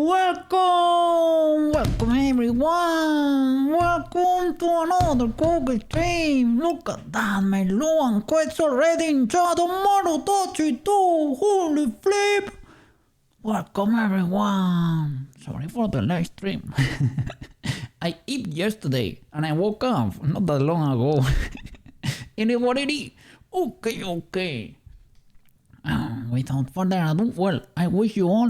Welcome everyone! Welcome to another Google stream! Look at that, my Luan quits already in chat on Marutochi too! Holy flip! Welcome everyone! Sorry for the live stream. I ate yesterday and I woke up not that long ago. It is what it is. Okay. Without further ado, well, I wish you all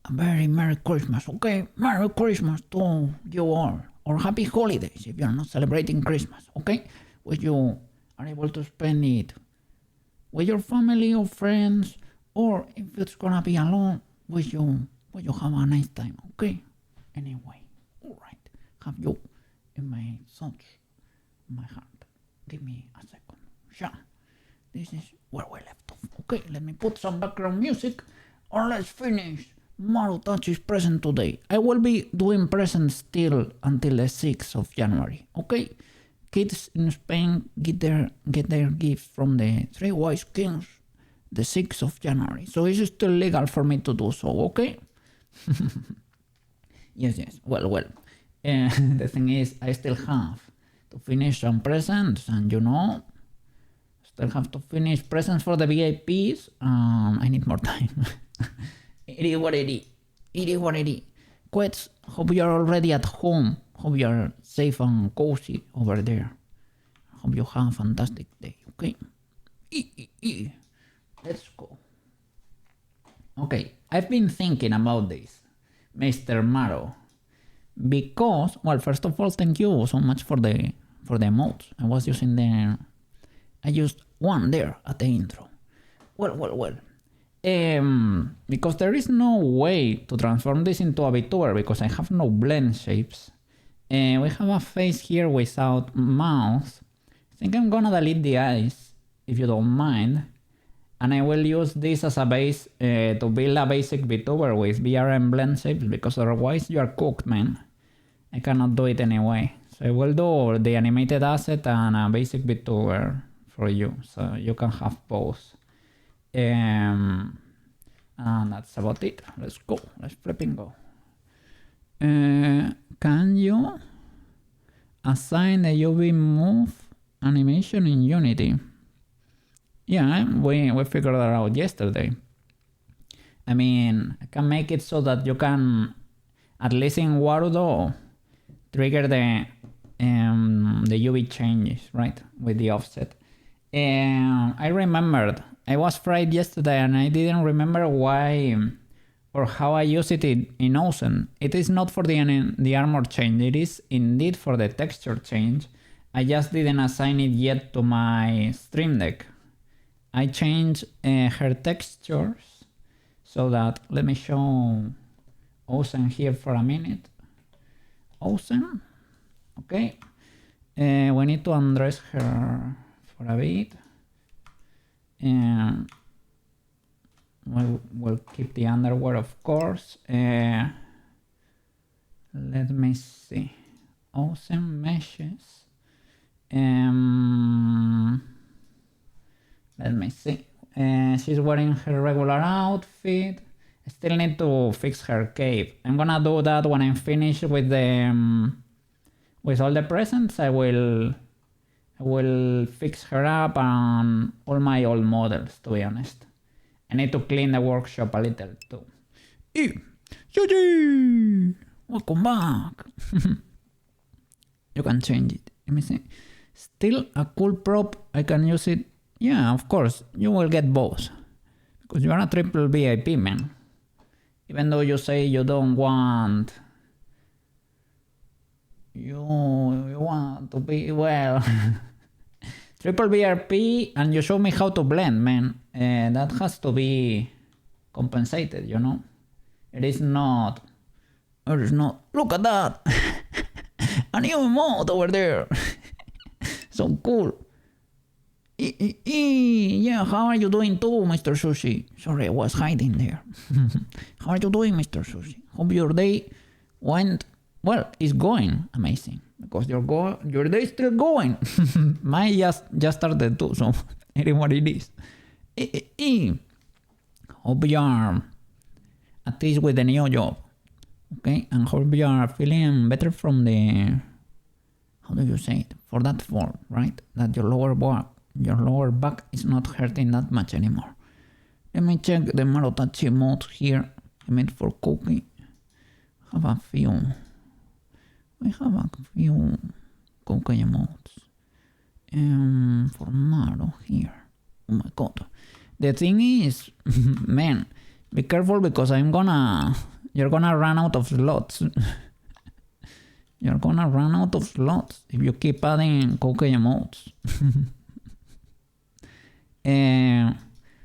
a very Merry Christmas, okay? Merry Christmas to you all. Or Happy Holidays if you're not celebrating Christmas, okay? Wish you are able to spend it with your family or friends, or if it's gonna be alone, wish you have a nice time, okay? Anyway, alright. Have you in my thoughts, my heart. Give me a second. Sure. This is where we left off. Okay, let me put some background music, or let's finish Marutochi's present today. I will be doing presents still until the 6th of January, okay? Kids in Spain get their gift from the Three Wise Kings the 6th of January. So it's still legal for me to do so, okay? Yes. Well. The thing is, I still have to finish some presents, and still have to finish presents for the VIPs. I need more time. It is what it is. Quets, hope you are already at home. Hope you are safe and cozy over there. Hope you have a fantastic day, okay? Let's go. Okay, I've been thinking about this, Mr. Maro. Because, well, first of all, thank you so much for the emotes. I used one there at the intro. Well. Because there is no way to transform this into a VTuber because I have no blend shapes. We have a face here without mouth. I think I'm gonna delete the eyes, if you don't mind. And I will use this as a base to build a basic VTuber with VRM blend shapes, because otherwise you are cooked, man. I cannot do it anyway. So I will do the animated asset and a basic VTuber for you, so you can have both. And that's about it. Let's go. Let's flipping go. Can you assign the UV move animation in Unity? Yeah, we figured that out yesterday. I mean, I can make it so that you can, at least in Warudo, trigger the UV changes, right, with the offset. I remembered, I was fried yesterday and I didn't remember why or how I use it in Ocean. It is not for the armor change, it is indeed for the texture change. I just didn't assign it yet to my Stream Deck. I changed her textures so that, let me show Ocean here for a minute. Ocean, okay. We need to undress her for a bit. And we'll keep the underwear, of course. Let me see. Awesome meshes. Let me see. She's wearing her regular outfit. I still need to fix her cape. I'm gonna do that when I'm finished with with all the presents. I will fix her up and all my old models, to be honest. I need to clean the workshop a little too. Yuji! Welcome back! You can change it. Let me see. Still a cool prop. I can use it. Yeah, of course. You will get both. Because you are a triple VIP, man. Even though you say you don't want... You want to be, well... Triple VIP, and you show me how to blend, man. That has to be compensated, you know? It is not... Look at that! A new emote over there! So cool! Yeah, how are you doing too, Mr. Sushi? Sorry, I was hiding there. How are you doing, Mr. Sushi? Hope your day went... Well, it's going amazing. Because your day is still going. Mine just started too, so it is what it is. Hope you are at least with the new job. Okay, and hope you are feeling better from the, how do you say it, for that fall, right? That your lower back is not hurting that much anymore. Let me check the Marotachi modes here. I made for Cookie. I have a few Cookie modes. For Maro here. Oh my god. The thing is, man, be careful because you're gonna run out of slots. You're gonna run out of slots if you keep adding Cookie emotes.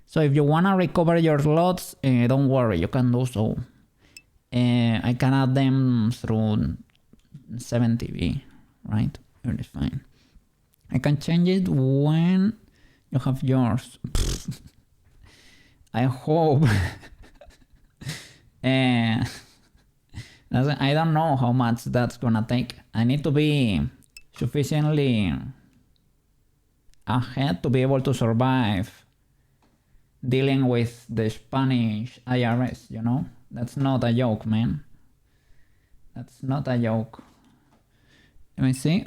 So if you wanna recover your slots, don't worry, you can do so. I can add them through 7TV, right? It's fine. I can change it when you have yours. I hope. I don't know how much that's gonna take. I need to be sufficiently ahead to be able to survive dealing with the Spanish IRS, you know? That's not a joke, man. That's not a joke. Let me see.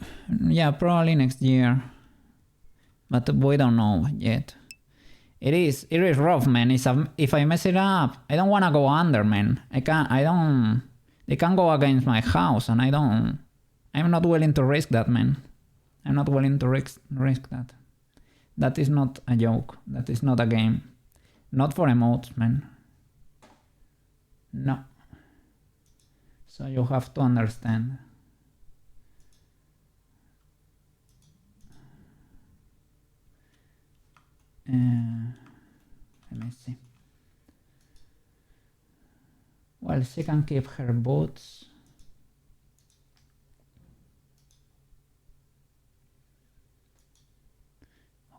Yeah, probably next year. But we don't know yet. It is rough, man. If I mess it up, I don't wanna go under, man. They can go against my house and I'm not willing to risk that, man. I'm not willing to risk that. That is not a joke. That is not a game. Not for emotes, man. No. So you have to understand. Let me see. Well, she can keep her boots.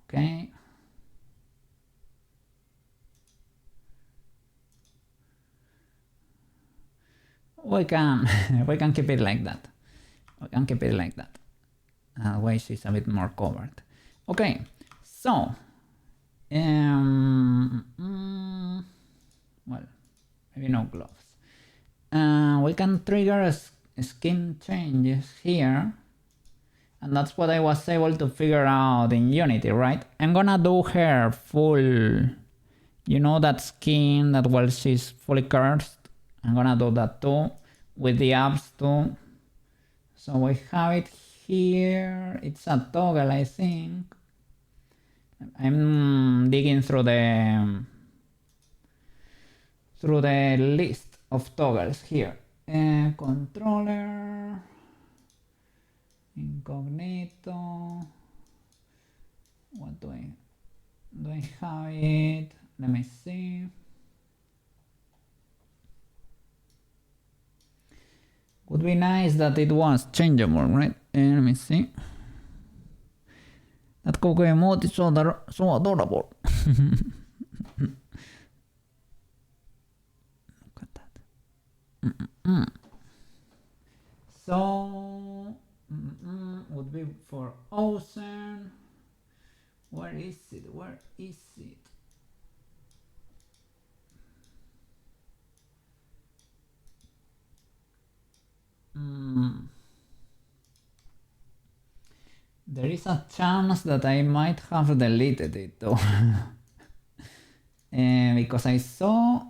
Okay. We can keep it like that. We can keep it like that. That way she's a bit more covered. Okay, so well, maybe no gloves. We can trigger skin changes here, and that's what I was able to figure out in Unity, right? I'm gonna do her full, you know, that skin that while she's fully cursed. I'm gonna do that too with the abs too. So we have it here. It's a toggle, I think. I'm digging through the list of toggles here. Controller, incognito. What do I have it? Let me see. Would be nice that it was changeable, right? Let me see. That Coco emote is so adorable. Look at that. So would be for Ocean. Where is it? Where is it? There is a chance that I might have deleted it though. Because I saw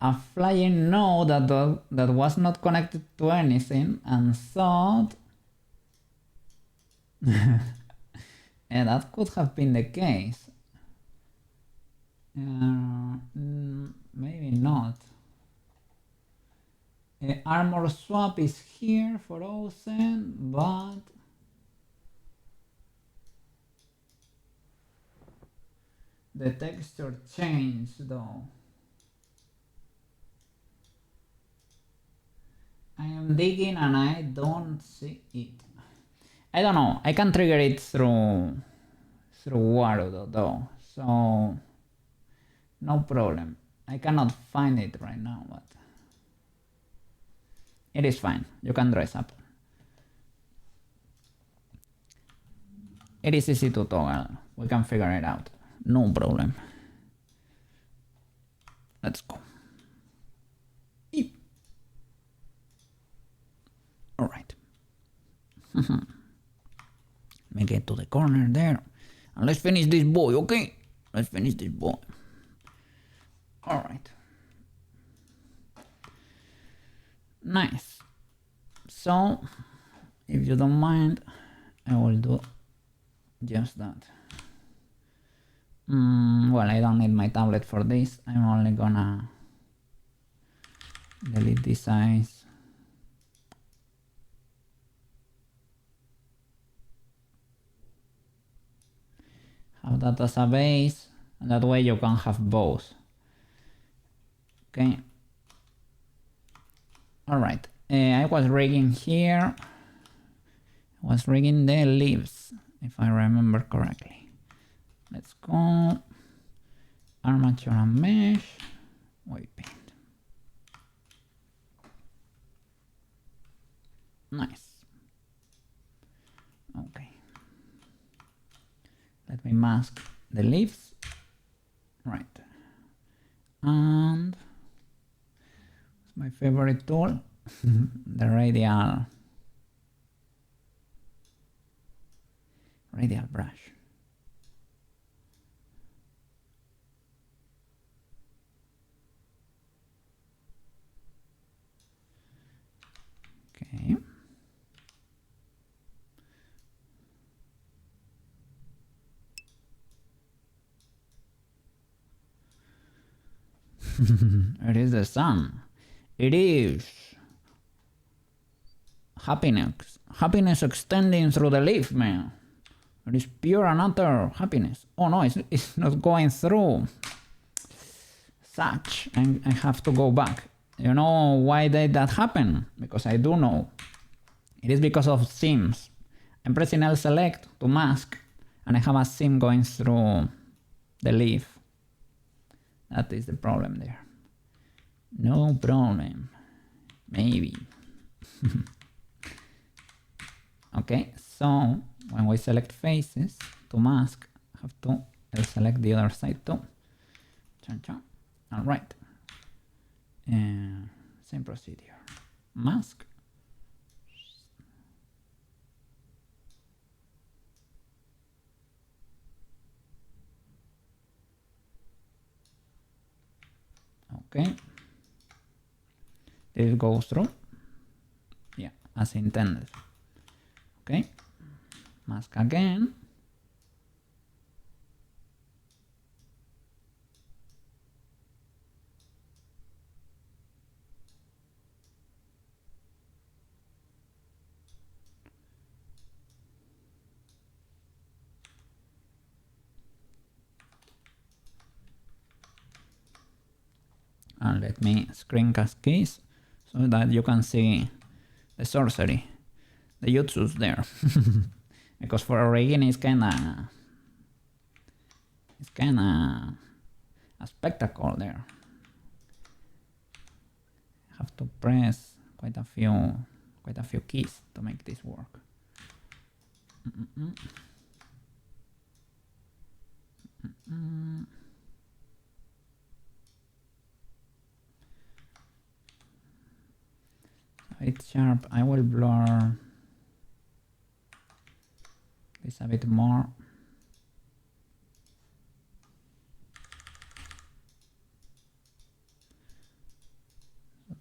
a flying node that was not connected to anything and thought and that could have been the case. Maybe not. Armor swap is here for Ocean, but the texture changed though. I am digging and I don't see it. I don't know. I can trigger it through Warudo though, so no problem. I cannot find it right now, but it is fine. You can dress up. It is easy to toggle. We can figure it out. No problem. Let's go. Alright. Let me get to the corner there. And let's finish this boy, okay? Let's finish this boy. Alright. Nice. So, if you don't mind, I will do just that. Well, I don't need my tablet for this. I'm only gonna delete this size. Have that as a base, and that way you can have both. Okay. Alright, I was rigging here. I was rigging the leaves, if I remember correctly. Let's go. Armature and mesh. White paint. Nice. Okay. Let me mask the leaves. Right. And my favorite tool, the radial brush. Okay. It is the sun. It is happiness. Happiness extending through the leaf, man. It is pure and utter happiness. Oh no, it's not going through. Such. I have to go back. You know why did that happen? Because I do know. It is because of seams. I'm pressing L select to mask, and I have a seam going through the leaf. That is the problem there. No problem. Maybe. Okay, so when we select faces to mask, I have to select the other side too. Alright. Same procedure. Mask. Okay. This goes through. Yeah, as intended. Okay. Mask again. And let me screencast keys so that you can see the sorcery, the jutsus there. Because for rigging it's kinda a spectacle there. I have to press quite a few keys to make this work. It's sharp. I will blur this a bit more. So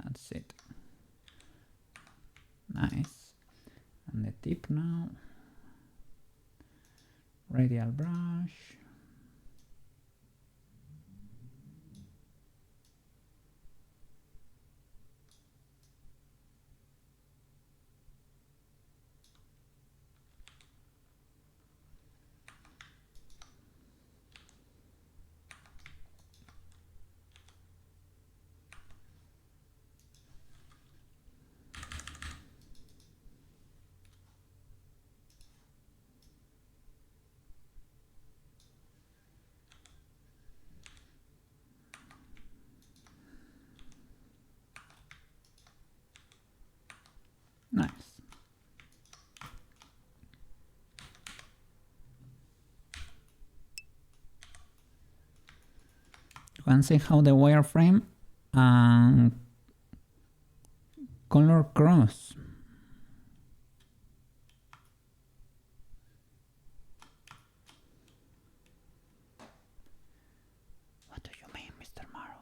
that's it. Nice. And the tip now. Radial brush. Nice. You can see how the wireframe and color cross. What do you mean, Mr. Maro?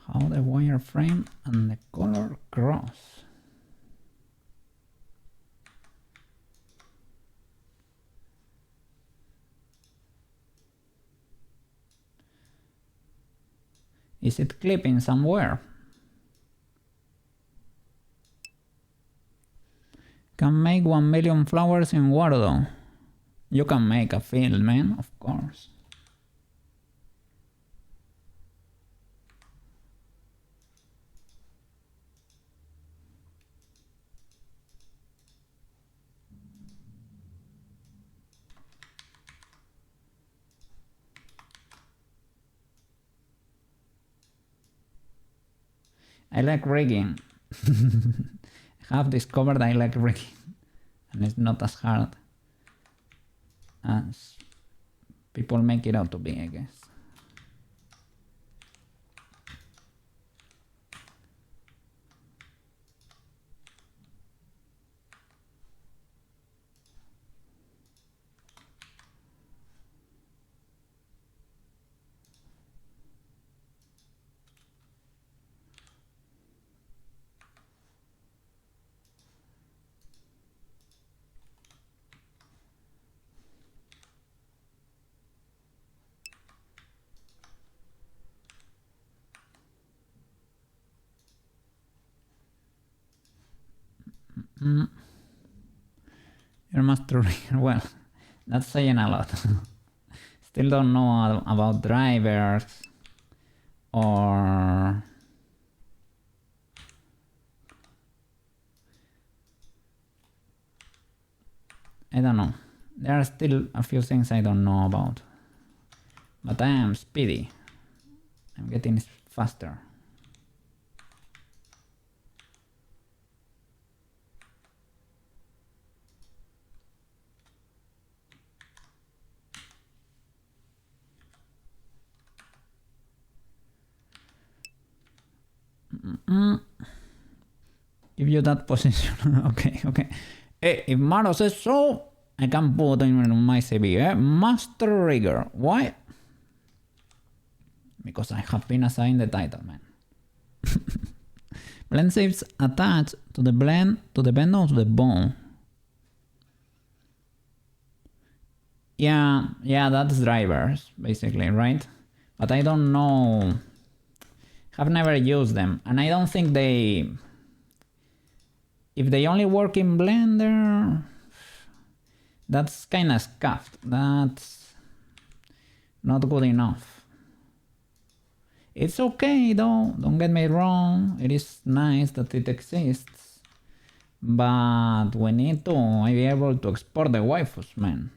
How the wireframe and the color cross. Is it clipping somewhere? Can make 1 million flowers in Wardo. You can make a field, man, of course. I like rigging. I have discovered I like rigging. And it's not as hard as people make it out to be, I guess. Your master rigger, well, that's saying a lot. Still don't know about drivers or I don't know. There are still a few things I don't know about. But I am speedy. I'm getting faster. Give you that position. Okay. Hey, if Maro says so, I can put in my CV, Master Rigger. Why? Because I have been assigned the title, man. Blend shapes attached to the bend of the bone. Yeah, that's drivers, basically, right? But I don't know. Have never used them, and I don't think they... If they only work in Blender, that's kinda scuffed. That's not good enough. It's okay though, don't get me wrong, it is nice that it exists, but we need to be able to export the waifus, man.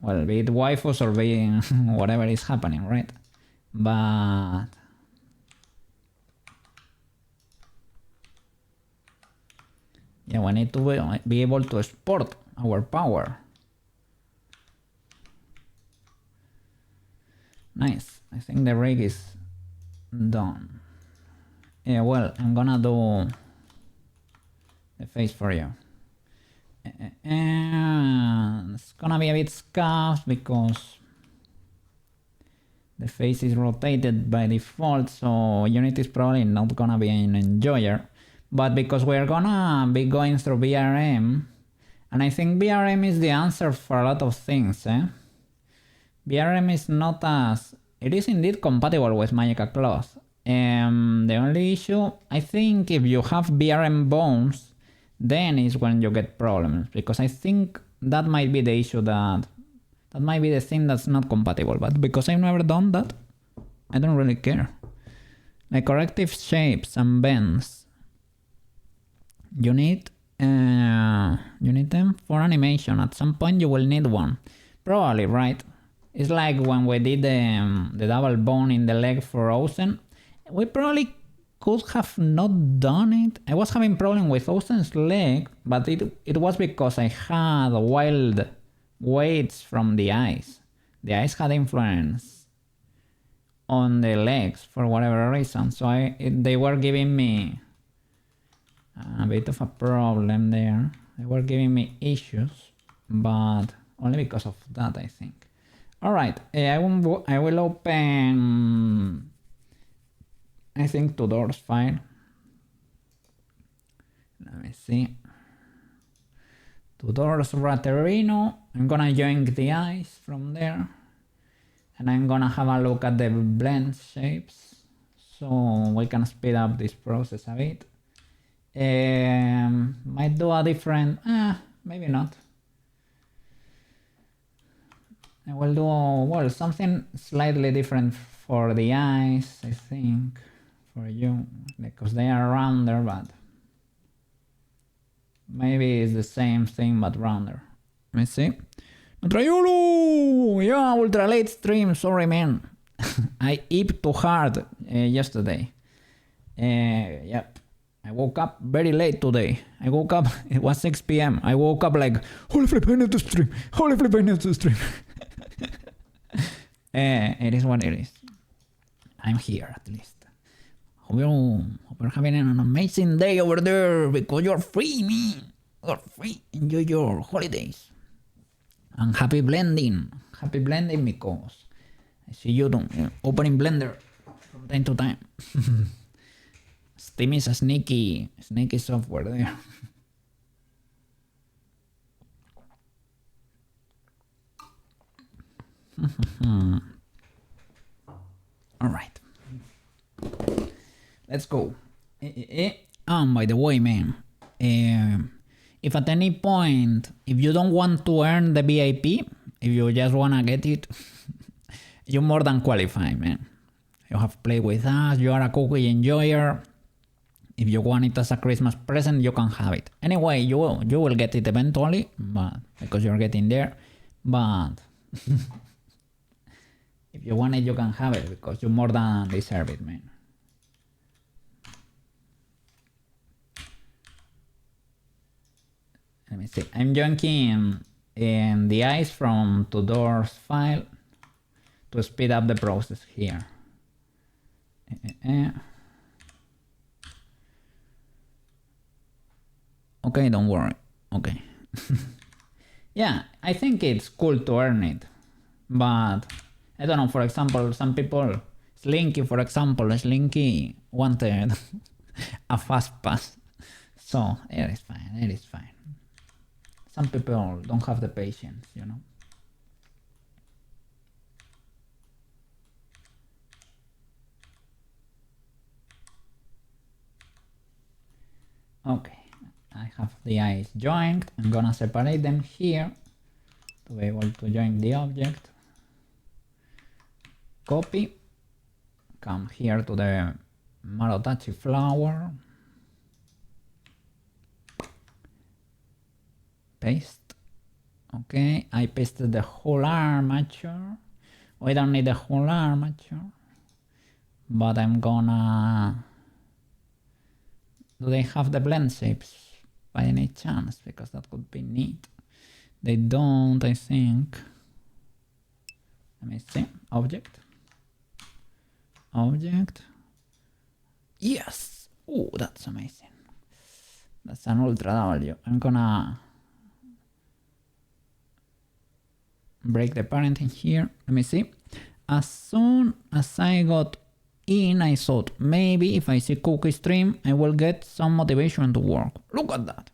Well, be it waifus or be whatever is happening, right? But... yeah, we need to be able to export our power. Nice. I think the rig is done. Yeah, well, I'm gonna do the face for you. And it's gonna be a bit scuffed because the face is rotated by default, so Unity is probably not gonna be an enjoyer. But because we're gonna be going through VRM, and I think VRM is the answer for a lot of things, VRM is not as... It is indeed compatible with Magica Cloth. The only issue, I think if you have VRM bones, then is when you get problems. Because I think that might be the issue that might be the thing that's not compatible. But because I've never done that, I don't really care. Like corrective shapes and bends. You need them for animation. At some point you will need one. Probably, right? It's like when we did the double bone in the leg for Ozen. We probably could have not done it. I was having problem with Ozen's leg, but it was because I had wild weights from the ice. The ice had influence on the legs for whatever reason, so they were giving me a bit of a problem there. They were giving me issues, but only because of that, I think. Alright, I will open, I think, Tudor's file. Let me see. Tudor's Raterino. I'm gonna join the eyes from there. And I'm gonna have a look at the blend shapes, so we can speed up this process a bit. Might do a different, maybe not. I will do, well, something slightly different for the eyes, I think, for you, because they are rounder, but maybe it's the same thing but rounder. Let me see. Nutraiolo! Yeah, ultra late stream, sorry man. I ate too hard yesterday. Yep. I woke up very late today. I woke up, it was 6 p.m. I woke up like, holy flip, I need to stream. Holy flip, I need to stream. It is what it is. I'm here at least. Hope you're having an amazing day over there because you're free, man. You're free. Enjoy your holidays. And happy blending. Happy blending because I see you opening Blender from time to time. Steam is a sneaky software there. All right, let's go. By the way, man, if at any point, if you don't want to earn the VIP, if you just wanna get it, you more than qualify, man. You have played with us, you are a cookie enjoyer. If you want it as a Christmas present, you can have it. Anyway, you will get it eventually, but because you're getting there. But if you want it, you can have it because you more than deserve it, man. Let me see. I'm junking in the eyes from Tudor's file to speed up the process here. Okay, don't worry. Okay. Yeah, I think it's cool to earn it, but I don't know, for example, some people, Slinky for example, Slinky wanted a fast pass, so it is fine. Some people don't have the patience, you know. Okay, I have the eyes joined. I'm gonna separate them here to be able to join the object. Copy. Come here to the Marotachi flower. Paste. Okay, I pasted the whole armature. We don't need the whole armature, but I'm gonna... Do they have the blend shapes by any chance? Because that could be neat. They don't, I think. Let me see. Object. Yes! Oh, that's amazing. That's an Ultra W. I'm gonna break the parent in here. Let me see. As soon as I got in, I thought maybe if I see cookie stream, I will get some motivation to work. Look at that.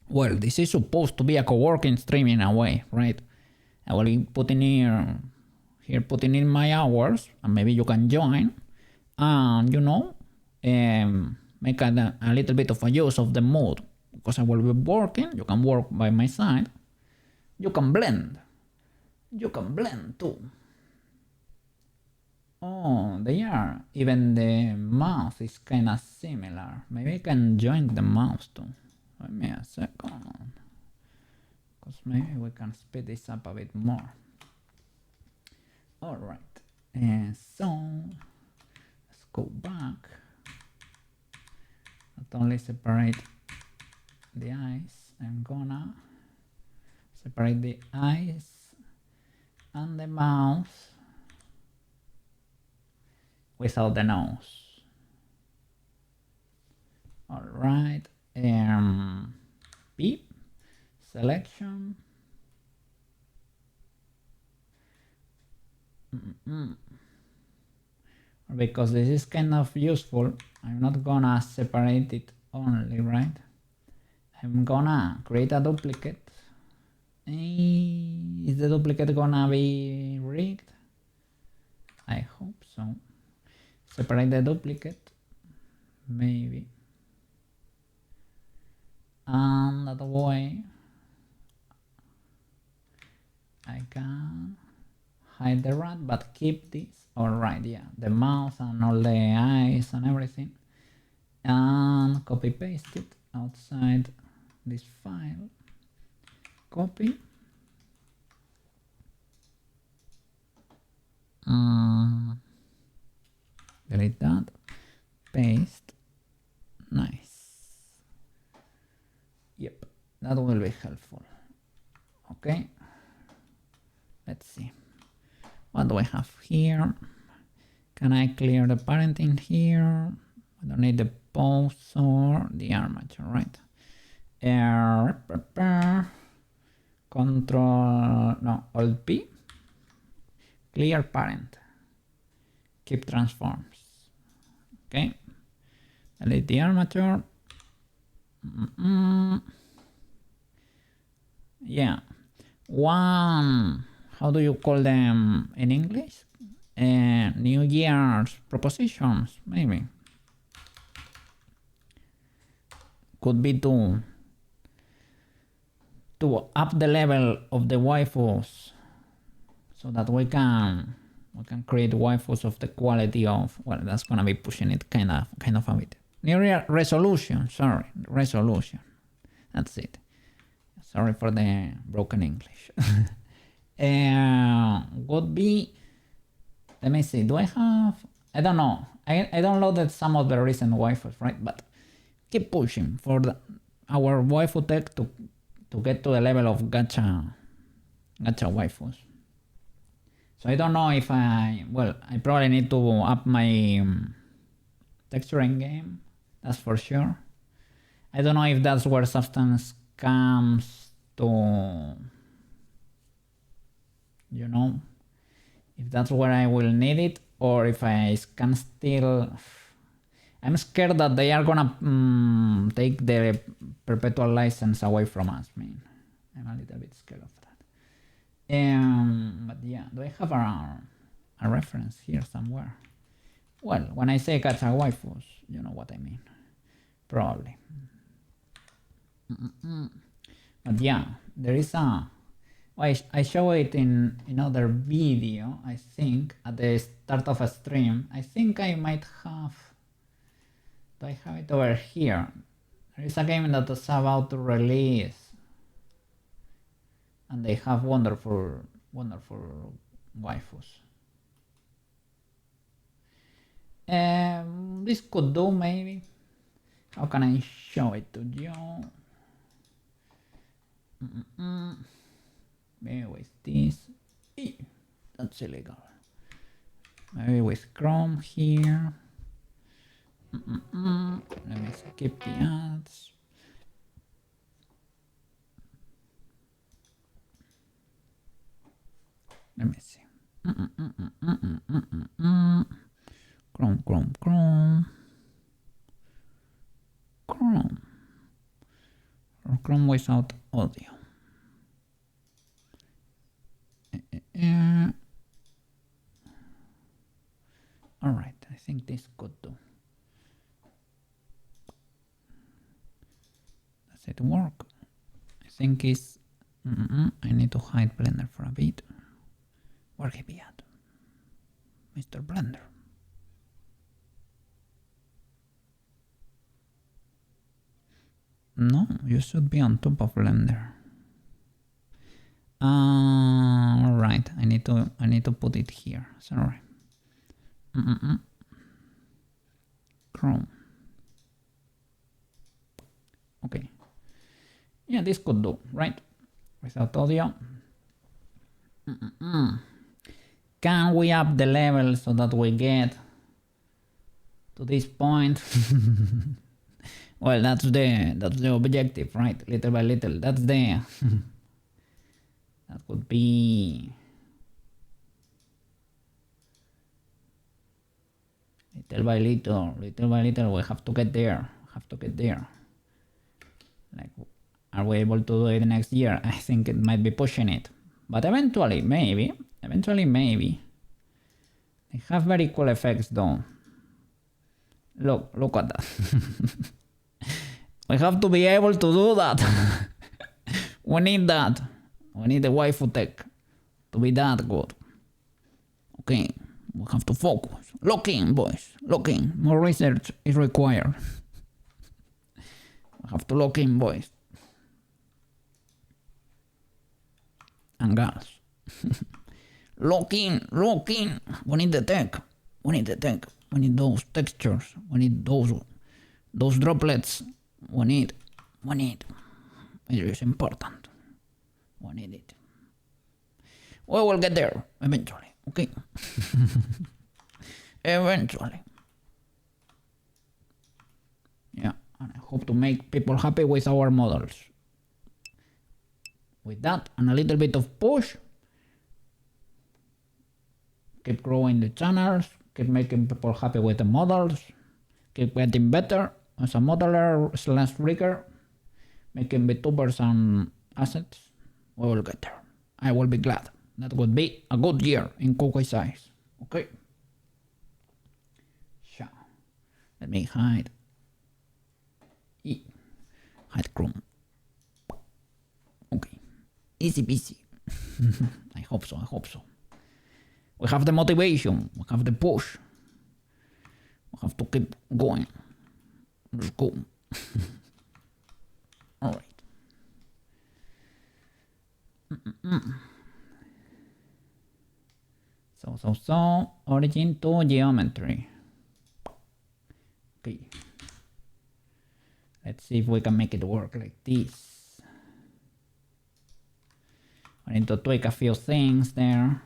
Well, this is supposed to be a co-working stream in a way, right? I will be putting here putting in my hours, and maybe you can join, and you know, make a little bit of a use of the mood, because I will be working. You can work by my side. You can blend. You can blend too. Oh, they are. Even the mouse is kind of similar. Maybe I can join the mouse too. Wait me a second. Because maybe we can speed this up a bit more. Alright. And so, let's go back. Not only separate the eyes, I'm gonna separate the eyes and the mouth without the nose. Alright. Beep, selection. Because this is kind of useful, I'm not gonna separate it only, right? I'm gonna create a duplicate. Is the duplicate gonna be rigged? I hope so. Separate the duplicate, maybe. And that way I can hide the rat but keep this. Alright, yeah, the mouth and all the eyes and everything, and copy paste it outside this file. Copy, delete that, paste. Nice. Yep, that will be helpful. Okay, let's see. What do I have here? Can I clear the parenting here? I don't need the pose or the armature, right? Control, no, Alt P. Clear parent. Keep transforms. Okay. Delete the armature. Yeah. One, how do you call them in English? New Year's propositions, maybe. Could be to up the level of the waifus, so that we can create waifus of the quality of, well, that's gonna be pushing it kind of a bit. New Year resolution, sorry, resolution. That's it. Sorry for the broken English. Would be, let me see, do I have, I don't know. I downloaded some of the recent waifus, right? But keep pushing for our waifu tech to get to the level of gacha waifus. So I don't know if I probably need to up my texturing game, that's for sure. I don't know if that's where Substance comes to, you know, if that's where I will need it, or if I can still. I'm scared that they are gonna take the perpetual license away from us, man. I'm a little bit scared of that. But yeah, do I have a reference here somewhere? Well, when I say gacha waifus, you know what I mean. Probably. But yeah, there is a... I show it in another video, I think, at the start of a stream. I think I might have... Do I have it over here? There is a game that is about to release, and they have wonderful waifus. This could do, maybe. How can I show it to you? Maybe with this. That's illegal. Maybe with Chrome here. Let me skip the ads. Let me see. Chrome, Chrome, Chrome. Chrome. Or Chrome without audio. Alright, I think this could do. Does it work? I think it's... I need to hide Blender for a bit. Where he be at? Mr. Blender. No, you should be on top of Blender. Right, I need to put it here. Sorry. Chrome. Okay. Yeah, this could do, right? Without audio. Can we up the level so that we get to this point? Well, that's the objective, right? Little by little. That's the that would be little by little. We have to get there. Like, are we able to do it next year? I think it might be pushing it, but eventually, maybe. They have very cool effects, though. Look at that. We have to be able to do that. We need that. We need the waifu tech to be that good. Okay, we have to focus. Lock in, boys. Lock in. More research is required. We have to lock in, boys. And girls. Lock in. We need the tech. We need those textures. We need those droplets. We need. It is important. We need it. We will get there eventually. Okay. Eventually. Yeah, and I hope to make people happy with our models. With that and a little bit of push, keep growing the channels, keep making people happy with the models, keep getting better as a modeler / rigger, making VTubers and assets. We will get there. I will be glad. That would be a good year in Kokusai's. Okay. So, let me hide. Hide Chrome. Okay. Easy peasy. I hope so. We have the motivation. We have the push. We have to keep going. Let's go. Alright. So, origin to geometry. Okay. Let's see if we can make it work like this. I need to tweak a few things there,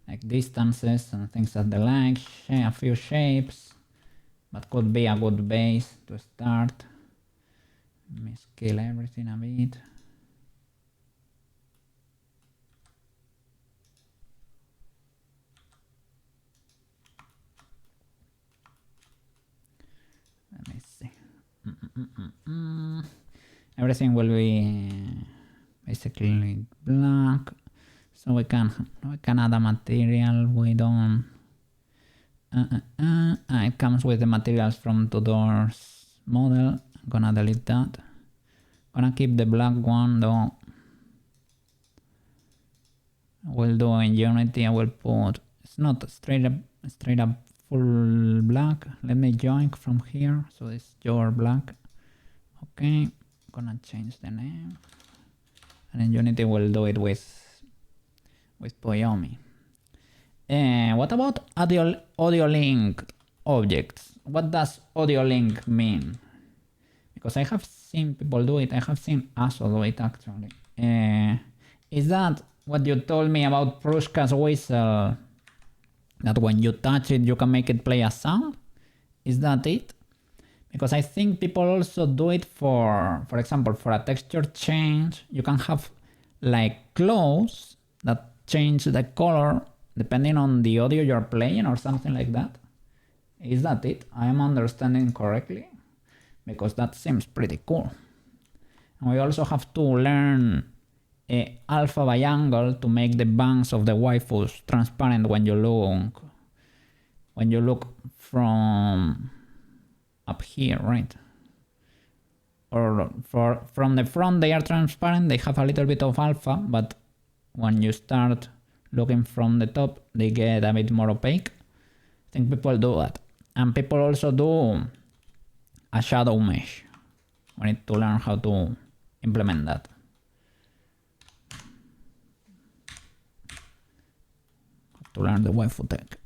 like distances and things at the like, a few shapes, but could be a good base to start. Let me scale everything a bit. Let me see. Everything will be basically black, so we can add a material. We don't. It comes with the materials from Tudor's model. I'm gonna delete that. Gonna keep the black one though. We'll do in Unity. I will put. It's not straight up full black. Let me join from here. So it's your black. Okay. Gonna change the name. And in Unity we'll do it with Poyomi. What about audio link objects? What does audio link mean? Because I have seen people do it. I have seen Aso do it actually. Is that what you told me about Prushka's whistle? That when you touch it, you can make it play a sound? Is that it? Because I think people also do it for example, for a texture change. You can have like clothes that change the color depending on the audio you're playing or something like that. Is that it? I am understanding correctly? Because that seems pretty cool. And we also have to learn alpha biangle to make the bangs of the waifus transparent when you look from up here, right? Or from the front they are transparent, they have a little bit of alpha, but when you start looking from the top they get a bit more opaque. I think people do that. And people also do a shadow mesh. We need to learn how to implement that. Have to learn the waifu tech.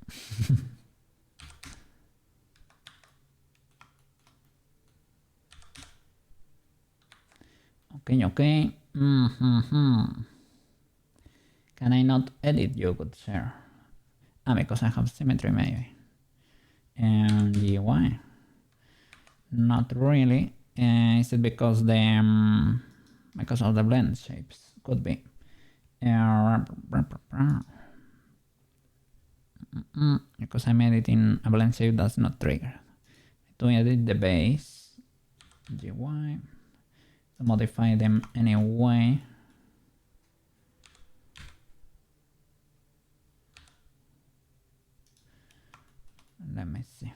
Okay. Can I not edit you, good sir? Because I have symmetry maybe. And why? Not really. Is it because of the blend shapes? Could be. Because I'm editing a blend shape that's not triggered. To edit the base, GY, to modify them anyway. Let me see.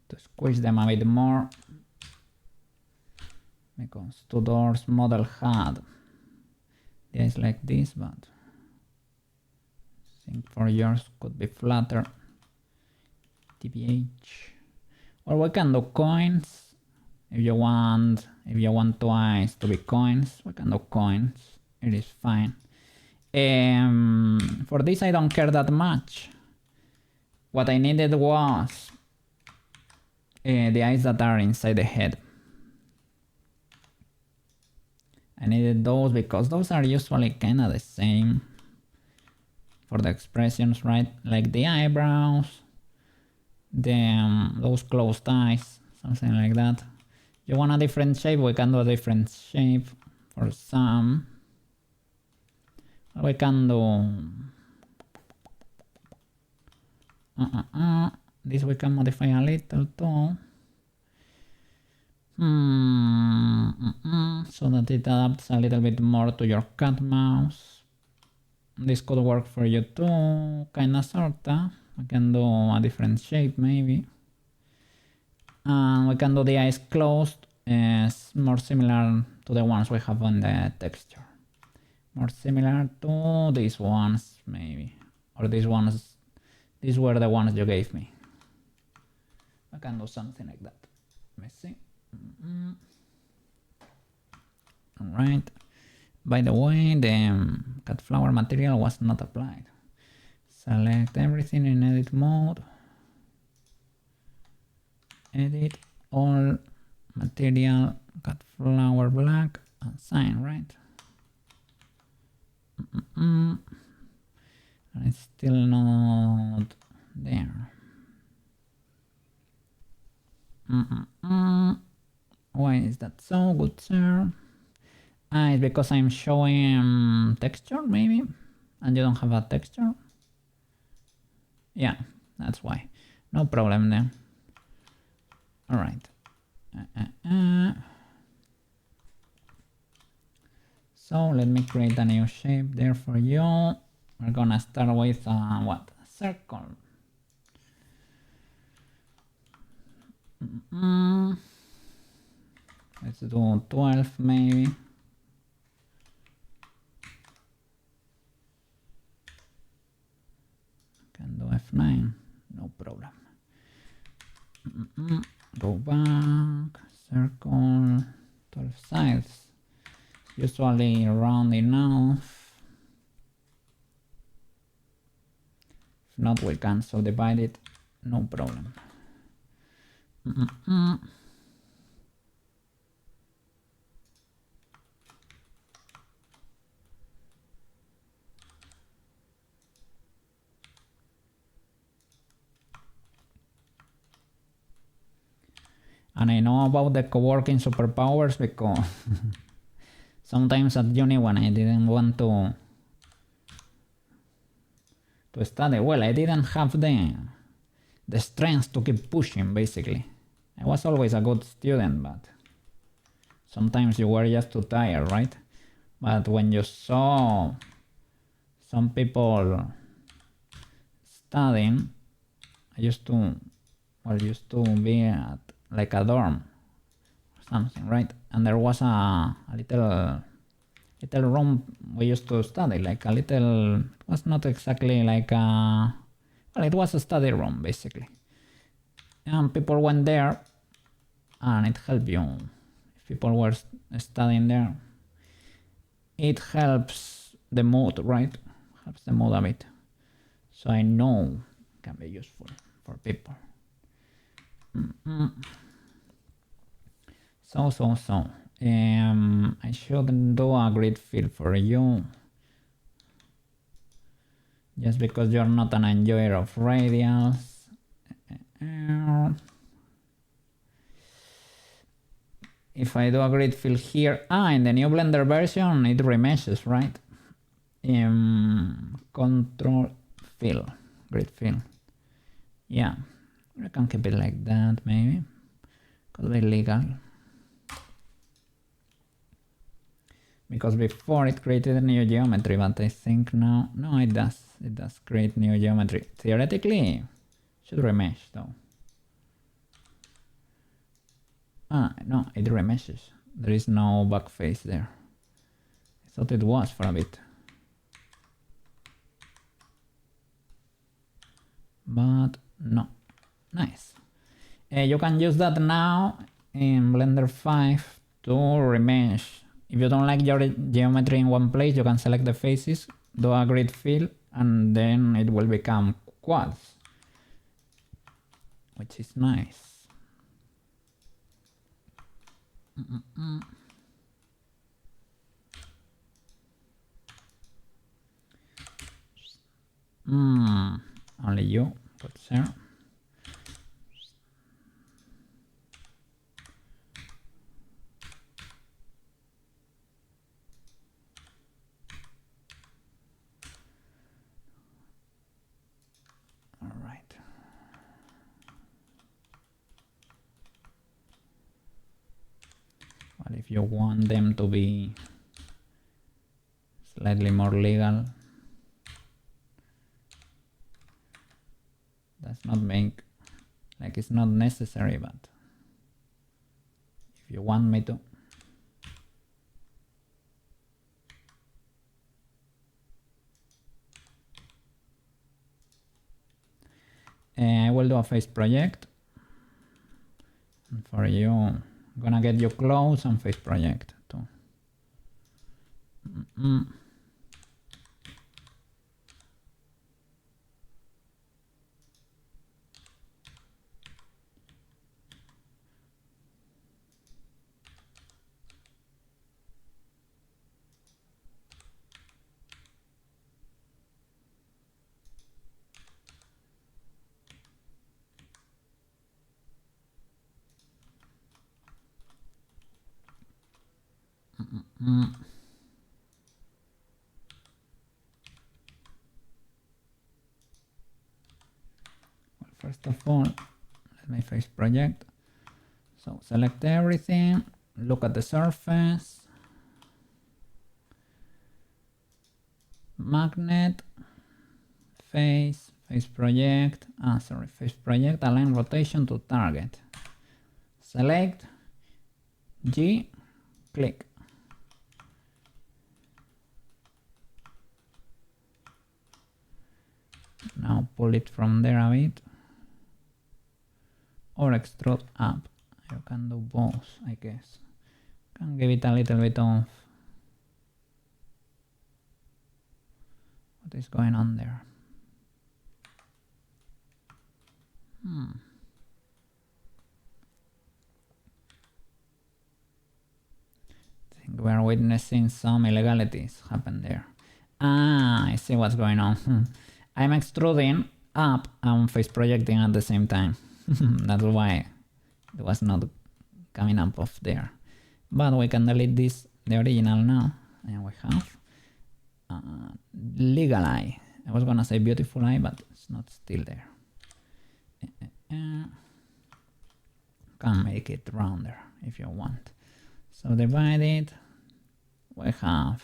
To squeeze them a bit more, because Tudor's model had the eyes like this, but I think for yours could be flatter. TBH. Or we can do coins. If you want two eyes to be coins, we can do coins. It is fine. For this I don't care that much. What I needed was the eyes that are inside the head. I needed those because those are usually kinda the same for the expressions, right? Like the eyebrows, those closed eyes, something like that. You want a different shape, we can do a different shape for some. We can do this we can modify a little too. So that it adapts a little bit more to your cat mouse. This could work for you too, kinda sorta. We can do a different shape maybe. And we can do the eyes closed, more similar to the ones we have on the texture. More similar to these ones maybe. Or these ones, these were the ones you gave me. I can do something like that. Let me see. Alright. By the way, the cat flower material was not applied. Select everything in edit mode. Edit all material, cat flower black, and sign, right? And it's still not there. Why is that so, good sir? It's because I'm showing texture maybe, and you don't have a texture. Yeah, that's why. No problem then. All right. So let me create a new shape there for you. We're gonna start with what? A circle. Let's do 12 maybe. Can do F9, no problem. Go back, circle, 12 sides. Usually round enough. If not, we can subdivide it, no problem. And I know about the co-working superpowers because sometimes at uni when I didn't want to study, well, I didn't have the strength to keep pushing, basically. I was always a good student, but sometimes you were just too tired, right? But when you saw some people studying, I used to be at like a dorm or something, right? And there was a little room we used to study, like a little, it was not exactly like a, well, it was a study room basically. And people went there and it helped you. If people were studying there, it helps the mood, right? Helps the mood a bit. So I know it can be useful for people. So I shouldn't do a grid fill for you just because you're not an enjoyer of radials. If I do a grid fill here, in the new Blender version it remeshes, right? Control fill, grid fill. Yeah, I can keep it like that maybe. Could be legal. Because before it created a new geometry, but I think now, no, it does create new geometry. Theoretically, should remesh though. No, it remeshes. There is no back face there. I thought it was for a bit. But no, nice. You can use that now in Blender 5 to remesh. If you don't like your geometry in one place, you can select the faces, do a grid fill, and then it will become quads, which is nice. Only you, but sure. All right. Well, if you want them to be slightly more legal, does not make, like, it's not necessary, but if you want me to. I will do a face project, and for you, I'm gonna get you close and face project too. Well, first of all, let me face project. So select everything, look at the surface, magnet, face project, face project, align rotation to target. Select G, click. Now pull it from there a bit, or extrude up. You can do both, I guess. Can give it a little bit of what is going on there. I think we are witnessing some illegalities happen there. I see what's going on. I'm extruding up and face projecting at the same time. That's why it was not coming up of there. But we can delete this, the original now, and we have legal eye. I was gonna say beautiful eye, but it's not still there. Can make it rounder if you want. So divide it. We have,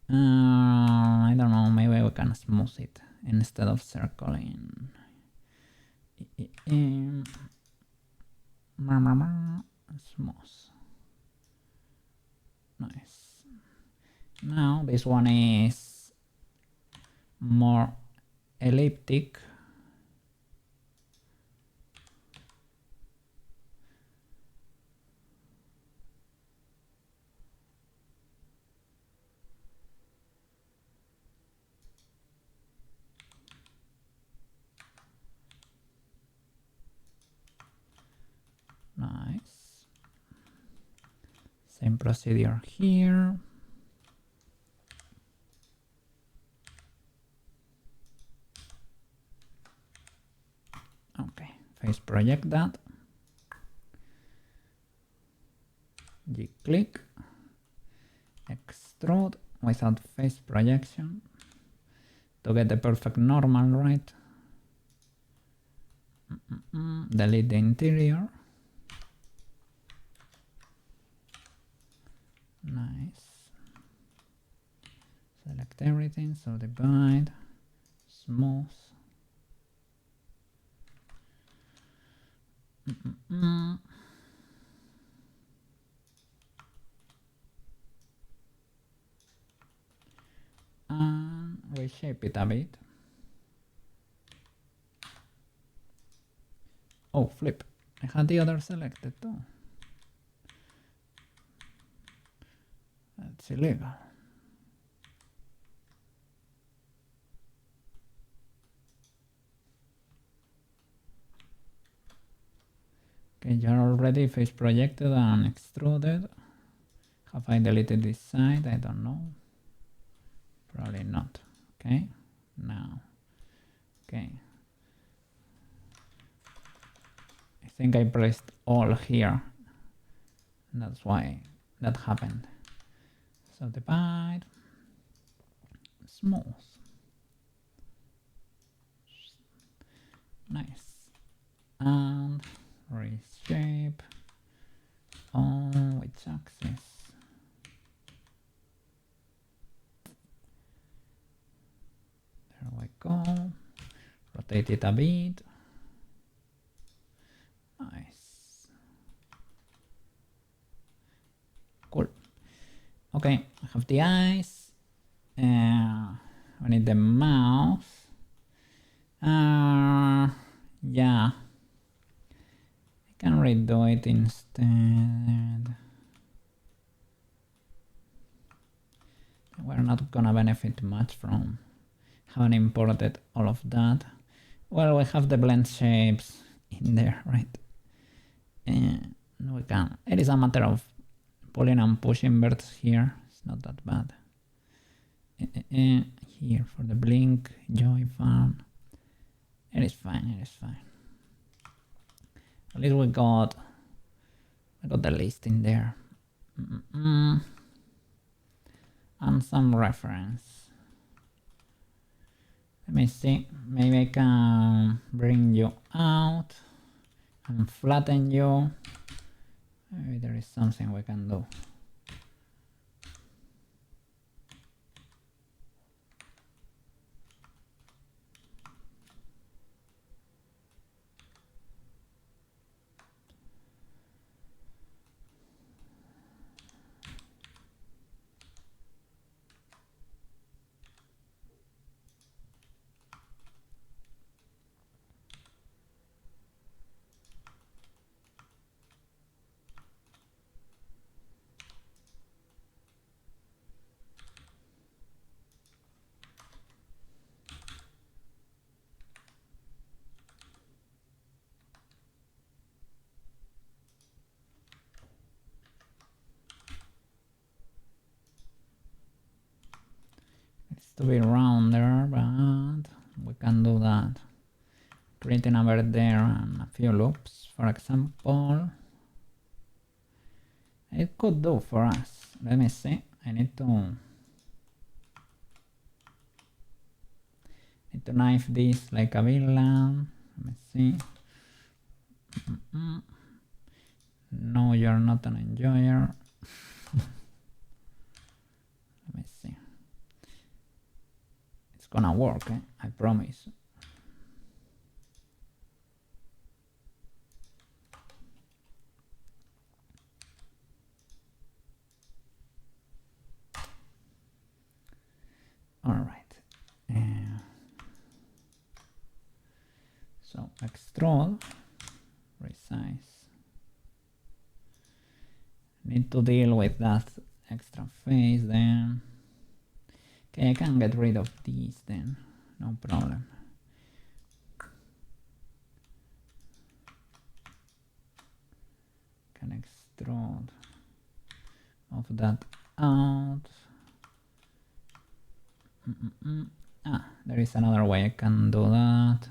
I don't know, maybe we can smooth it instead of circling. Smooth. Nice. Now this one is more elliptic. Nice. Same procedure here. Okay, face project that. G-click. Extrude without face projection to get the perfect normal, right? Delete the interior. Nice. Select everything, so divide, smooth. And reshape it a bit. Oh, flip. I had the other selected too. That's illegal. Okay, you're already face projected and extruded. Have I deleted this side? I don't know. Probably not. Okay, now. Okay. I think I pressed all here. That's why that happened. So divide, smooth. Nice. And reshape on which axis? There we go. Rotate it a bit. Nice. Cool. Okay, I have the eyes. I need the mouth. Yeah. I can redo it instead. We're not gonna benefit much from having imported all of that. Well, we have the blend shapes in there, right? We can. It is a matter of pulling and pushing birds here. It's not that bad. Here for the blink, joy farm. It is fine. It is fine. At least we got the list in there. And some reference. Let me see. Maybe I can bring you out and flatten you. Maybe there is something we can do. To be rounder, but we can do that. Creating a bird there and a few loops, for example. it could do for us. Let me see. I need to knife this like a villain. Let me see. No, you're not an enjoyer. Let me see. It's gonna work, I promise. All right. So extrude, resize. Need to deal with that extra face then. Okay, I can get rid of these then, no problem. Can extrude, move that out. There is another way I can do that.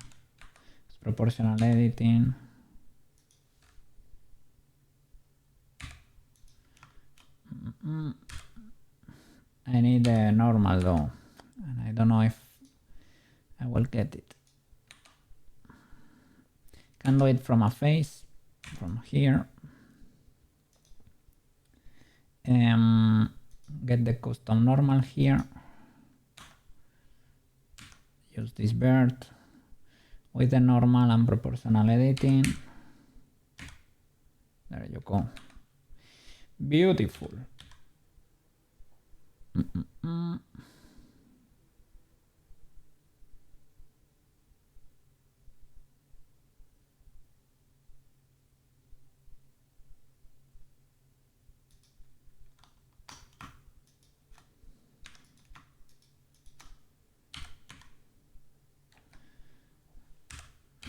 It's proportional editing. I need a normal though, and I don't know if I will get it. Can do it from a face, from here. Get the custom normal here. Use this bird with the normal and proportional editing. There you go. Beautiful.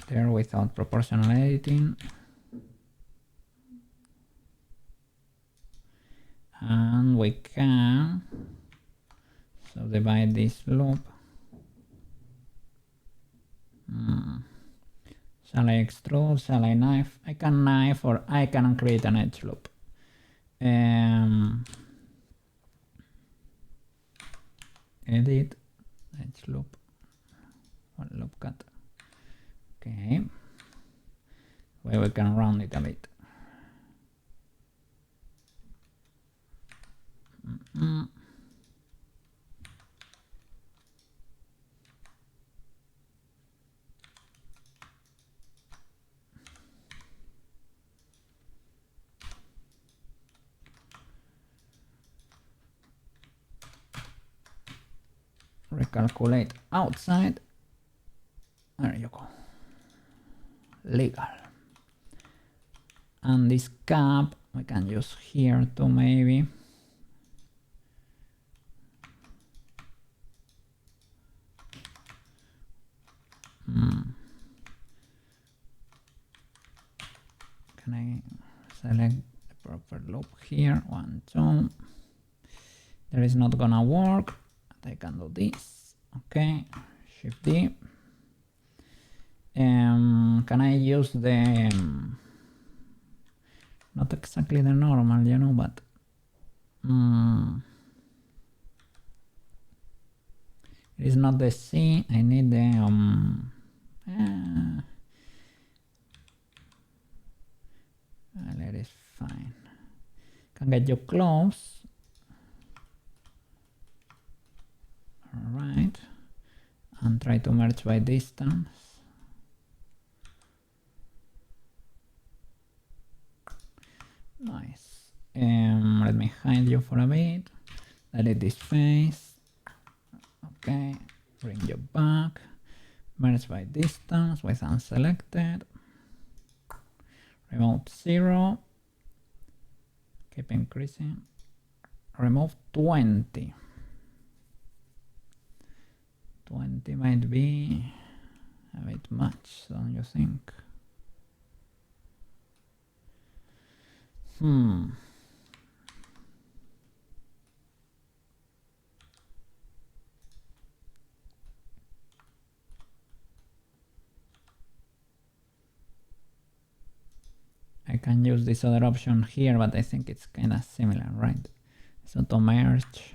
There without proportional editing. And we can subdivide this loop. Shall I extrude? Shall I knife? I can knife, or I can create an edge loop. Edit, edge loop, one loop cut. Okay, where we can round it a bit. Recalculate outside. There you go. Legal. And this cap we can use here too, maybe. Can I select the proper loop here? 1, 2. There is not gonna work. I can do this. Okay, Shift D. Can I use the not exactly the normal, you know, but it is not the C. I need the let it fine. Can get you close. Alright, and try to merge by distance. Nice. Let me hide you for a bit. Delete this face. Okay, bring you back. Merge by distance with unselected. Remove 0. Keep increasing. Remove 20. 20 might be a bit much, don't you think? I can can use this other option here, but I think it's kind of similar, right? So to merge.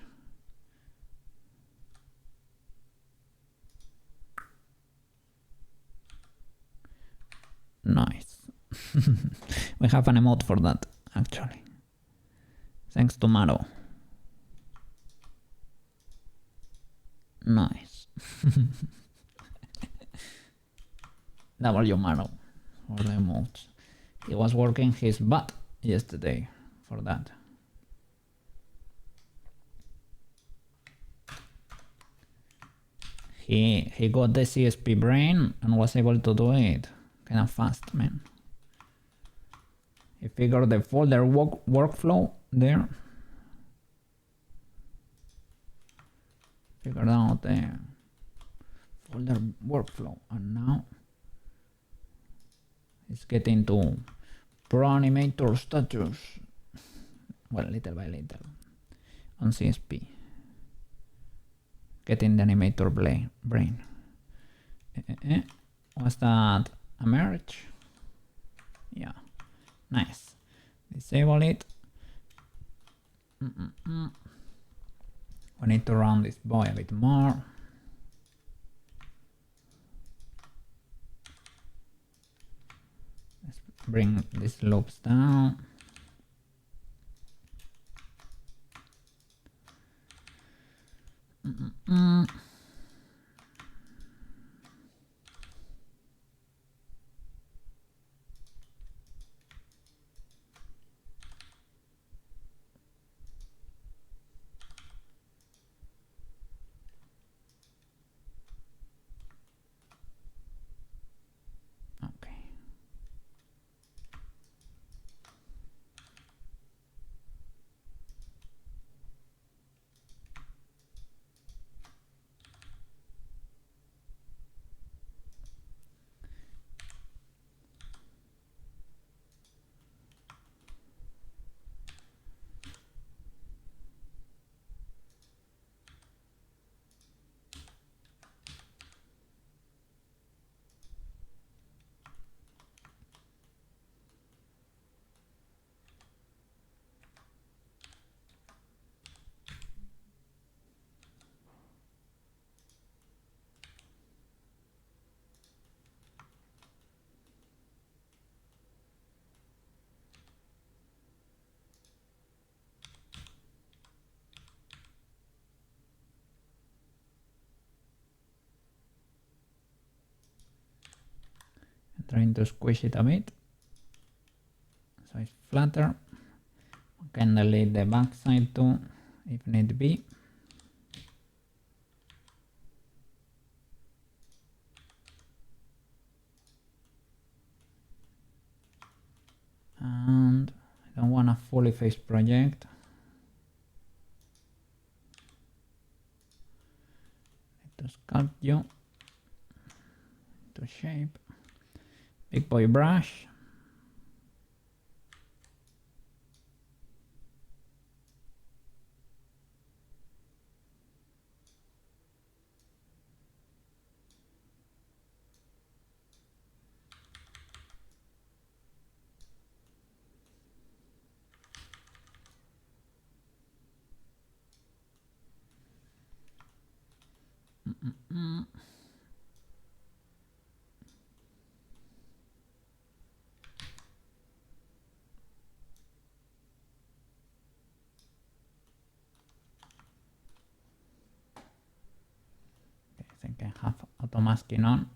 Nice. We have an emote for that, actually. Thanks to Maro. Nice. W Maro for the emotes. He was working his butt yesterday for that. He got the CSP brain and was able to do it kind of fast, man. He figured the folder workflow there. Figured out the folder workflow, and now it's getting to pro animator status. Well, little by little on CSP. Getting the animator brain. Was that a merge? Yeah. Nice. Disable it. We need to run this boy a bit more. Let's bring these loops down. Trying to squish it a bit so it's flatter. We can delete the backside too if need be. And I don't want a fully faced project. Need to sculpt you to shape. Big boy brush. I think I have auto masking on.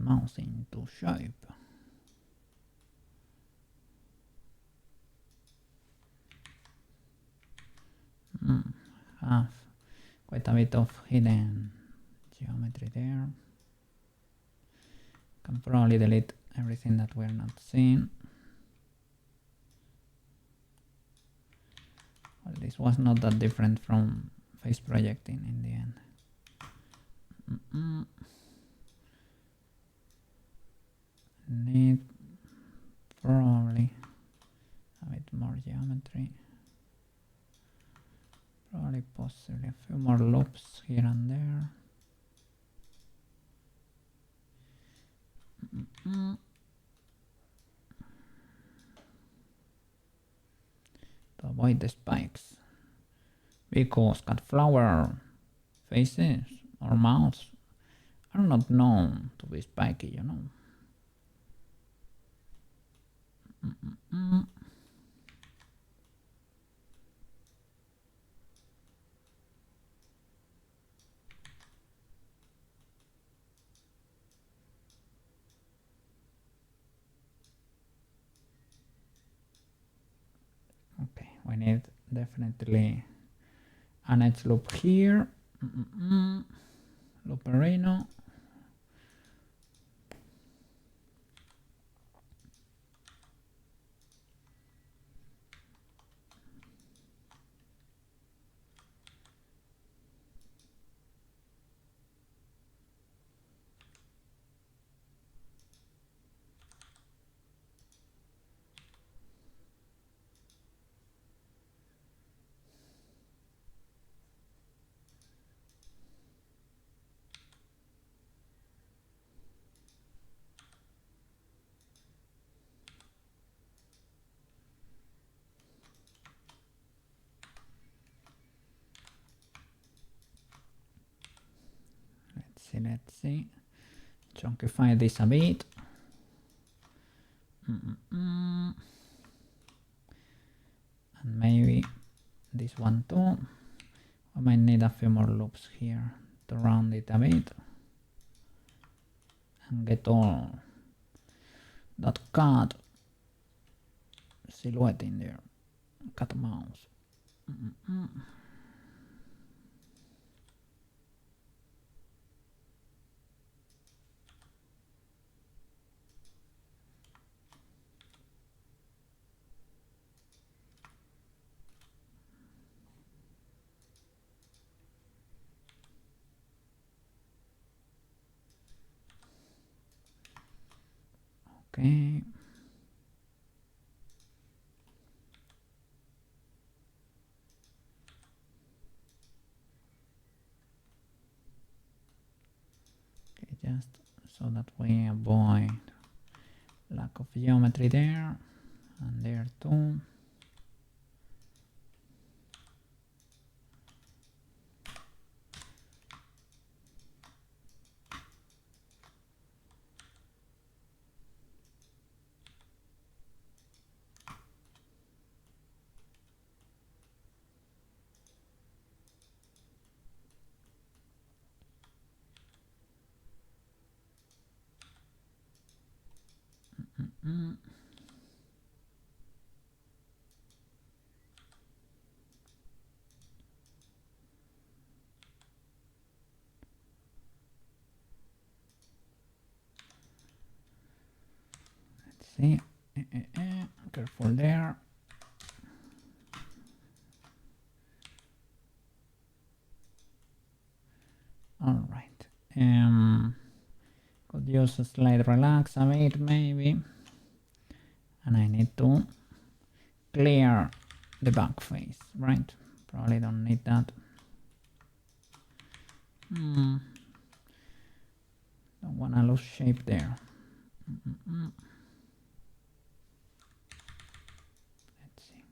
mouse into shape. Have quite a bit of hidden geometry there. Can probably delete everything that we're not seeing. Well, this was not that different from face projecting in the end. Need probably a bit more geometry. Probably possibly a few more loops here and there. To avoid the spikes. Because cat flower faces or mouths are not known to be spiky, you know. Okay, we need definitely an edge loop here. Looperino. Let's see. Chunkify this a bit. And maybe this one too. I might need a few more loops here to round it a bit and get all that cat silhouette in there. Cat mouse. Okay. Okay, just so that we avoid lack of geometry there and there too. Let's see. Careful there. All right. Could use a slight relax a bit maybe. And I need to clear the back face, right? Probably don't need that. Don't wanna lose shape there. Let's see.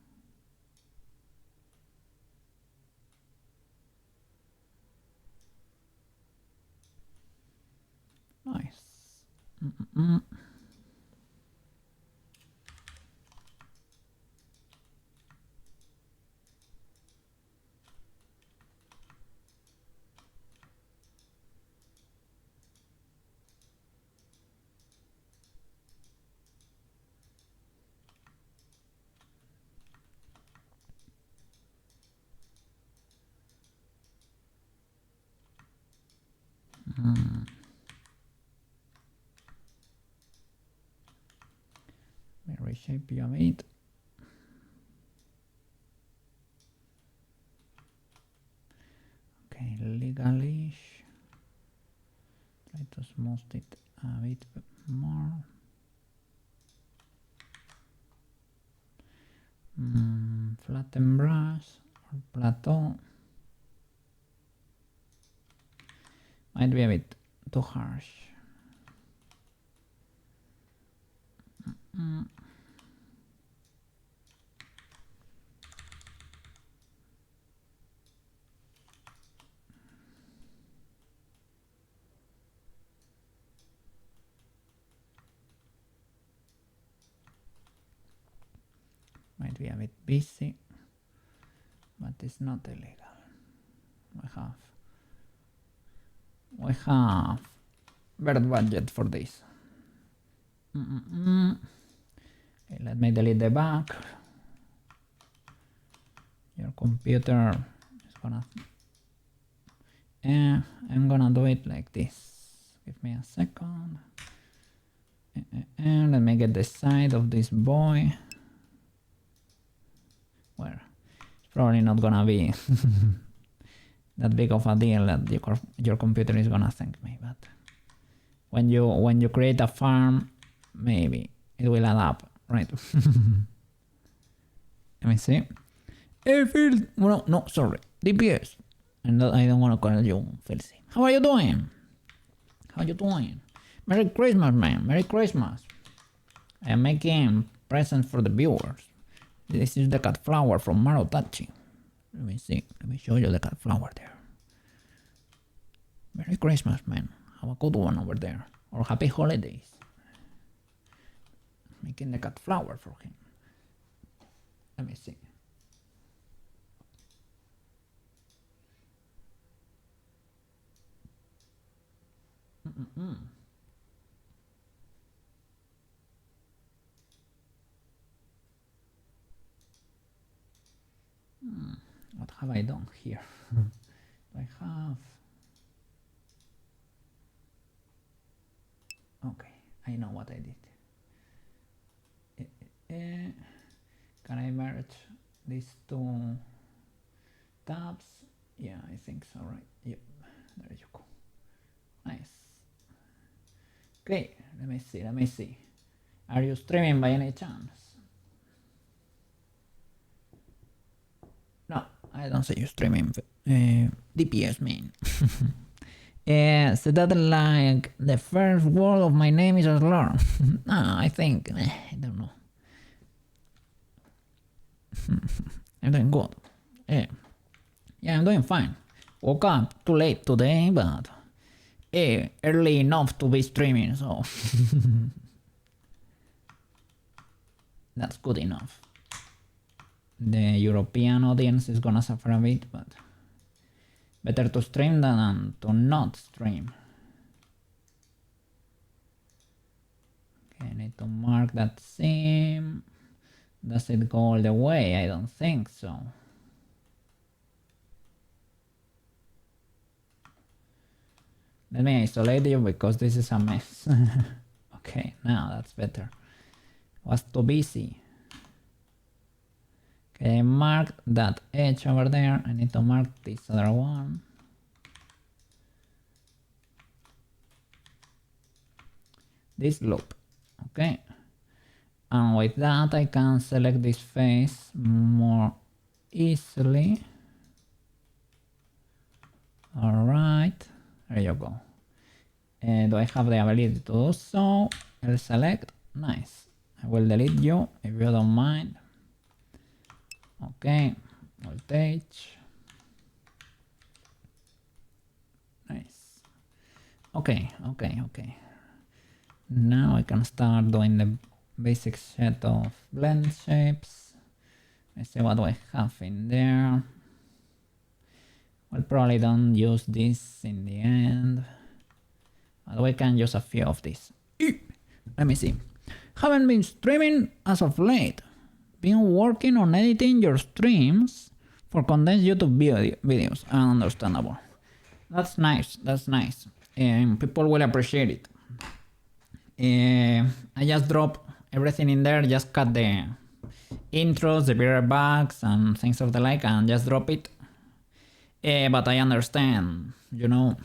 Nice. reshape you a bit. Okay, legalish. Try to smooth it a bit more. Flatten brush or plateau. Might be a bit too harsh. Might be a bit busy, but it's not illegal. We have better budget for this. Okay, let me delete the back. Your computer is gonna. I'm gonna do it like this. Give me a second. And let me get the side of this boy. Well, it's probably not gonna be that big of a deal that your computer is gonna thank me, but when you create a farm, maybe it will add up, right? Let me see. Airfield, no, sorry, DPS. And I don't want to call you Felcy. How are you doing? How you doing? Merry Christmas, man. Merry Christmas. I am making presents for the viewers. This is the cat flower from Marotachi. Let me see. Let me show you the cat flower there. Merry Christmas, man. Have a good one over there. Or happy holidays. Making the cat flower for him. Let me see. What have I done here? I have... Okay, I know what I did. Can I merge these two tabs? Yeah, I think so, right? Yep, there you go. Nice. Okay, let me see. Are you streaming by any chance? No, I don't see you streaming. DPS mean. So that like the first word of my name is a slur. No, I think, I don't know. I'm doing good. Yeah, I'm doing fine. Woke up too late today, but early enough to be streaming, so that's good enough. The European audience is gonna suffer a bit, but better to stream than to not stream. Okay, I need to mark that seam. Does it go all the way? I don't think so. Let me isolate you because this is a mess. Okay, now that's better. Was too busy. Okay, mark that edge over there. I need to mark this other one. This loop. Okay. And with that I can select this face more easily. Alright. There you go. Do I have the ability to do so? I'll select. Nice. I will delete you if you don't mind. Okay. Voltage. Nice. Okay. Now I can start doing the basic set of blend shapes. Let's see what do I have in there. We'll probably don't use this in the end, but we can use a few of these. Let me see. Haven't been streaming as of late. Been working on editing your streams for condensed YouTube videos. Understandable. That's nice. That's nice. People will appreciate it. I just dropped everything in there, just cut the intros, the beer bags, and things of the like, and just drop it. But I understand, 7-hour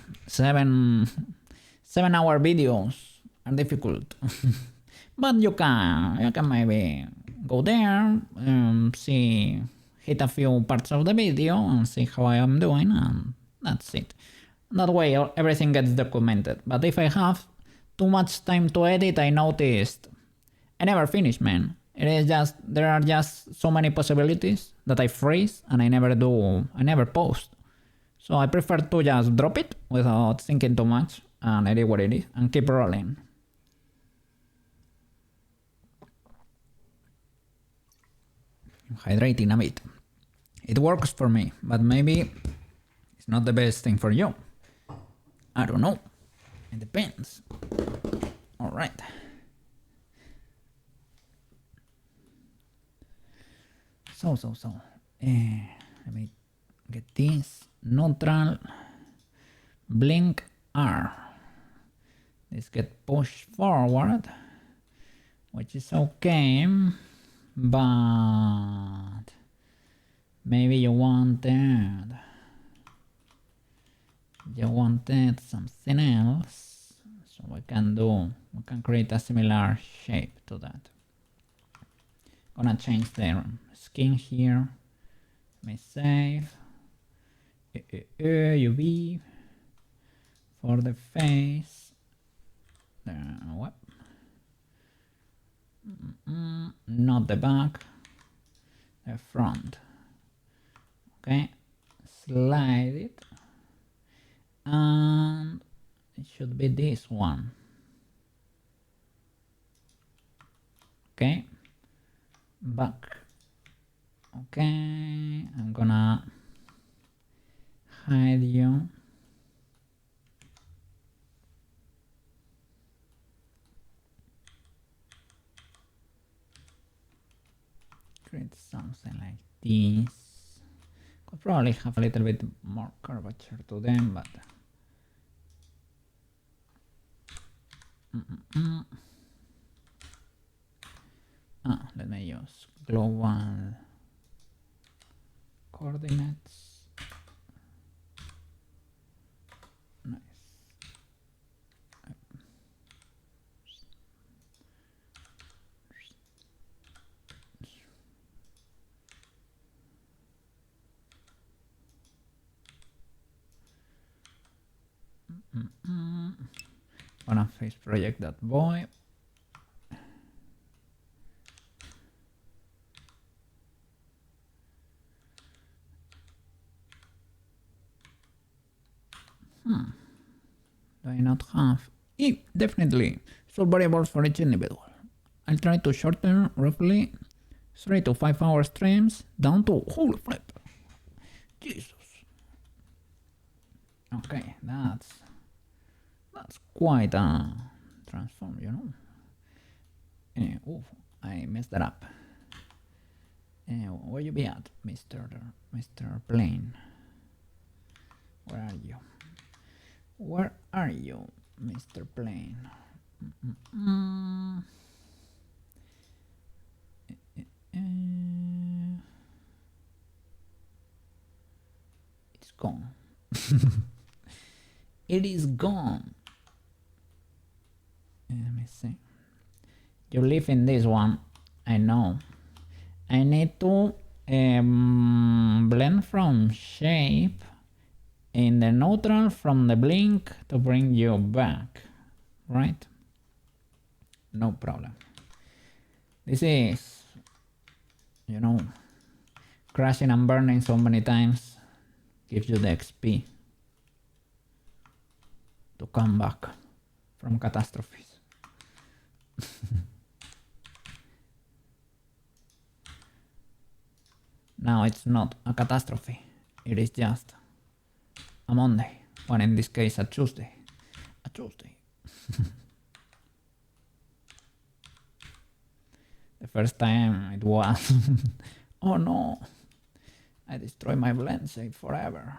videos are difficult. But you can maybe go there, hit a few parts of the video and see how I am doing, and that's it. That way everything gets documented. But if I have too much time to edit, I noticed I never finish, man. There are just so many possibilities that I freeze and I never post. So I prefer to just drop it without thinking too much and edit what it is and keep rolling. Hydrating a bit. It works for me, but maybe it's not the best thing for you. I don't know. It depends. Alright. So. Let me get this. Neutral. Blink R. This get pushed forward, which is okay. But maybe you wanted something else, so we can create a similar shape to that. Gonna change the skin here. Let me save UV for the face. What? Not the back, the front. Okay, slide it, and it should be this one. Okay, back. Okay, I'm gonna hide you. Create something like this. Could probably have a little bit more curvature to them, but let me use global coordinates. Nice. Gonna face project that boy. Do I not have? Definitely. Solve variables for each individual. I'll try to shorten roughly 3 to 5 hour streams down to holy flip. Jesus. Okay, that's quite a transform, Oh, I messed that up. Where you be at, Mr. Plane? Where are you? Where are you, Mr. Plane? It's gone. It is gone. Let me see. You live in this one. I know. I need to blend from shape in the neutral from the blink to bring you back, right? No problem. This is, crashing and burning so many times gives you the XP to come back from catastrophes. Now it's not a catastrophe, it is just a Monday, or in this case a Tuesday. The first time it was oh no, I destroyed my blend save forever.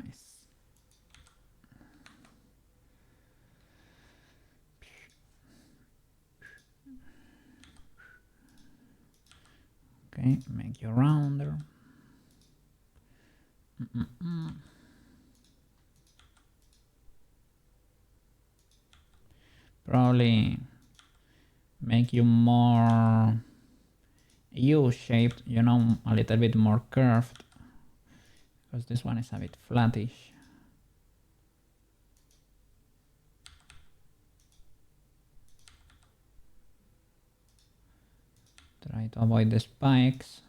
Nice. Okay, make you rounder. Probably make you more U-shaped, you know, a little bit more curved, because this one is a bit flattish. Try to avoid the spikes.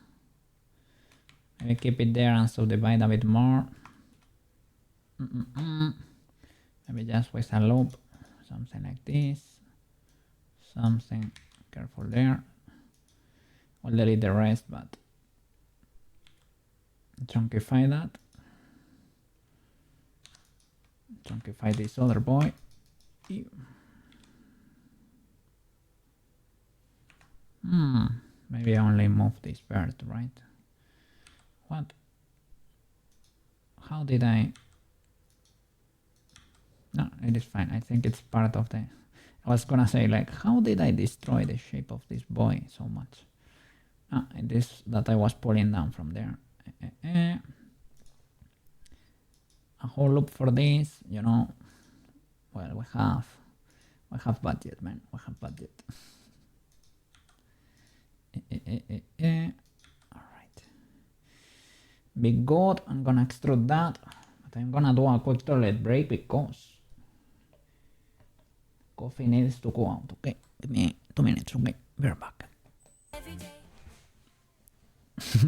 Maybe keep it there and subdivide a bit more. Maybe just with a loop, something like this. Something careful there. I'll delete the rest, but chunkify that. Chunkify this other boy. Maybe I only move this bird, right? What? How did I? No, it is fine. I think it's part of the... I was gonna say, like, how did I destroy the shape of this boy so much? It is that I was pulling down from there. A whole loop for this, you know. Well, we have budget, man. We have budget. Alright. Be good. I'm gonna extrude that. But I'm gonna do a quick toilet break because coffee needs to go out, okay? Give me 2 minutes, okay? We're back.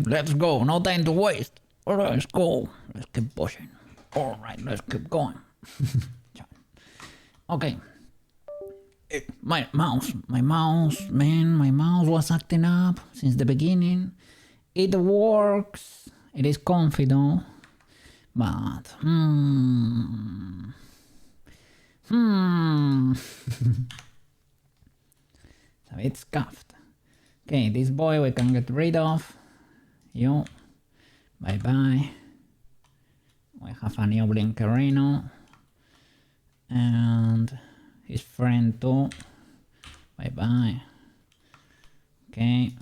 Let's go, no time to waste. Let's go. Let's keep pushing. Alright, let's keep going. Okay. My mouse, man, my mouse was acting up since the beginning. It works. It is comfy though. But, It's a bit scuffed. Okay, this boy we can get rid of. You. Bye bye. We have a new Blinkerino. And his friend too. Bye bye. Okay.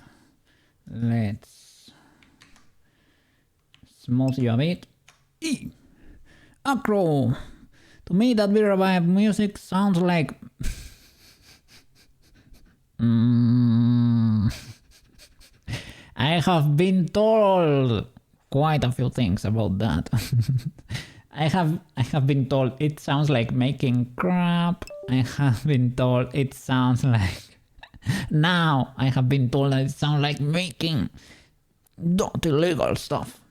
Let's smooth you a bit. Acro! To me that we revive music sounds like... I have been told quite a few things about that. I have been told it sounds like making crap. I have been told it sounds like... Now I have been told that it sounds like making not illegal stuff.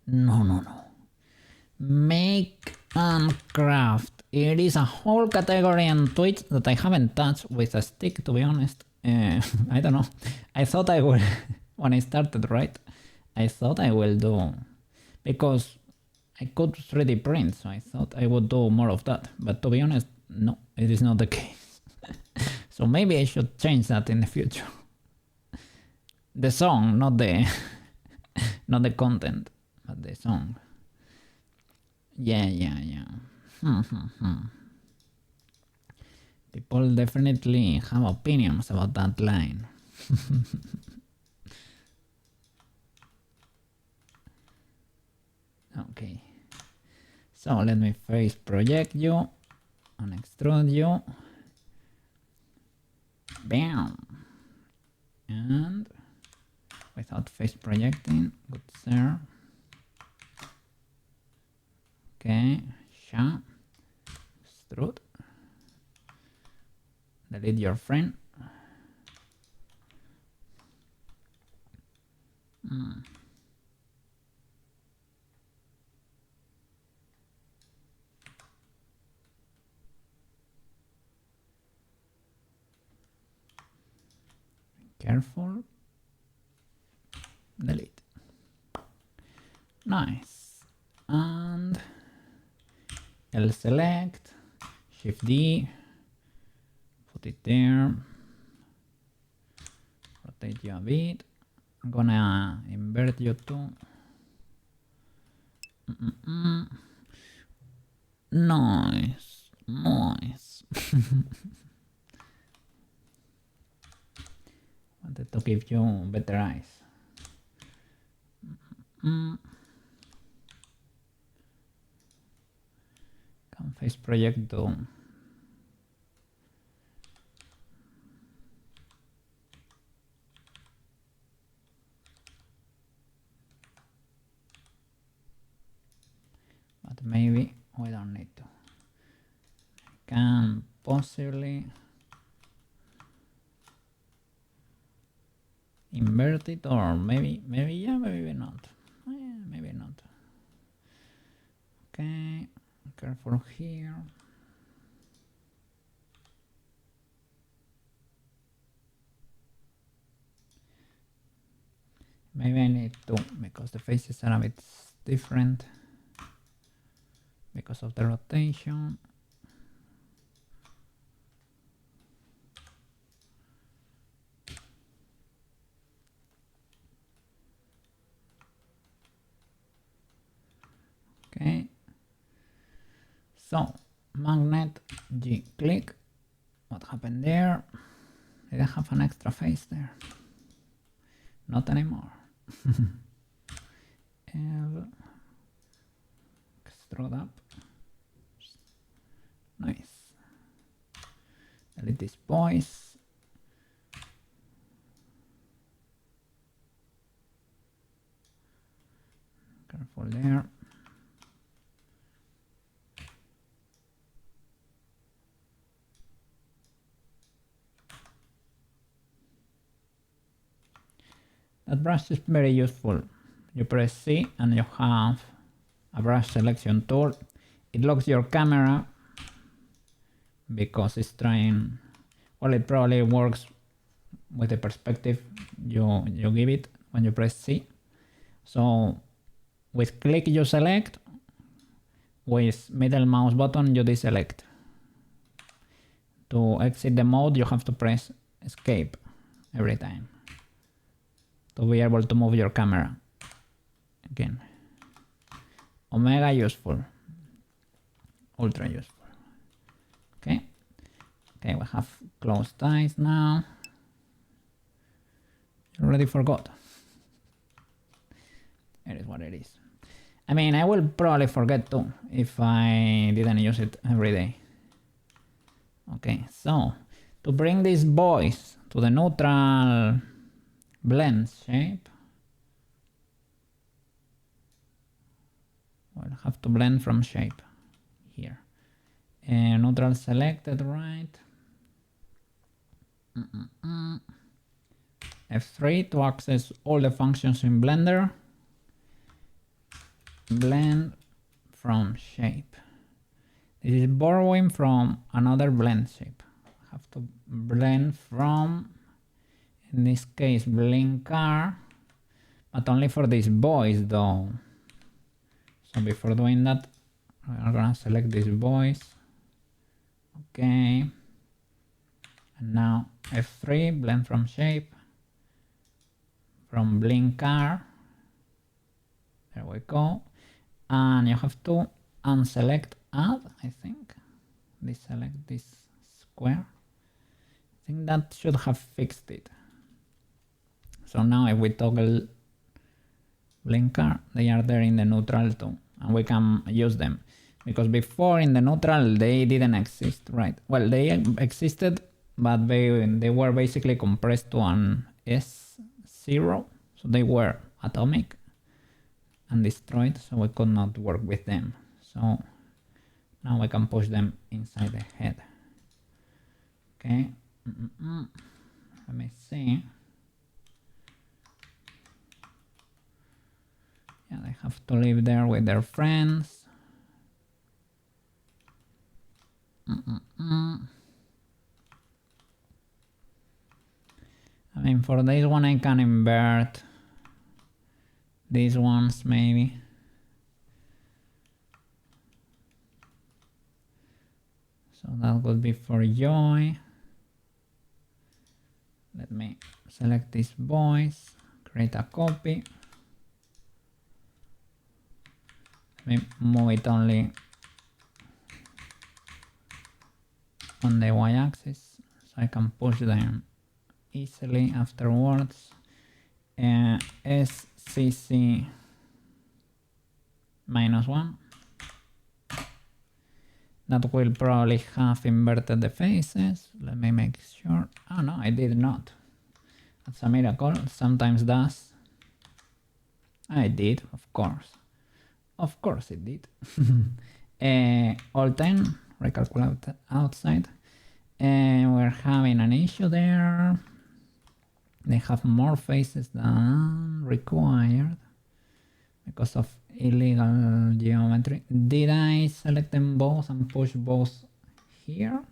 No. Make and craft. It is a whole category on Twitch that I haven't touched with a stick, to be honest. I don't know. I thought I would, when I started, right? I thought I will do, because I could 3D print, so I thought I would do more of that. But to be honest, no, it is not the case. So maybe I should change that in the future. The song, not the, not the content, but the song. Yeah. People definitely have opinions about that line. Okay. So let me first project you and extrude you. Bam! And without face projecting, good sir. Okay, sha, extrude. Delete your friend. Careful. Delete. Nice. And L select, Shift D, put it there, rotate you a bit. I'm gonna invert you too. Nice, nice. Wanted to give you better eyes. Can face project Doom. But maybe we don't need to. Can possibly invert it, or maybe yeah, maybe not. Yeah, maybe not. Okay, careful here. Maybe I need to, because the faces are a bit different because of the rotation. Okay, so magnet G click. What happened there? Did I have an extra face there? Not anymore. L, extrude up. Nice. Delete this voice. Careful there. That brush is very useful. You press C and you have a brush selection tool. It locks your camera because it's trying, well, it probably works with the perspective you give it when you press C. So with click you select, with middle mouse button you deselect. To exit the mode you have to press escape every time to be able to move your camera again. Omega useful, ultra useful. Okay, we have closed eyes now. You already forgot. It is what it is. I mean, I will probably forget too if I didn't use it every day. Okay, so to bring this voice to the neutral blend shape, we'll have to blend from shape here. Neutral selected, right? F3 to access all the functions in Blender. Blend from shape. This is borrowing from another blend shape. I have to blend from, in this case, Blinkar, but only for this voice though. So before doing that, I'm gonna select this voice. Okay. And now F3, blend from shape, from Blinkar. There we go. And you have to unselect add, I think. Deselect this square. I think that should have fixed it. So now if we toggle Blinkar, they are there in the neutral too, and we can use them. Because before in the neutral they didn't exist, right? Well, they existed, but they were basically compressed to an S0, so they were atomic and destroyed, so we could not work with them. So now we can push them inside the head. Okay, let me see. Yeah, they have to live there with their friends. I mean, for this one I can invert these ones maybe. So that would be for Joy. Let me select this voice, create a copy. me move it only on the y-axis so I can push them easily afterwards. SCC -1. That will probably have inverted the faces. Let me make sure. Oh no, I did not. That's a miracle. Sometimes does. I did, of course. Of course it did. All 10, recalculate outside. We're having an issue there. They have more faces than required because of illegal geometry. Did I select them both and push both here?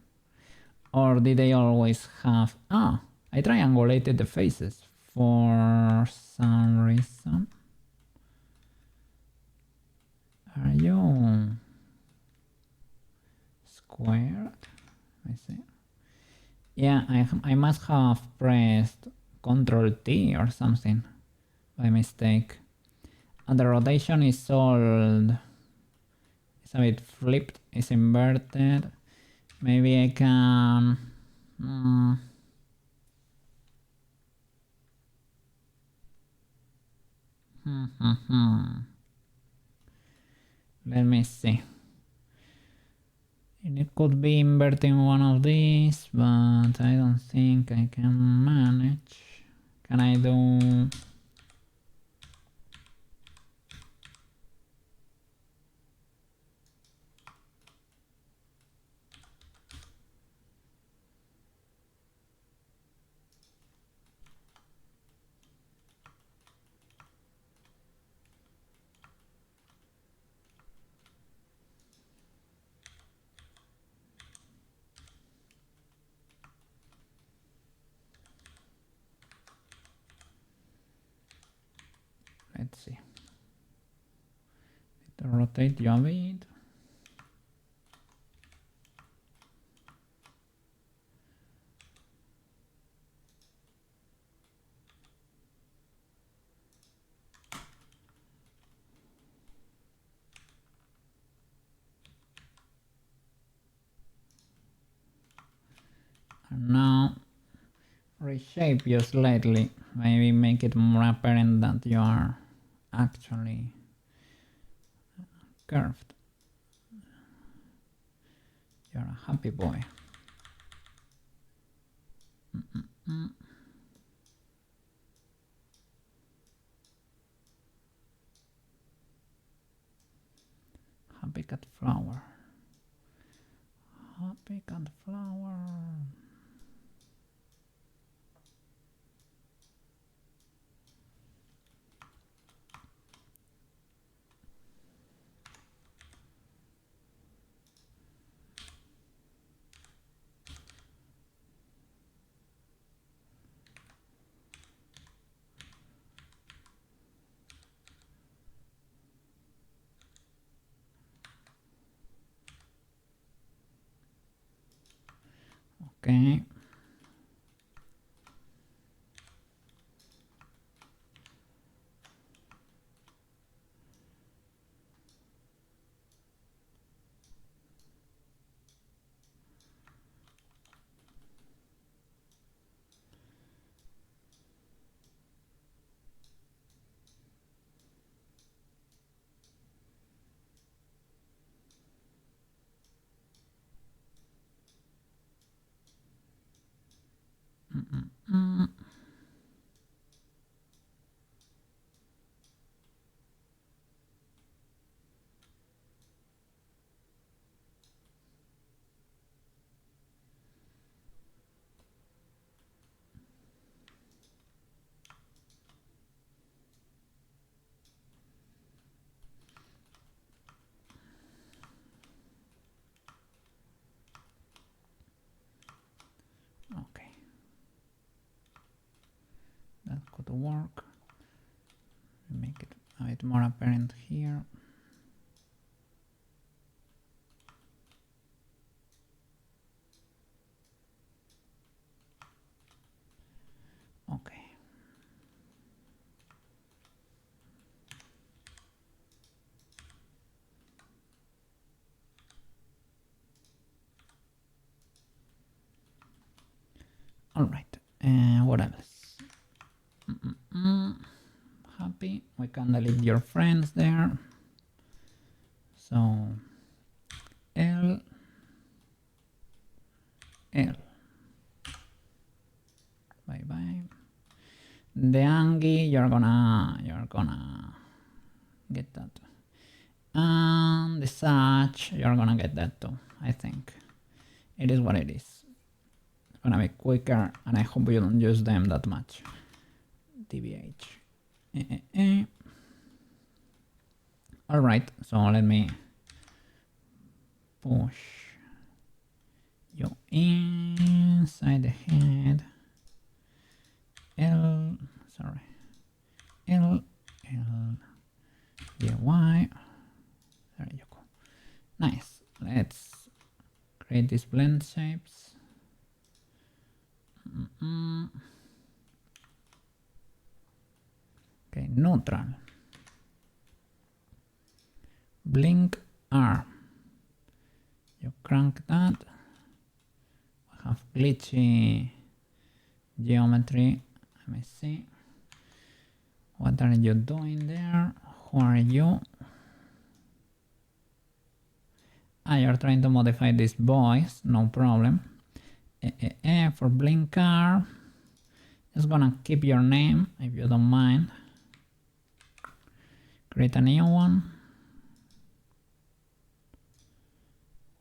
Or did they always have... Ah, I triangulated the faces for some reason. Are you squared? I see. Yeah, I must have pressed Control T or something by mistake. And the rotation is all... It's a bit flipped, it's inverted. Maybe I can... Let me see. And it could be inverting one of these, but I don't think I can manage. Can I do... Let's see. Need to rotate you a bit. And now reshape you slightly. Maybe make it more apparent that you are actually curved. You're a happy boy. Happy cat flower. Happy cat flower. Okay. Okay. That could work. Make it a bit more apparent here. Okay. All right. What else? Happy. We can delete your friends there. So L. Bye bye. The Angie, you're gonna get that. And the Satch, you're gonna get that too. I think it is what it is. It's gonna be quicker, and I hope you don't use them that much. TBH. All right, so let me push you inside the head. L, D, Y. There you go. Nice. Let's create these blend shapes. Okay, neutral. Blink R. You crank that. We have glitchy geometry. Let me see. What are you doing there? Who are you? Ah, you're trying to modify this voice. No problem. For blink R, just gonna keep your name if you don't mind. Create a new one.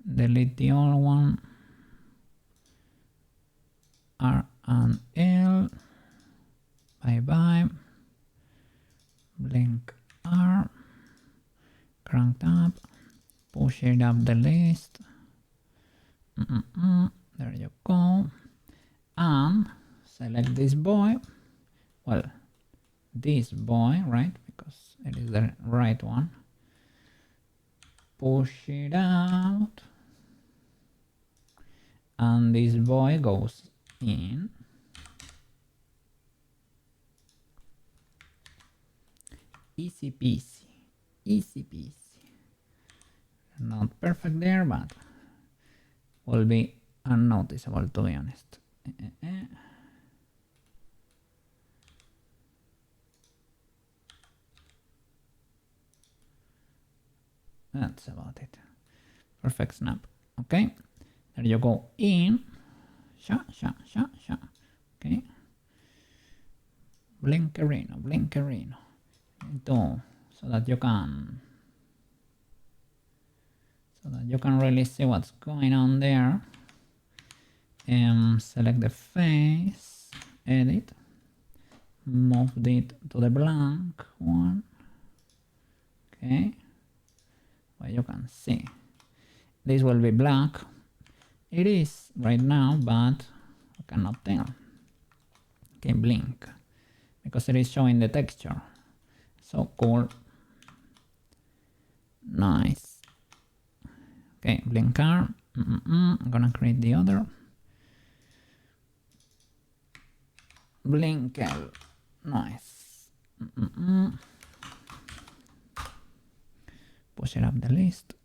Delete the old one. R and L. Bye bye. Blink R. Cranked up. Push it up the list. There you go. And select this boy. Well, this boy, right? Because it is the right one. Push it out. And this boy goes in. Easy peasy. Easy peasy. Not perfect there, but will be unnoticeable, to be honest. That's about it. Perfect snap. Okay, there you go. In. Sha. Okay. Blinkerino. So that you can really see what's going on there. Select the face, edit, move it to the blank one. Okay, well, you can see this will be black. It is right now, but I cannot tell. Okay, blink, because it is showing the texture. So cool. Nice. Okay, blink R. I'm gonna create the other. Blink L. Nice. Push it up the list.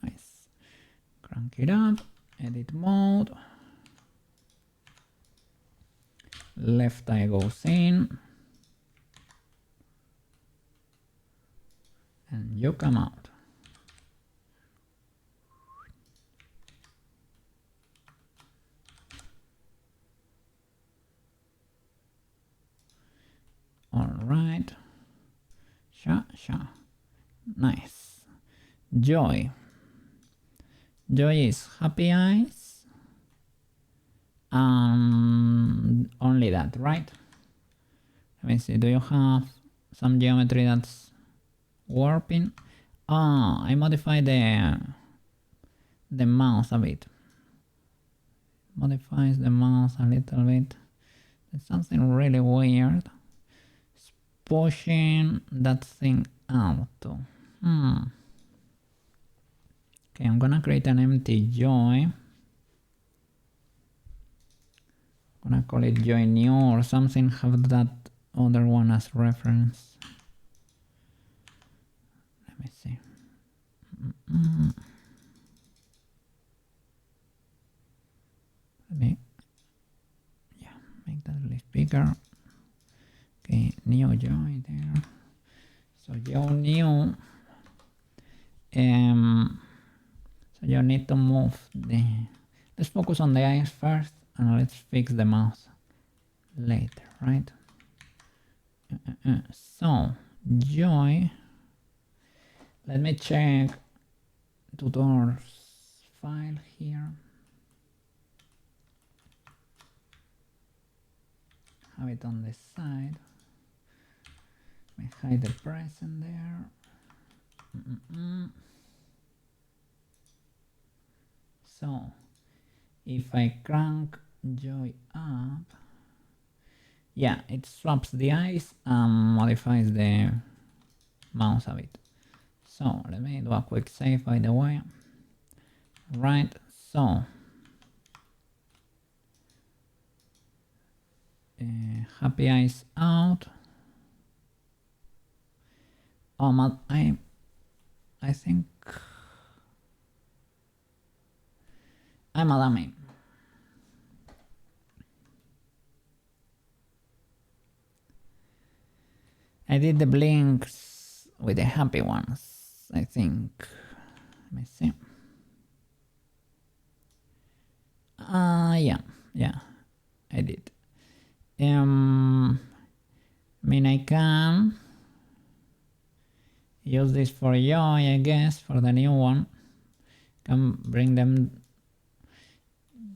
Nice. Crank it up. Edit mode. Left eye goes in. And you come out. All right. Sha. Nice. Joy. Joy is happy eyes. Only that, right? Let me see. Do you have some geometry that's warping? I modified the mouse a bit. Modifies the mouse a little bit. It's something really weird. It's pushing that thing out too. Okay, I'm gonna create an empty joy. I'm gonna call it joy new or something. Have that other one as reference. Let me see. Let me, make that a little bigger. Okay, new joy there. So you new. So you need to move the. Let's focus on the eyes first, and let's fix the mouse later, right? So joy. Let me check tutors file here. Have it on the side. Let me hide the present there. So if I crank joy up, yeah, it swaps the eyes and modifies the mouse a bit. So let me do a quick save, by the way. Right, so happy eyes out. Oh, I think I'm a dummy. I did the blinks with the happy ones, I think. Let me see. Yeah, I did. I mean, I can use this for joy, I guess, for the new one. Can bring them.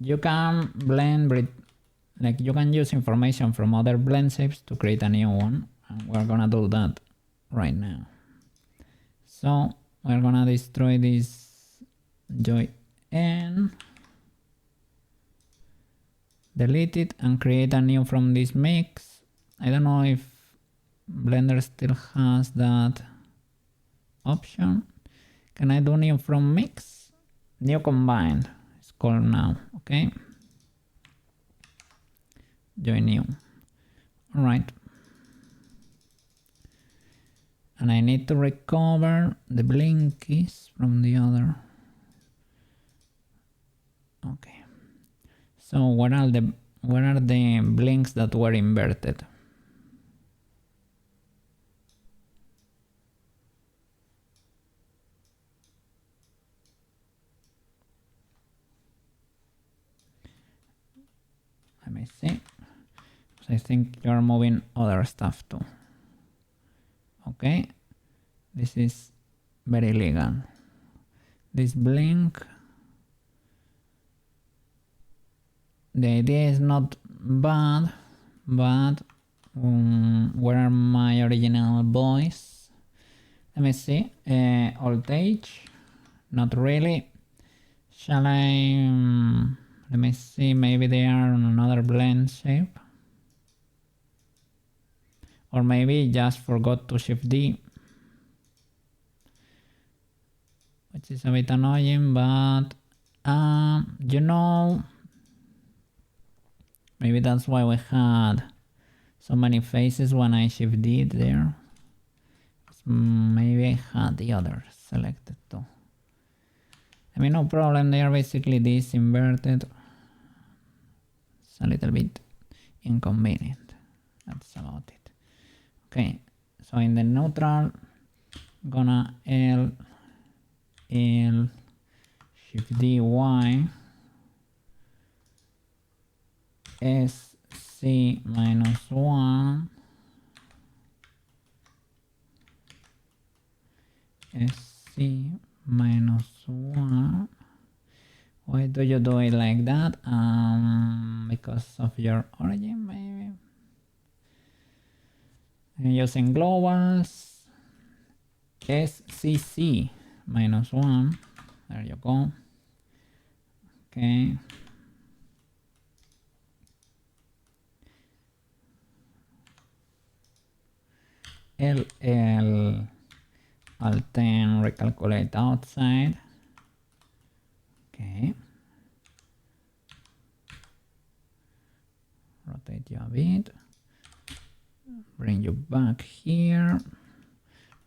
You can blend, like you can use information from other blend shapes to create a new one. And we're gonna do that right now. So we're gonna destroy this joy N, delete it, and create a new from this mix. I don't know if Blender still has that option. Can I do new from mix? New combined, it's called now, okay? Join new. All right. And I need to recover the blinkies from the other. Okay. So what are the blinks that were inverted? Let me see. So I think you're moving other stuff too. Okay, this is very legal. This blink, the idea is not bad, but where are my original boys? Let me see. Old age, not really. Shall I? Let me see. Maybe they are on another blend shape. Or maybe just forgot to shift D, which is a bit annoying, but you know, maybe that's why we had so many faces when I shift D there. Maybe I had the others selected too. I mean, no problem, they are basically this inverted. It's a little bit inconvenient, that's about it. Okay, so in the neutral, I'm gonna L shift D Y SC minus 1 SC minus 1. Why do you do it like that? Because of your origin, maybe. I'm using globals. SCC minus 1. There you go. Okay. LL Alt10 recalculate outside. Okay. Rotate you a bit. Bring you back here.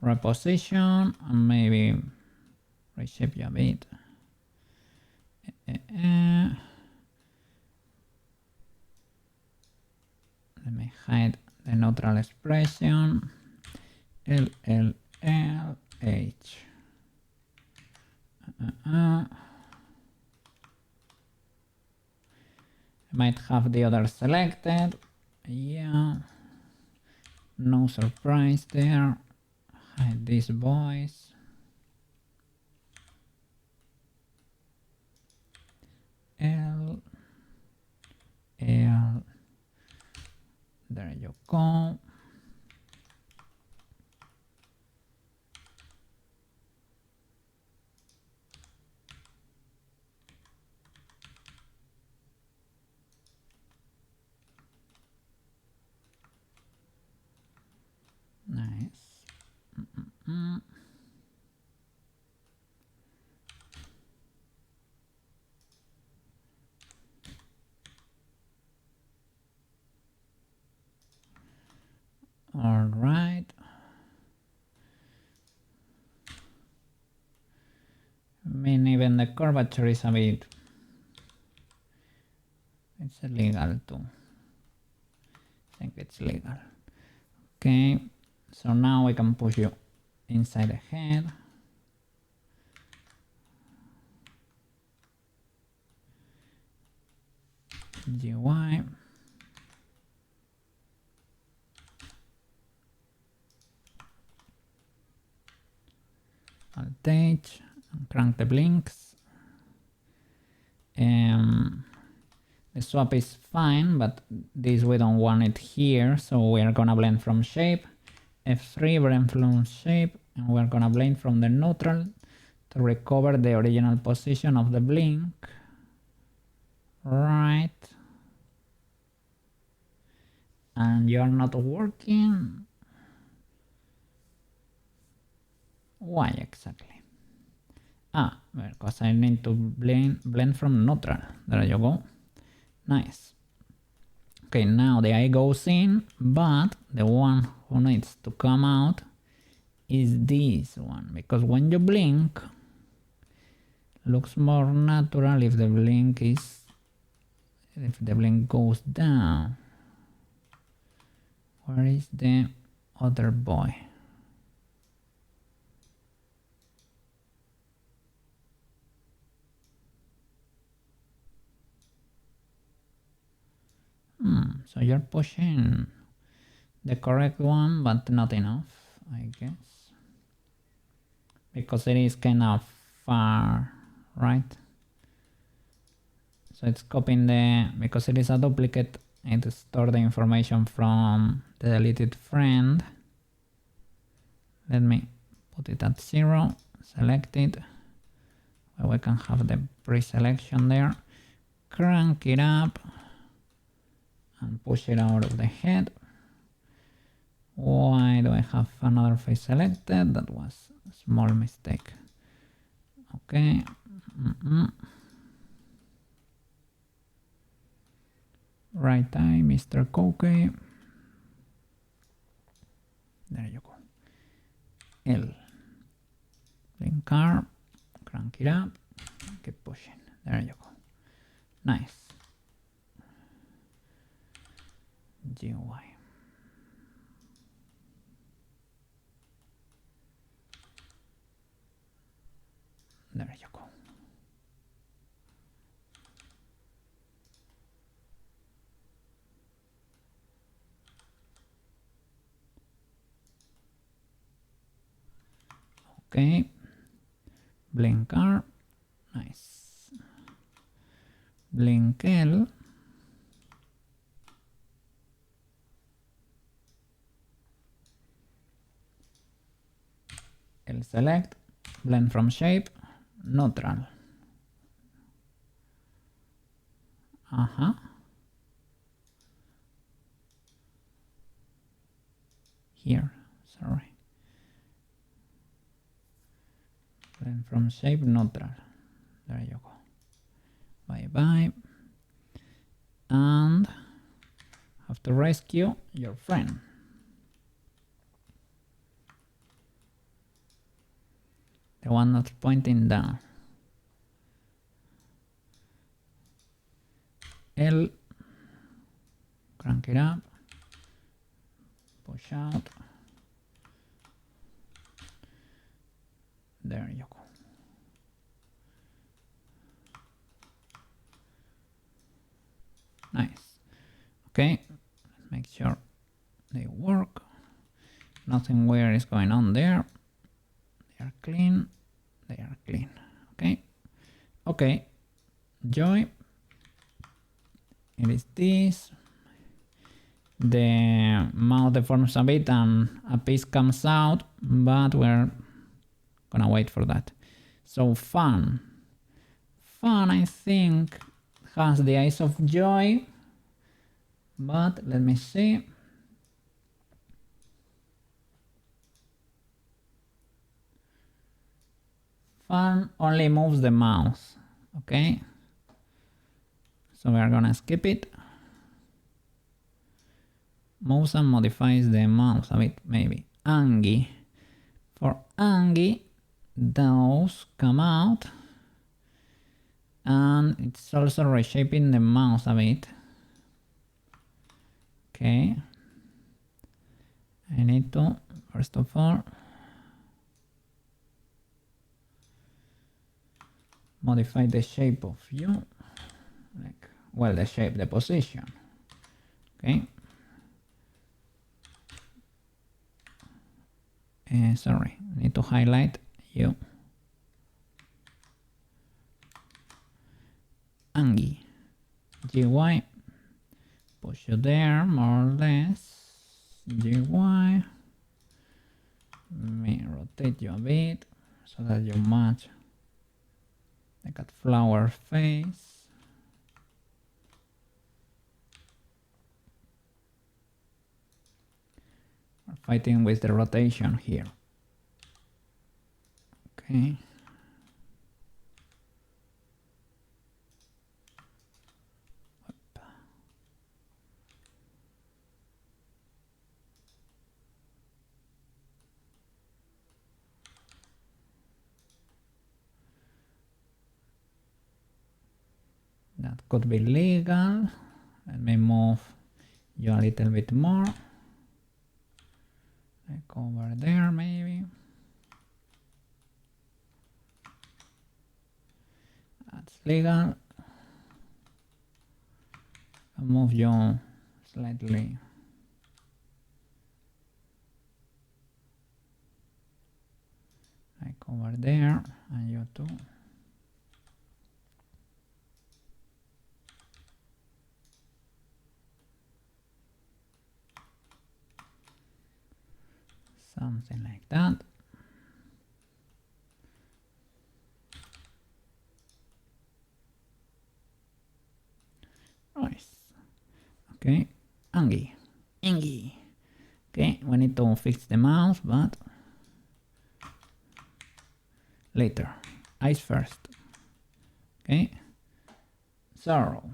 Reposition and maybe reshape you a bit. hide the neutral expression. L, L, L, H. I might have the other selected. Yeah. No surprise there. Hide this voice. L, L. There you go. Nice. All right. I mean, even the curvature is a bit... It's illegal too. I think it's legal. Okay, so now we can push you inside the head. GUI. Alt-H, crank the blinks. The swap is fine, but this we don't want it here, so we are gonna blend from shape. F3, blend from shape, and we're gonna blend from the neutral to recover the original position of the blink. Right. And you're not working. Why exactly? Because I need to blend from neutral. There you go. Nice. Okay, now the eye goes in, but the one who needs to come out is this one, because when you blink, looks more natural if the blink goes down. Where is the other boy? So you're pushing the correct one, but not enough, I guess. Because it is kind of far, right? So it's copying because it is a duplicate, it stores the information from the deleted friend. Let me put it at 0, select it. Well, we can have the pre-selection there. Crank it up and push it out of the head. Why do I have another face selected? That was a small mistake. Okay. Right eye, Mr. Koke. There you go. L. Blink arm. Crank it up. Keep pushing. There you go. Nice. GUI. There you go. Okay. Blink R. Nice. Blink L. L select. Blend from shape. Neutral. Here, sorry. Blend from shape, neutral. There you go. Bye bye. And have to rescue your friend. The one that's pointing down. L, crank it up, push out. There you go. Nice. Okay, let's make sure they work. Nothing weird is going on there. They are clean. They are clean. Okay. Okay. Joy. It is this. The mouth deforms a bit and a piece comes out, but we're gonna wait for that. So fun. Fun, I think, has the eyes of joy, but let me see. Fun only moves the mouse. Okay. So we are gonna skip it. Moves and modifies the mouse a bit, maybe. Angie. For Angie, those come out. And it's also reshaping the mouse a bit. Okay. I need to, first of all, modify the shape of you. Like, well, the shape, the position. Okay. Sorry, I need to highlight you. Angie. GY. Push you there, more or less. GY. May rotate you a bit so that you match the cat flower face. We're fighting with the rotation here. Okay. That could be legal. Let me move you a little bit more. Like over there, maybe. That's legal. I'll move you slightly. Like over there, and you too. Something like that. Nice. Okay, Angie. Angie. Okay, we need to fix the mouse, but later. Eyes first. Okay. Sorrow.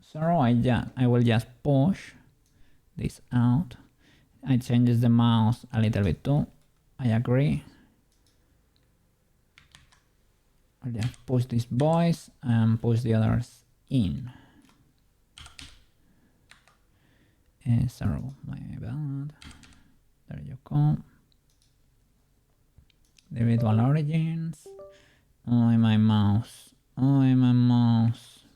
Sorrow, I will just push this out. I changes the mouse a little bit too. I agree. I'll just push these boys and push the others in. Sorrow, my bad. There you go. Individual origins. Oh, my mouse. Oh, my mouse.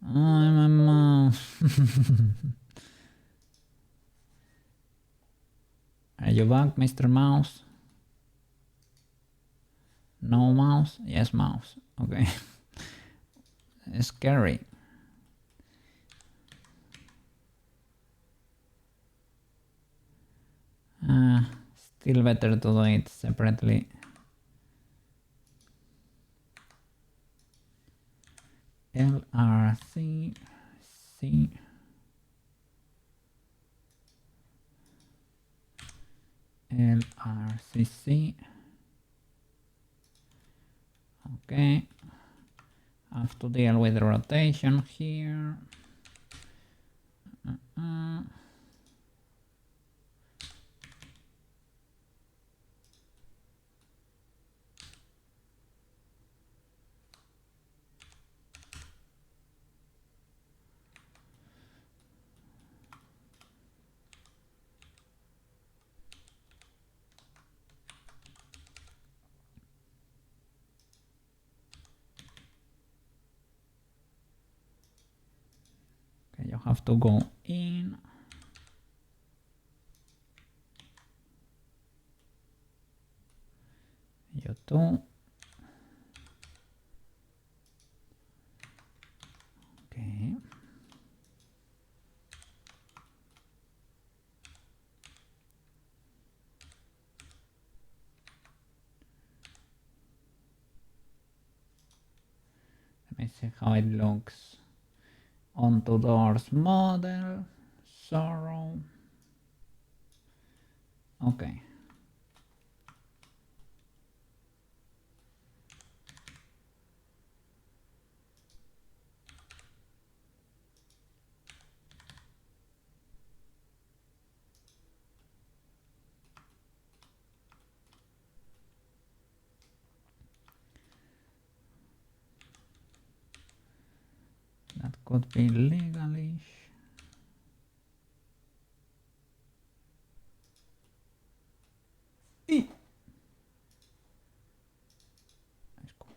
Oh, my mouse. Are you back, Mr. Mouse? No mouse? Yes, mouse. Okay. It's scary. Still better to do it separately. LRC C LRCC. Okay, have to deal with the rotation here. you have to go in. You too. Okay. Let me see how it looks. Onto doors model, sorrow. Okay. That could be legalish. That's cool.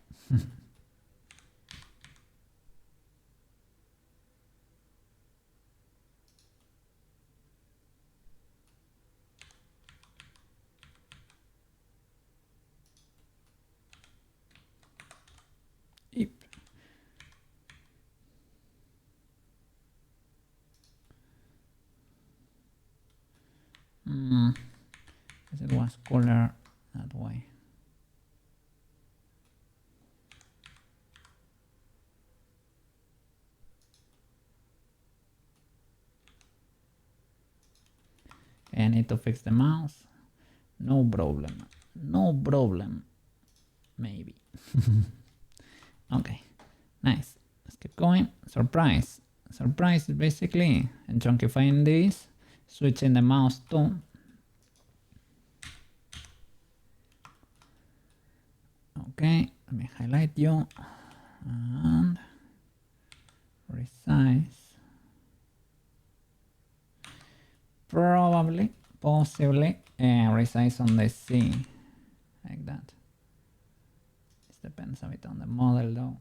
Yep. It was cooler that way. I need to fix the mouse. No problem. No problem. Maybe. Okay. Nice. Let's keep going. Surprise. Surprise is basically chunkifying this, switching the mouse to. Okay, let me highlight you and resize. Probably, possibly, resize on the C, like that. This depends a bit on the model though.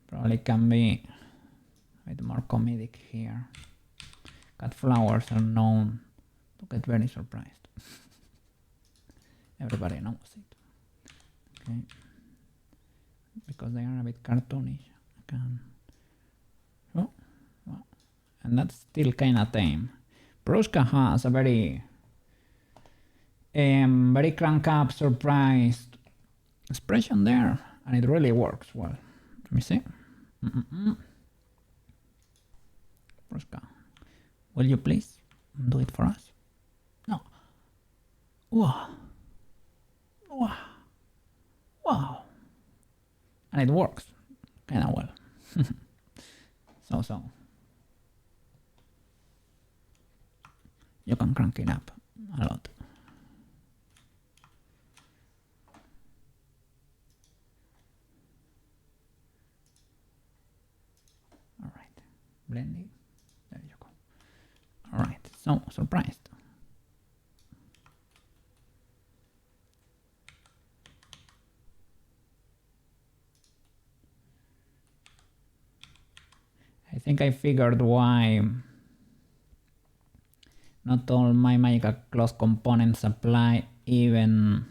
Probably can be a bit more comedic here. Cat flowers are known to get very surprised. Everybody knows it. Okay. Because they are a bit cartoonish. Oh, well. And that's still kinda tame. Prushka has a very crank up surprised expression there, and it really works well. Let me see. Prushka, will you please do it for us? No. Wow. Wow. Wow. And it works kinda well. So. You can crank it up a lot. Alright. Blending. There you go. Alright, so surprised. I think I figured why not all my Magical Clause components apply even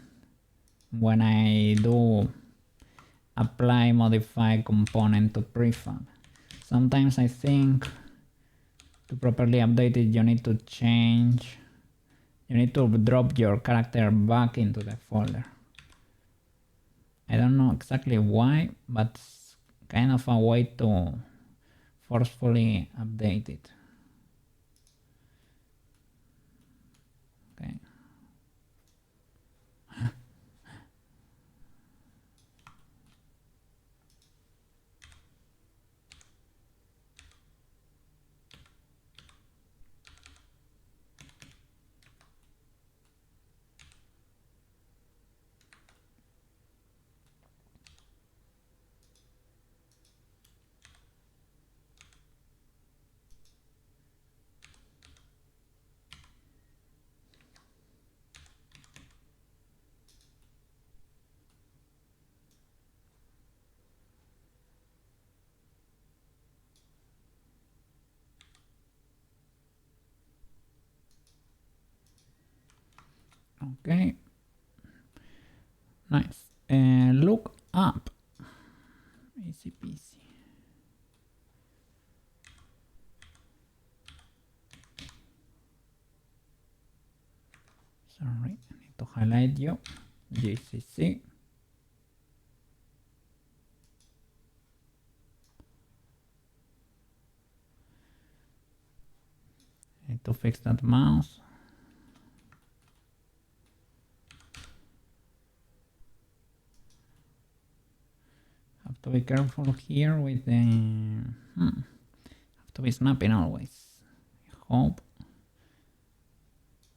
when I do apply modify component to prefab. Sometimes I think to properly update it you need to drop your character back into the folder. I don't know exactly why, but it's kind of a way to forcefully update it. Okay. Okay. Nice. Look up. Easy peasy. Sorry, I need to highlight you. GCC. I need to fix that mouse. Have to be careful here with the... Have to be snapping always. I hope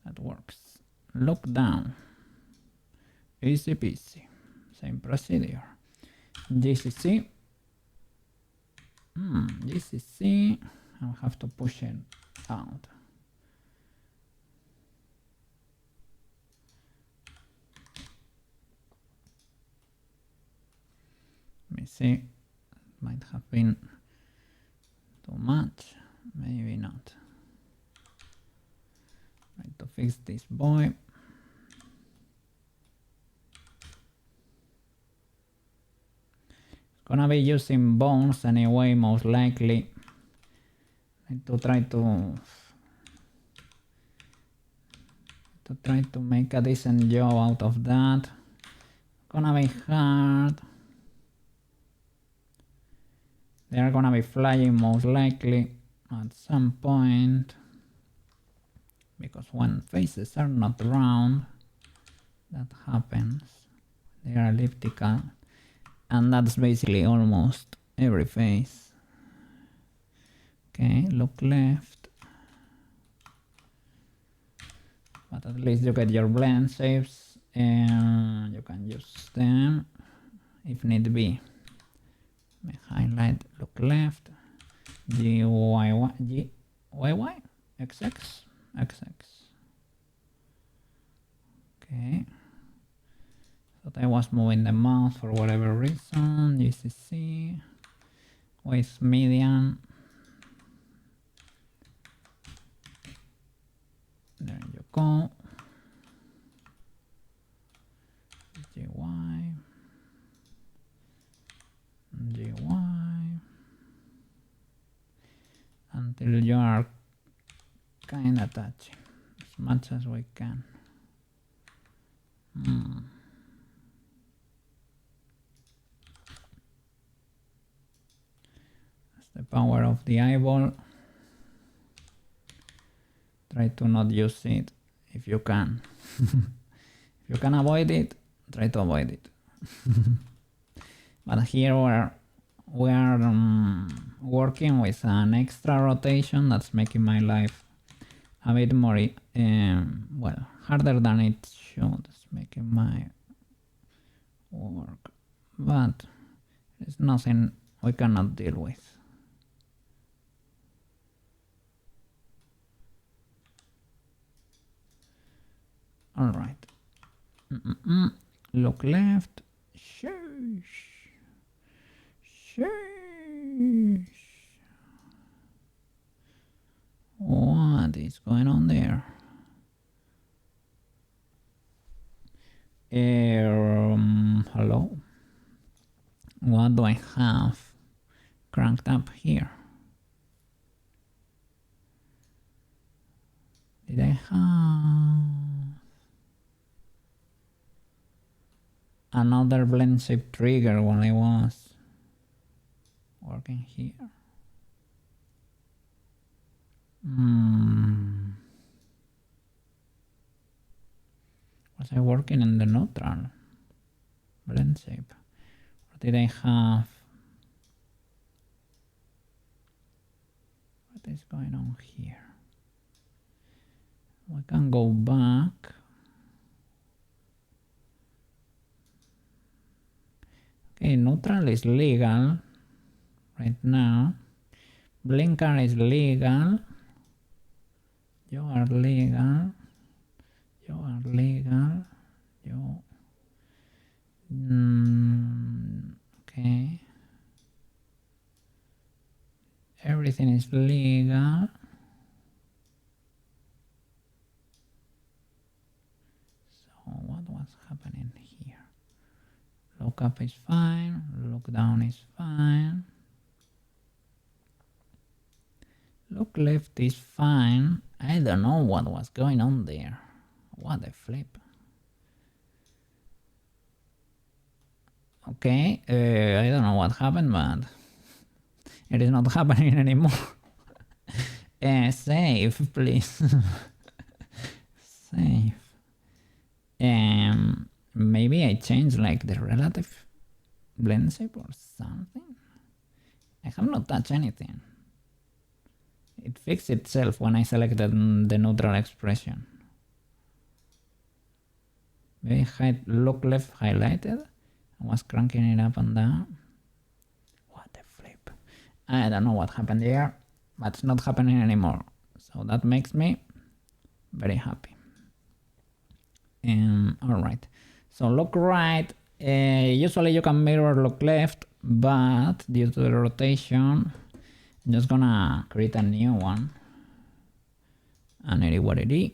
that works. Look down. Easy peasy. Same procedure. GCC. GCC. I'll have to push it out. Let me see. Might have been too much. Maybe not. Try to fix this boy. Gonna be using bones anyway, most likely. Need to try to make a decent job out of that. Gonna be hard. They are gonna be flying most likely at some point, because when faces are not round, that happens. They are elliptical, and that's basically almost every face. Okay, look left. But at least you get your blend shapes and you can use them if need be. Let me highlight, look left, GYY, XX. Okay. Thought I was moving the mouse for whatever reason. GCC, with median. There you go. GY. Until you are kind of touching as much as we can. That's the power of the eyeball. Try to not use it if you can. If you can avoid it, try to avoid it. But here we are working with an extra rotation that's making my life a bit more, well, harder than it should. It's making my work, but it's nothing we cannot deal with. All right. Look left. Shush. What is going on there? Hello? What do I have cranked up here? Did I have another blend shape trigger when I was working here? Was I working in the neutral blend shape? Or did I have... What is going on here? We can go back. Okay, neutral is legal right now. Blinker is legal. You are legal. You are legal. You. Okay. Everything is legal. what's happening here. Look up is fine, look down is fine. Look left is fine. I don't know what was going on there. What a flip. Okay, I don't know what happened, but it is not happening anymore. Save, please. Save. Maybe I changed like the relative blend shape or something. I have not touched anything. It fixed itself when I selected the neutral expression. Maybe look left highlighted. I was cranking it up and down. What a flip. I don't know what happened there, but it's not happening anymore. So that makes me very happy. Alright, so look right. Usually you can mirror look left, but due to the rotation, I'm just gonna create a new one. And it is what it is.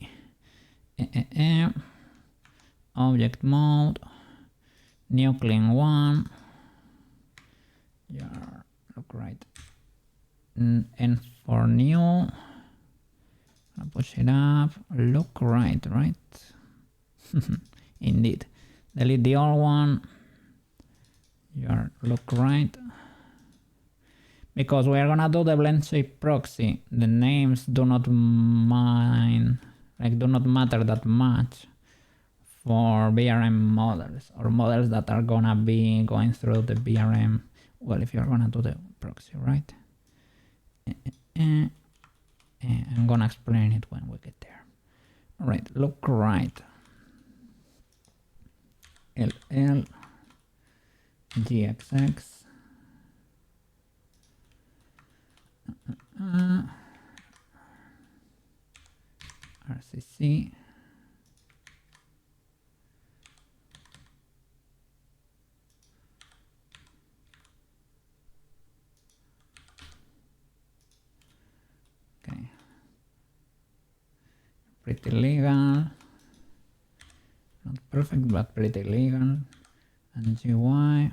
Object mode, new clean one. Yeah, look right. And for new, I'll push it up. Look right, right? Indeed. Delete the old one. Your look right. Because we are gonna do the blend shape proxy. The names do not do not matter that much for VRM models or models that are gonna be going through the VRM. Well, if you're gonna do the proxy, right? I'm gonna explain it when we get there. All right, look right. LL GXX RCC okay, pretty legal. Not perfect, but pretty legal. And GY.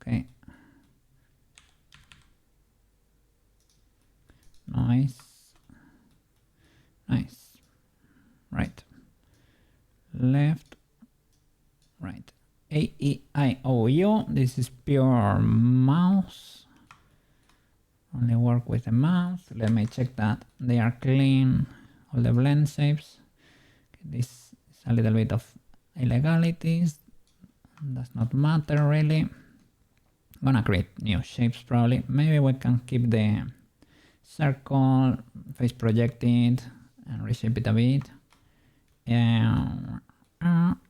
Okay. Nice. Nice. Right. Left. Right. AEIOU. This is pure mouse. Only work with the mouse. Let me check that they are clean. All the blend shapes. Okay, this is a little bit of illegalities. Does not matter really. I'm gonna create new shapes probably. Maybe we can keep the circle, face projected, and reshape it a bit.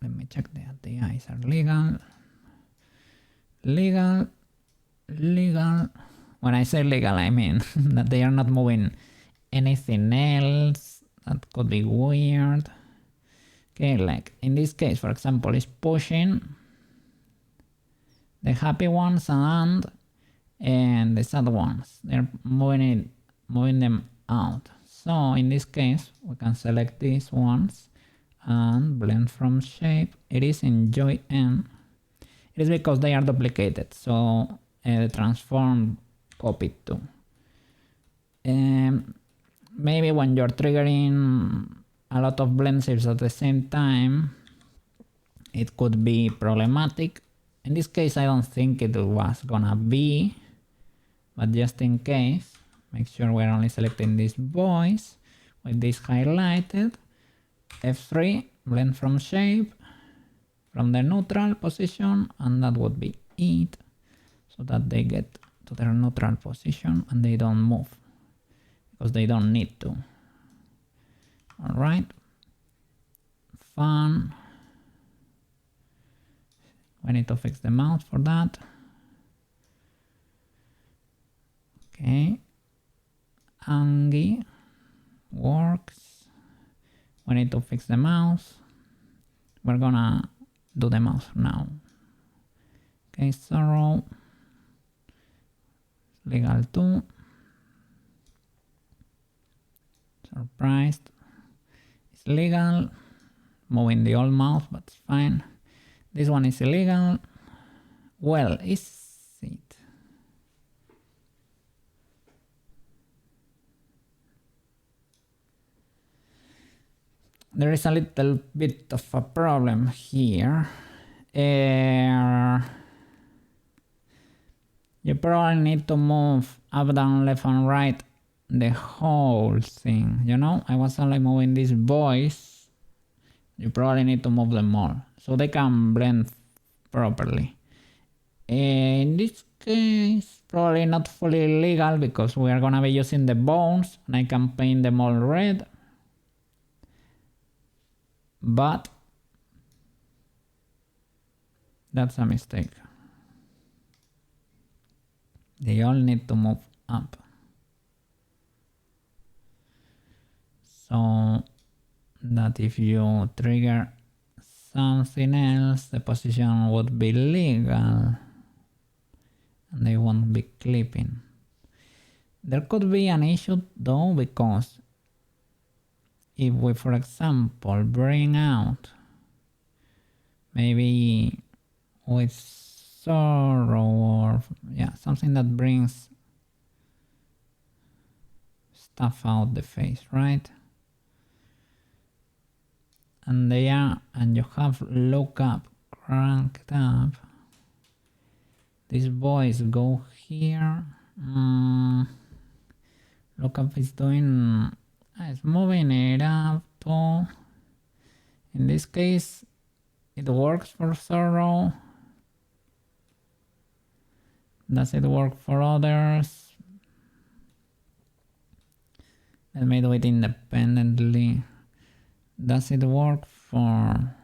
Let me check that the eyes are legal. Legal. When I say legal, I mean that they are not moving anything else that could be weird. Okay, like in this case, for example, is pushing the happy ones and the sad ones. They're moving them out. So in this case, we can select these ones and blend from shape. It is in Join N. It is because they are duplicated, so the transform copied too. Maybe when you're triggering a lot of blend shapes at the same time, it could be problematic. In this case, I don't think it was gonna be, but just in case, make sure we're only selecting this voice with this highlighted. F3, blend from shape, from the neutral position, and that would be it, so that they get to their neutral position and they don't move, because they don't need to. Alright, fun. We need to fix the mouse for that. Okay, Angie works. We need to fix the mouse. We're gonna do the mouse now. Okay, Sorrow. legal too. Surprised. It's legal. Moving the old mouse, but it's fine. This one is illegal. Well, is it? There is a little bit of a problem here. You probably need to move up, down, left, and right the whole thing. You know, I was only moving these boys. You probably need to move them all so they can blend properly. In this case, probably not fully legal because we are gonna be using the bones and I can paint them all red. But that's a mistake. They all need to move up. So that if you trigger something else, the position would be legal and they won't be clipping. There could be an issue though, because if we, for example, bring out maybe with sorrow or something that brings stuff out the face, right? And you have look up cranked up. These boys go here. Look up is doing, it's moving it up too. In this case, it works for sorrow. Does it work for others? Let me do it independently. Does it work for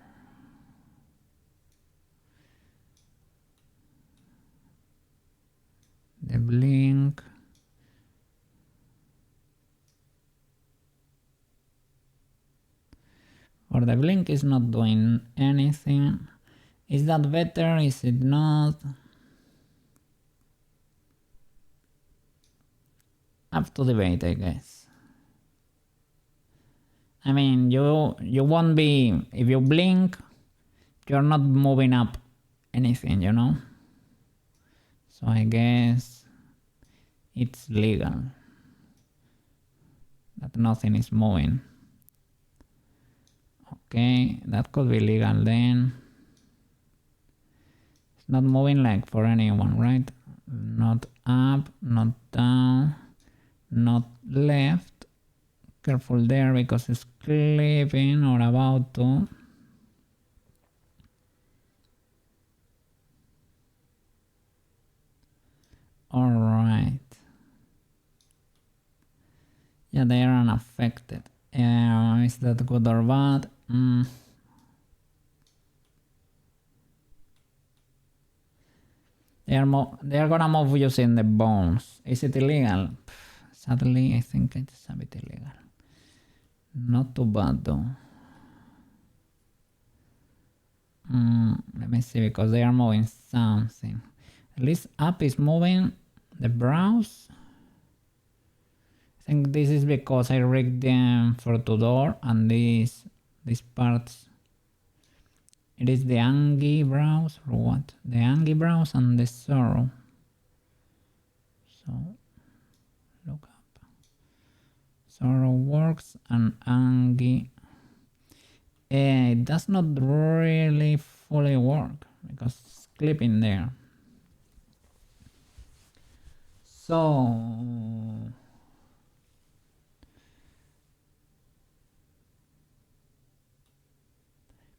the blink? For the blink is not doing anything. Is that better? Is it not? Up to debate, I guess. I mean, you won't be, if you blink, you're not moving up anything, you know? So I guess it's legal that nothing is moving. Okay, that could be legal then. It's not moving like for anyone, right? Not up, not down, not left. Careful there because it's clipping or about to. Alright. Yeah, they are unaffected. Is that good or bad? They are gonna move using the bones. Is it illegal? Sadly, I think it's a bit illegal. Not too bad though. Let me see, because they are moving something. At least up is moving the brows. I think this is because I rigged them for Tudor and these parts. It is the Angie brows or what? The Angie brows and the sorrow. So look up. Sorrow works and Angie. It does not really fully work because it's clipping there. So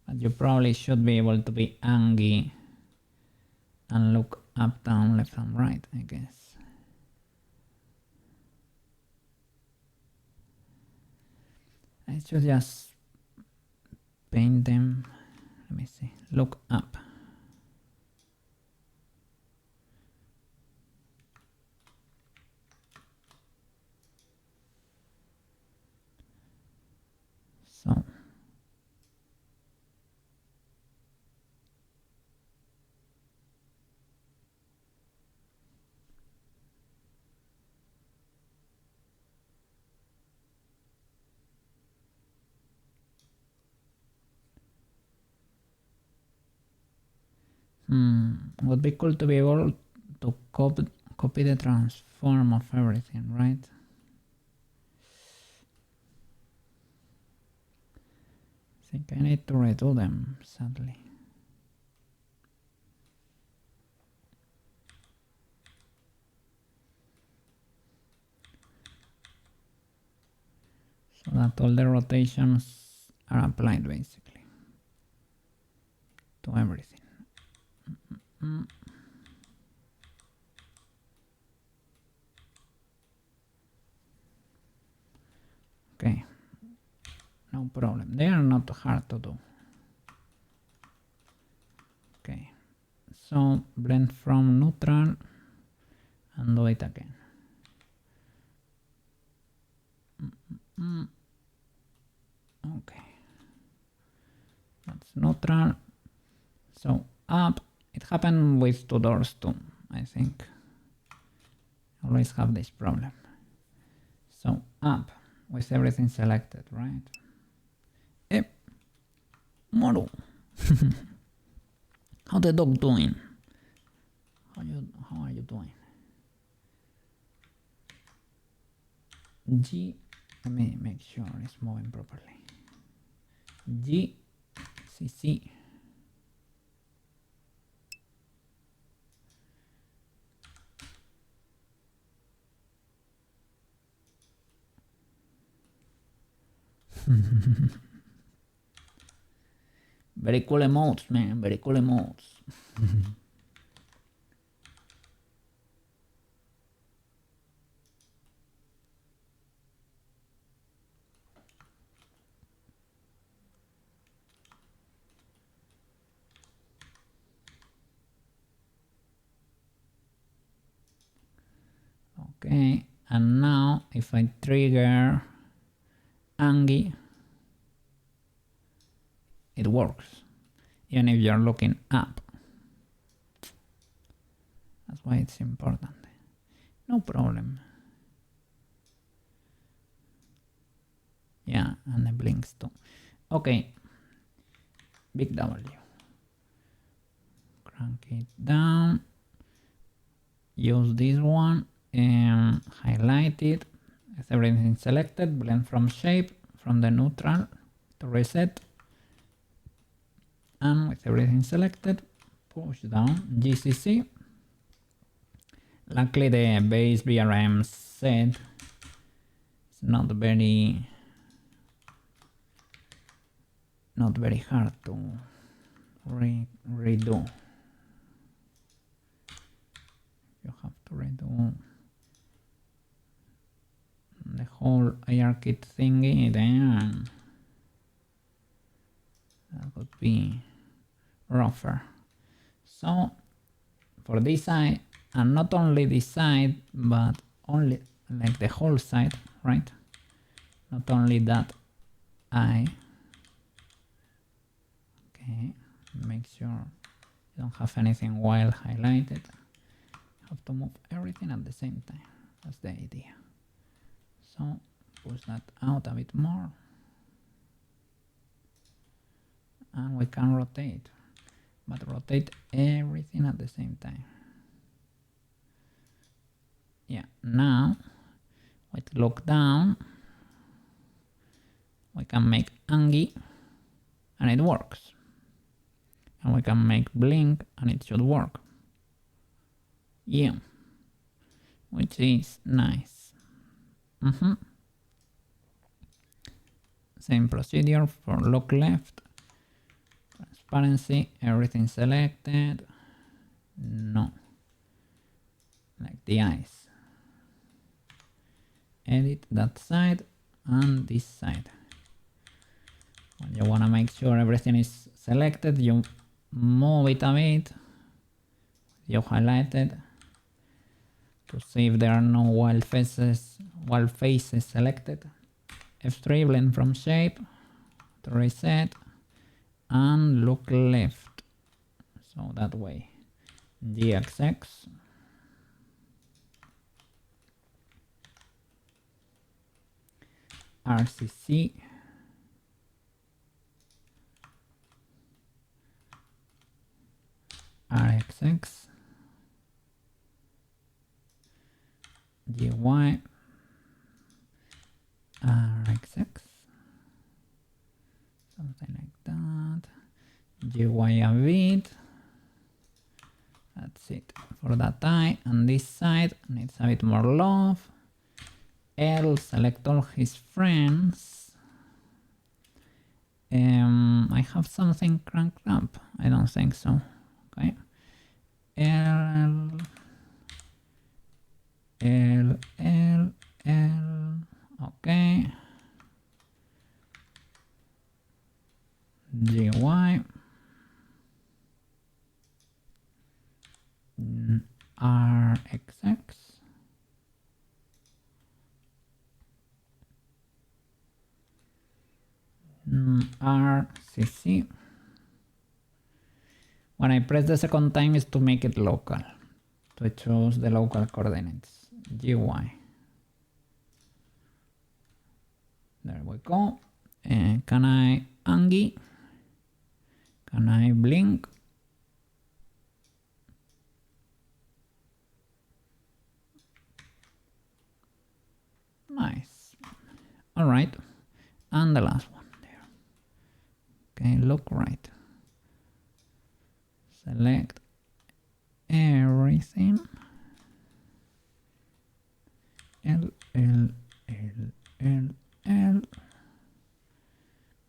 but you probably should be able to be Angie and look up, down, left and right, I guess. I should just paint them. Let me see. Look up. So Would be cool to be able to copy the transform of everything, right? I think I need to redo them, sadly. So that all the rotations are applied basically to everything. Okay, no problem. They are not hard to do. Okay, so blend from neutral and do it again. Okay, that's neutral. So up, it happened with two doors too, I think. Always have this problem. So up with everything selected, right? Yep. Moru. How the dog doing? How are you doing? G, let me make sure it's moving properly. G, C, C. Very cool emotes, man. Very cool emotes. Okay, and now if I trigger Angie, it works, even if you're looking up. That's why it's important. No problem. Yeah, and it blinks too. Okay, big W. Crank it down. Use this one and highlight it. With everything selected, blend from shape, from the neutral to reset. And with everything selected, push down GCC. Luckily the base VRM set is not very hard to redo. You have to redo the whole ARKit thingy, then that would be rougher. So for this side, and not only this side, but only like the whole side, right? Not only that eye. Okay, make sure you don't have anything wild highlighted. You have to move everything at the same time. That's the idea. So push that out a bit more. And we can rotate, but rotate everything at the same time. Yeah, now with look down, we can make Angie and it works. And we can make blink and it should work. Yeah, which is nice. Same procedure for look left. Transparency, everything selected. No. Like the eyes. Edit that side and this side. When you want to make sure everything is selected, you move it a bit. You highlight it to see if there are no wild faces selected. F3, blend from shape to reset and look left. So that way. GXX. RCC. RxX, GY, RxX, something like that, GY a bit. That's it for that eye. And this side needs a bit more love. L, select all his friends. I have something cranked up. I don't think so. Okay. L, L, L, L. Okay. GY. RXX. RCC. When I press the second time is to make it local, to choose the local coordinates. GY. There we go. Can I Angie? Can I blink? Nice. All right. And the last one there. Okay, look right. Select everything. L, L, L, L, L.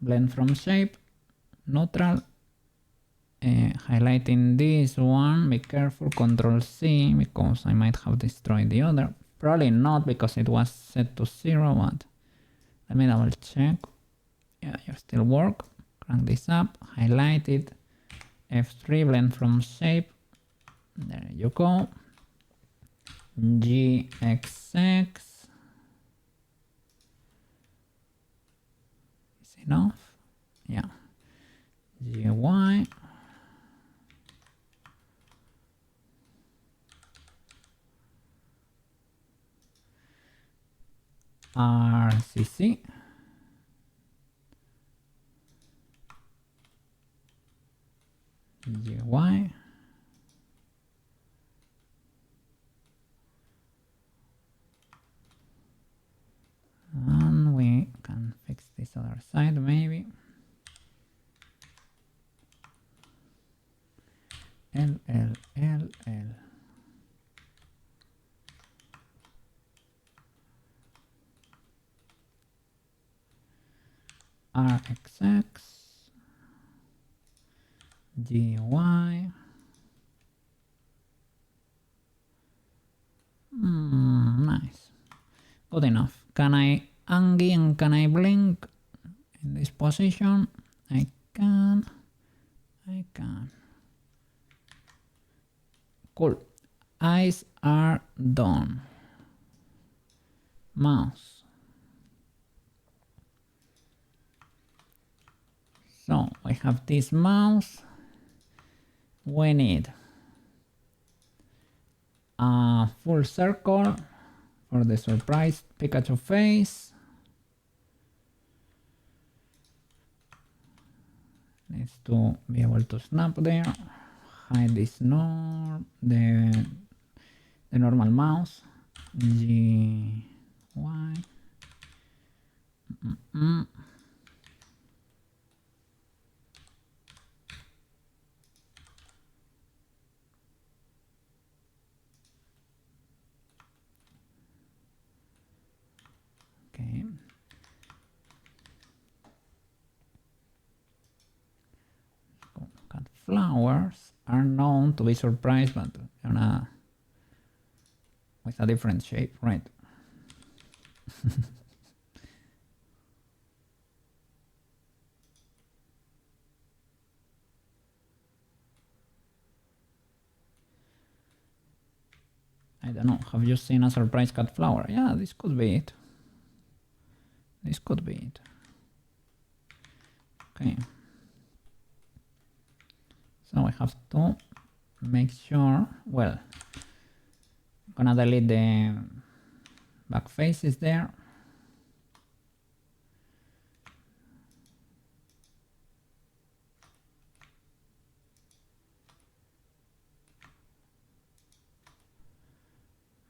Blend from shape. Neutral. Highlighting this one. Be careful. Control C, because I might have destroyed the other. Probably not, because it was set to 0, but let me double check. Yeah, you still work. Crank this up. Highlight it. F3, blend from shape. There you go. GXX. Is enough? Yeah. GY. RCC. GY. And we can fix this other side maybe. L, L, L, L. RXX. GY. Nice. Good enough. Can I Angie and can I blink in this position? I can. Cool. Eyes are done. Mouse. So we have this mouse. We need a full circle for the surprise Pikachu face. Needs to be able to snap there. Hide this the normal mouse. GY. Okay. Cut flowers are known to be surprised, but with a different shape, right? I don't know. Have you seen a surprise cut flower? Yeah, this could be it. This could be it. Okay. So we have to make sure, well, I'm gonna delete the back faces there.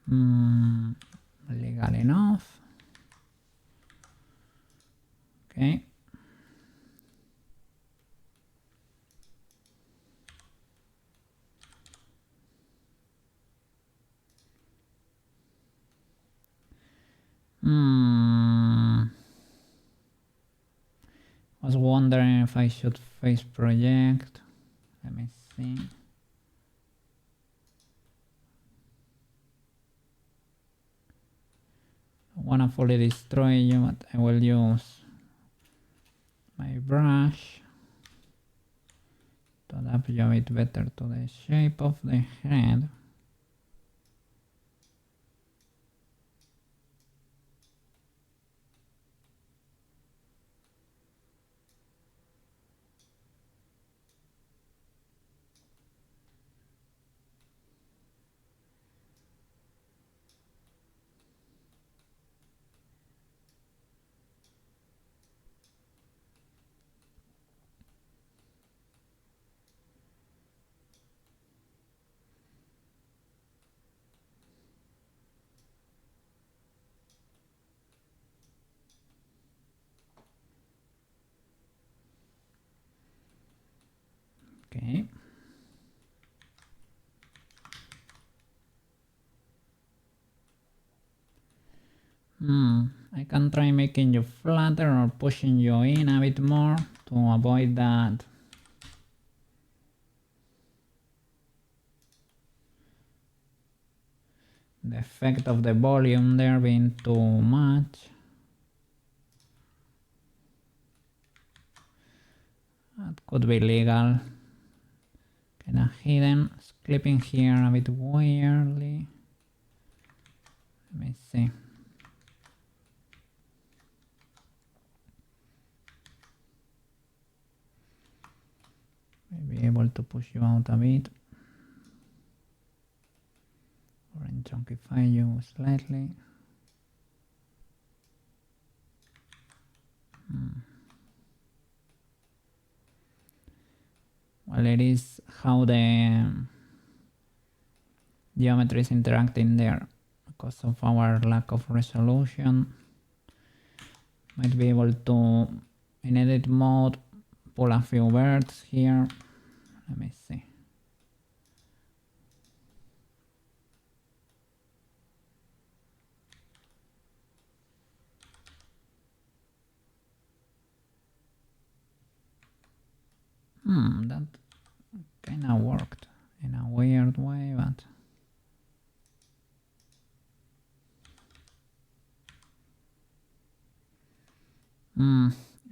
Legal enough. Okay. Was wondering if I should face project. Let me see. I wanna fully destroy you, but I will use my brush to adapt you a bit better to the shape of the head. Okay. I can try making you flatter or pushing you in a bit more to avoid that. The effect of the volume there being too much. That could be legal. Kinda hidden. It's clipping here a bit weirdly. Let me see. Maybe able to push you out a bit. Or chunkify you slightly. Well, it is how the geometry is interacting there because of our lack of resolution. Might be able to, in edit mode, pull a few birds here. Let me see. That kinda worked in a weird way, but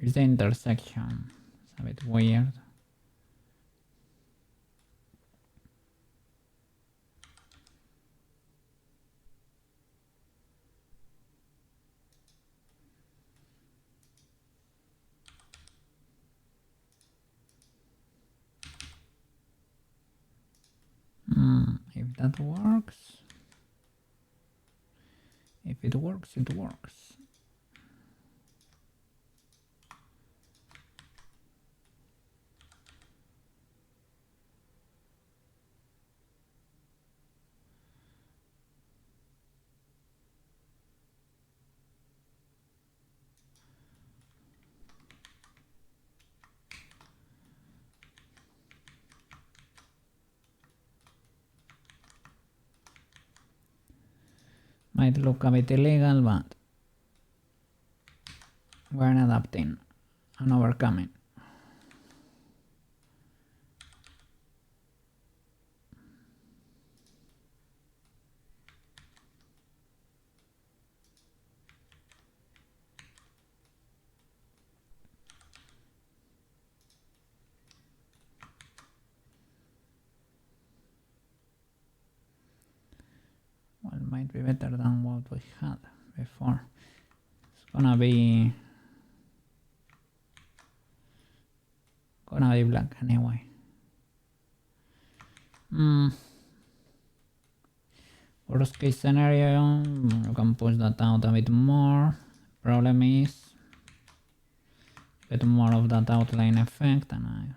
it's the intersection. It's a bit weird. If that works. If it works, it works. Might look a bit illegal, but we're adapting and overcoming. Well, might be better than what we had before. It's gonna be black anyway. Worst case scenario, you can push that out a bit more. Problem is, get more of that outline effect, and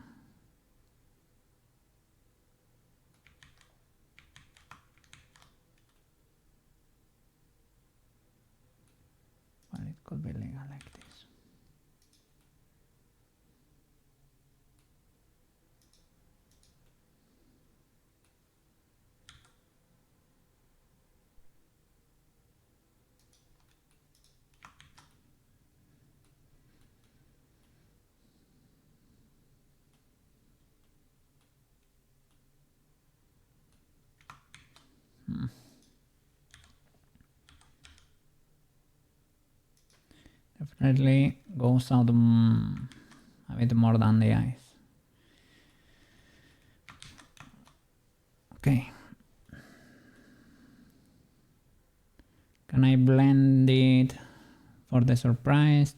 could be legal like this. Definitely goes out a bit more than the eyes. Okay. Can I blend it for the surprise?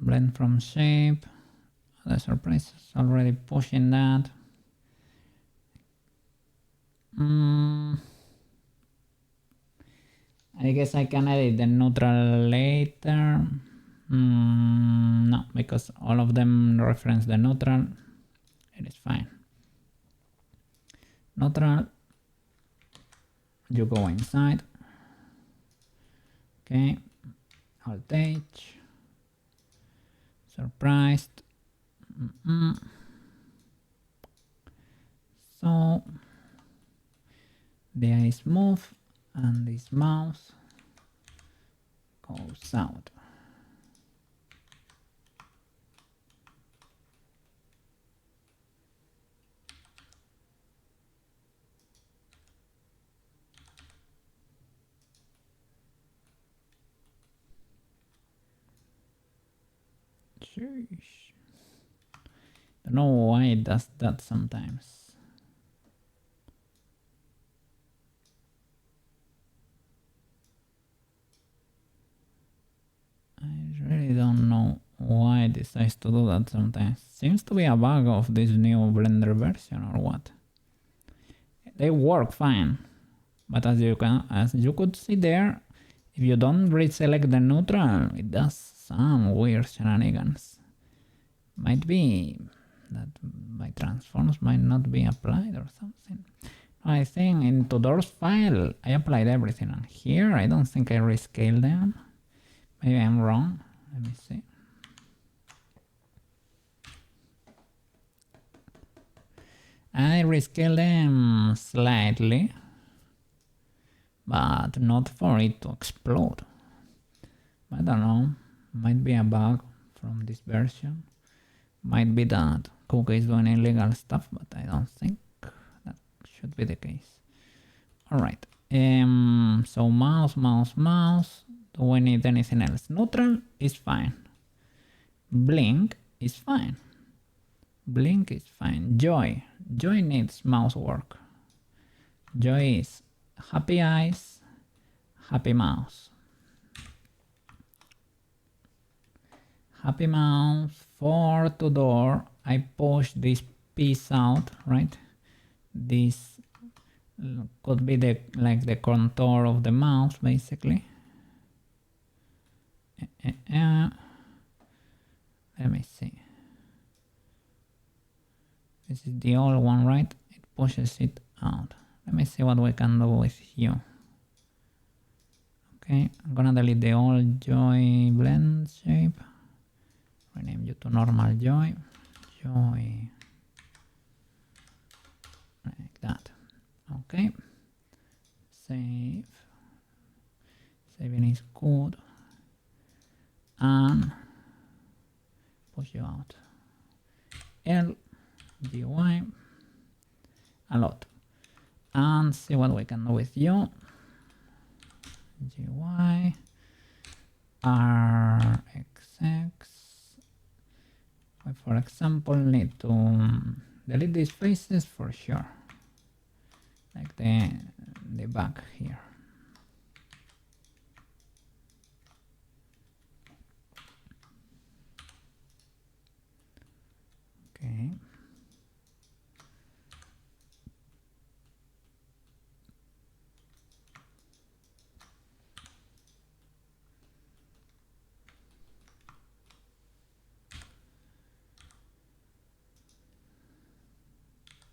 Blend from shape. The surprise is already pushing that. I guess I can edit the neutral later. No, because all of them reference the neutral. It is fine. Neutral. You go inside. Okay. Alt H. Surprised. So the eyes move and this mouse goes out. Sheesh. Don't know why it does that sometimes. I really don't know why it decides to do that sometimes. Seems to be a bug of this new Blender version or what. They work fine, but as you could see there, if you don't reselect the neutral, it does some weird shenanigans. Might be that my transforms might not be applied or something. I think in Tudor's file I applied everything, and here I don't think I rescaled them. Maybe I'm wrong. Let me see. I rescaled them slightly, but not for it to explode. I don't know. Might be a bug from this version. Might be that Kuka is doing illegal stuff, but I don't think that should be the case. Alright. So mouse. Do we need anything else? Neutral is fine. Blink is fine. Blink is fine. Joy needs mouse work. Joy is happy eyes, happy mouse. Happy mouse for Tudor. I push this piece out, right? This could be like the contour of the mouse, basically. Let me see. This is the old one, right? It pushes it out. Let me see what we can do with you. Okay, I'm gonna delete the old Joy blend shape. Rename you to normal Joy. Like that. Okay. Save. Saving is good. And push you out. L, GY, a lot. And see what we can do with you. GY, RXX. I, for example, need to delete these faces for sure. Like the back here. Okay.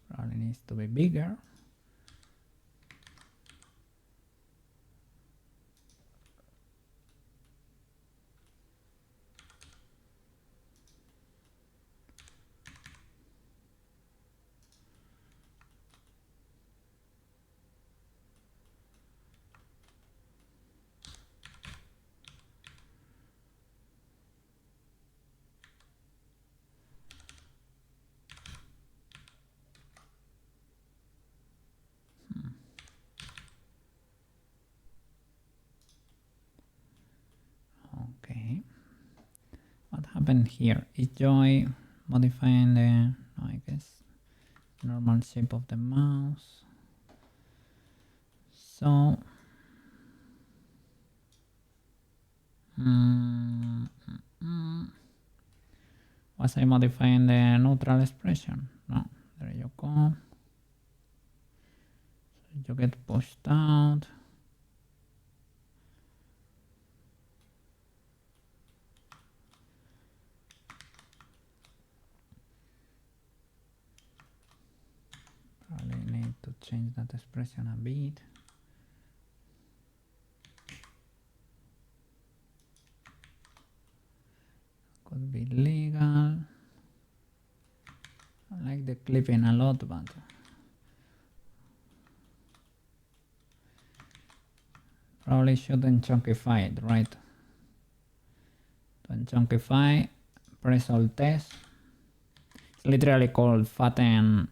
Probably needs to be bigger. happened here? Is joy modifying the, no, I guess, normal shape of the mouse? So, was I modifying the neutral expression? No, there you go. So you get pushed out. Probably need to change that expression a bit. Could be legal. I like the clipping a lot, but probably shouldn't chunkify it, right? To unchunkify, press Alt S. It's literally called fatten.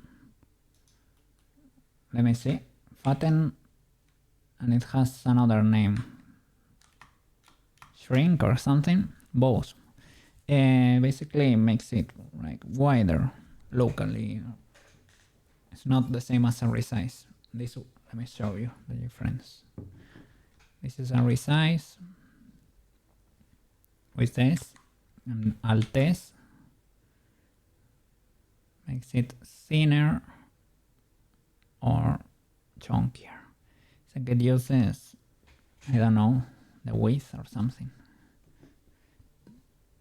Let me see. Fatten, and it has another name. Shrink or something. Both. Basically makes it like wider locally. It's not the same as a resize. This, let me show you the difference. This is a resize with this, and Alt S makes it thinner or chunkier. So it uses, I don't know, the width or something.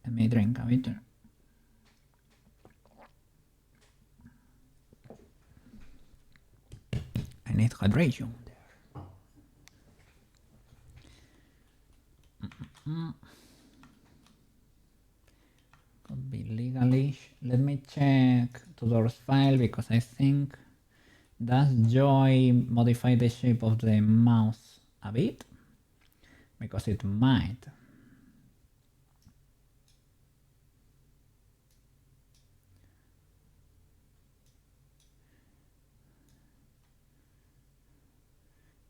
Let me drink a bit. I need hydration there. Could be legalish. Let me check Tudor's file because I think, does joy modify the shape of the mouse a bit? Because it might.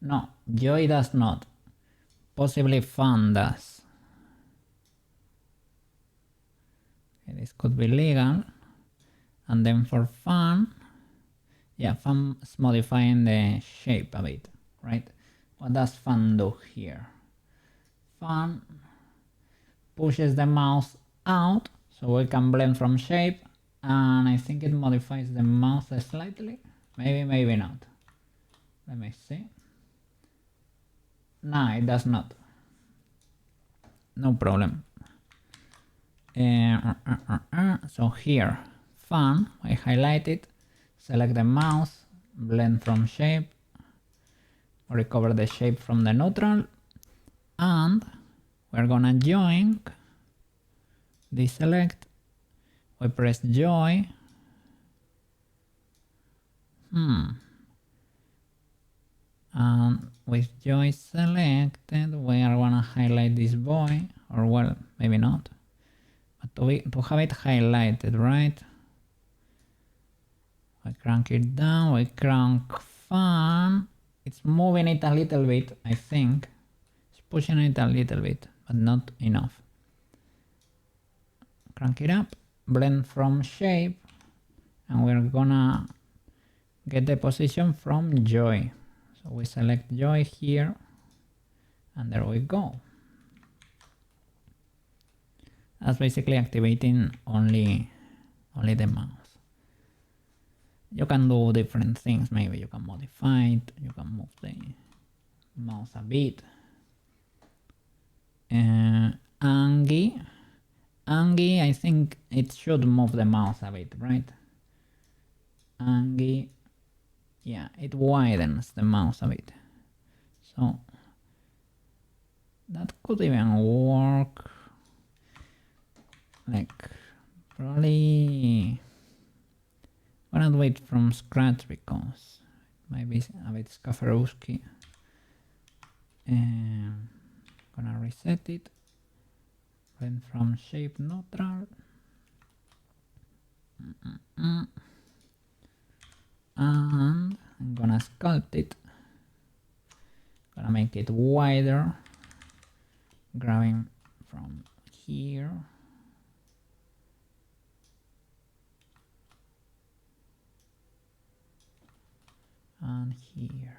No, joy does not. Possibly fun does. Okay, this could be legal. And then for fun, yeah, fun is modifying the shape a bit, right? What does fun do here? Fun pushes the mouse out so we can blend from shape, and I think it modifies the mouse slightly. Maybe, maybe not. Let me see. No, it does not. No problem. So here, fun, I highlight it, select the mouse, blend from shape, recover the shape from the neutral, and we're gonna join, deselect, we press joy, and with joy selected, we are gonna highlight this boy, or well, maybe not, but to have it highlighted, right? We crank it down, we crank fun, it's moving it a little bit, I think, it's pushing it a little bit, but not enough. Crank it up, blend from shape, and we're gonna get the position from joy. So we select joy here, and there we go. That's basically activating only the mouse. You can do different things. Maybe you can modify it, you can move the mouse a bit. Angie, I think it should move the mouse a bit, right? Angie, yeah, it widens the mouse a bit. So that could even work. Like, probably gonna do it from scratch because it might be a bit Skafarowski. Gonna reset it. Blend from shape neutral. And I'm gonna sculpt it. Gonna make it wider. Grabbing from here. and here.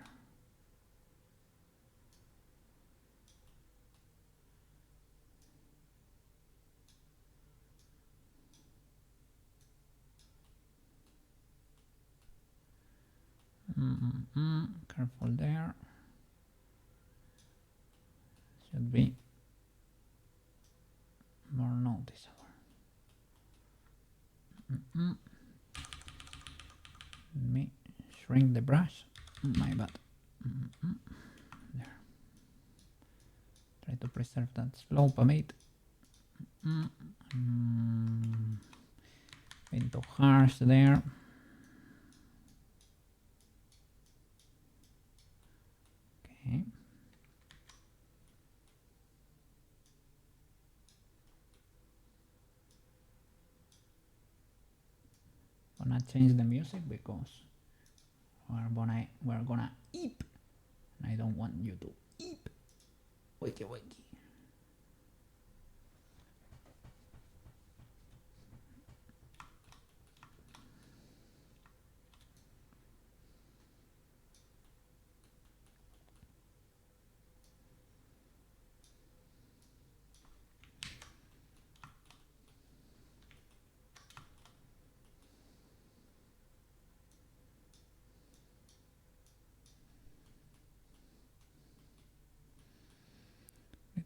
Careful there. Should be more noticeable. Let me shrink the brush. My bad. There. Try to preserve that slope a bit. Bit too harsh there. Okay. Gonna change the music because we're gonna eep, and I don't want you to eep. Wakey wakey.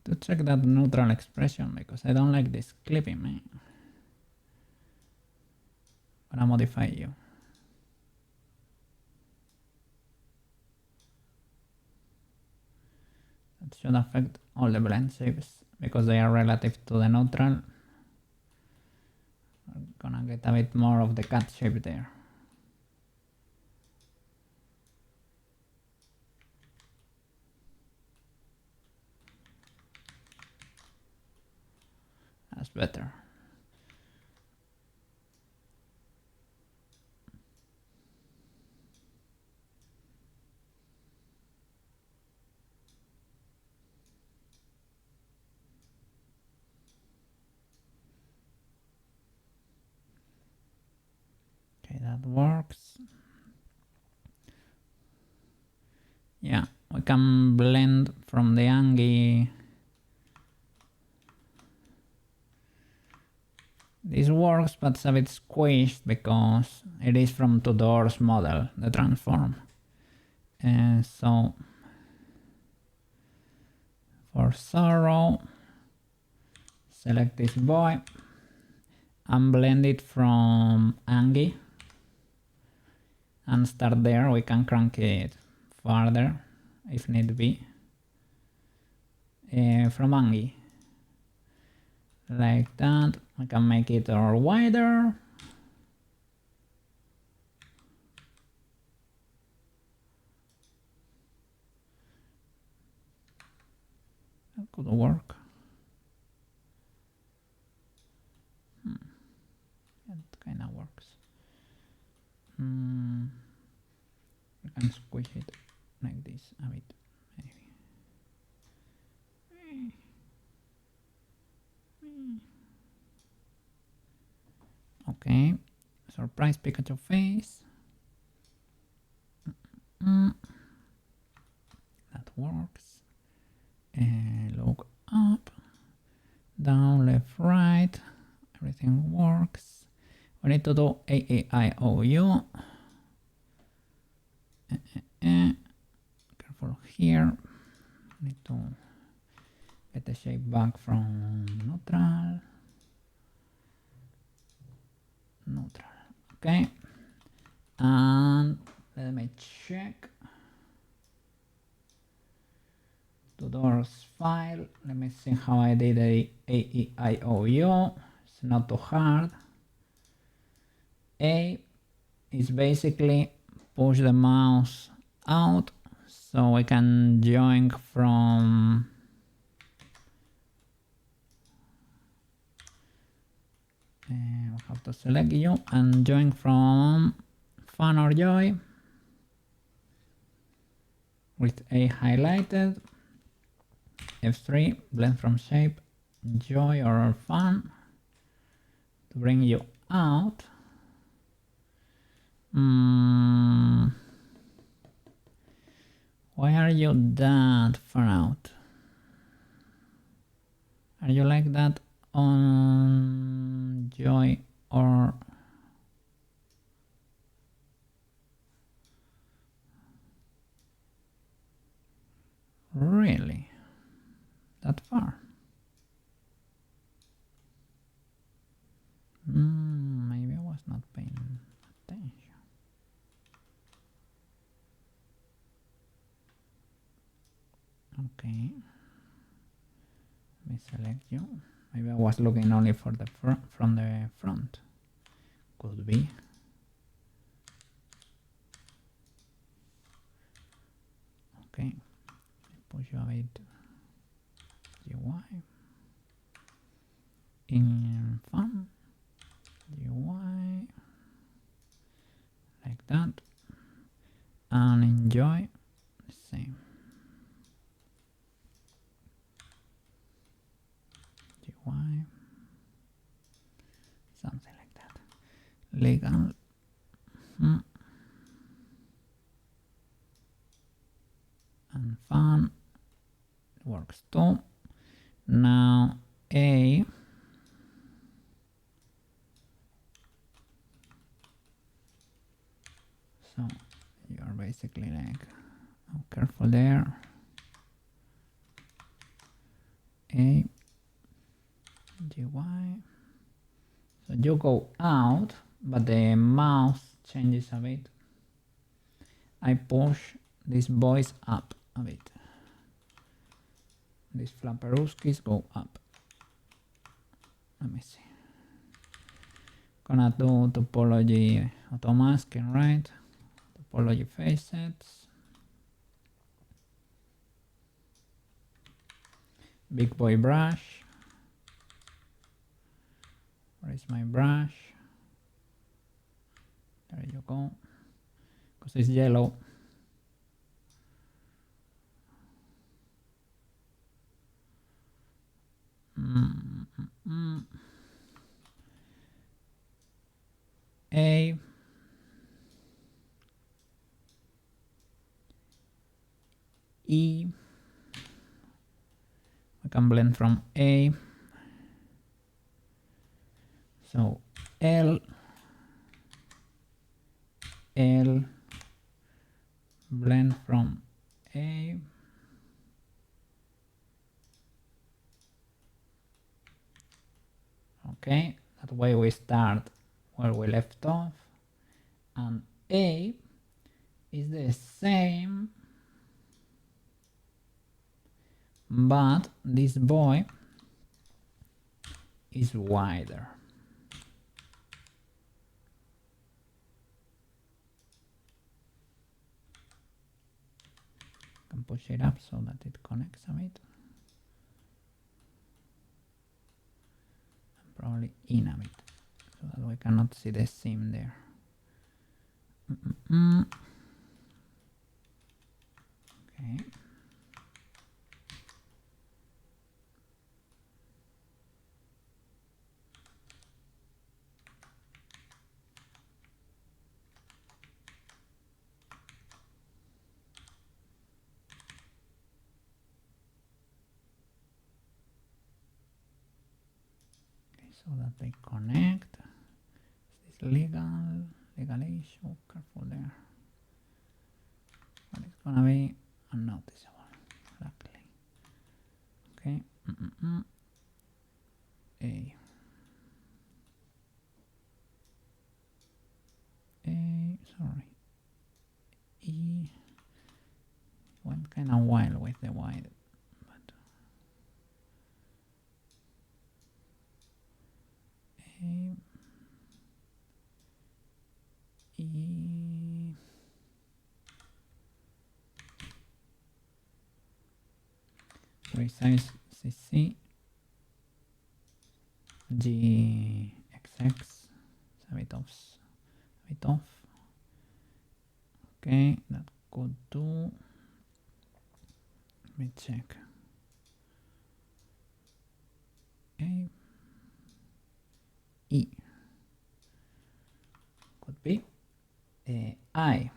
To check that neutral expression because I don't like this clipping, man. Gonna modify you. That should affect all the blend shapes because they are relative to the neutral. We're gonna get a bit more of the cut shape there. That's better. Okay, that works. Yeah, we can blend from the Angie. This works, but it's a bit squished because it is from Tudor's model, the transform. And so for Sorrow, select this boy and blend it from Angie and start there. We can crank it further if need be from Angie like that. I can make it wider. That could work. It kind of works. We can squish it like this a bit, maybe. Okay, surprise Pikachu face. That works. And look up, down, left, right. Everything works. We need to do A-E-I-O-U. Careful here. Need to get the shape back from neutral. Okay, and let me check Tudor's file. Let me see how I did a A-E-I-O-U. It's not too hard. A is basically push the mouse out so we can join from we have to select you and join from Fun or Joy with A highlighted. F3, blend from shape, Joy or Fun to bring you out. Why are you that far out? Are you like that on Joy or really that far? Maybe I was not paying attention. Okay, let me select you. Maybe I was looking only for the from the front. Could be. Okay, push you a bit. GUI in fun. GUI like that, and enjoy the same. GUI, something like that. Legal. And fun works too. Now A. So you're basically like, oh, careful there. A. GUI. So you go out, but the mouse changes a bit. I push this voice up a bit. These flapperuskis go up. Let me see. Gonna do topology auto masking, right? Topology facets. Big boy brush. Where is my brush? There you go. Because it's yellow. A. E. I can blend from A. So L. L. Blend from A. Okay, that way we start where we left off, and A is the same, but this boy is wider. I can push it up so that it connects a bit. Probably in a bit, so that we cannot see the seam there. Okay. So that they connect. Is this legal issue? Careful there. But it's gonna be unnoticeable, luckily. Okay. A. Sorry. E. Went kind of wild with the wide. A, E, resize CC, GXX, a bit off. Okay, that could do. Let me check. A, E, could be I.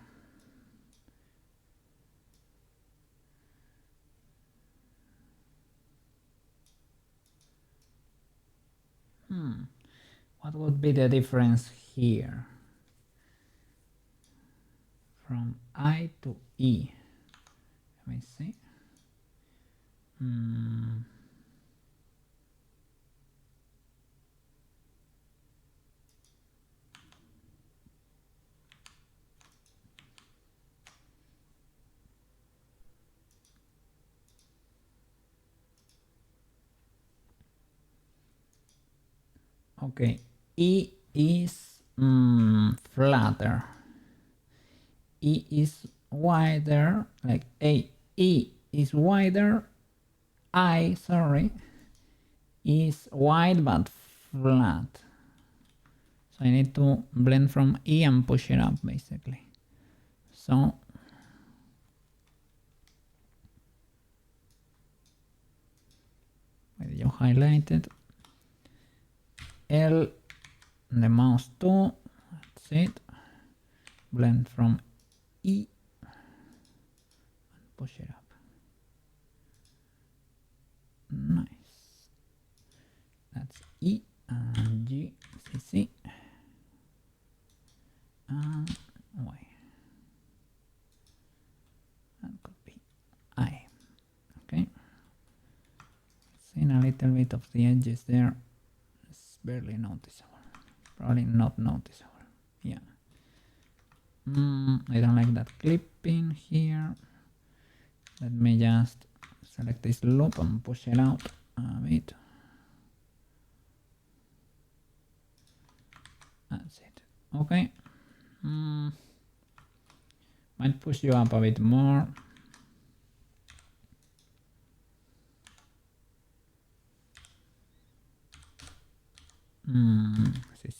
What would be the difference here? From I to E. Let me see. Okay, E is flatter. E is wider, like E is wider. I, sorry, is wide but flat. So I need to blend from E and push it up basically. So with you highlighted, L, the mouse too, that's it. Blend from E and push it up. Nice. That's E and G, C, C, and Y. That could be I. Okay. Seeing a little bit of the edges there. It's barely noticeable. Probably not noticeable. Yeah. I don't like that clipping here. Let me just select this loop and push it out a bit. That's it. Okay. Might push you up a bit more.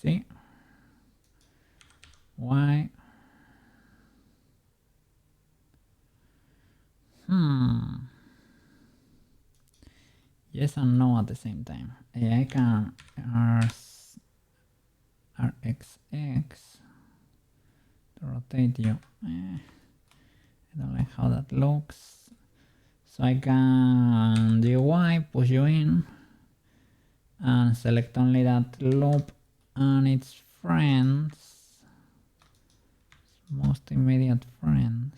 See. Why? Yes and no at the same time. I can RXX to rotate you. I don't like how that looks. So I can GY push you in and select only that loop and its friends, most immediate friends,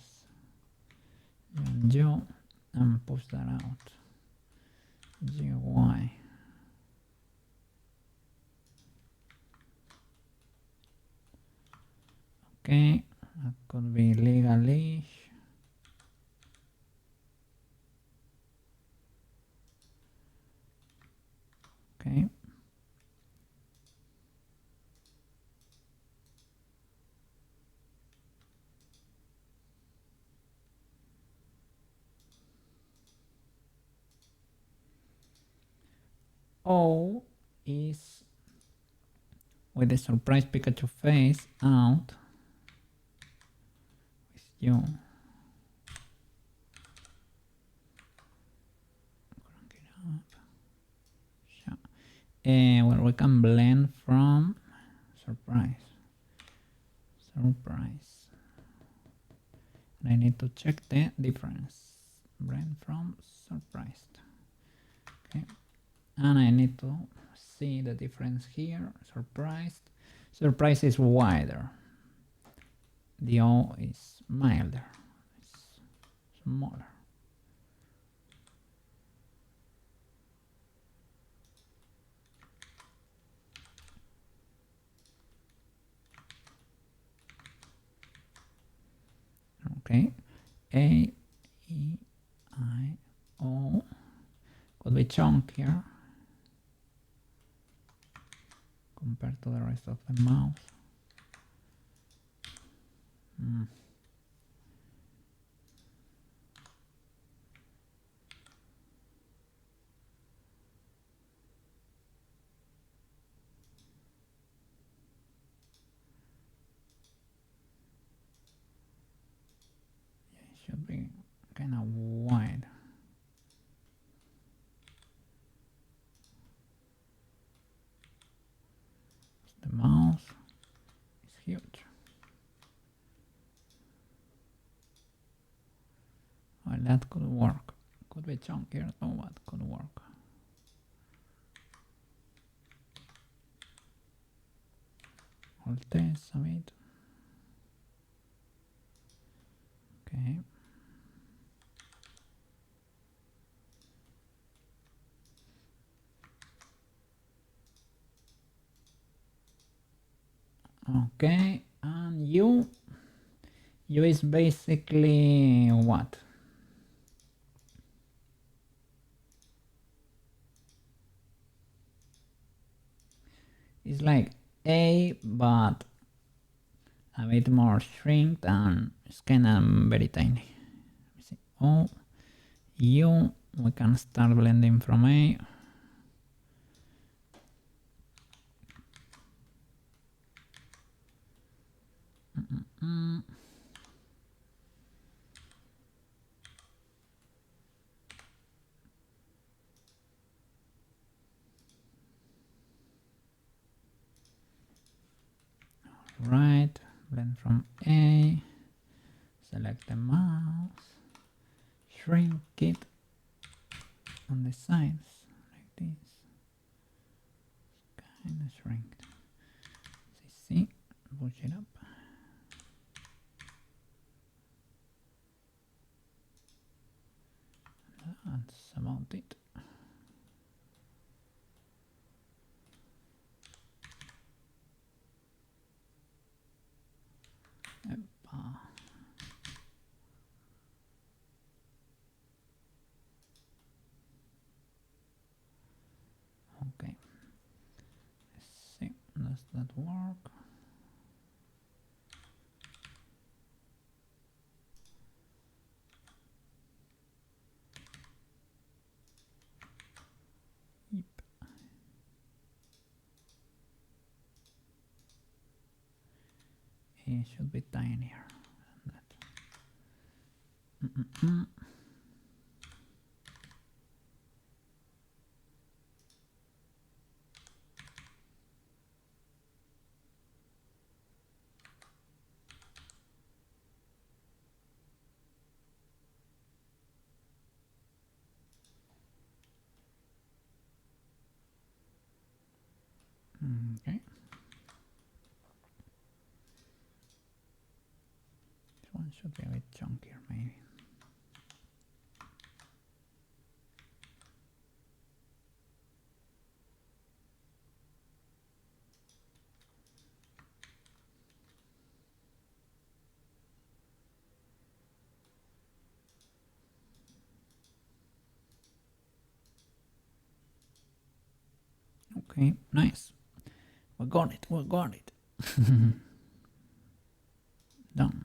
and you, and push that out. GY. Okay, that could be legalish. Okay. O is with the surprise Pikachu face out with you. Crank it up. Well, we can blend from surprise. And I need to check the difference. Blend from surprised. Okay. And I need to see the difference here. Surprise is wider. The O is milder. It's smaller. Okay. A, E, I, O. Could be chunkier compared to the rest of the mouse. Yeah, it should be kind of wide. The mouse is huge. Well, that could work. Could be chunkier though, but could work. Hold this a bit. Okay. Okay, and you is basically what? It's like A, but a bit more shrink and it's kind of very tiny. Oh, U, we can start blending from A. Right, blend from A, select the mouse, shrink it on the sides like this, kind of shrink. See, push it up. That's about it. Okay, let's see, does that work? Yep. It should be tinier than that. Okay. This one should be a bit chunkier, maybe. Okay, nice. We got it, we got it. Done.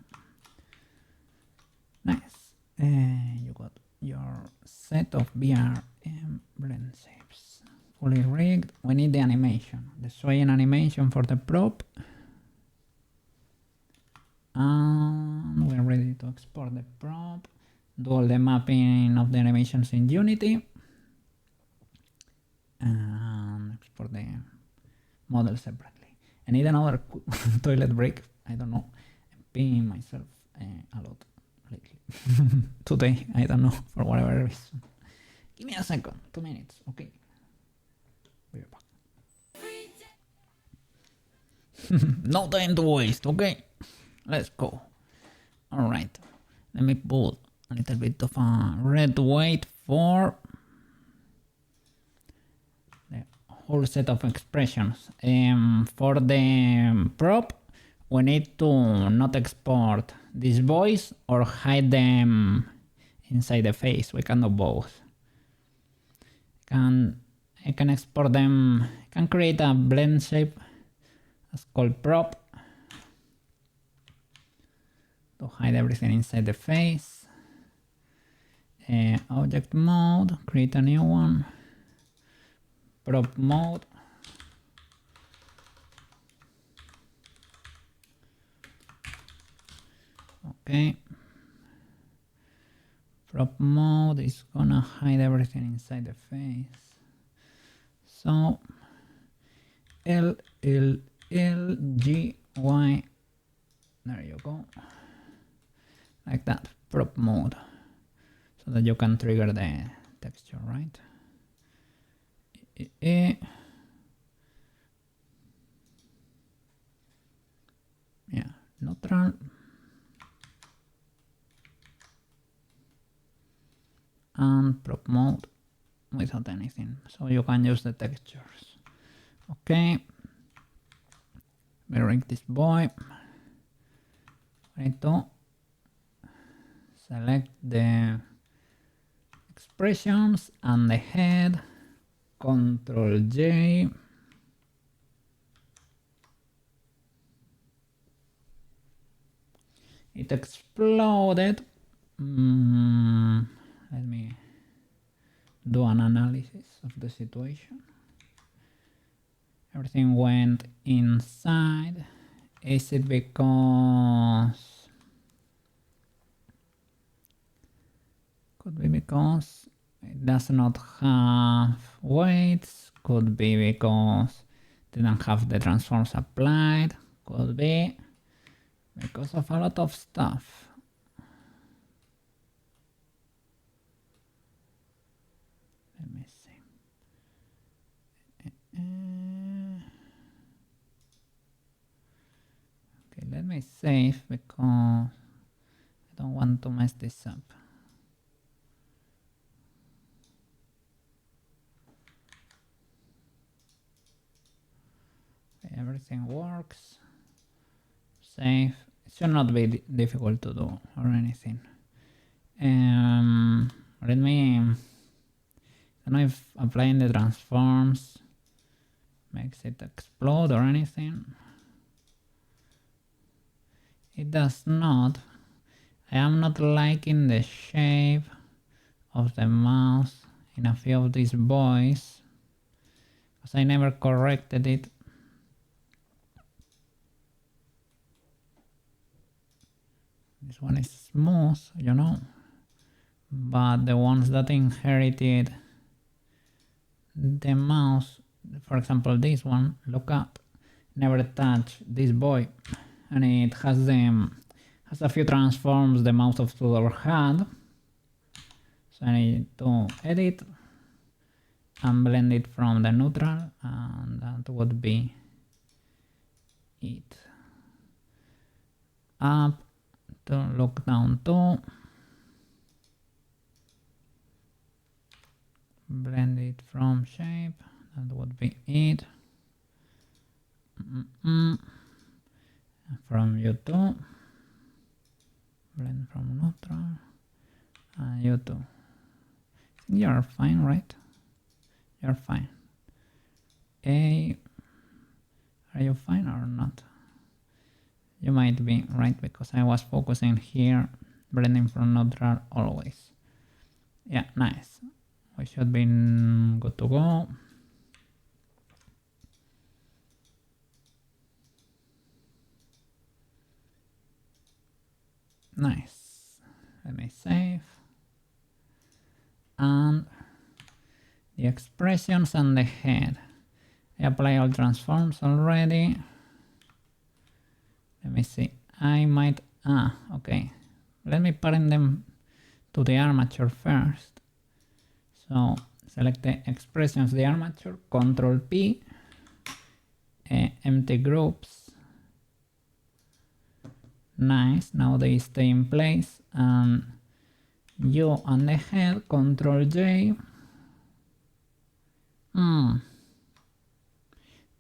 Nice. You got your set of VRM blend shapes. Fully rigged. We need the animation. The swaying animation for the prop. And we're ready to export the prop. Do all the mapping of the animations in Unity. And export the model separately. I need another toilet break. I don't know. I'm peeing myself a lot lately. Today, I don't know, for whatever reason. Give me a second, 2 minutes, okay. Be right back. No time to waste, okay? Let's go. Alright, let me put a little bit of a red weight for the whole set of expressions. For the prop, we need to not export this voice or hide them inside the face. We can do both. I can export them. I can create a blend shape that's called prop to hide everything inside the face. Object mode, create a new one. Prop mode. Okay. Prop mode is gonna hide everything inside the face. So L G Y. There you go. Like that. Prop mode. So that you can trigger the texture, right? neutral. And prop mode without anything. So you can use the textures. Okay. Mirroring this boy. I need to select the expressions and the head. Control J. It exploded. Let me do an analysis of the situation. Everything went inside. Is it because... Could be because it does not have weights. Could be because it didn't have the transforms applied. Could be because of a lot of stuff. Let me see. Okay, let me save because I don't want to mess this up. Okay, everything works. Save. It should not be difficult to do or anything. Let me... I don't know if applying the transforms makes it explode or anything. It does not. I am not liking the shape of the mouse in a few of these boys because I never corrected it. This one is smooth, you know, but the ones that inherited the mouse, for example this one, look up, never touch this boy, and it has a few transforms the mouse of Tudor had. So I need to edit and blend it from the neutral, and that would be it. Up to look down to blend it from shape, that would be it. From U2, blend from neutral, and U2. I think you're fine, right? You're fine. A, are you fine or not? You might be, right? Because I was focusing here, blending from neutral always. Yeah, nice. We should be good to go. Nice. Let me save. And the expressions and the head. I apply all transforms already. Let me see. I might... okay. Let me parent them to the armature first. So select the expressions, the armature, Control P, empty groups. Nice, now they stay in place. And U and the head, Control J.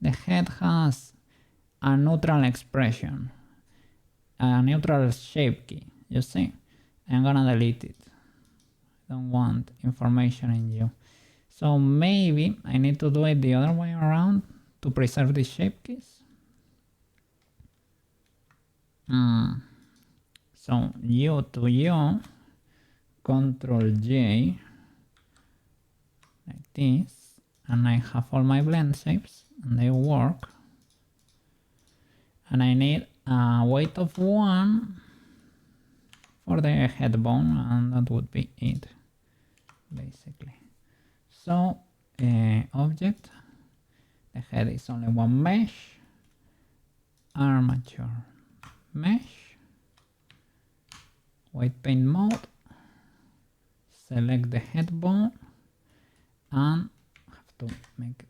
The head has a neutral expression, a neutral shape key, you see? I'm gonna delete it. I don't want information in you. So maybe I need to do it the other way around to preserve the shape keys. So U to U, Control J, like this, and I have all my blend shapes and they work. And I need a weight of 1 for the head bone, and that would be it, basically. So, object, the head is only one mesh, armature, mesh, white paint mode, select the head bone, and have to make it.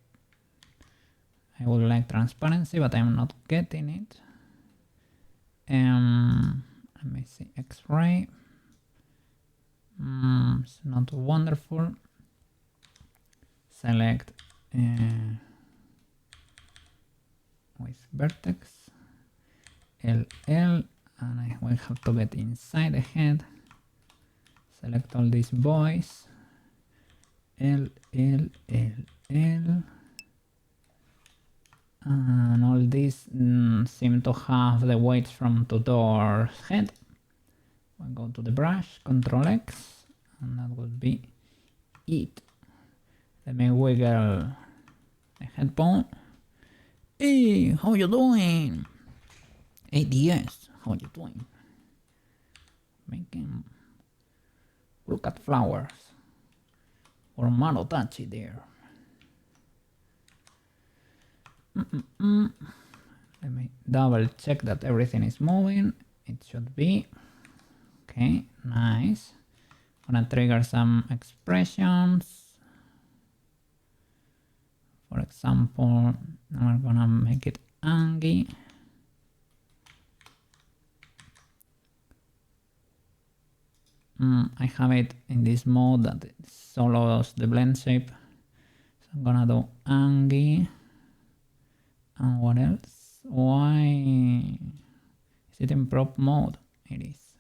I would like transparency, but I'm not getting it. Let me see, X-ray. It's not wonderful. Select with vertex LL, and I will have to get inside the head. Select all these boys. L, L, L, L. And all these seem to have the weights from Tudor's head. We'll go to the brush, Control X, and that would be it. Let me wiggle the head bone. Hey, how you doing? ADS, how you doing? Making, look at flowers. Or Marotachi there. Let me double check that everything is moving. It should be. Okay, nice. Gonna trigger some expressions. For example, we're gonna make it Angie. I have it in this mode that it solos the blend shape. So I'm gonna do Angie. And what else? Why is it in prop mode? It is.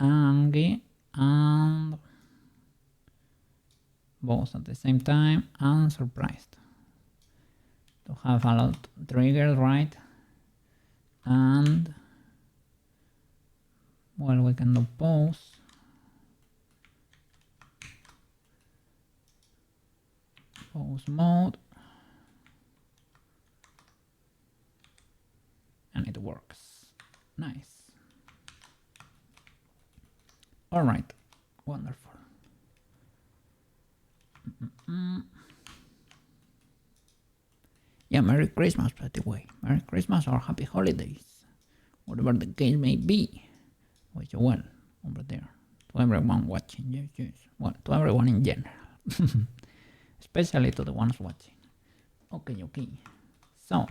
Angie and both at the same time, and surprised. To have a lot triggered, right? And well, we can do pose. Pose mode. And it works. Nice. All right. Wonderful. Yeah, Merry Christmas, by the way. Merry Christmas or Happy Holidays. Whatever the case may be. Wish you well over there. To everyone watching. Yes, yes. Well, to everyone in general. Especially to the ones watching. Okay, okay. So,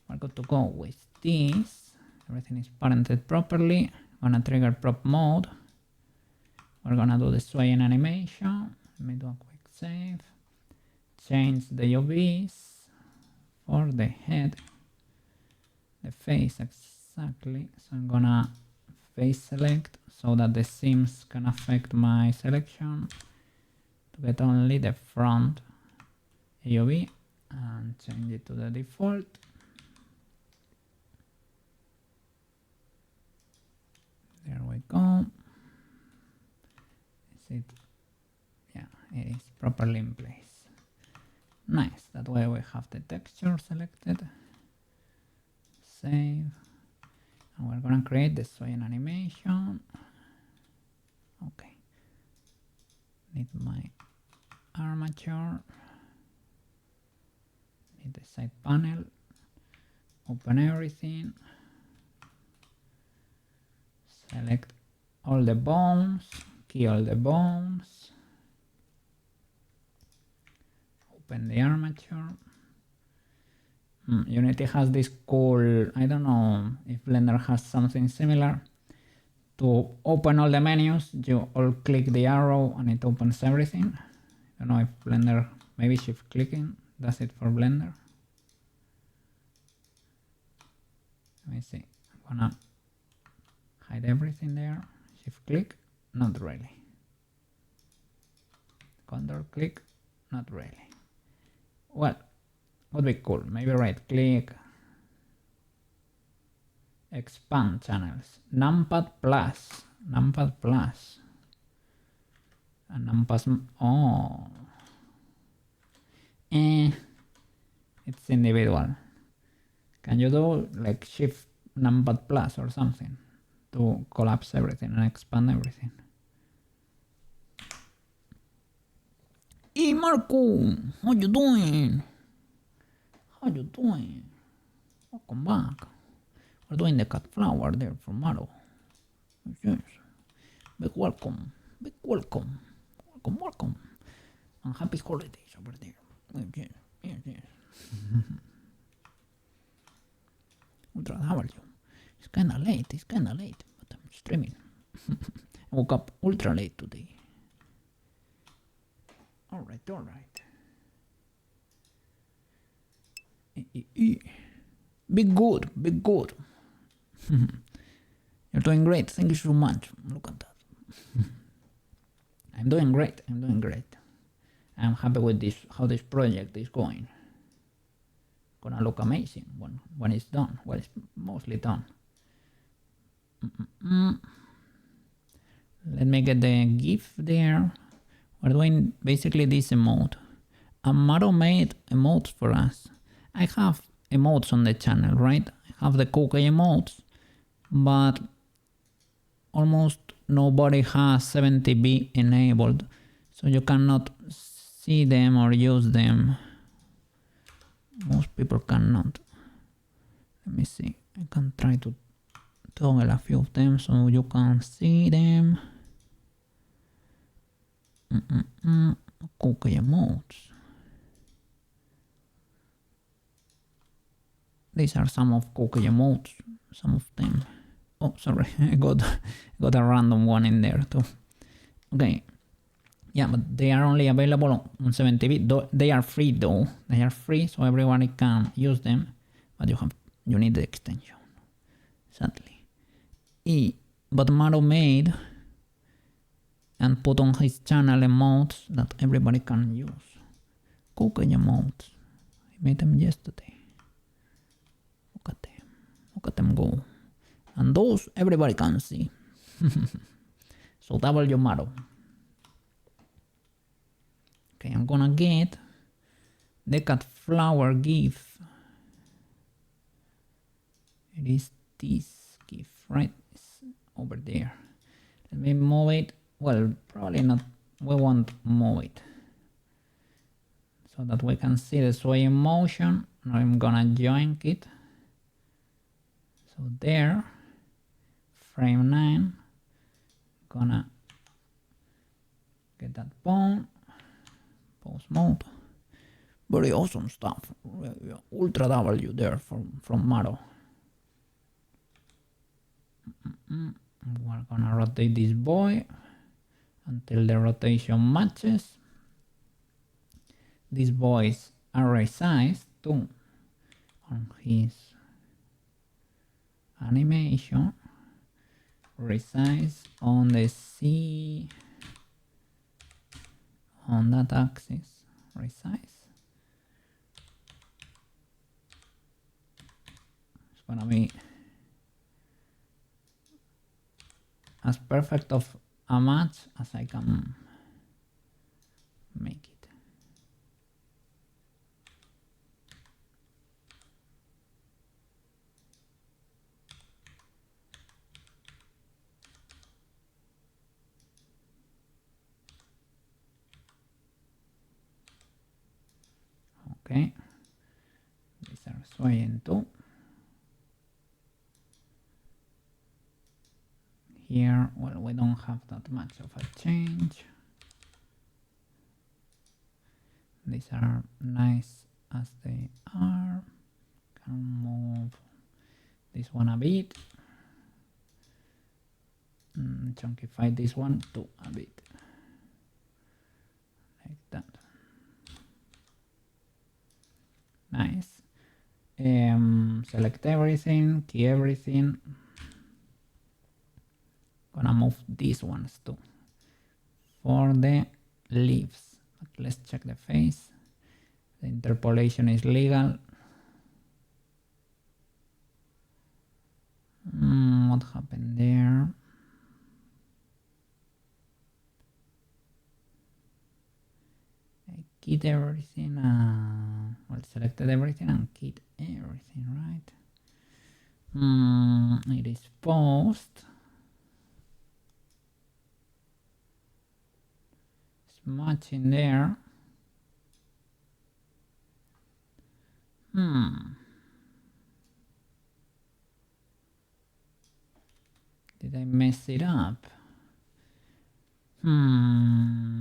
we're good to go with this. Everything is parented properly. Gonna trigger prop mode. We're gonna do the swaying animation. Let me do a quick save. Change the UVs for the head, the face exactly. So I'm gonna face select so that the seams can affect my selection to get only the front UV and change it to the default. There we go. Is it? Yeah, it is properly in place. Nice. That way we have the texture selected. Save. And we're gonna create the swaying animation. Okay. Need my armature. Need the side panel. Open everything. Select all the bones, key all the bones, open the armature. Unity has this cool, I don't know if Blender has something similar. To open all the menus, you all click the arrow and it opens everything. I don't know if Blender, maybe shift clicking does it for Blender. Let me see, I'm gonna hide everything there. Shift click, not really. Control click, not really. Well, would be cool. Maybe right click, expand channels, numpad plus, and numpad. Oh, it's individual. Can you do like shift numpad plus or something to collapse everything and expand everything? Hey Marco, how you doing? How you doing? Welcome back. We're doing the cat flower there for Maro. Yes. Big welcome. Big welcome. Welcome, welcome. And happy holidays over there. Yes, yes, yes. Ultra, how are you? It's kinda late, but I'm streaming. I woke up ultra late today. Alright. Be good. You're doing great, thank you so much. Look at that. I'm doing great. I'm happy with this, how this project is going. Gonna look amazing when it's done. Well, it's mostly done. Let me get the GIF there. We're doing basically this emote. Amaro made emotes for us. I have emotes on the channel, right? I have the cookie emotes, but almost nobody has 70B enabled, so you cannot see them or use them. Most people cannot. Let me see. I can try to toggle a few of them so you can see them. Cookie emotes. These are some of cookie emotes. Some of them. Oh, sorry, I got a random one in there too. Okay. Yeah, but they are only available on 70B. They are free though. They are free, so everyone can use them. But you need the extension, sadly. But Maro made and put on his channel emotes that everybody can use. Cookie emotes. I made them yesterday. Look at them go. And those everybody can see. So W Maro. Okay, I'm gonna get the cat flower GIF. It is this GIF, right? It's over there. Let me move it. Well, probably not. We won't move it. So that we can see the sway in motion. Now I'm gonna join it. So there, frame 9, gonna get that bone, pose mode, very awesome stuff, ultra W there from Maro. We're gonna rotate this boy until the rotation matches. This boy is array size too on his animation, resize on the C on that axis, resize. It's gonna be as perfect of a match as I can make it. Okay, these are swaying too. Here, well, we don't have that much of a change. These are nice as they are. Can move this one a bit. Chunkify this one too a bit. Like that. Nice. Select everything, key everything. Gonna move these ones too for the leaves. But let's check the face. The interpolation is legal. What happened there? I keyed everything. Well, selected everything and keyed everything, right? It is post. It's much in there. Did I mess it up?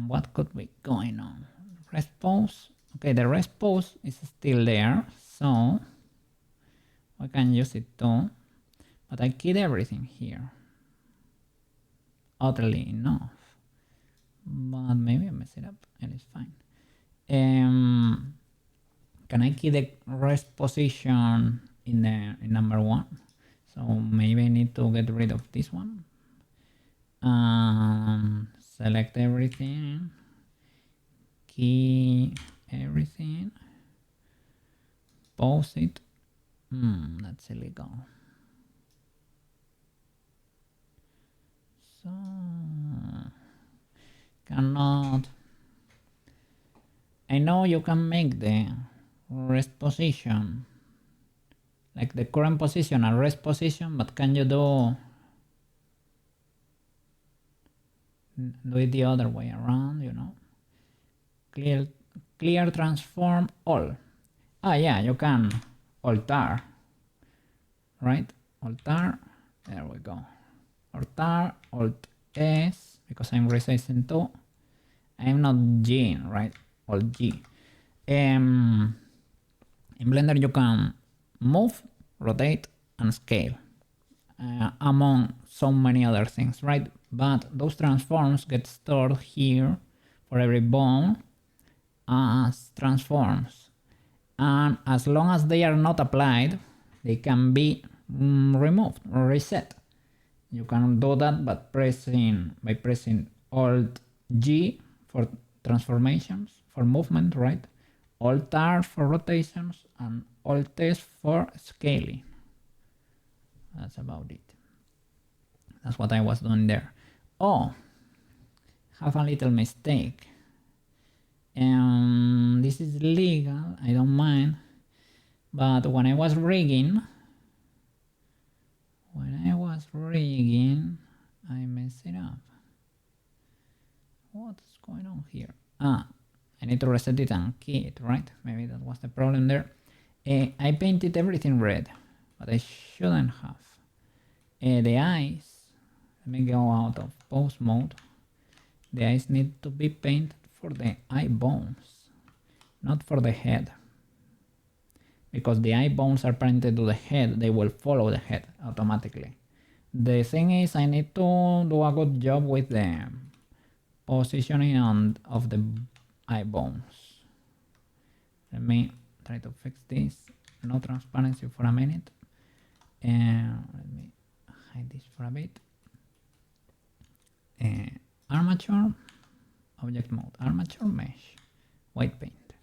What could be going on? Rest pose. Okay, the rest pose is still there, so we can use it too. but I keyed everything here. Oddly enough, but maybe I mess it up and it's fine. Can I key the rest position in number 1? So maybe I need to get rid of this one. Select everything, key everything, pause it. That's illegal. So cannot. I know you can make the rest position, like the current position, a rest position, but can you do it the other way around, you know? Clear transform all. Yeah, you can alter, right? Alter, there we go. Alter, Alt S, because I'm resizing too. I'm not G, right? Alt G. In Blender you can move, rotate, and scale, among so many other things, right? But those transforms get stored here for every bone as transforms, and as long as they are not applied, they can be removed or reset. You can do that by pressing Alt G for transformations, for movement, right? Alt R for rotations, and Alt S for scaling. That's about it. That's what I was doing there. Oh, have a little mistake. This is legal, I don't mind. But when I was rigging, I messed it up. What's going on here? I need to reset it and key it, right? Maybe that was the problem there. I painted everything red, but I shouldn't have. The eyes, let me go out of pose mode. The eyes need to be painted for the eye bones, not for the head. Because the eye bones are painted to the head, they will follow the head automatically. The thing is, I need to do a good job with the positioning of the eye bones. Let me try to fix this. No transparency for a minute. And let me hide this for a bit. Armature, object mode, armature mesh, white paint.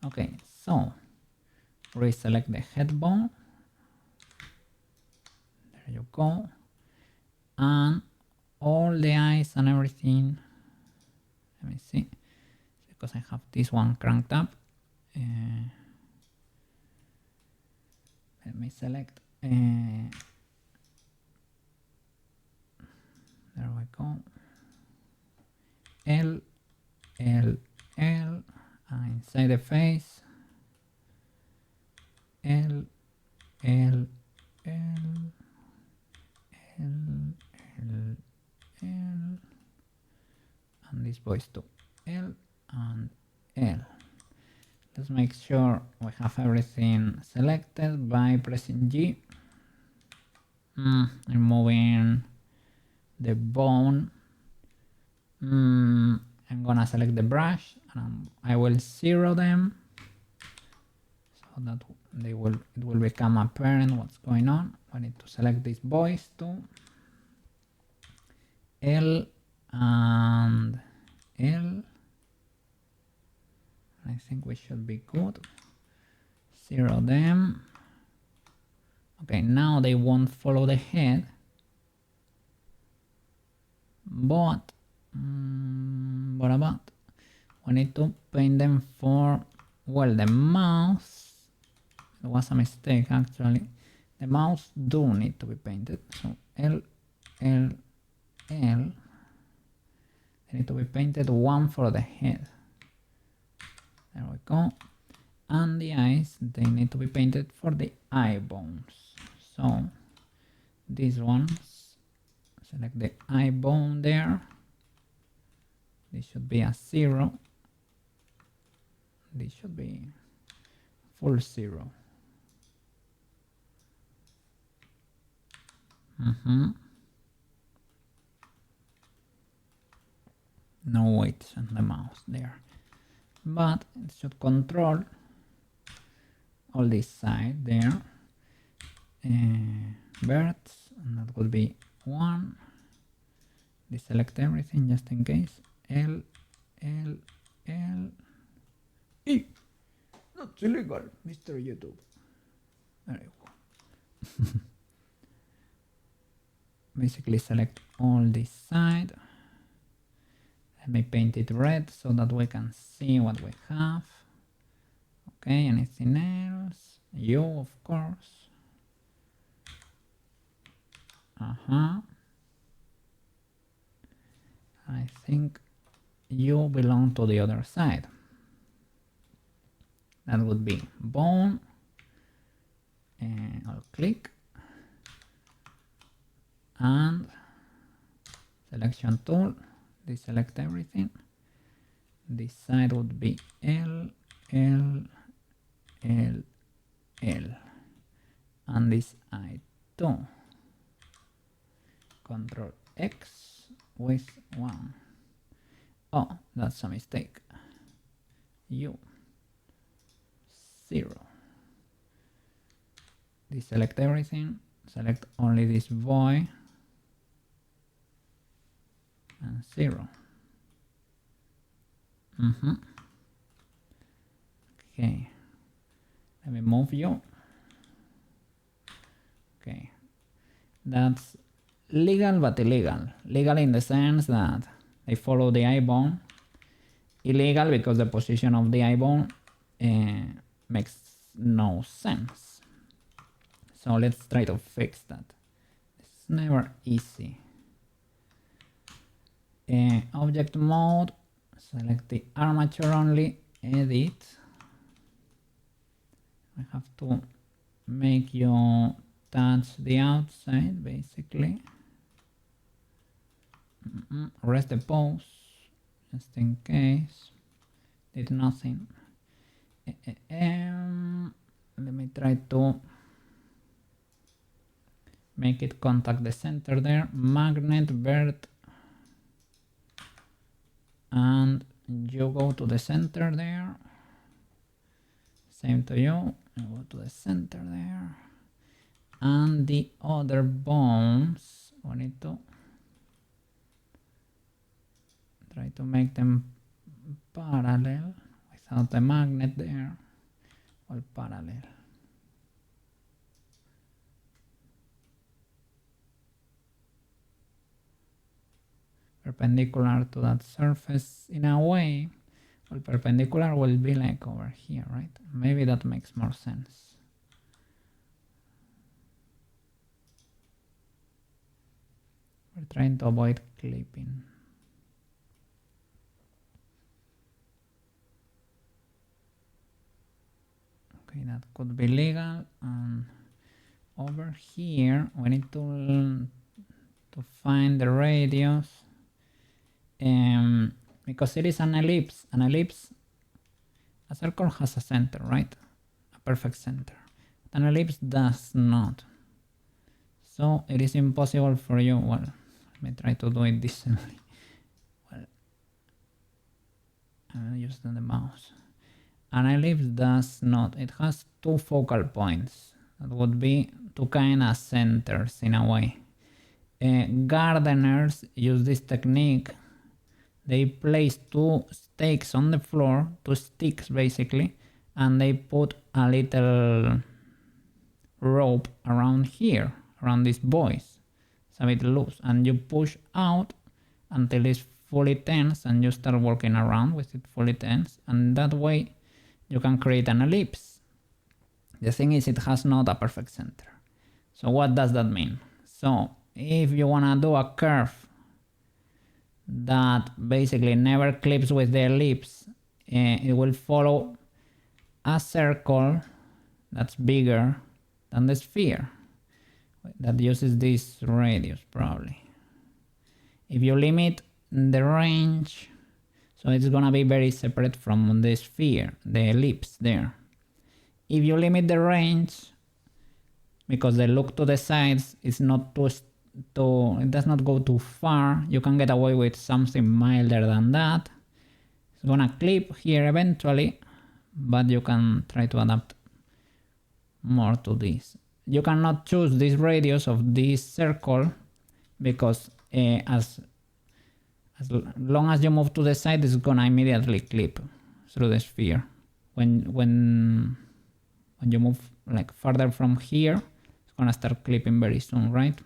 Okay, so reselect the head bone. There you go. And all the eyes and everything. Let me see, because I have this one cranked up. Let me select. There we go. L, L, L, and inside the face. L, L, L, L, L, L, and this voice too. L and L. Let's make sure we have everything selected by pressing G. Removing the bone. I'm gonna select the brush and I will zero them so that it will become apparent what's going on. I need to select this voice too. L and L. I think we should be good. Zero them. Okay, now they won't follow the head, but what about? We need to paint them for, well, the mouth. It was a mistake actually. The mouths do need to be painted. So L, L, L. They need to be painted one for the head. There we go. And the eyes, they need to be painted for the eye bones. So these ones, select the eye bone there. This should be a 0. This should be full 0. No weights on the mouse there, but it should control all this side there. Birds, and that would be 1. Deselect everything just in case. L, L, L, E. That's illegal, Mr. YouTube. There you go. Basically select all this side. Let me paint it red so that we can see what we have. Okay, anything else? You, of course. I think you belong to the other side. That would be bone. And I'll click. And selection tool. Deselect everything. This side would be L, L, L, L. And this I2. Control X with 1. Oh, that's a mistake. U 0. Deselect everything. Select only this boy. And 0. Okay. Let me move you. Okay. That's legal but illegal. Legal in the sense that they follow the eye bone. Illegal because the position of the eye bone makes no sense. So let's try to fix that. It's never easy. Object mode, select the armature only, edit. I have to make you touch the outside basically. Rest the pose just in case. Did nothing. Let me try to make it contact the center there. Magnet, bird, and you go to the center there. Same to you. You go to the center there. And the other bones, we need to try to make them parallel without the magnet there, or parallel. Perpendicular to that surface in a way. Well, perpendicular will be like over here, right? Maybe that makes more sense. We're trying to avoid clipping. Okay, that could be legal. And over here, we need to find the radius. Because it is an ellipse. A circle has a center, right? A perfect center. An ellipse does not. So it is impossible for you. Well, let me try to do it decently. Well, I'll use the mouse. An ellipse does not. It has two focal points. That would be two kind of centers in a way. Gardeners use this technique. They place two stakes on the floor, two sticks basically, and they put a little rope around here, around these buoys. It's a bit loose, and you push out until it's fully tense, and you start working around with it fully tense, and that way you can create an ellipse. The thing is, it has not a perfect center. So what does that mean? So if you want to do a curve that basically never clips with the ellipse, it will follow a circle that's bigger than the sphere that uses this radius probably. If you limit the range, so it's gonna be very separate from the sphere, the ellipse there. If you limit the range, because the look to the sides is not too it does not go too far. You can get away with something milder than that. It's gonna clip here eventually, but you can try to adapt more to this. You cannot choose this radius of this circle because as long as you move to the side, it's gonna immediately clip through the sphere. When you move like further from here, it's gonna start clipping very soon, right?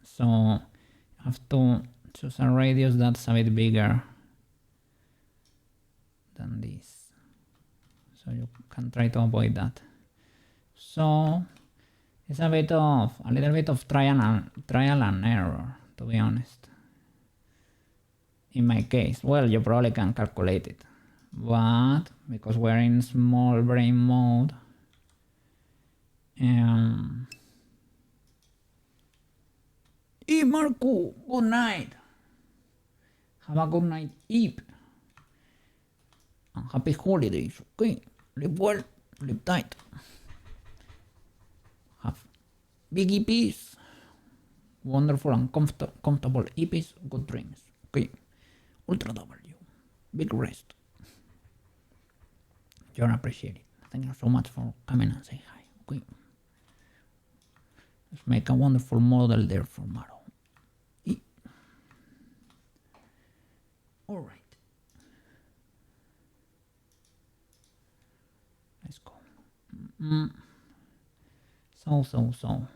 So you have to choose a radius that's a bit bigger than this, so you can try to avoid that. So it's a little bit of trial and error, to be honest. In my case, well, you probably can calculate it, but because we're in small brain mode, hey Marco, good night. Have a good night, Eve. And happy holidays, okay? Live well, live tight. Have big EPs, wonderful and comfortable EPs, good dreams, okay? Ultra W, big rest. You're appreciated. Thank you so much for coming and say hi, okay? Let's make a wonderful model there for Maro. All right. Let's go. So.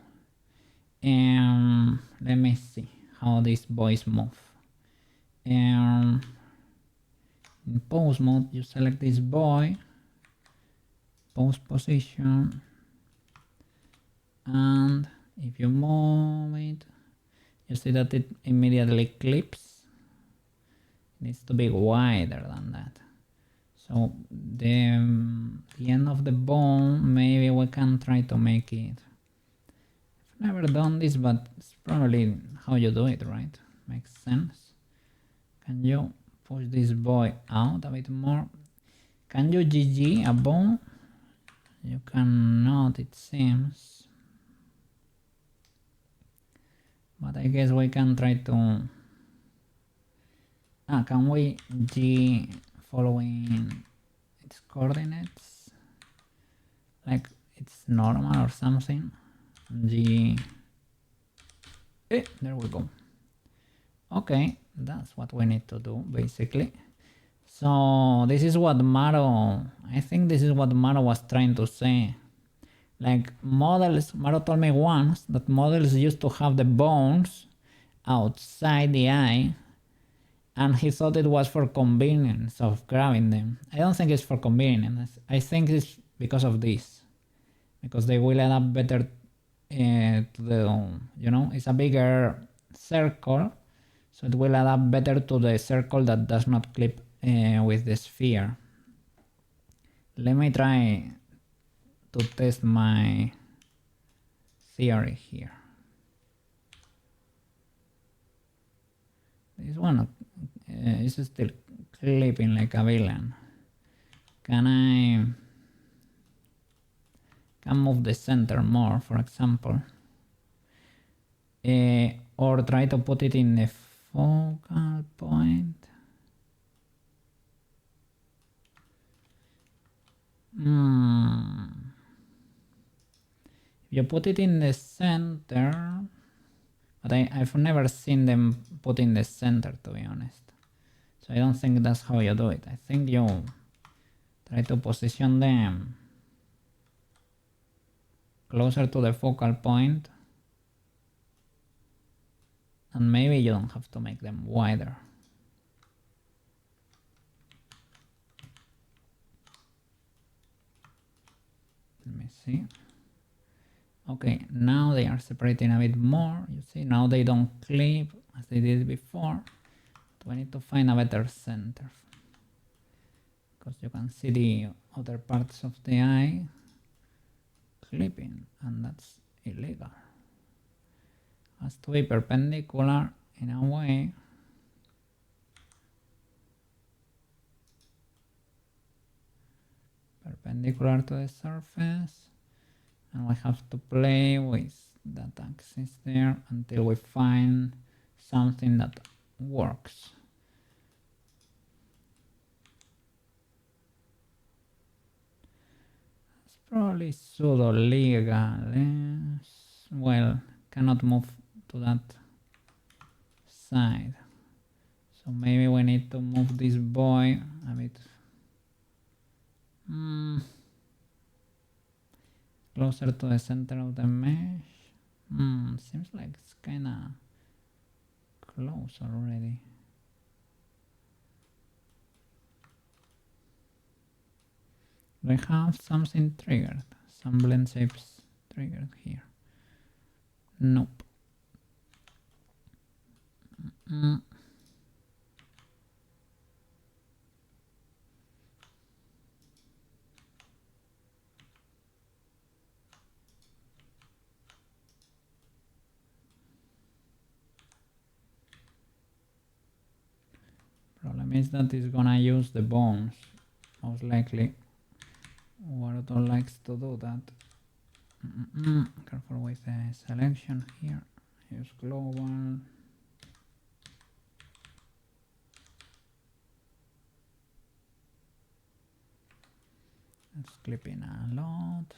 Let me see how these boys move. In pose mode, you select this boy, pose position, and if you move it, you see that it immediately clips. It needs to be wider than that. So the end of the bone, maybe we can try to make it. I've never done this, but it's probably how you do it, right? Makes sense. Can you push this boy out a bit more? Can you GG a bone? You cannot, it seems. But I guess we can try to... can we G following its coordinates? Like it's normal or something? G... there we go. Okay, that's what we need to do, basically. So this is what Maro... I think this is what Maro was trying to say. Like models, Maro told me once that models used to have the bones outside the eye, and he thought it was for convenience of grabbing them. I don't think it's for convenience. I think it's because of this. Because they will adapt better to the, it's a bigger circle, so it will adapt better to the circle that does not clip with the sphere. Let me try to test my theory here. This one is still clipping like a villain. Can move the center more, for example, or try to put it in the focal point. If you put it in the center, but I've never seen them put in the center, to be honest. So I don't think that's how you do it. I think you try to position them closer to the focal point, and maybe you don't have to make them wider. Let me see. Okay, now they are separating a bit more. You see, now they don't clip as they did before. But we need to find a better center, because you can see the other parts of the eye clipping, and that's illegal. Has to be perpendicular in a way. Perpendicular to the surface, and we have to play with that axis there until we find something that works. It's probably pseudo legal. Well, cannot move to that side, so maybe we need to move this boy a bit closer to the center of the mesh. Seems like it's kinda close already. We have something triggered, some blend shapes triggered here. Nope. Problem is that it's gonna use the bones, most likely. Waruto likes to do that. Careful with the selection here. Use global. It's clipping a lot.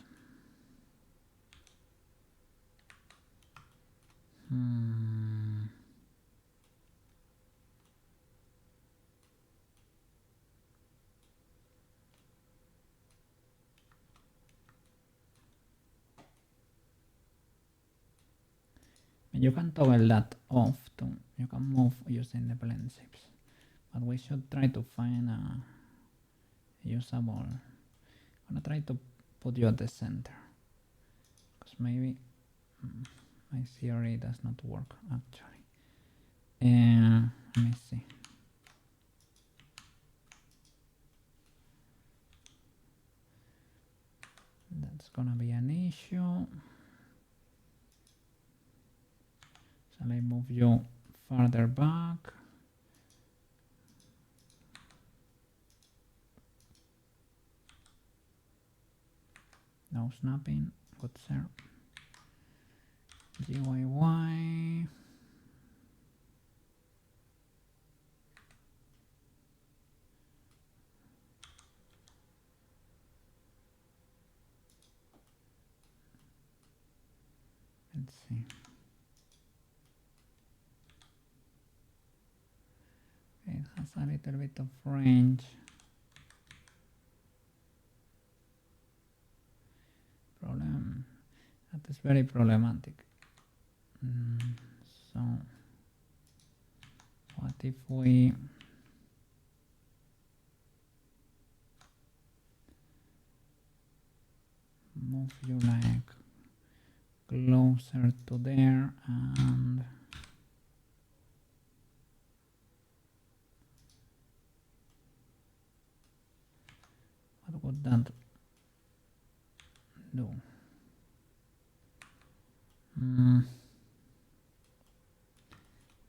You can toggle that off too. You can move using the blend shapes, but we should try to find a usable. I'm gonna try to put you at the center, because maybe my theory does not work actually. Let me see. That's gonna be an issue. Shall I move you farther back? No snapping. Good sir. GYY. Let's see. It has a little bit of range. Problem. That is very problematic. So, what if we move you like closer to there and what would that do? I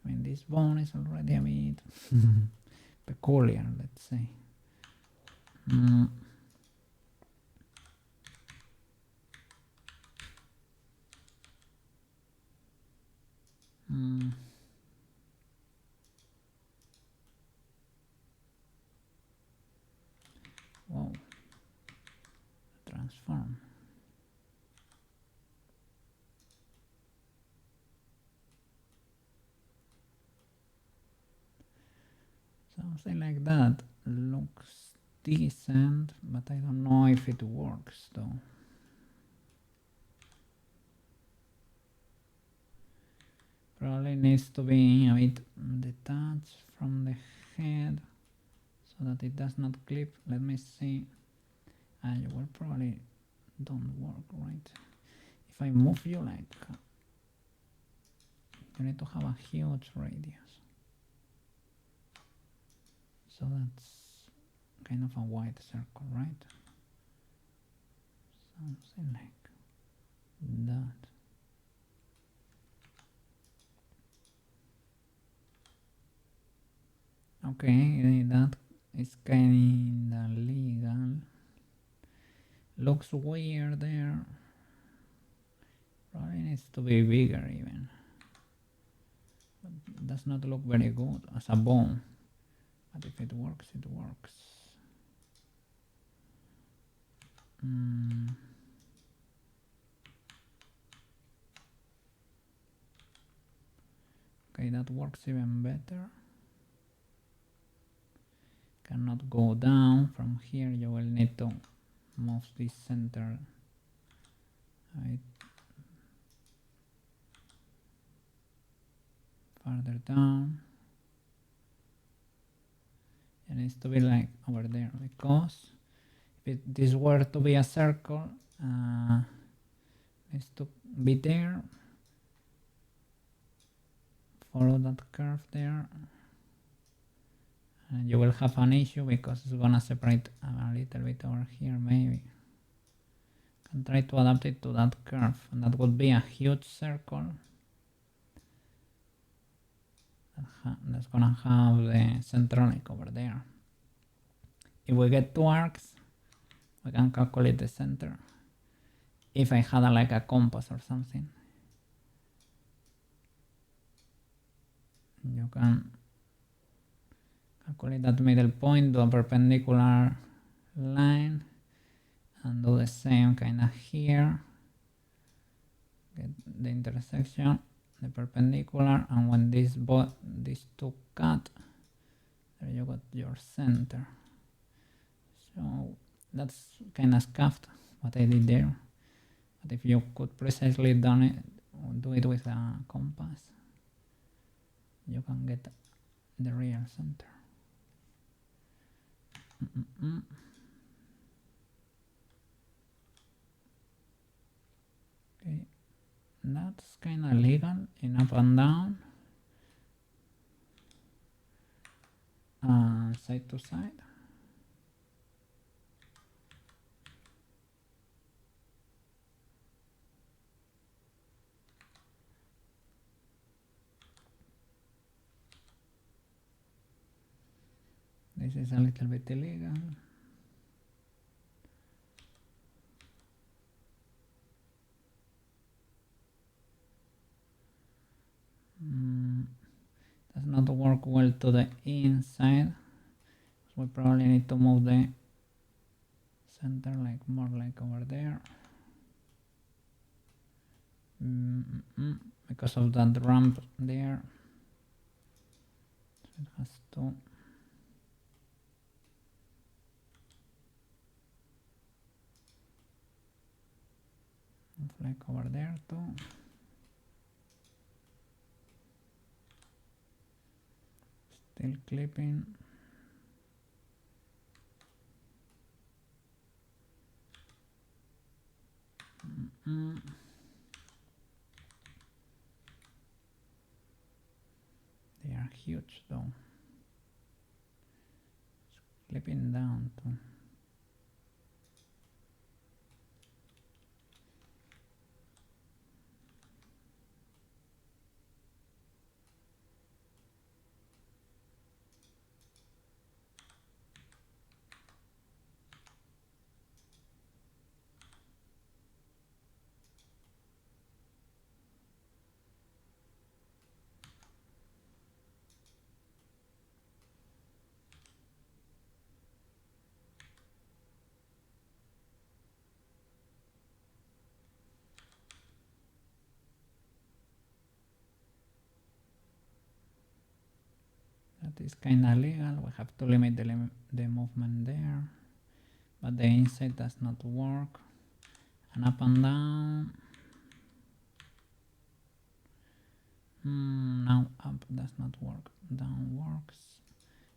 mean, this bone is already a bit peculiar, let's say. Whoa. Transform. Something like that looks decent, but I don't know if it works though. Probably needs to be a bit detached from the head so that it does not clip. Let me see. You will probably don't work, right? If I move you like, you need to have a huge radius. So that's kind of a wide circle, right? Something like that. Okay, that is kinda legal. Looks weird there. needs to be bigger even. But it does not look very good as a bone. But if it works, it works. Okay, that works even better. Cannot go down from here. You will need to move this center right farther down. It needs to be like over there, because if this were to be a circle, it needs to be there. Follow that curve there, and you will have an issue because it's gonna separate a little bit over here. Maybe can try to adapt it to that curve, and that would be a huge circle that's gonna have the center like over there. If we get two arcs, we can calculate the center. If I had like a compass or something, you can calculate that middle point, do a perpendicular line, and do the same kind of here. Get the intersection, the perpendicular, and when these two cut, there you got your center. So that's kind of scuffed what I did there. But if you could precisely do it with a compass, you can get the real center. Okay, that's kind of legal in up and down, side to side. This is a little bit illegal. Does not work well to the inside. So we probably need to move the center like more like over there. Because of that ramp there. So it has to move like over there too. Still clipping. They are huge though. It's clipping down too. That is kind of legal. We have to limit the movement there, but the inside does not work. And up and down. Now up does not work. Down works.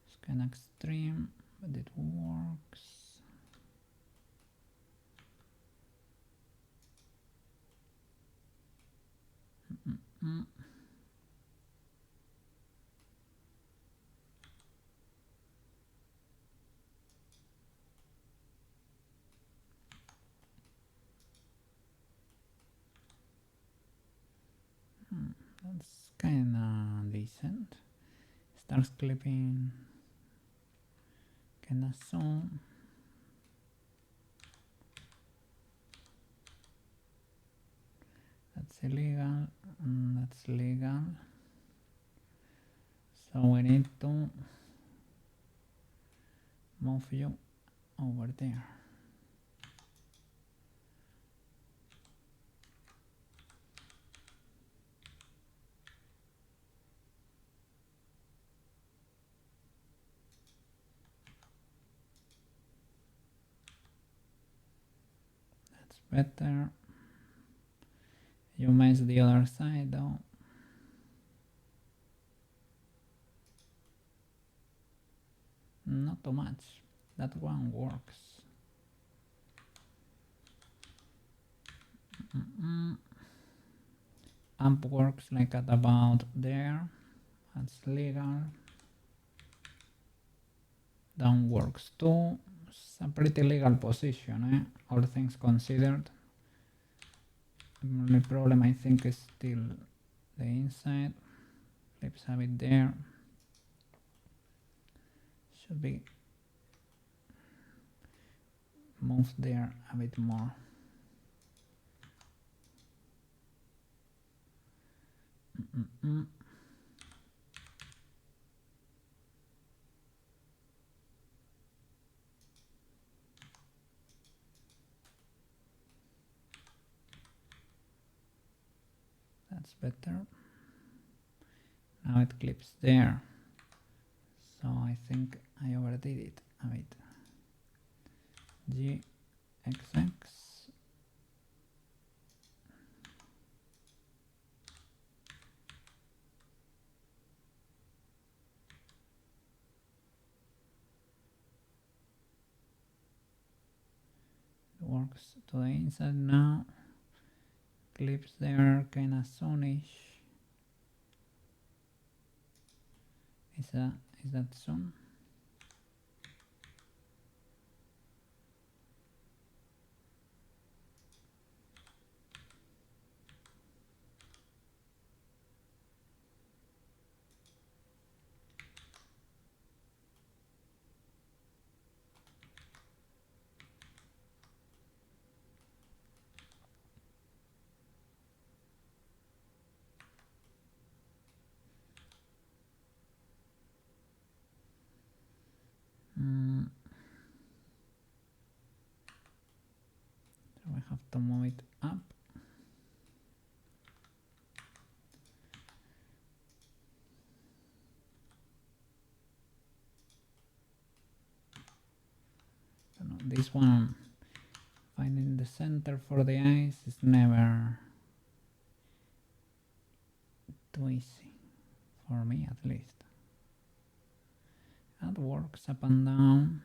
It's kind of extreme, but it works. That's kind of decent. Starts clipping kind of soon. That's illegal, that's legal. So we need to move you over there. That's better. You missed the other side though. Not too much. That one works. Amp works like at about there. That's legal. Down works too. It's a pretty legal position, all things considered. The only problem I think is still the inside. Flips a bit there. Should be moved there a bit more. That's better. Now it clips there. So I think I overdid it a bit. G, XX. It works to the inside now. Clips there, kinda soonish. Is that soon? So we have to move it up. This one, finding the center for the eyes is never too easy, for me at least. That works up and down.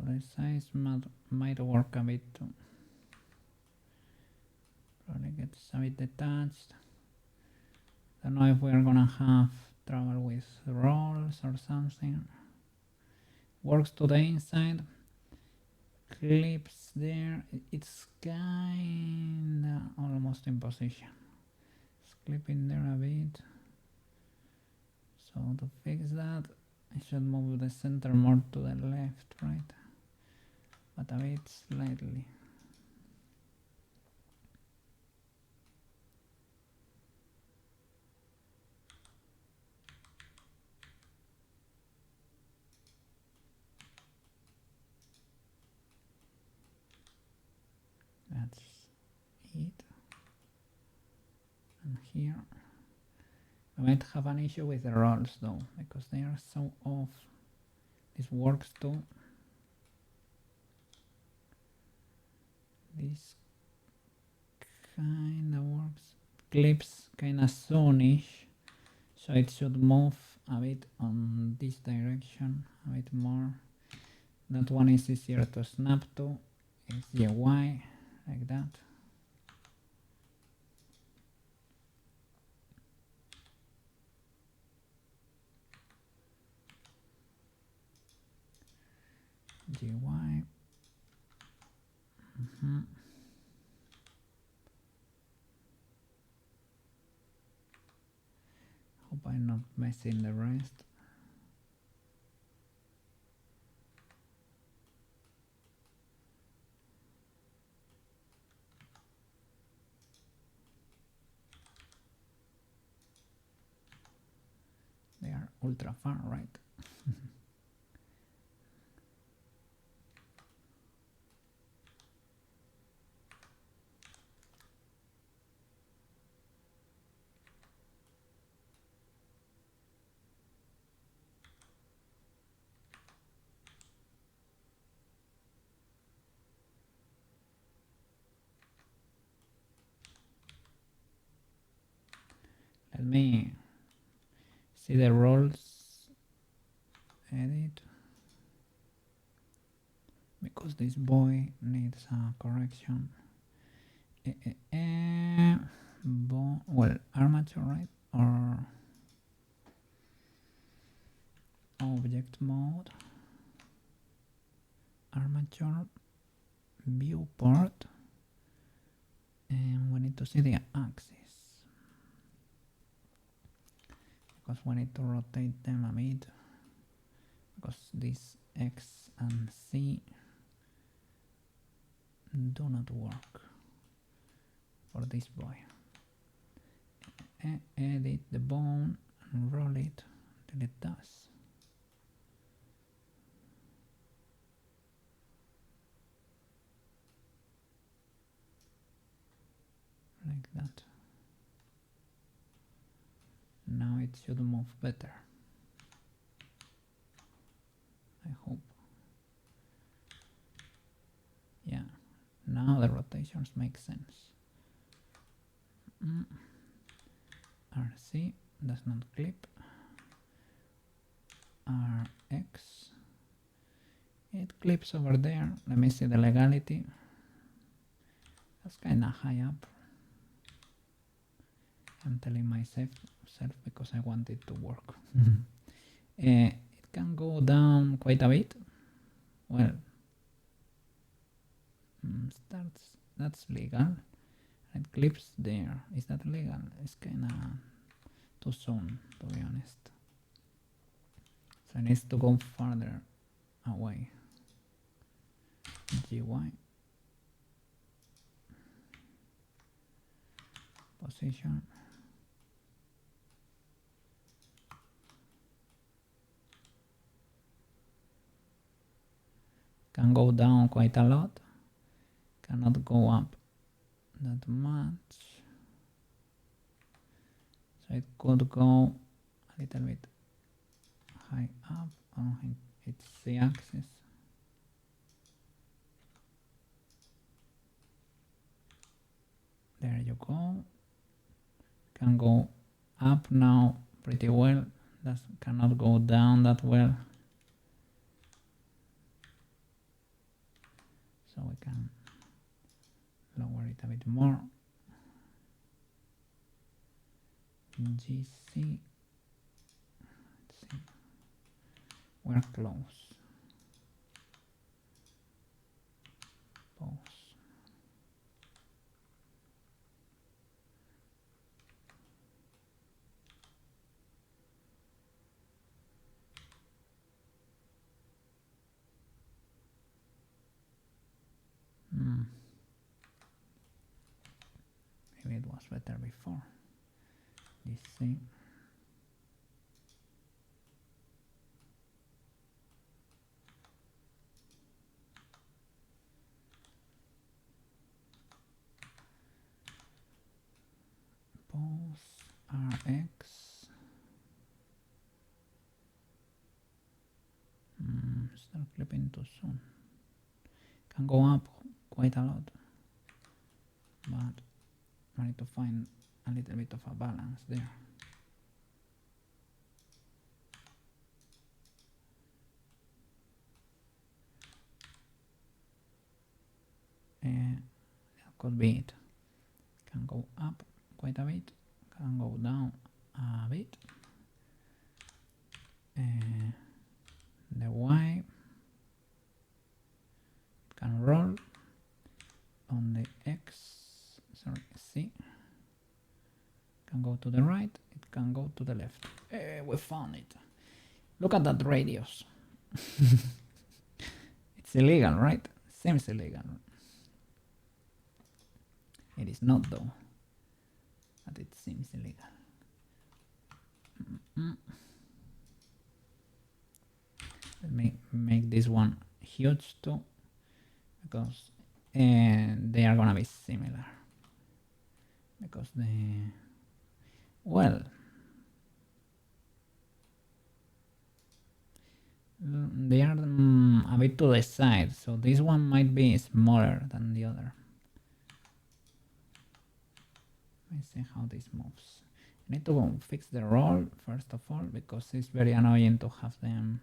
The size might work a bit too. Probably gets a bit detached. Don't know if we're gonna have trouble with rolls or something. Works to the inside. Clips there. It's kinda almost in position. It's clipping there a bit. So to fix that, I should move the center more to the left, right? But a bit slightly. That's it. And here I might have an issue with the rolls though, because they are so off. This works too. This kinda works. Clips kinda soonish, so it should move a bit on this direction, a bit more. That one is easier to snap to. It's GY, like that. GY. Hope I'm not messing the rest. They are ultra far, right? Let me see the roles. Edit. Because this boy needs a correction. Well, armature, right? Or object mode. Armature viewport. And we need to see the axis. Because we need to rotate them a bit. Because this X and C do not work for this boy. Edit the bone and roll it till it does. Like that. Now it should move better. I hope. Yeah, now the rotations make sense. RC does not clip. RX, it clips over there. Let me see the legality. That's kinda high up. I'm telling myself because I want it to work. It can go down quite a bit. Well, that's legal. It clips there. Is that legal? It's kinda too soon, to be honest. So it needs to go further away. GY. Position. Can go down quite a lot. Cannot go up that much. So it could go a little bit high up. Oh, it's the axis. There you go. Can go up now pretty well. That cannot go down that well. So we can lower it a bit more. GC. Let's see. We're close. Pause. Maybe it was better before. This thing. Pause RX. Start clipping too soon. Can go up quite a lot, but I need to find a little bit of a balance there. That could be it. Can go up quite a bit, can go down a bit. The Y can roll on the X, sorry, C. Can go to the right, it can go to to the left. We found it. Look at that radius. It's illegal, right? Seems illegal. It is not though, but it seems illegal. Let me make this one huge too, because they are gonna be similar. Because well, they are a bit to the side, so this one might be smaller than the other. Let's see how this moves. I need to fix the roll first of all, because it's very annoying to have them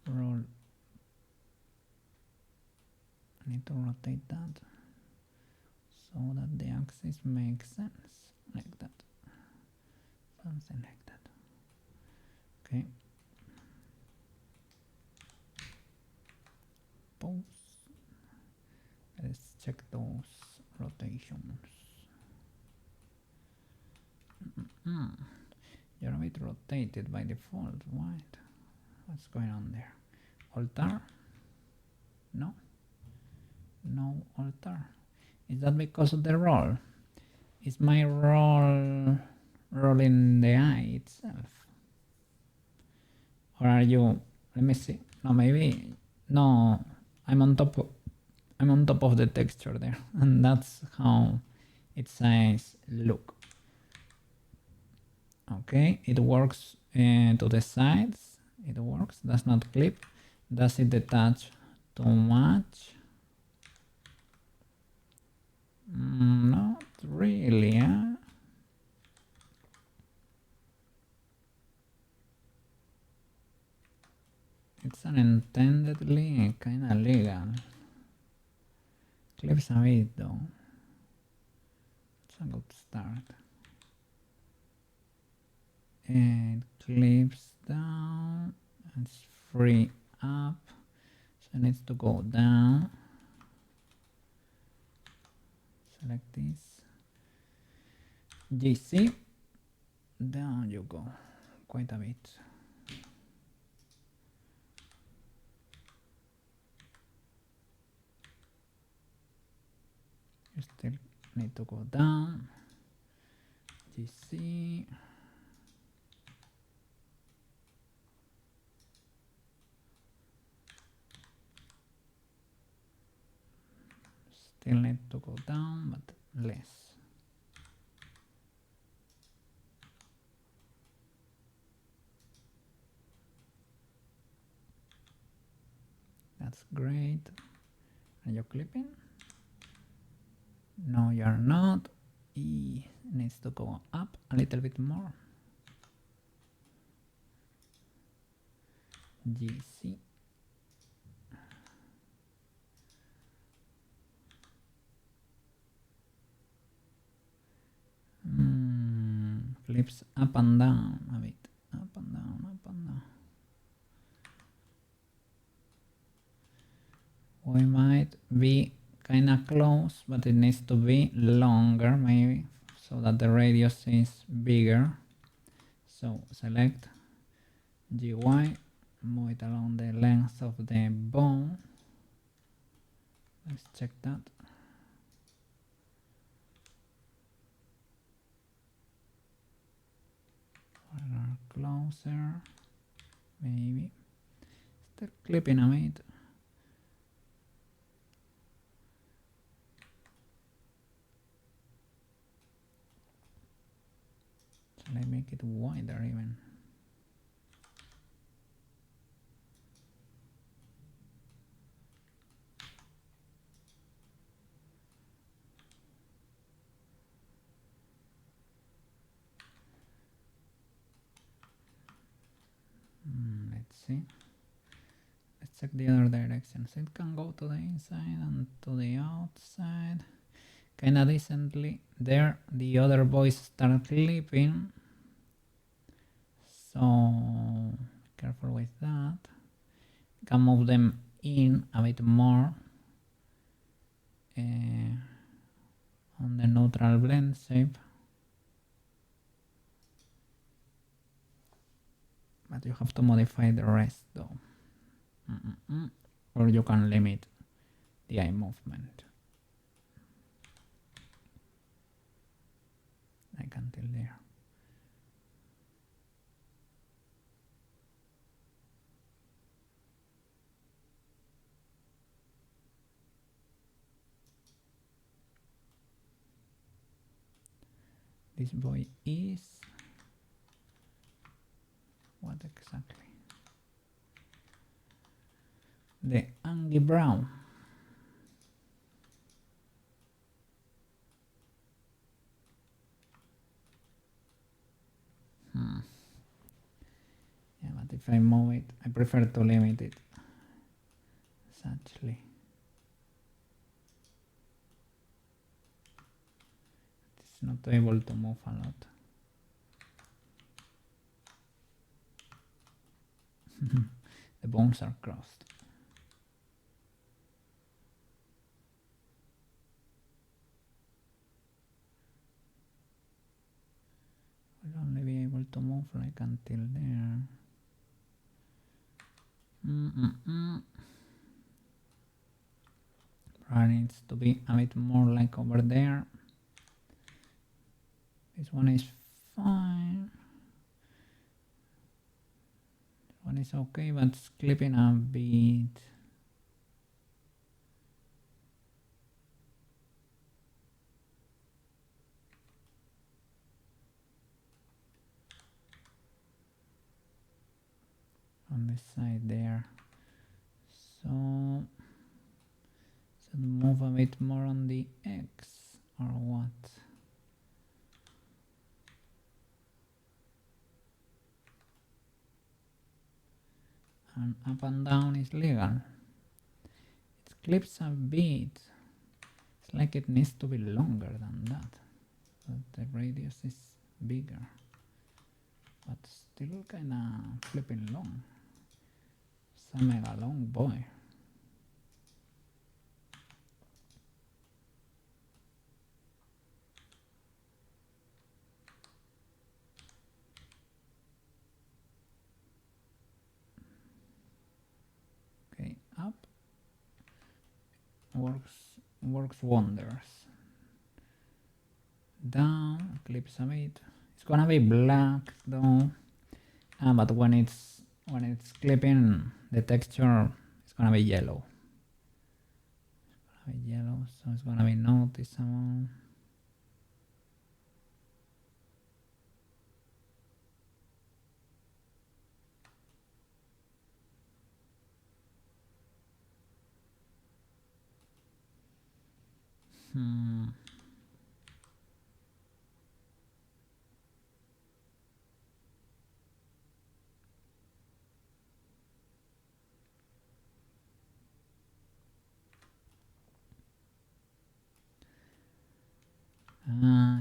roll. I need to rotate that so that the axis makes sense, like that. Something like that. Okay. Pause. Let's check those rotations. You're a bit rotated by default. What? What's going on there? Altar? No? No altar. Is that because of the roll? Is my roll rolling the eye itself? Or are you... Let me see. No, maybe... No, I'm on top of the texture there, and that's how its eyes look. Okay, it works to the sides. It works. Does not clip. Does it detach too much? Not really, huh? It's unintendedly kinda legal. Clips a bit though. It's a good start. It clips down. It's free up. So it needs to go down. Select this. GC. Down you go. Quite a bit. You still need to go down. GC. Still need to go down, but less. That's great. Are you clipping? No, you're not. It needs to go up a little bit more. GC. Flips up and down a bit. Up and down, up and down. We might be kinda close, but it needs to be longer maybe, so that the radius is bigger. So select GY, move it along the length of the bone. Let's check that. Closer, maybe. Still clipping a bit. Shall I make it wider even? Let's see. Let's check the other directions. It can go to the inside and to the outside. Kinda decently. There, the other boys start clipping. So, careful with that. Can move them in a bit more. On the neutral blend shape. But you have to modify the rest though. Or you can limit the eye movement. Like until there. This boy is... what exactly? The Angie Brown. Yeah, but if I move it, I prefer to limit it. Essentially. It's not able to move a lot. The bones are crossed. We'll only be able to move like until there. Probably needs to be a bit more like over there. This one is fine. This one is okay, but it's clipping a bit. On the side there. So should move a bit more on the X or what? And up and down is legal. It clips a bit. It's like it needs to be longer than that. But the radius is bigger. But still kinda flipping long. It's a mega long boy. Okay, up. Works wonders. Down, clips a bit. It's gonna be black though. But when it's clipping the texture, it's gonna be yellow. So it's gonna be noticeable.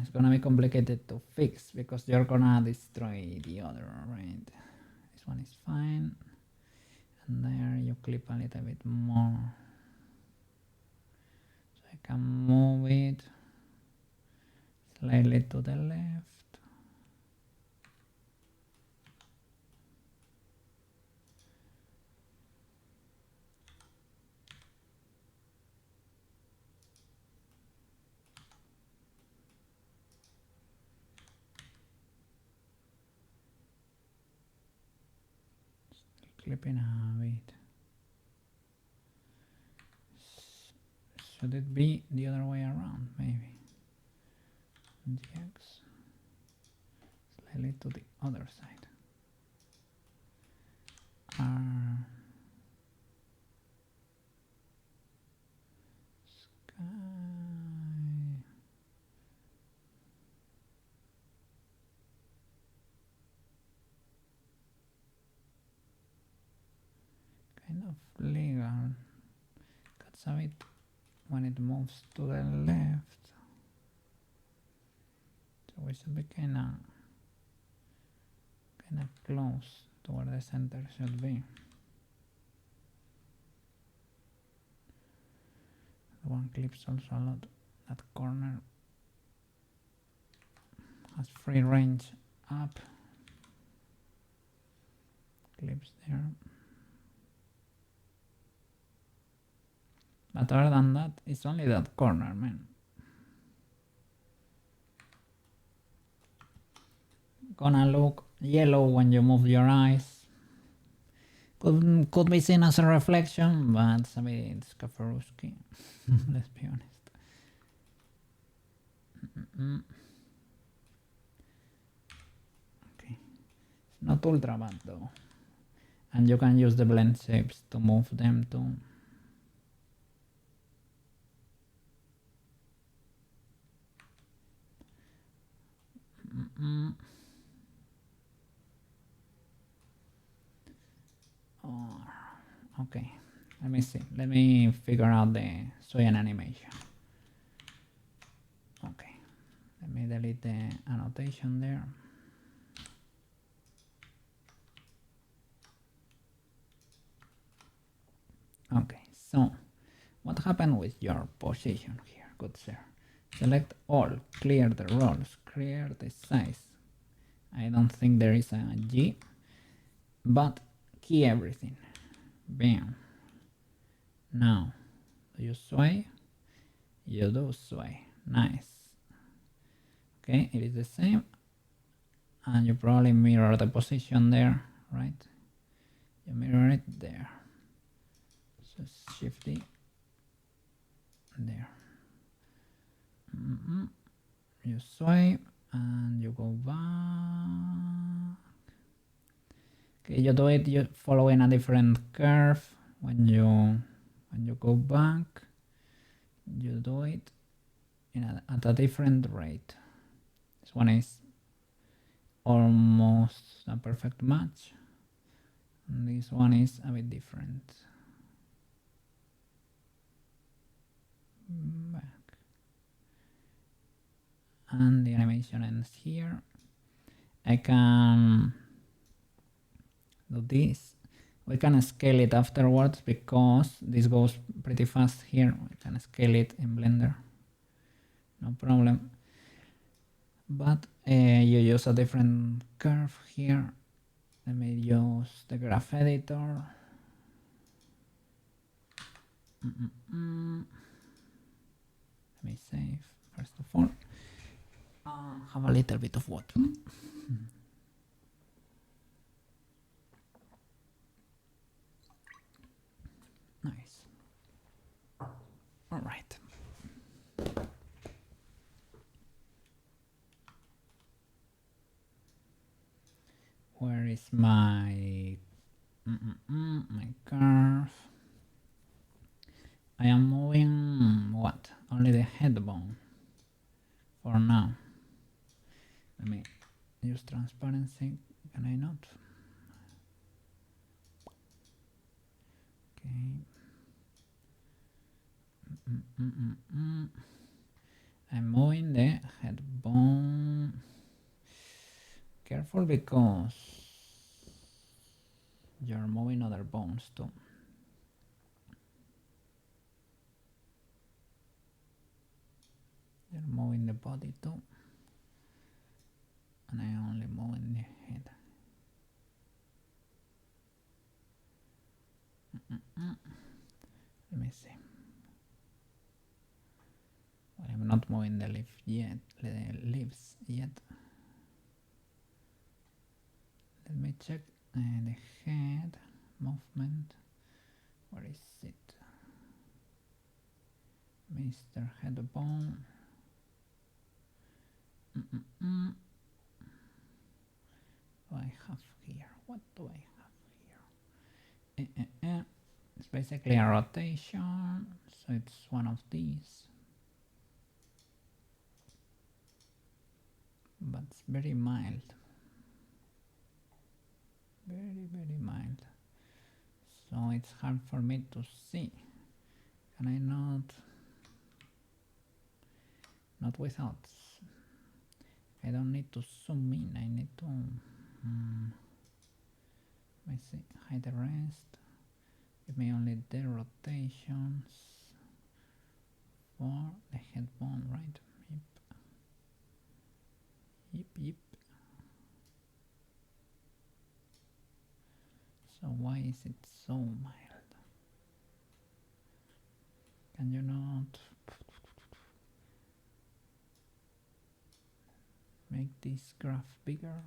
It's gonna be complicated to fix because you're gonna destroy the other, right? This one is fine. And there you clip a little bit more. So I can move it slightly to the left. Clipping a bit. Should it be the other way around, maybe? The X slightly to the other side. Sky. Kind of legal. Cuts a bit when it moves to the left. So we should be kinda close to where the center should be. The one clips also a lot. That corner has free range up. clips there. But other than that, it's only that corner, man. Gonna look yellow when you move your eyes. Could be seen as a reflection, but it's a bit Skaforowski. Let's be honest. Okay, it's not ultra bad though, and you can use the blend shapes to move them too. Oh, okay, let me see. Let me figure out the Soyan animation. Okay, let me delete the annotation there. Okay, so what happened with your position here, good sir? Select all, clear the roles, clear the size. I don't think there is a G, but key everything. Bam. Now, do you sway? You do sway. Nice. Okay, it is the same. And you probably mirror the position there, right? You mirror it there. So shifty there. You sway and you go back. Okay, you do it following a different curve. When you go back, you do it at a different rate. This one is almost a perfect match, and this one is a bit different. Back. And the animation ends here. I can do this. We can scale it afterwards because this goes pretty fast here. We can scale it in Blender, no problem. But you use a different curve here. Let me use the graph editor. Let me save first of all. Have a little bit of water. Nice. All right. Where is my my curve? I am moving what? Only the head bone for now. Let me use transparency. Can I not? Okay. I'm moving the head bone. Careful because you're moving other bones too. You're moving the body too. And I only moving the head. Let me see. Well, I'm not moving the leaf yet, the leaves yet. Let me check the head movement. Where is it? Mr. Headbone. What do I have here? What do I have here? It's basically a rotation, so it's one of these. But it's very mild. Very, very mild. So it's hard for me to see. Can I not? Not without. I don't need to zoom in. I need to. Let me see. Hide the rest. Give me only the rotations for the head bone, right? Yep. So why is it so mild? Can you not make this graph bigger?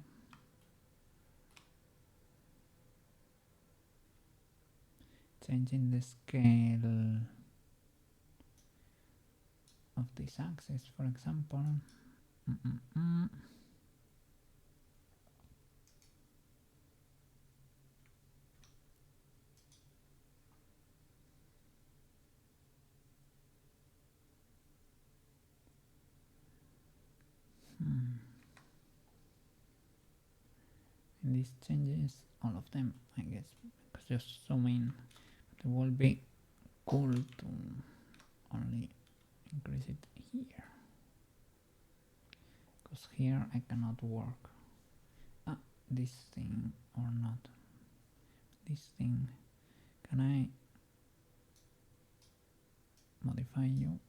Changing the scale of this axis, for example. And this changes all of them, I guess, because just zoom in. It will be cool to only increase it here, because here I cannot work. This thing or not. This thing, can I modify you?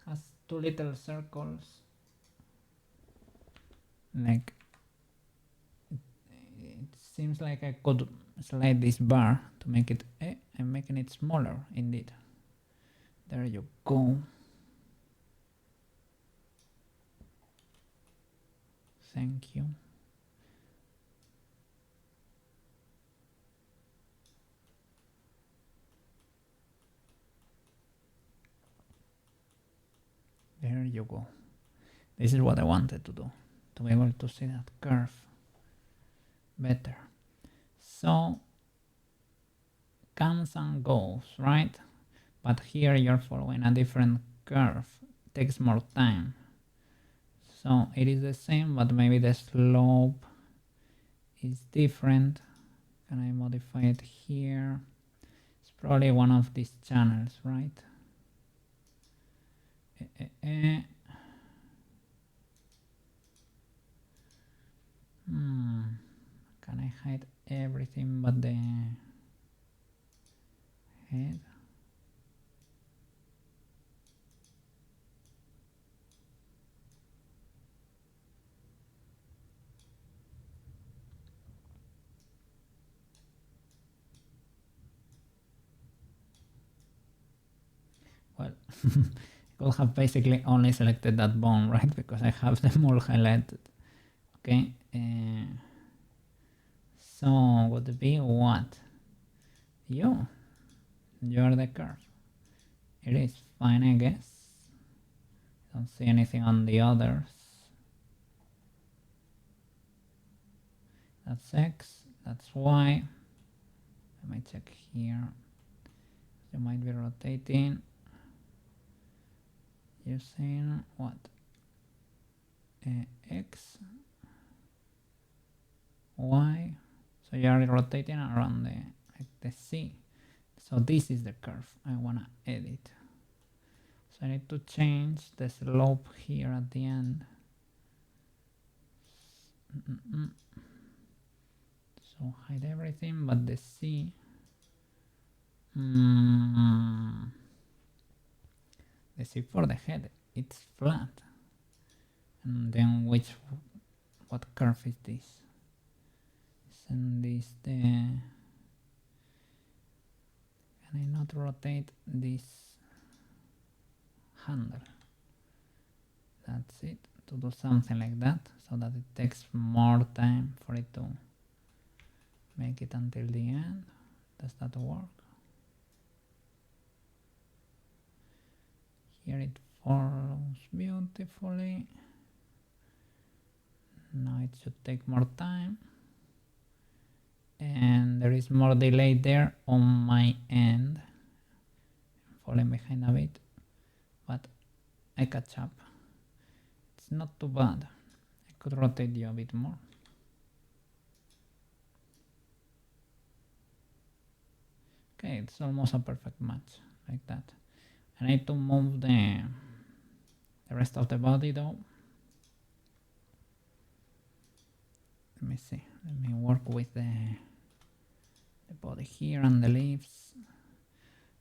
Has two little circles, like it seems like I could slide this bar to make it, I'm making it smaller indeed. There you go. Thank you. There you go. This is what I wanted to do, to be able to see that curve better. So, comes and goes, right? But here you're following a different curve. It takes more time. So it is the same, but maybe the slope is different. Can I modify it here? It's probably one of these channels, right? Can I hide everything but the head? Well, I could have basically only selected that bone, right? Because I have them all highlighted. Okay. So would be what? You're the curve. It is fine, I guess. Don't see anything on the others. That's X, that's Y. Let me check here. You might be rotating using what? X, Y. So you are rotating around the C. So this is the curve I wanna edit. So I need to change the slope here at the end. So hide everything but the C. The C for the head, it's flat. And then what curve is this? Isn't this the... Can I not rotate this handle? That's it, to do something like that, so that it takes more time for it to make it until the end. Does that work? Here it follows beautifully. Now it should take more time. And there is more delay there on my end. I'm falling behind a bit, but I catch up. It's not too bad. I could rotate you a bit more. Okay, it's almost a perfect match, like that. I need to move the rest of the body though. Let me see. Let me work with the body here and the leaves.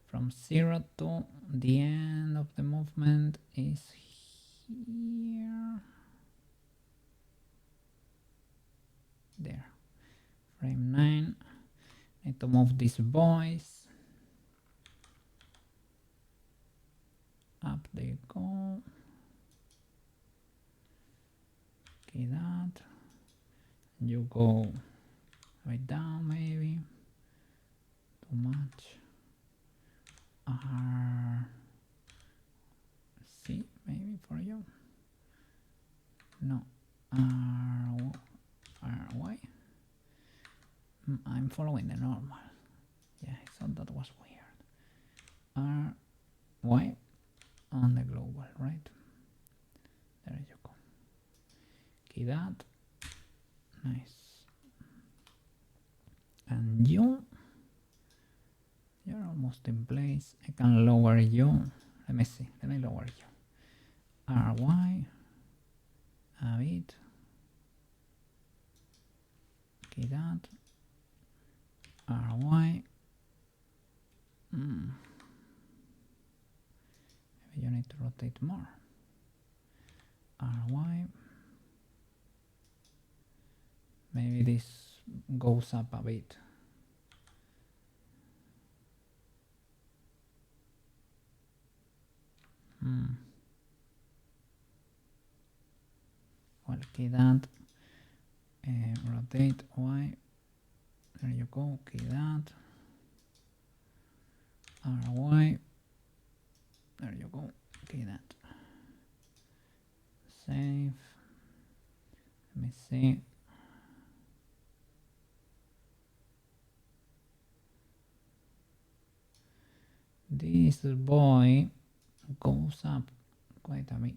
From 0 to the end of the movement is to move these boys. Up they go. Okay, that. You go right down, maybe. Too much. C, maybe for you. No. Y. I'm following the normal. Yeah, I thought that was weird. Y on the global, right? There you go. Okay, that. Nice. And you're almost in place. I can lower you. Let me see. Let me lower you. RY. A bit. Okay, that. RY. Maybe you need to rotate more. RY. Maybe this goes up a bit. Well, okay, that. Rotate Y. There you go. Okay, that. RY. There you go. Okay, that. Save. Let me see. This boy goes up quite a bit.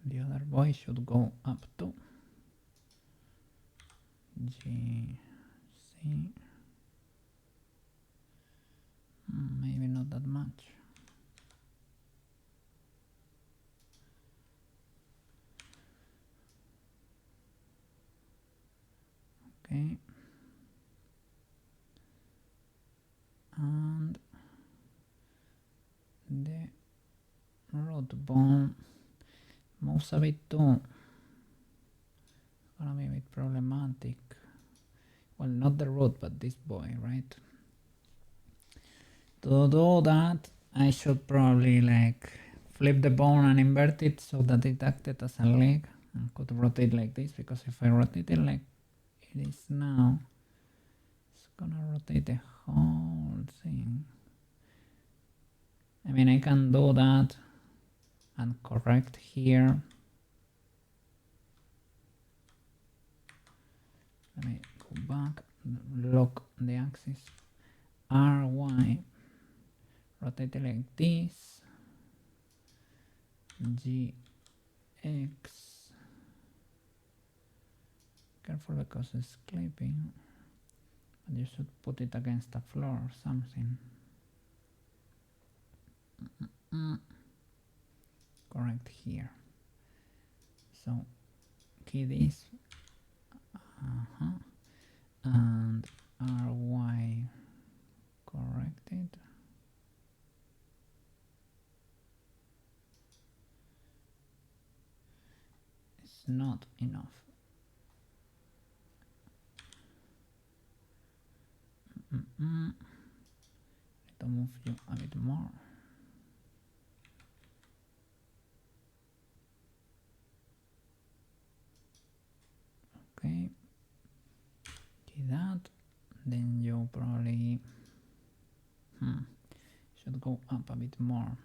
The other boy should go up too. G, C. Maybe not that much. Okay. And the road bone moves a bit too. Gonna be a bit problematic. Well, not the road, but this boy, right? To do that, I should probably like flip the bone and invert it so that it acted as a leg and could rotate like this, because if I rotate it like it is now, it's gonna rotate the whole thing. I mean, I can do that and correct here. Let me go back, lock the axis. RY, rotate it like this. GX, careful because it's clipping, but you should put it against the floor or something. Correct here. So key this, and RY corrected. It's not enough. Need to move you a bit more. Okay, that. Then you probably should go up a bit more.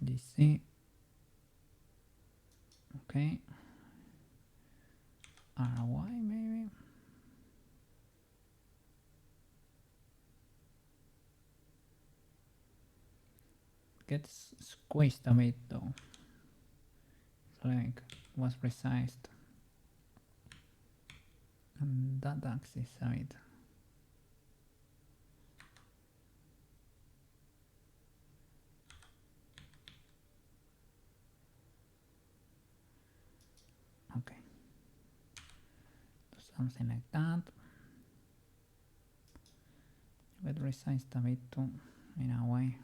DC. Okay. RY maybe. Gets squeezed a bit though. Like was resized. And that axis a bit. Okay. something like that. You get resized a bit too, in a way,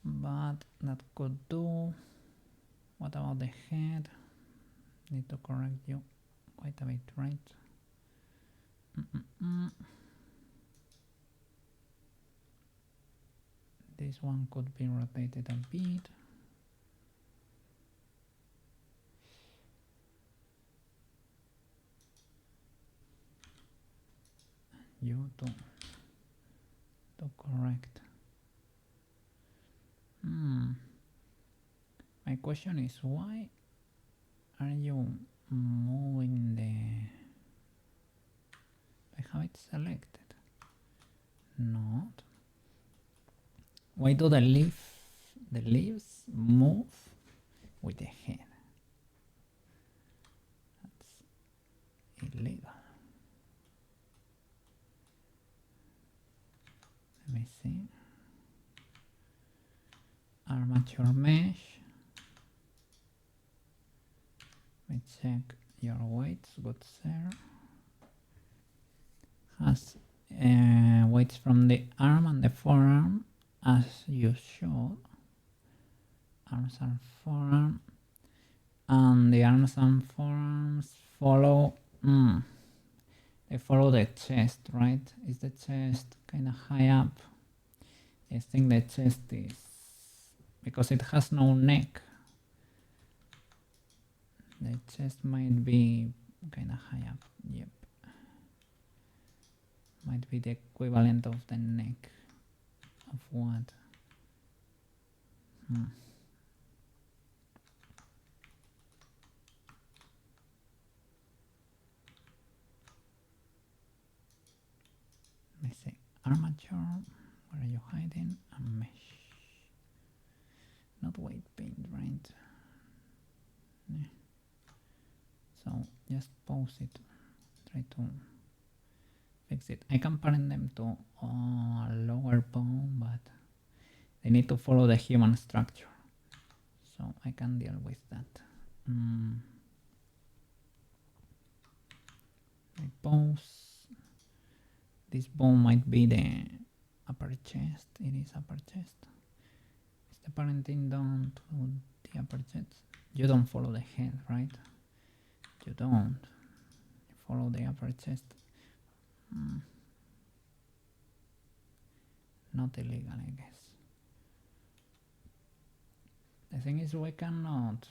but that could do. What about the head? Need to correct you quite a bit, right? This one could be rotated a bit. You to correct. My question is, why are you moving the... I have it selected. Not. Why do the leaves move with the head? That's illegal. Let me see. Armature mesh. Let me check your weights, good sir. Has weights from the arm and the forearm, as you should. Arms and forearm, and the arms and forearms follow. They follow the chest, right? Is the chest kind of high up? I think the chest is, because it has no neck. The chest might be kind of high up. Yep. Might be the equivalent of the neck. Of what? Let me see. Armature. Where are you hiding? A mesh. Not weight paint, right? Yeah. So just pause it. Try to fix it. I can parent them to a lower bone, but they need to follow the human structure. So I can deal with that. I pause. This bone might be the upper chest. It is upper chest. Is the parenting done to the upper chest? You don't follow the head, right? You don't. You follow the upper chest. Not illegal, I guess. The thing is, we cannot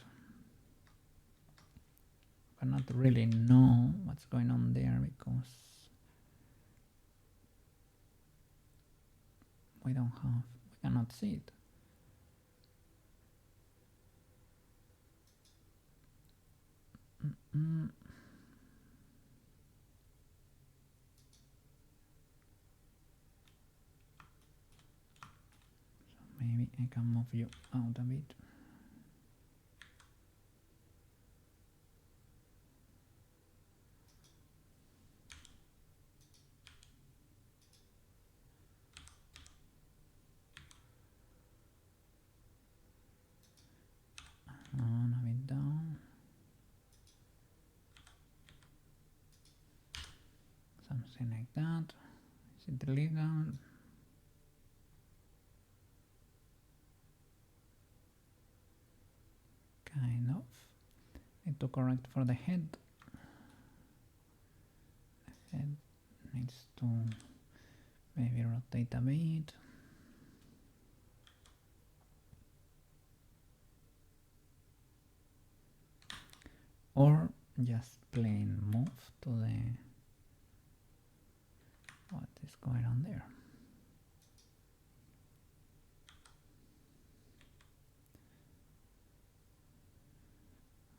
really know what's going on there because we cannot see it. So maybe I can move you out a bit. On a bit down. Something like that. Is it legal? Kind of. Need to correct for the head. The head needs to maybe rotate a bit. Or just plain move to the... What is going on there?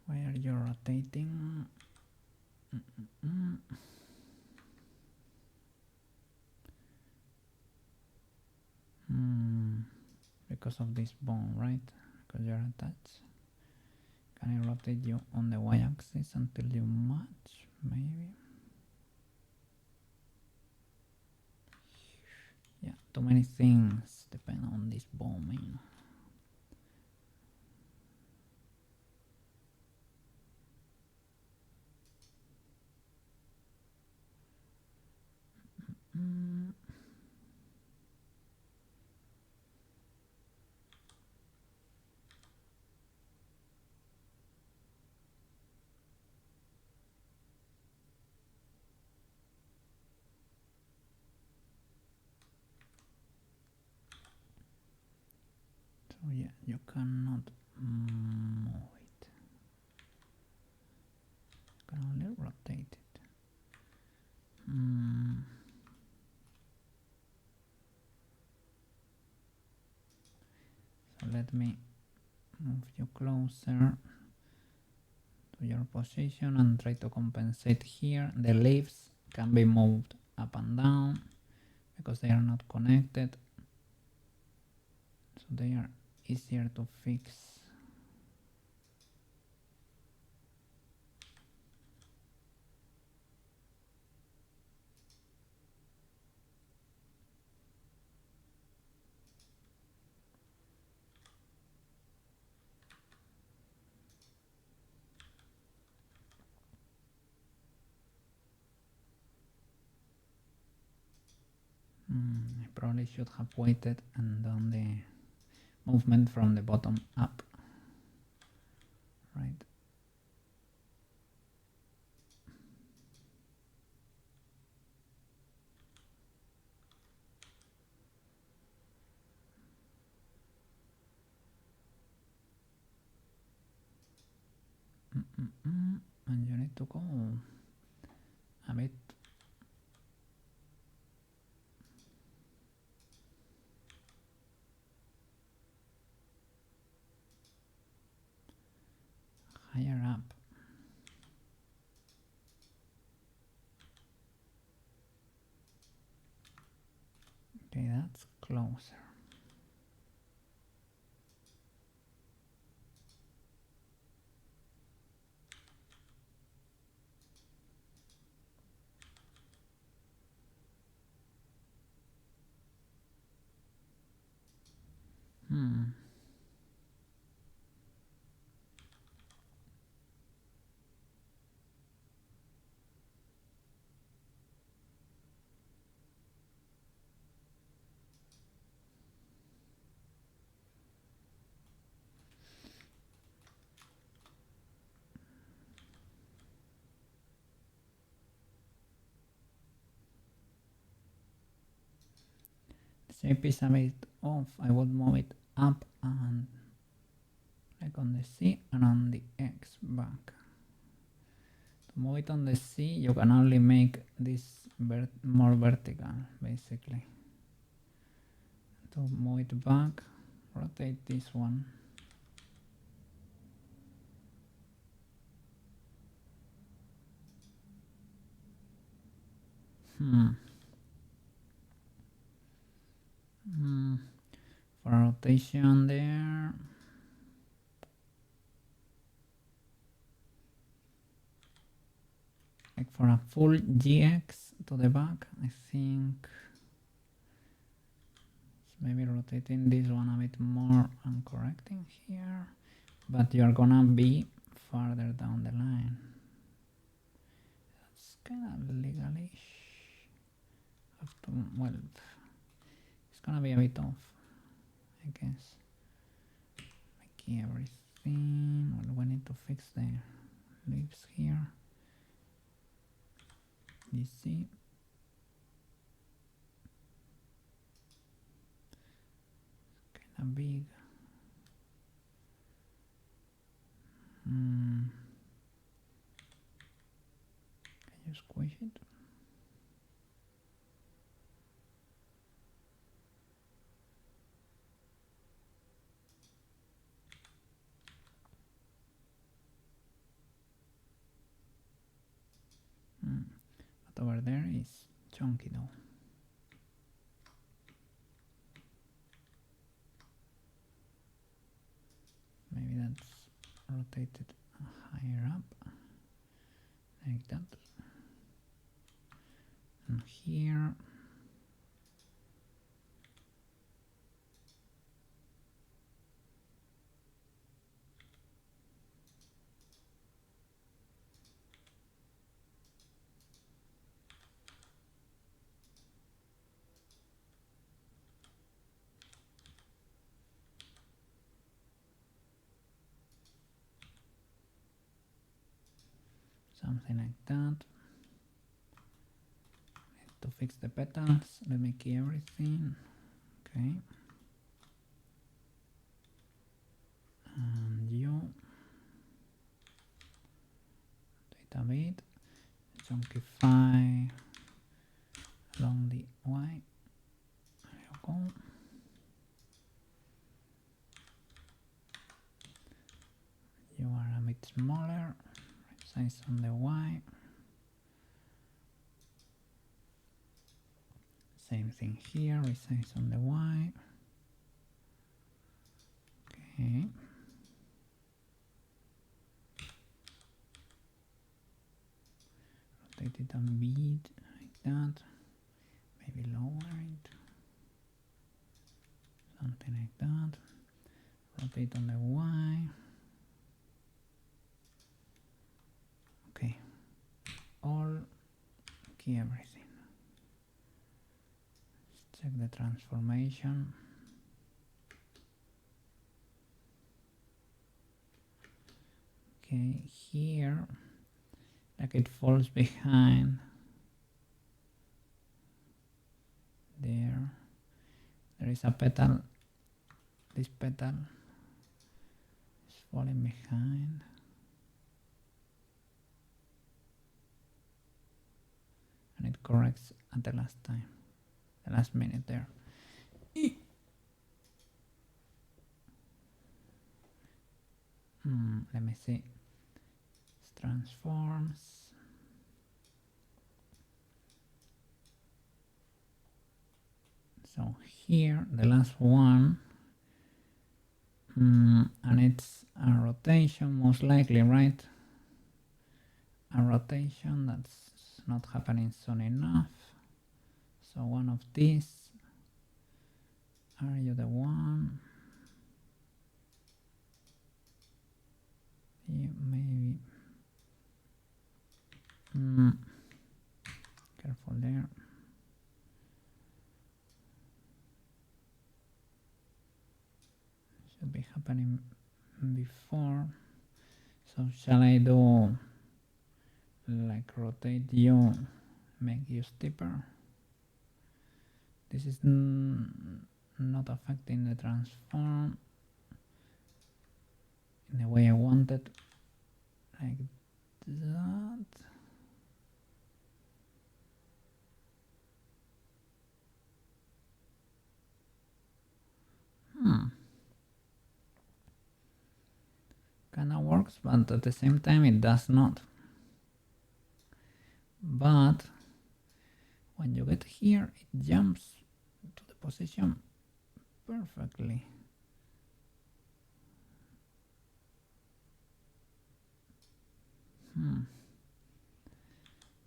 Why are you rotating? Because of this bone, right? Because you're attached. Can I rotate you on the y-axis until you match? Maybe. Yeah, too many things depend on this bone, man. you cannot move it. You can only rotate it. So let me move you closer to your position and try to compensate here. The leaves can be moved up and down because they are not connected, so they are easier to fix. I probably should have waited and done the movement from the bottom up, right? And you need to go a bit higher up. Okay, that's closer. The shape is a bit off. I would move it up and like on the C and on the X back. To move it on the C, you can only make this more vertical, basically. To move it back, rotate this one. For rotation there, like for a full GX to the back, I think it's maybe rotating this one a bit more and correcting here, but you're gonna be farther down the line. That's kind of legalish. Have to, well, it's gonna be a bit off, I guess. Make everything. Well, we need to fix the leaves here. You see, kind of big. Can you squish it? But over there is chunky though. Maybe that's rotated higher up, like that. And here, something like that. To fix the petals, let me key everything. Okay. and you wait a bit, chunkify along the Y. There you go. You are a bit smaller, size on the Y. Same thing here, resize on the Y. Okay. Rotate it a bit like that. Maybe lower it. Something like that. Rotate on the Y. Okay. All key everything. Let's check the transformation. Okay, here, like it falls behind there. There is a petal. This petal is falling behind. And it corrects at the last time, the last minute there. Let me see. It transforms. So here, the last one, and it's a rotation most likely, right? A rotation that's not happening soon enough. So one of these, are you the one? Yeah, maybe. Careful there. Should be happening before. So shall I do like rotate you, make you steeper? This is not affecting the transform in the way I wanted, like that. Kinda works, but at the same time it does not. But when you get here, it jumps to the position perfectly.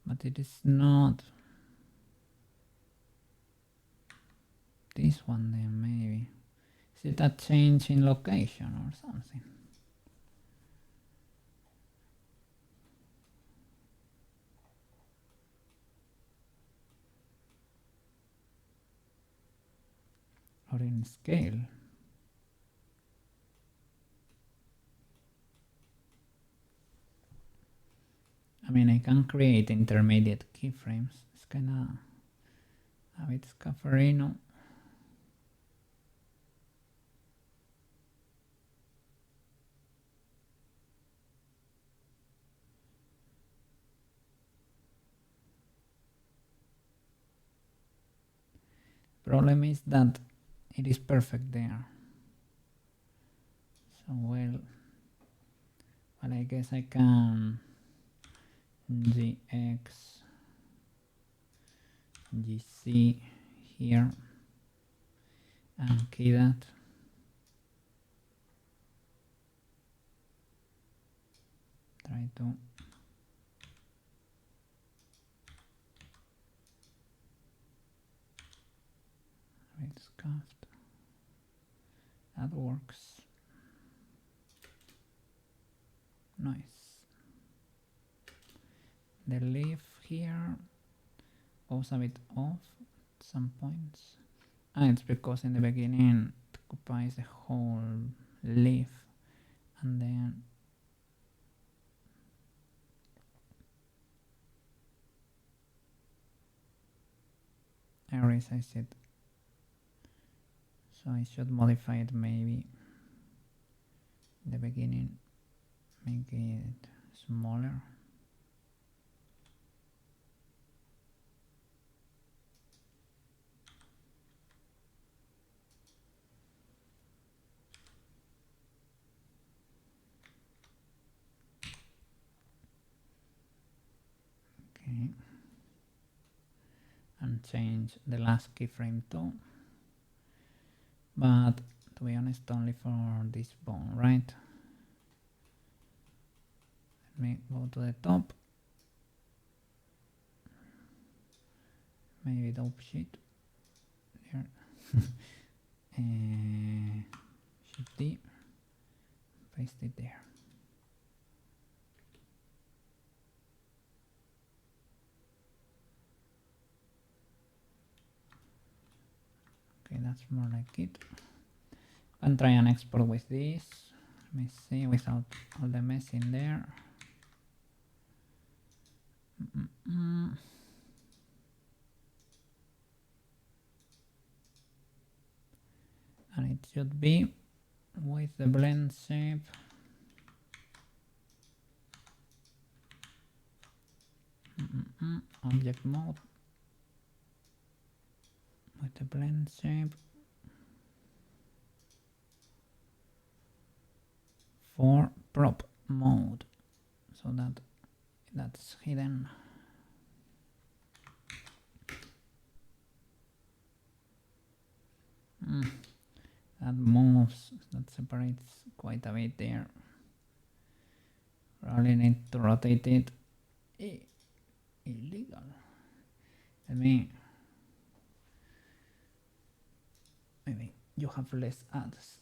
But it is not this one then, maybe. Is it a change in location or something? Or in scale? I mean, I can create intermediate keyframes. It's kinda a bit scafferino. Problem is that it is perfect there. So well, I guess I can GX, GC here and key that. Try to it's scuffed. That works. Nice. The leaf here goes a bit off at some points. It's because in the beginning it occupies the whole leaf and then I resized it. So I should modify it maybe in the beginning, make it smaller. Okay, and change the last keyframe too, but to be honest only for this bone, right? Let me go to the top, maybe dope sheet there. Shift D, paste it there. Okay, that's more like it. And try and export with this. Let me see, without all the mess in there. And it should be with the blend shape. Object mode with the blend shape for prop mode, so that that's hidden. That moves, that separates quite a bit there. Probably need to rotate it. Illegal. Let me. Maybe you have less ads.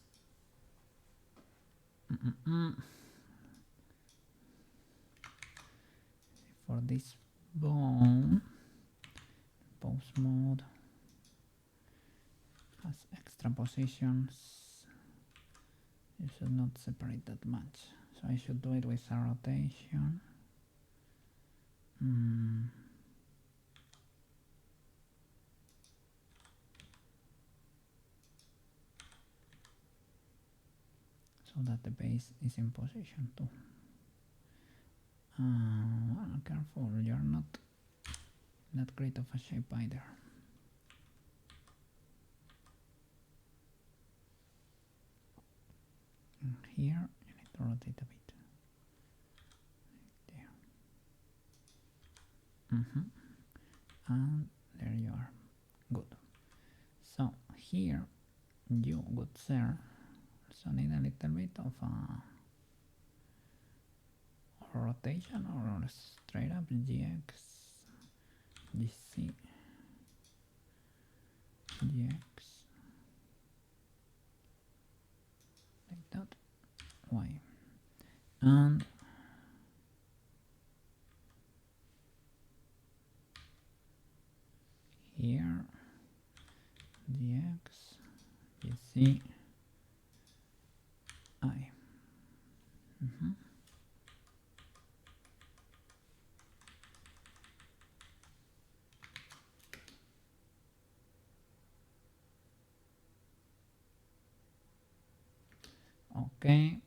For this bone, pose mode has extra positions. You should not separate that much, so I should do it with a rotation. So that the base is in position too. Careful, you're not that great of a shape either. And here you need to rotate a bit. There. And there you are. Good. So here you would sir also need a little bit of a rotation or straight up GX, GC, GX, like that, Y, and here GX, GC, I. Okay,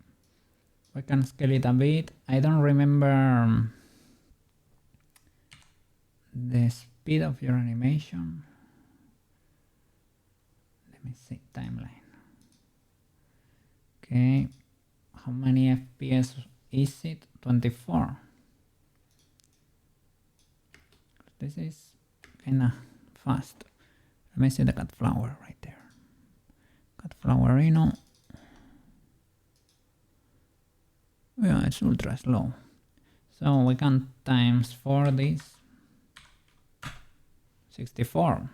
we can scale it a bit. I don't remember the speed of your animation. Let me see, timeline. Okay, how many FPS is it? 24. This is kinda fast. Let me see the cut flower right there. Cut flowerino. Yeah, it's ultra slow. So we can times 4 this. 64.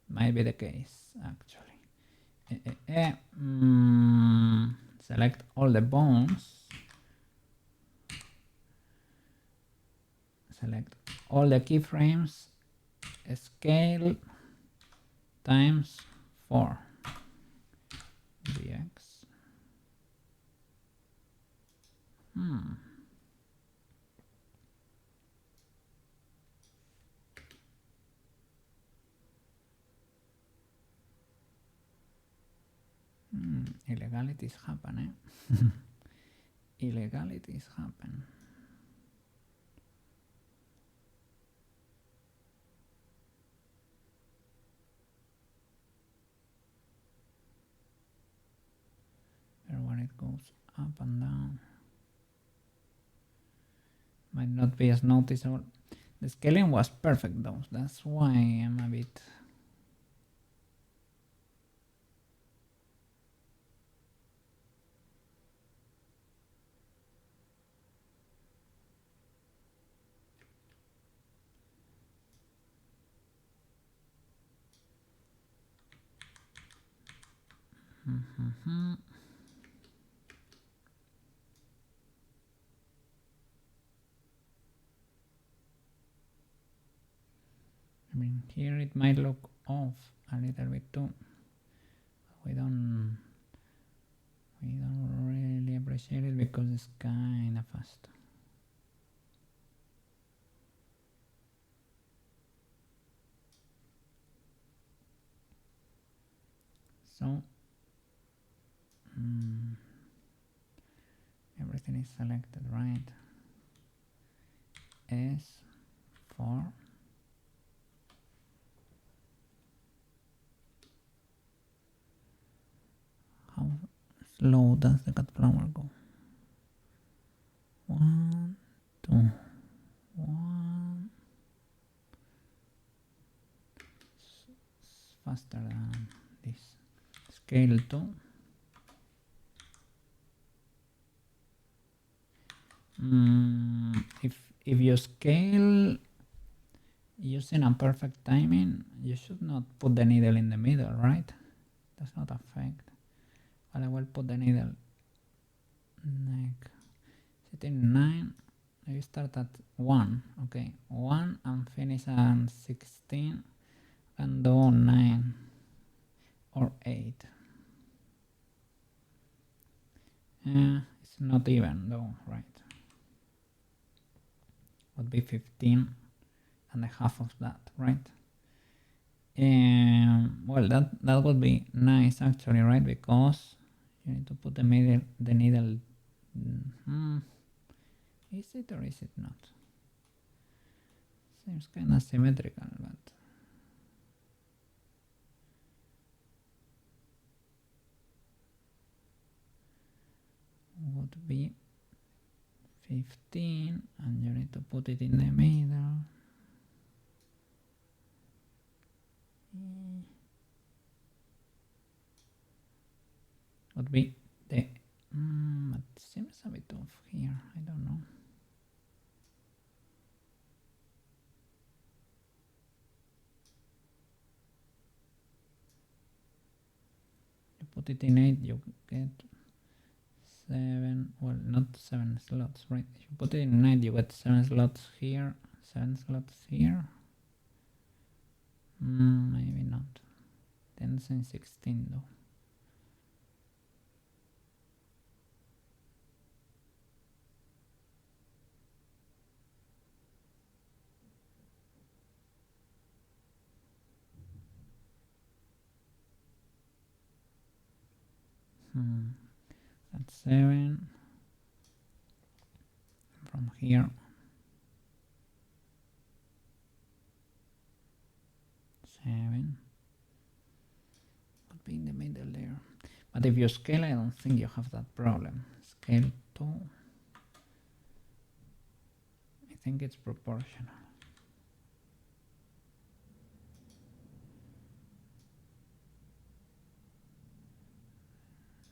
Might be the case actually. Select all the bones. Select all the keyframes. Scale times 4. GX. illegalities happen, eh? Illegalities happen. Where it goes up and down might not be as noticeable. The scaling was perfect though, that's why I'm a bit... I mean, here it might look off a little bit too. We don't really appreciate it because it's kind of fast. So everything is selected, right? S4. How slow does the cut flower go? 1, 2, 1. It's faster than this. Scale 2. If you scale using a perfect timing, you should not put the needle in the middle, right? Does not affect. Well, I will put the needle like setting 9. I start at 1, okay, 1 and finish at 16 and do 9 or 8. It's not even though, right? Would be 15 and a half of that, right? Well, that would be nice actually, right? Because you need to put the needle. Is it or is it not? Seems kind of symmetrical, but would be 15 and you need to put it in the middle. Would be the it seems a bit off here, I don't know. You put it in 8, you get 7, well, not 7 slots, right? If you put it in 9, you get 7 slots here, 7 slots here. Maybe not. 10 and 16 though. That's 7 from here. 7 would be in the middle there. But if you scale, I don't think you have that problem. Scale 2. I think it's proportional.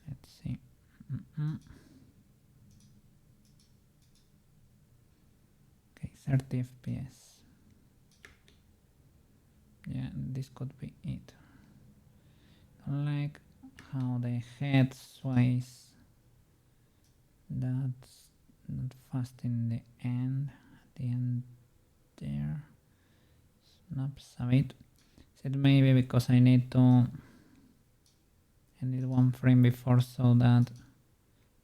Let's see. Okay, 30 FPS. Yeah, this could be it. Don't like how the head sways that's not fast in the end. At the end there snaps a bit. Is it maybe because I need 1 frame before so that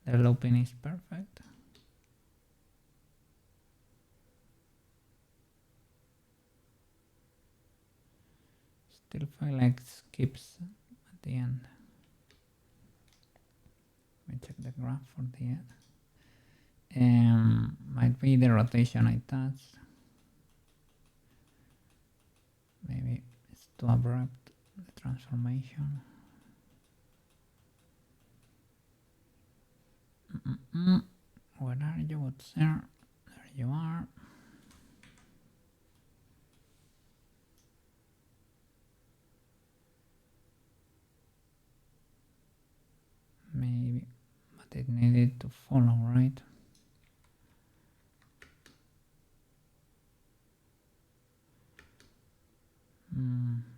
the looping is perfect? Still feel like skips at the end. me check the graph for the might be the rotation I touched. Maybe it's too abrupt, the transformation. Where are you? What's there? There you are. Maybe, but it needed to follow, right?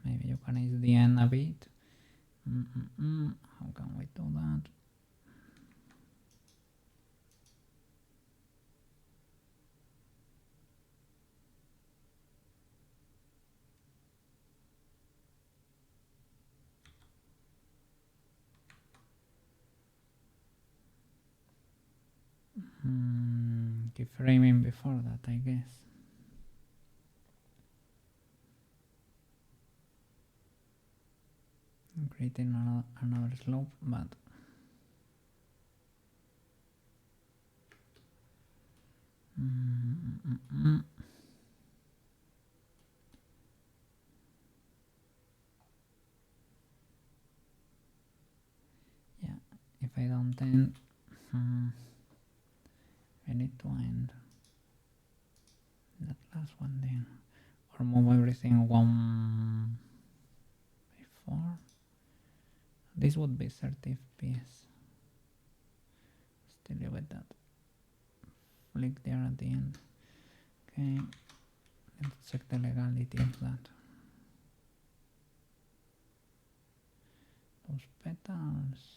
Maybe you can ease the end a bit. How can we do that? Keep framing before that, I guess. I'm creating another slope, but yeah, if I don't end, I need to end that last one then, or move everything 1 before. This would be 30 FPS. Still you get that flick there at the end. Okay, let's check the legality of that. Those petals.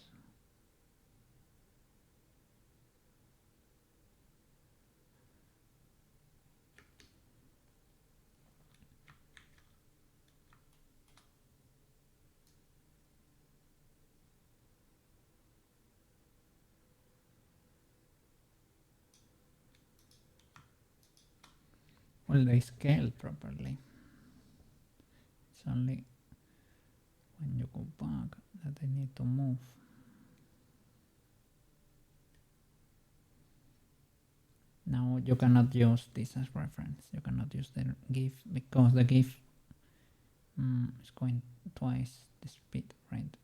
Well, they scale properly. It's only when you go back that they need to move. Now you cannot use this as reference. You cannot use the GIF because the GIF is going twice the speed, right?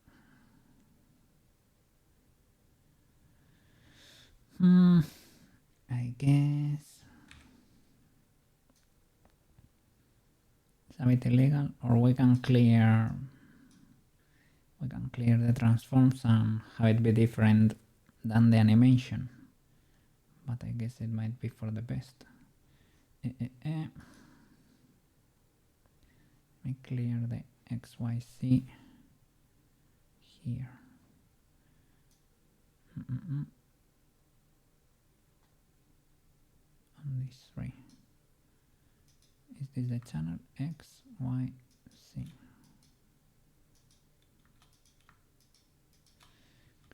I guess it's a bit illegal, or we can clear the transforms and have it be different than the animation. But I guess it might be for the best. Let me clear the XYZ here. On these three. Is this the channel? X, Y, Z.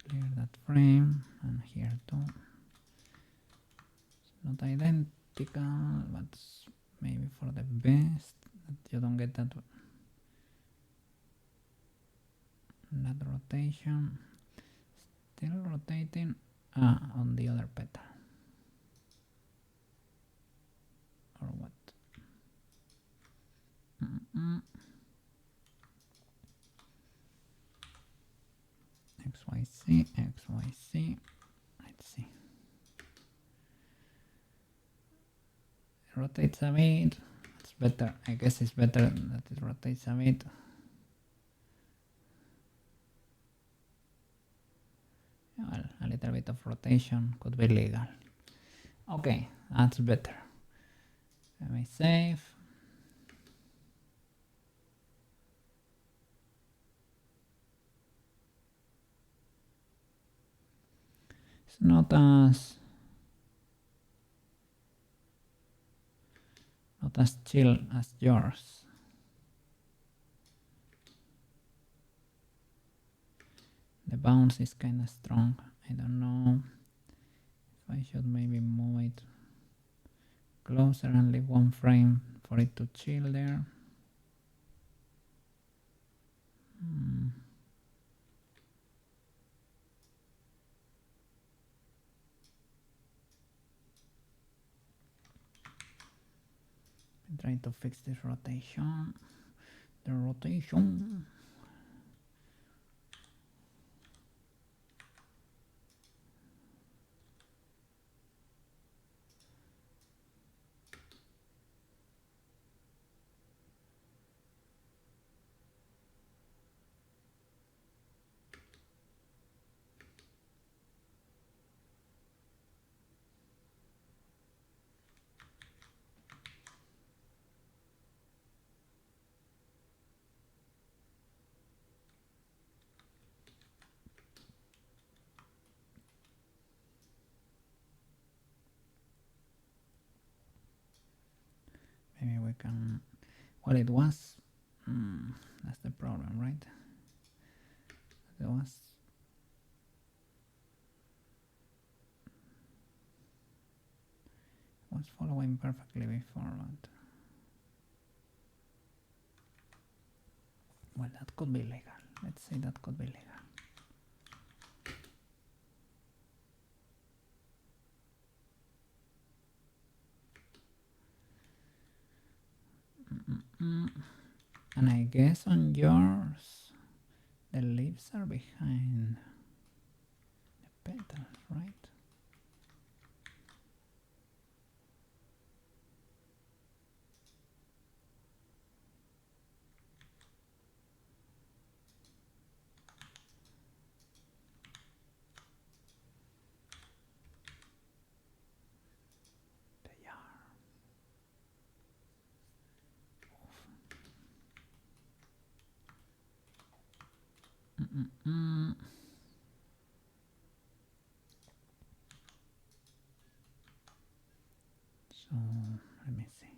Clear that frame, and here too. It's not identical, but maybe for the best that you don't get that rotation. Still rotating on the other petal. Or what? XYZ, XYZ. Let's see. It rotates a bit. It's better. I guess it's better that it rotates a bit. Well, a little bit of rotation could be legal. Okay, that's better. Let me save. It's not as chill as yours. The bounce is kind of strong. I don't know if I should maybe move it closer and leave one frame for it to chill there. Try to fix this rotation. The rotation. Maybe we can, well, it was, that's the problem, right? It was following perfectly before, but well, that could be legal. Let's say that could be legal. And I guess on yours, the leaves are behind the petals, right? They are. So let me see.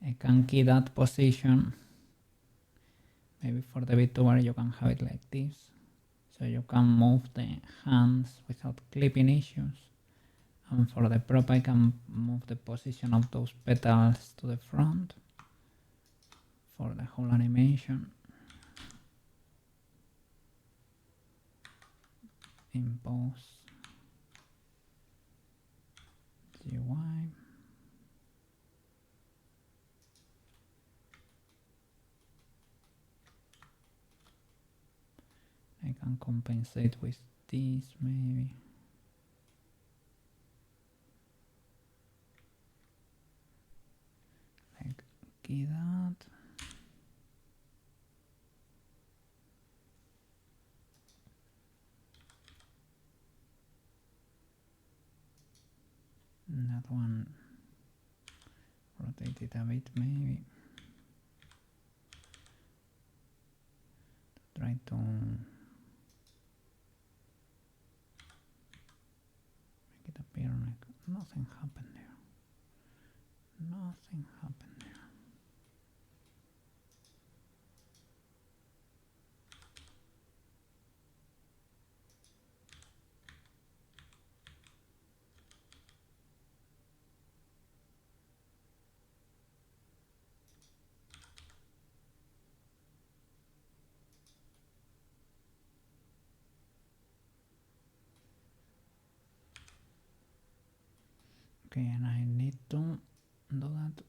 I can key that position. Maybe for the VTuber you can have it like this. So you can move the hands without clipping issues. And for the prop I can move the position of those petals to the front for the whole animation. Impose GUI. I can compensate with this maybe. Like key that. That one, rotate it a bit maybe. Try to make it appear like nothing happened there. Nothing happened there. Okay, and I need to do that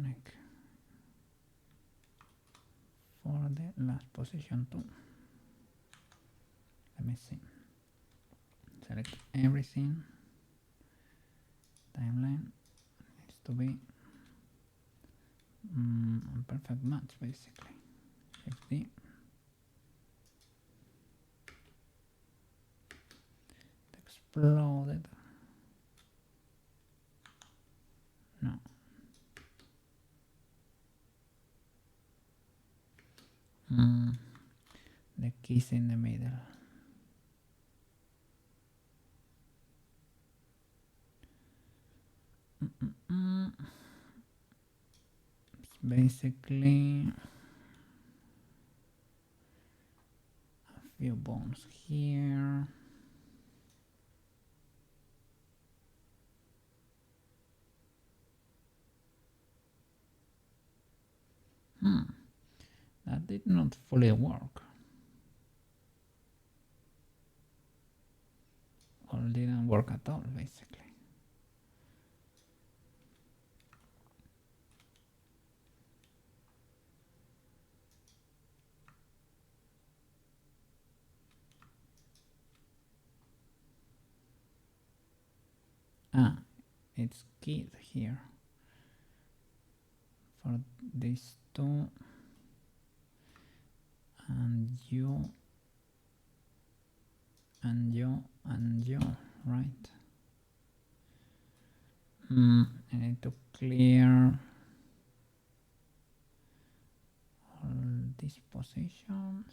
like for the last position too. Let me see. Select everything. Timeline needs to be a perfect match basically. 50. It exploded. No. The keys in the middle. It's basically a few bones here. That did not fully work. doesn't work at all, basically. It's keyed here for these two, and you, and you, and you, right? I need to clear all these positions.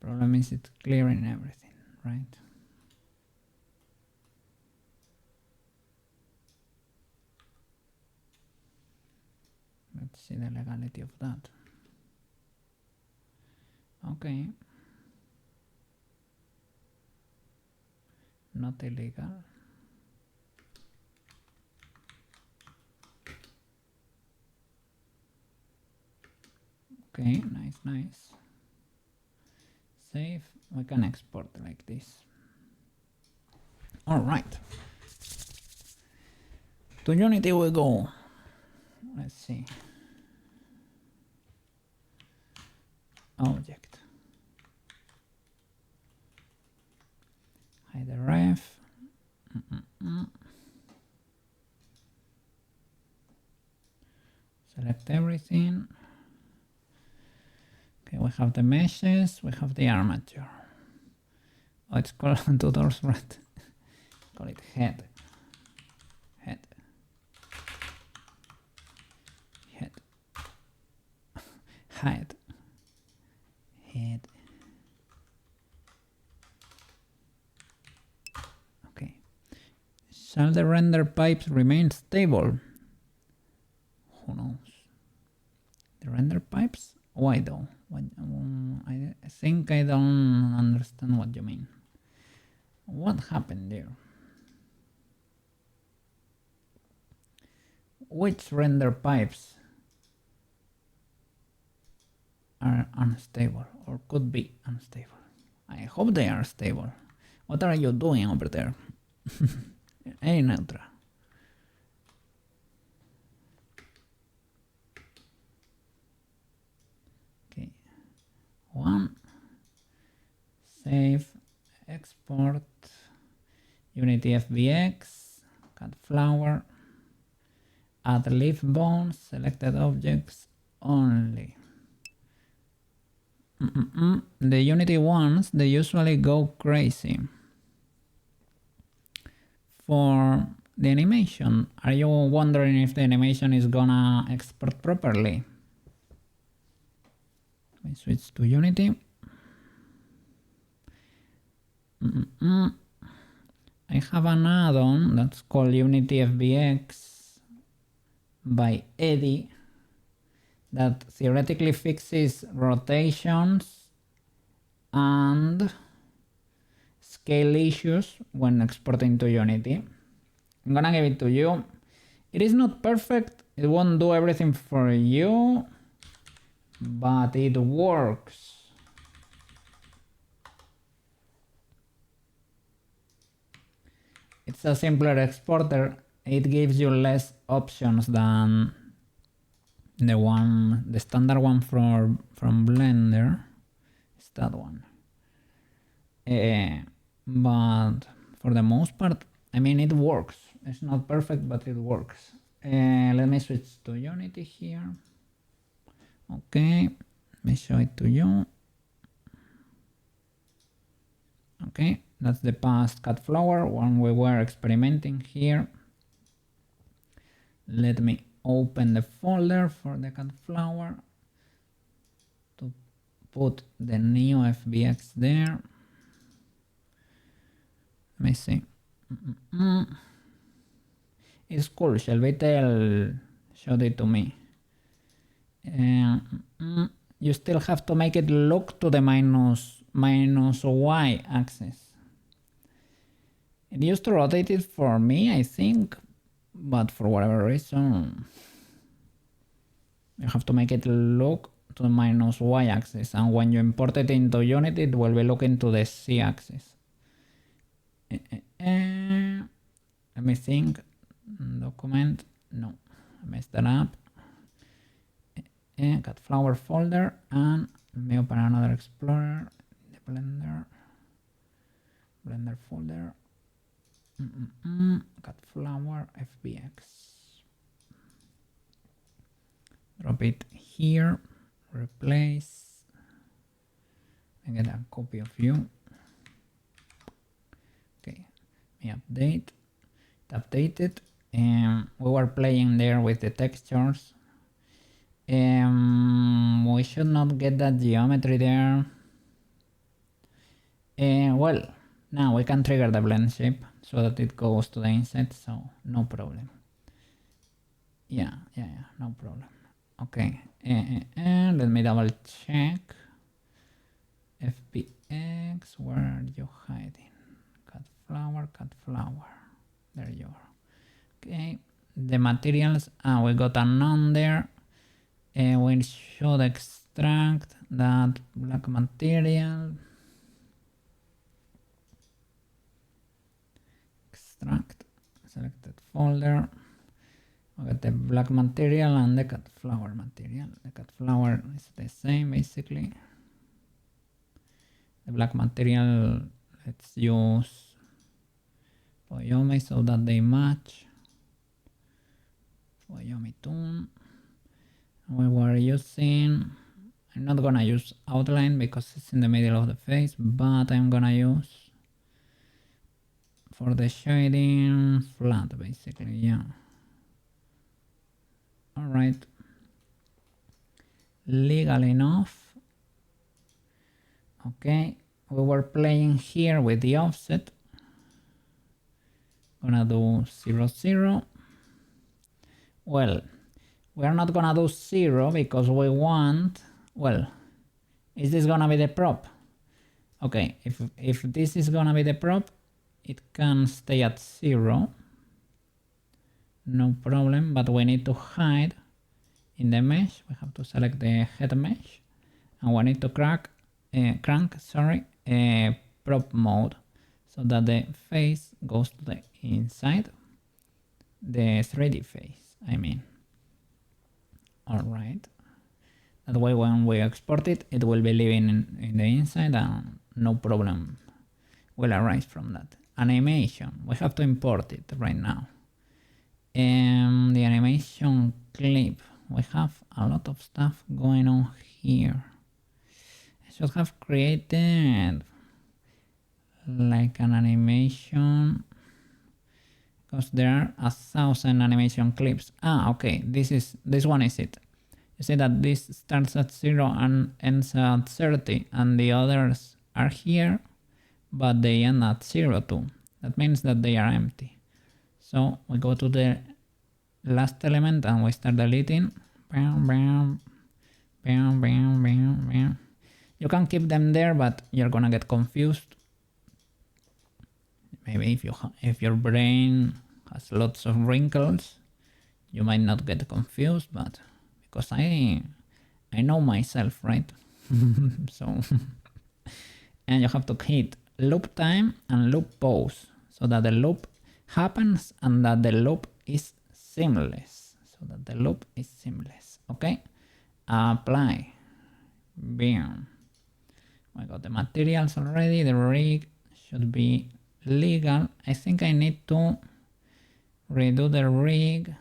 Problem is it's clearing everything, right? Let's see the legality of that. Okay. Not illegal. Okay, nice. Save. We can export like this. All right. To Unity we go. Let's see. Object. Hide the ref. Select everything. Okay, we have the meshes, we have the armature. Oh, it's called two doors, right? Call it head. Head. Head. Hide. Head. Okay. Shall the render pipes remain stable? Who knows? The render pipes? Why though? I think I don't understand what you mean. What happened there? Which render pipes are unstable or could be unstable? I hope they are stable. What are you doing over there? Hey, Neutra. Okay. One. Save. Export. Unity FBX. Cut flower. Add leaf bones. Selected objects only. The Unity ones, they usually go crazy. For the animation, are you wondering if the animation is gonna export properly? Let me switch to Unity. I have an add-on that's called Unity FBX by Eddie that theoretically fixes rotations and scale issues when exporting to Unity. I'm gonna give it to you. It is not perfect, it won't do everything for you, but it works. It's a simpler exporter. It gives you less options than the standard one from Blender. It's that one. But for the most part, I mean, it works. It's not perfect, but it works. Let me switch to Unity here. Okay, let me show it to you. Okay, that's the past cut flower when we were experimenting here. Let me open the folder for the cut flower to put the new FBX there. Let me see. It's cool. Shelvitel showed it to me. You still have to make it look to the minus Y axis. It used to rotate it for me, I think, but for whatever reason, you have to make it look to the minus y-axis, and when you import it into Unity, it will be looking to the z-axis. Let me think. Document. No, I messed that up. Cat flower folder, and let me open another Explorer. The Blender folder. Cat flower FBX. Drop it here. Replace. I get a copy of you. Okay, let me update. It updated. We were playing there with the textures. We should not get that geometry there. Well, now we can trigger the blend shape so that it goes to the inside, so no problem. Yeah, no problem. Okay, let me double check. FBX, where are you hiding? Cat flower. There you are. Okay, the materials, we got a none there. We should extract that black material. Extract, selected folder. We got the black material and the cat flower material. The cat flower is the same basically. The black material, let's use Poyomi so that they match. Poyomi toon. We were using, I'm not gonna use outline because it's in the middle of the face, but I'm gonna use for the shading flat basically, yeah. Alright, legal enough. Okay, we were playing here with the offset. Gonna do 0, 0. Well, we're not gonna do 0 because we want, well, is this gonna be the prop? Okay, if this is gonna be the prop, it can stay at 0. No problem, but we need to hide in the mesh. We have to select the head mesh, and we need to crank prop mode so that the face goes to the inside, the 3D face, I mean. Alright, that way when we export it, it will be living in the inside and no problem will arise from that. Animation, we have to import it right now. The animation clip, we have a lot of stuff going on here. I should have created like an animation because there are 1,000 animation clips. Okay, this one is it. You see that this starts at 0 and ends at 30, and the others are here, but they end at 0 too. That means that they are empty. So we go to the last element and we start deleting. You can keep them there, but you're gonna get confused. Maybe if your brain has lots of wrinkles, you might not get confused, but because I know myself, right? So, and you have to hit loop time and loop pause so that the loop happens and that the loop is seamless. Okay? Apply. Bam. I got the materials already. The rig should be legal. I think I need to redo the rig.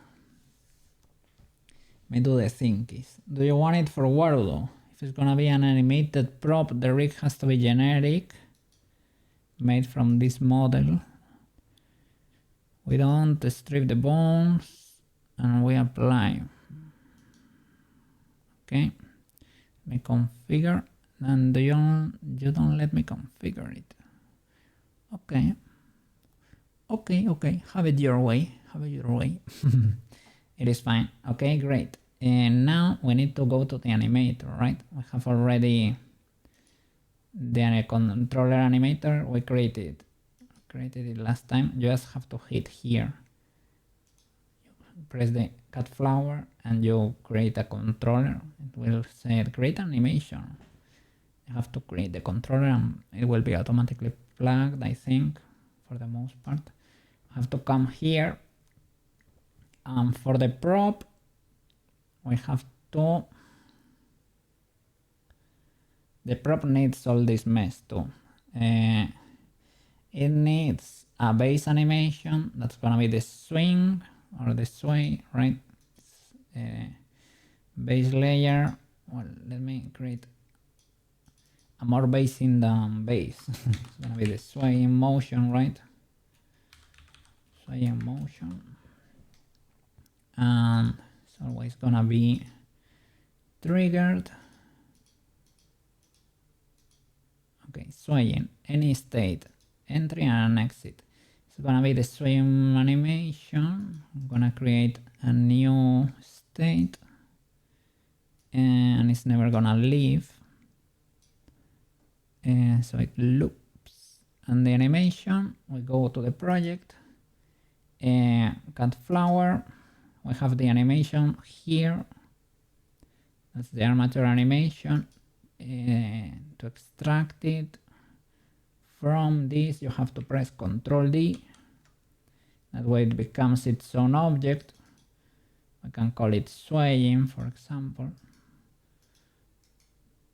Let me do the thinkies. Do you want it for Warudo? If it's gonna be an animated prop, the rig has to be generic, made from this model. We don't strip the bones and we apply. Okay, let me configure, and you don't let me configure it. Okay, have it your way. It is fine. Okay, great. And now we need to go to the animator, right? We have already the controller animator. We created it last time. You just have to hit here. press the cat flower and you create a controller. It will say create animation. You have to create the controller and it will be automatically plugged, I think, for the most part. I have to come here. For the prop, we have to... The prop needs all this mess too. It needs a base animation. That's gonna be the swing or the sway, right? Base layer. Well, let me create a more base in the base. It's gonna be the sway in motion, right? Sway in motion. And it's always gonna be triggered. Okay, swaying, any state, entry and exit. It's gonna be the swing animation. I'm gonna create a new state and it's never gonna leave. So it loops. And the animation, we go to the project, cat flower. We have the animation here. That's the armature animation. To extract it from this, you have to press Ctrl D. That way it becomes its own object. I can call it swaying, for example,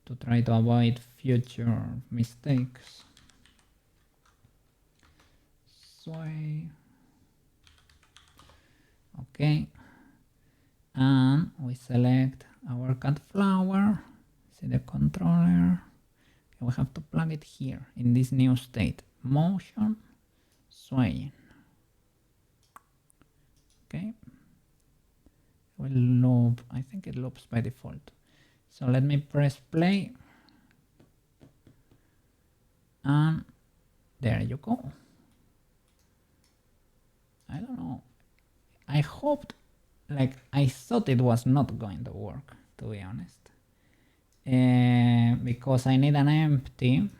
to try to avoid future mistakes. Sway. Okay. And we select our cat flower. See the controller. We have to plug it here in this new state. Motion, swaying. Okay. Will loop. I think it loops by default. So let me press play. And there you go. I don't know. I hoped, I thought it was not going to work, to be honest. Because I need an empty,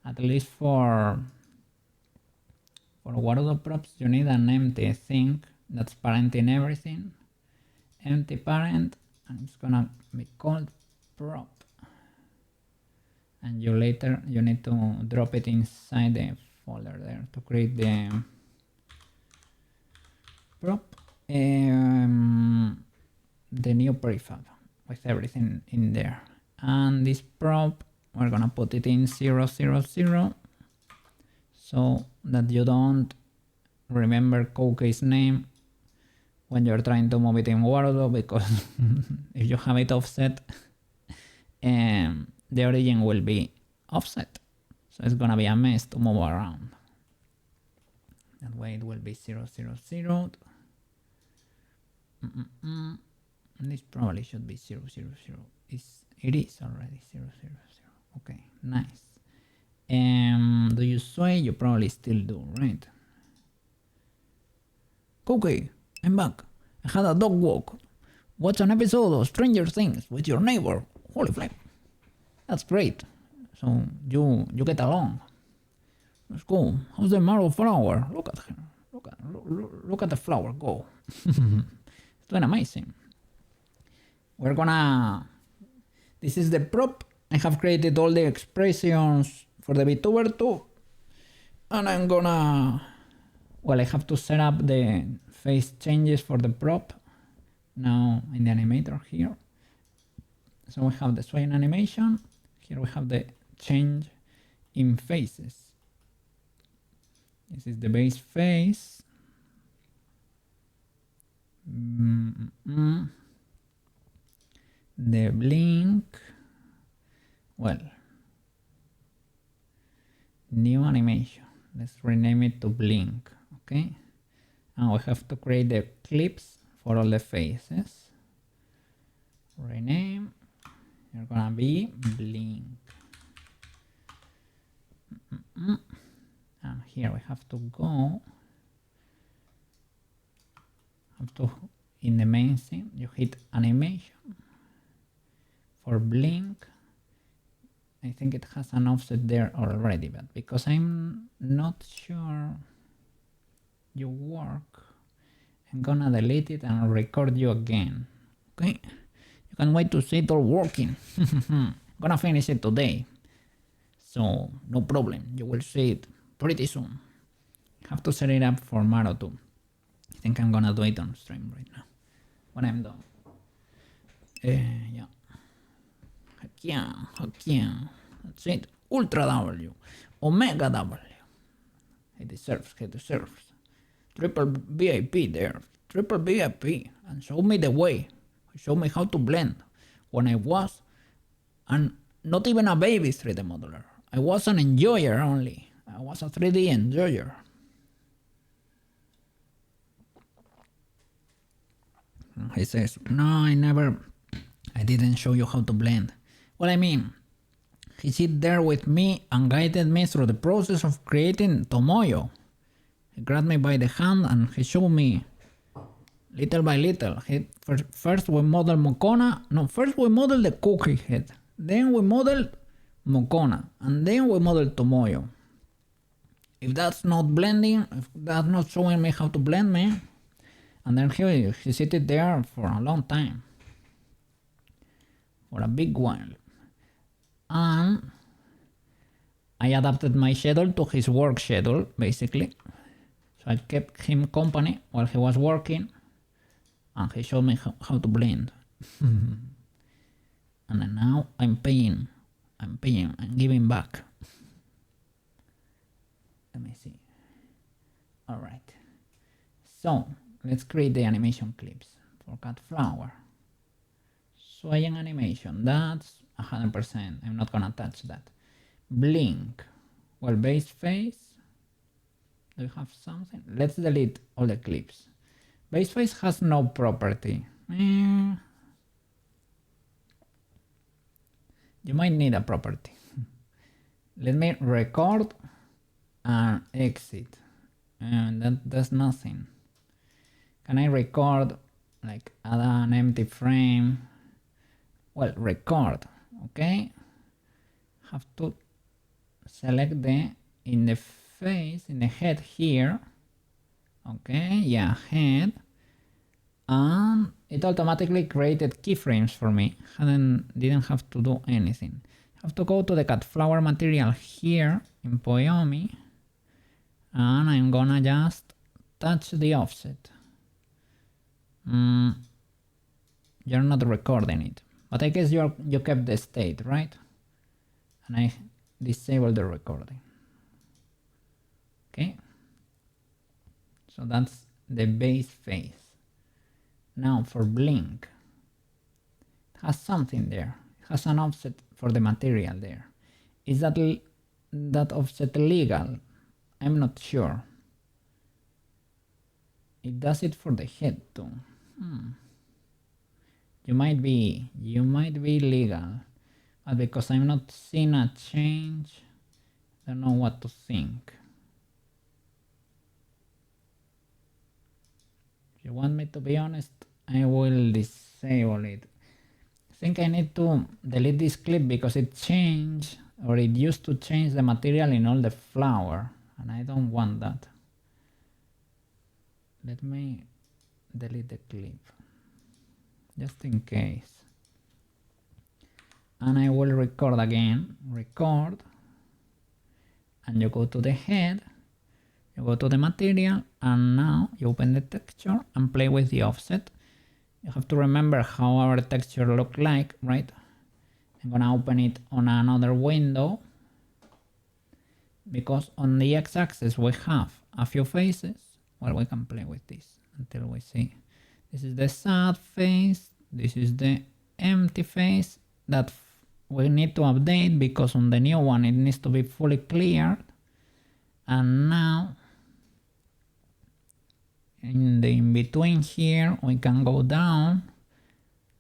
at least for Warudo props, you need an empty thing that's parenting everything. Empty parent, and it's gonna be called prop. And you need to drop it inside the folder there to create the prop, the new prefab with everything in there. And this prop, we're gonna put it in 0, 0, 0, so that you don't remember Koukei's name when you're trying to move it in Warudo, because if you have it offset, the origin will be offset, so it's gonna be a mess to move around. That way it will be 0, 0, 0. This probably should be 0, 0, 0. It is already 0, 0, 0. Okay, nice. Do you sway? You probably still do, right? Koukei, I'm back. I had a dog walk. Watch an episode of Stranger Things with your neighbor. Holy flame. That's great. So you get along. Let's go. How's the marrow flower? Look at her. Look at the flower go. It's doing amazing. We're gonna... This is the prop. I have created all the expressions for the VTuber too. And I'm gonna... Well, I have to set up the face changes for the prop now in the animator here. So we have the swaying animation. Here we have the change in faces. This is the base face. The blink. Well, new animation. Let's rename it to blink. Okay. And we have to create the clips for all the faces. Rename. You're gonna be blink. And here we have to go. In the main scene, you hit animation. For blink, I think it has an offset there already, but because I'm not sure you work, I'm gonna delete it and record you again. Okay? You can't wait to see it all working. I'm gonna finish it today. So, no problem. You will see it pretty soon. Have to set it up for Maro too. I think I'm gonna do it on stream right now. When I'm done. Yeah. Hakia. That's it. Ultra W. Omega W. He deserves. Triple VIP there. Triple VIP. And show me the way. Show me how to blend. When I was not even a baby 3D modeler. I was an enjoyer only. I was a 3D enjoyer. He says, no, I didn't show you how to blend. Well, I mean, he sit there with me and guided me through the process of creating Tomoyo. He grabbed me by the hand and he showed me little by little. First we modeled Mokona. No, first we modeled the cookie head. Then we modeled Mokona. And then we modeled Tomoyo. If that's not blending, if that's not showing me how to blend, man. And then he sat there for a long time. For a big while. And I adapted my schedule to his work schedule, basically. So I kept him company while he was working. And he showed me how to blend. And then now I'm paying. I'm giving back. Let me see. Alright. So, let's create the animation clips for Cat Flower. Swaying animation, that's 100%. I'm not gonna touch that. Blink. Well, base face. Do you have something? Let's delete all the clips. Base face has no property. You might need a property. Let me record and exit. And that does nothing. Can I record, like add an empty frame? Well, record, okay? Have to select in the face, in the head here. Okay, yeah, head. And it automatically created keyframes for me. Didn't have to do anything. Have to go to the cat flower material here in Poyomi. And I'm gonna just touch the offset. You're not recording it. But I guess you kept the state, right? And I disabled the recording. Okay. So that's the base face. Now for blink. It has something there. It has an offset for the material there. Is that offset legal? I'm not sure. It does it for the head too. You might be legal, but because I'm not seeing a change, I don't know what to think. If you want me to be honest, I will disable it. I think I need to delete this clip because it changed, or it used to change the material in all the flower, and I don't want that. Let me delete the clip, just in case. And I will record again, record, and you go to the head, you go to the material, and now you open the texture and play with the offset. You have to remember how our texture look like, right? I'm gonna open it on another window, because on the x-axis we have a few faces. Well, we can play with this until we see. This is the sad face, this is the empty face that we need to update because on the new one it needs to be fully cleared. And now in the in-between here we can go down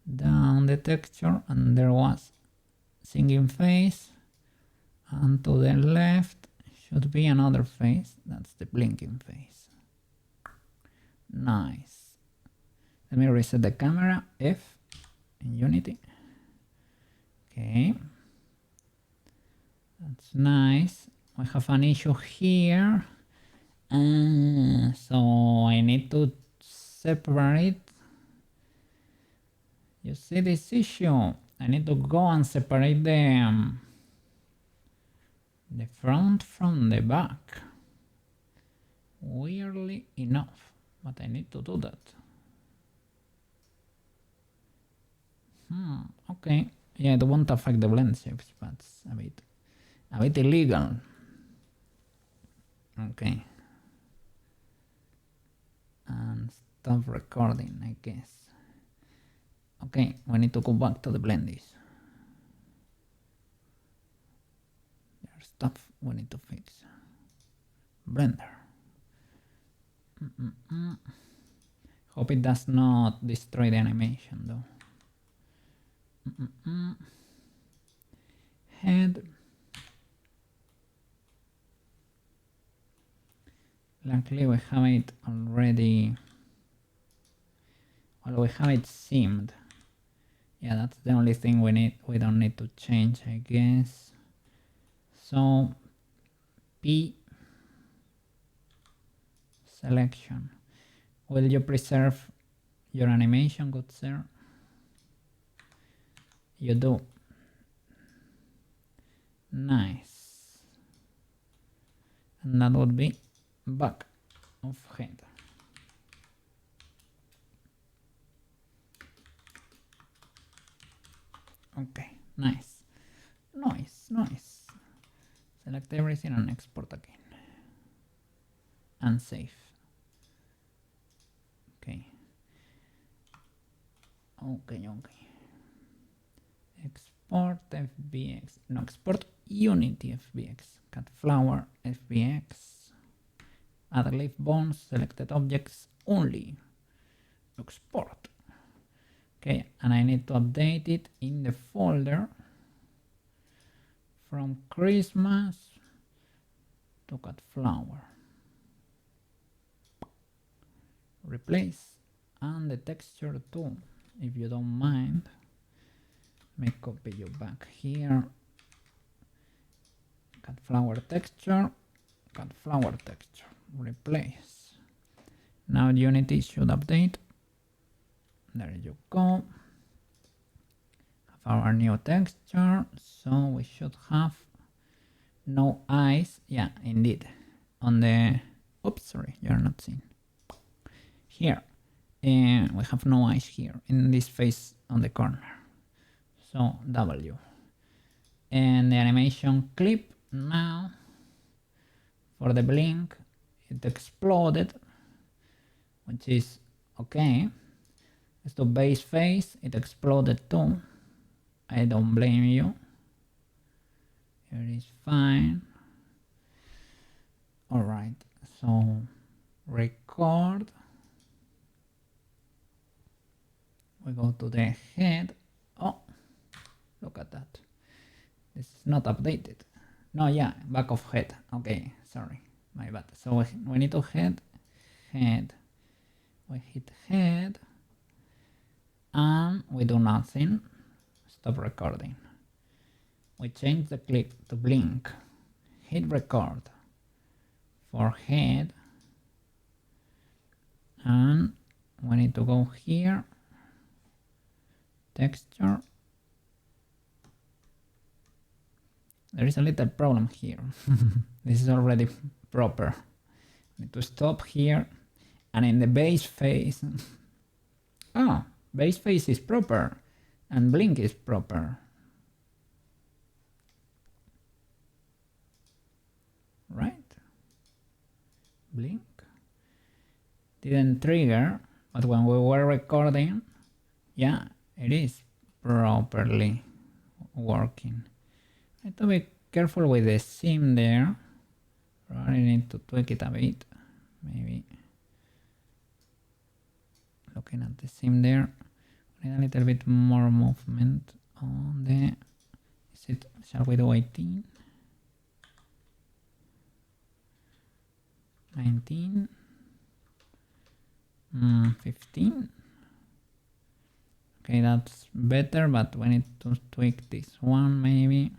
the texture, and there was singing face, and to the left should be another face, that's the blinking face. Nice. Let me reset the camera, F in Unity. Okay, that's nice. We have an issue here, so I need to separate. You see this issue? I need to go and separate the front from the back. Weirdly enough, but I need to do that. Okay. Yeah, it won't affect the blend shapes, but it's a bit illegal. Okay. And stop recording, I guess. Okay, we need to go back to the blendies. There's stuff we need to fix. Blender. Hope it does not destroy the animation though. Head. Luckily we have it already. Well, we have it seamed. Yeah, that's the only thing we need. We don't need to change, I guess. So P selection. Will you preserve your animation, good sir? You do. Nice. And that would be back of head. Okay, nice. Nice. Select everything and export again. And save. Okay. Export FBX. No, export Unity FBX. Cut flower FBX. Add leaf bones, selected objects only. Export. Okay, and I need to update it in the folder from Christmas to cut flower. Replace and the texture too, if you don't mind. Let me copy you back here. Cut flower texture, replace. Now Unity should update. There you go. Have our new texture, so we should have no eyes. Yeah, indeed. On the, oops, sorry, you're not seeing. Here, and we have no eyes here in this face on the corner. So W. And the animation clip now for the blink, it exploded, which is okay. As to base face, it exploded too. I don't blame you. It is fine. Alright, so record. We go to the head. Oh, look at that. This is not updated. No, yeah, back of head. Okay, sorry, my bad. So we need to head. We hit head. And we do nothing. Stop recording. We change the clip to blink. Hit record for head. And we need to go here. Texture. There is a little problem here. This is already proper. I need to stop here. And in the base face. Oh, base face is proper. And blink is proper. Right? Blink. Didn't trigger, but when we were recording, yeah, it is properly working. I have to be careful with the seam there. Probably need to tweak it a bit. Maybe. Looking at the seam there. Need a little bit more movement on the. Shall we do 18? 19? 15? Okay, that's better, but we need to tweak this one maybe.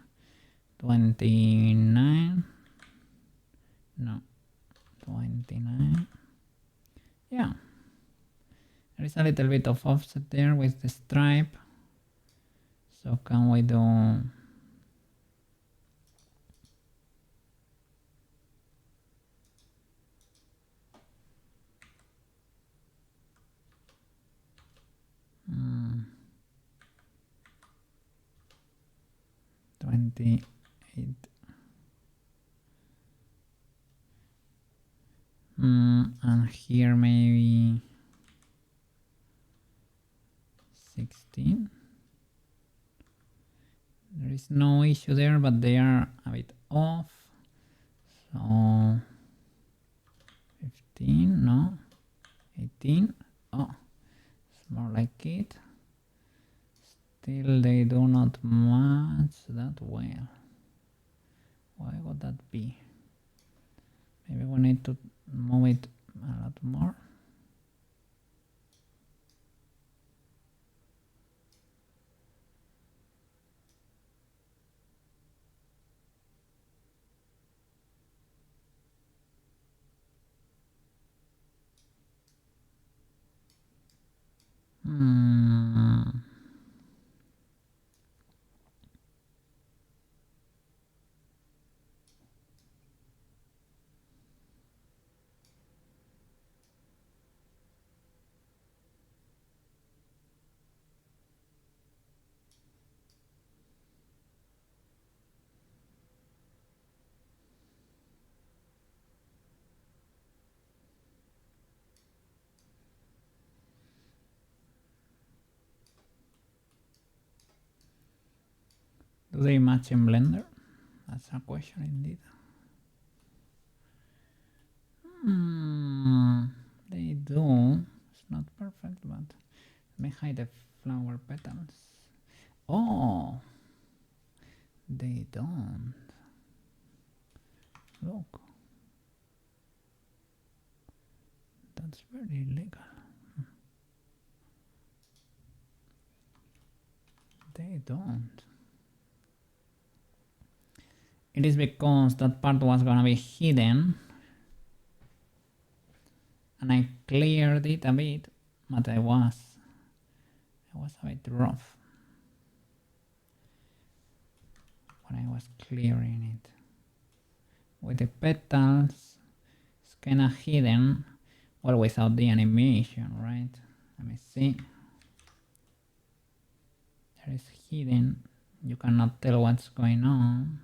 29? No. 29? Yeah. There is a little bit of offset there with the stripe. So can we do mm, 28 and here maybe 16. There is no issue there, but they are a bit off. So 15, no, 18. Oh, it's more like it. Still, they do not match that well. Why would that be? Maybe we need to move it a lot more. Do they match in Blender? That's a question indeed. They do. It's not perfect, but let me hide the flower petals. Oh, they don't. Look. That's very illegal. They don't. It is because that part was gonna be hidden and I cleared it a bit, but I was a bit rough when I was clearing it. With the petals, it's kinda hidden, well, without the animation, right? Let me see. There is hidden, you cannot tell what's going on.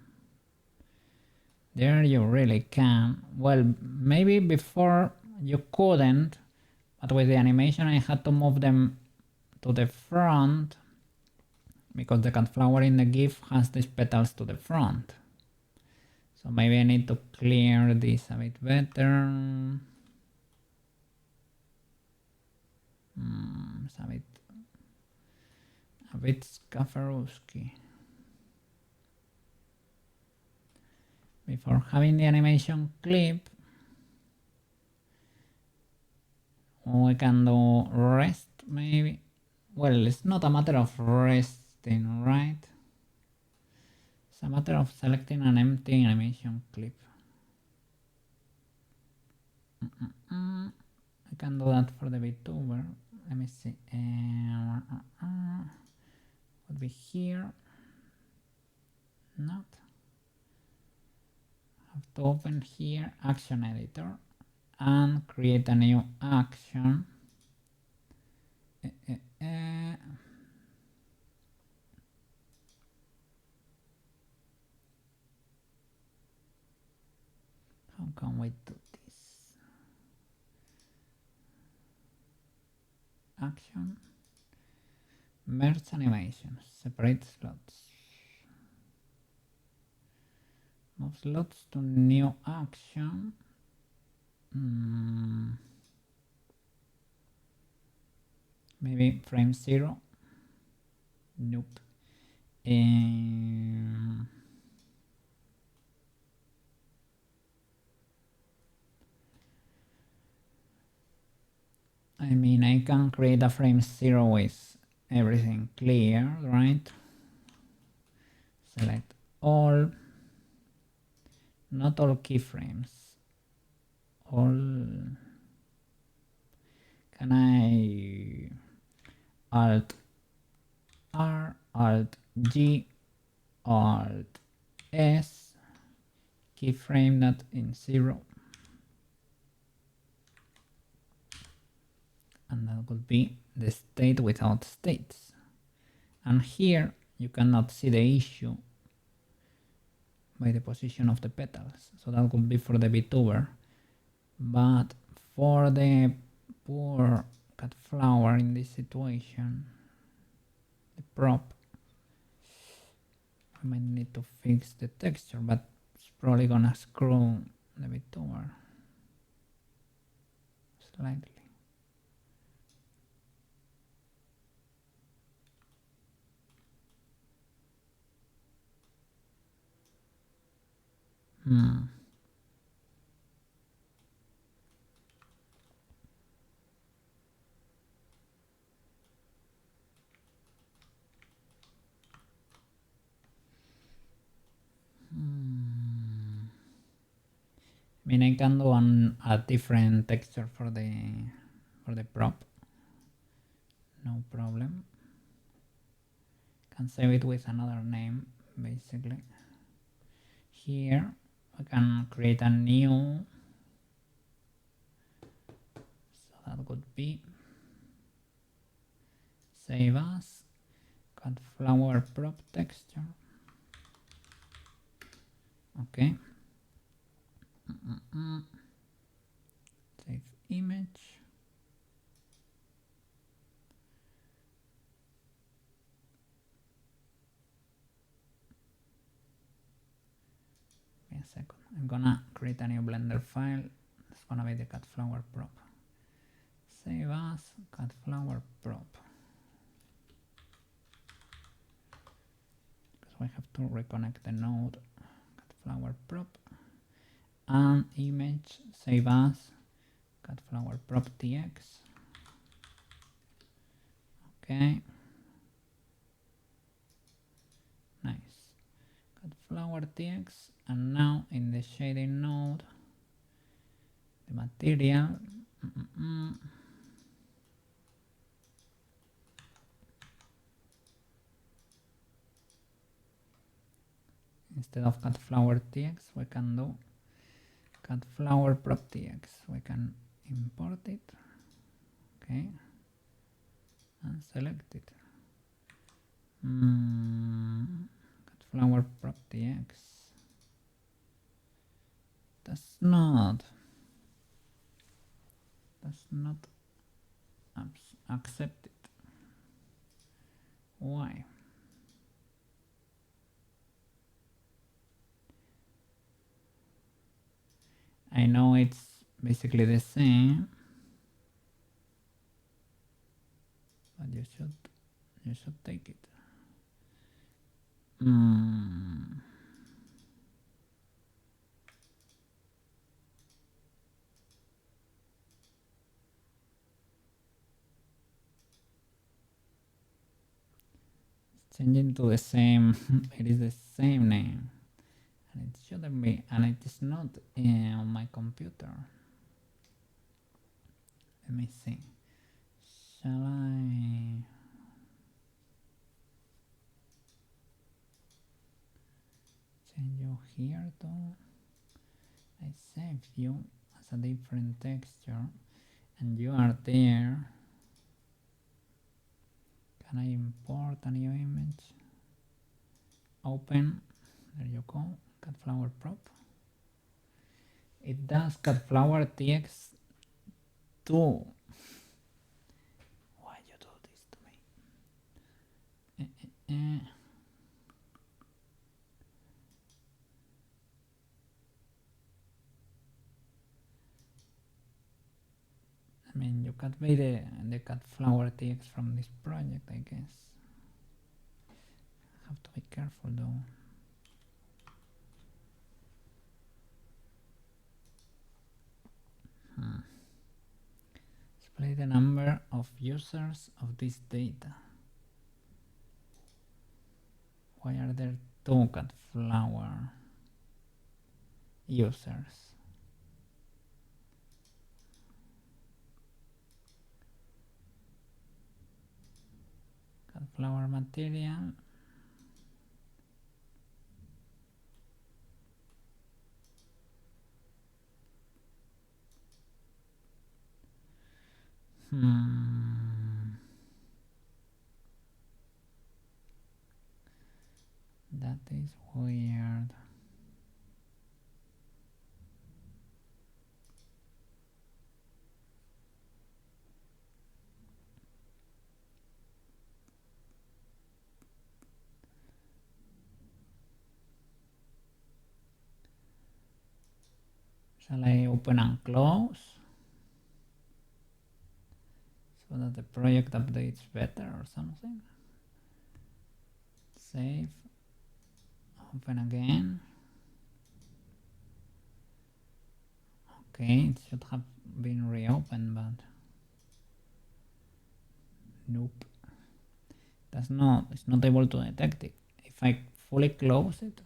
There you really can. Well, maybe before you couldn't, but with the animation I had to move them to the front because the cat flower in the GIF has these petals to the front. So maybe I need to clear this a bit better. It's a bit Skafarowski. Before having the animation clip, we can do rest maybe. Well, it's not a matter of resting, right? It's a matter of selecting an empty animation clip. I can do that for the VTuber. Let me see. Would be here. Not. Have to open here action editor and create a new action. How can we do this? Action, merge animations, separate slots, move slots to new action. Maybe frame 0. Nope. I mean, I can create a frame 0 with everything clear, right? Select all, not all keyframes, all. Can I Alt R, Alt G, Alt S, keyframe that in 0, and that would be the state without states. And here you cannot see the issue by the position of the petals, so that would be for the VTuber. But for the poor cat flower in this situation, the prop, I might need to fix the texture, but it's probably gonna screw the VTuber slightly. I mean, I can do a different texture for the prop, no problem. Can save it with another name, basically. Here I can create a new, so that would be save as cat flower prop texture. Okay. Save image. Wait a second. I'm gonna create a new Blender file. It's gonna be the cat flower prop. Save as cat flower prop. Because we have to reconnect the node cat flower prop. And image save as cat flower prop tx. Okay, nice. Cat flower tx, and now in the shading node, the material. Instead of cat flower tx, we can do cat flower prop tx. We can import it, okay, and select it. Cat flower prop tx. That's not accepted. Why? I know it's basically the same, but you should take it. It's changing to the same. It is the same name, and it shouldn't be, and it is not on my computer. Let me see. Shall I? Change you here too. I saved you as a different texture, and you are there. Can I import a new image? Open. There you go. Cat flower prop. It does cat flower tx too. Why you do this to me? I mean, you can buy the cat flower tx from this project, I guess. Have to be careful though. Display the number of users of this data. Why are there two cat flower users? cut flower material. That is weird. Shall I open and close so that the project updates better or something? Save, open again. Okay, it should have been reopened, but nope. It's not able to detect it. If I fully close it,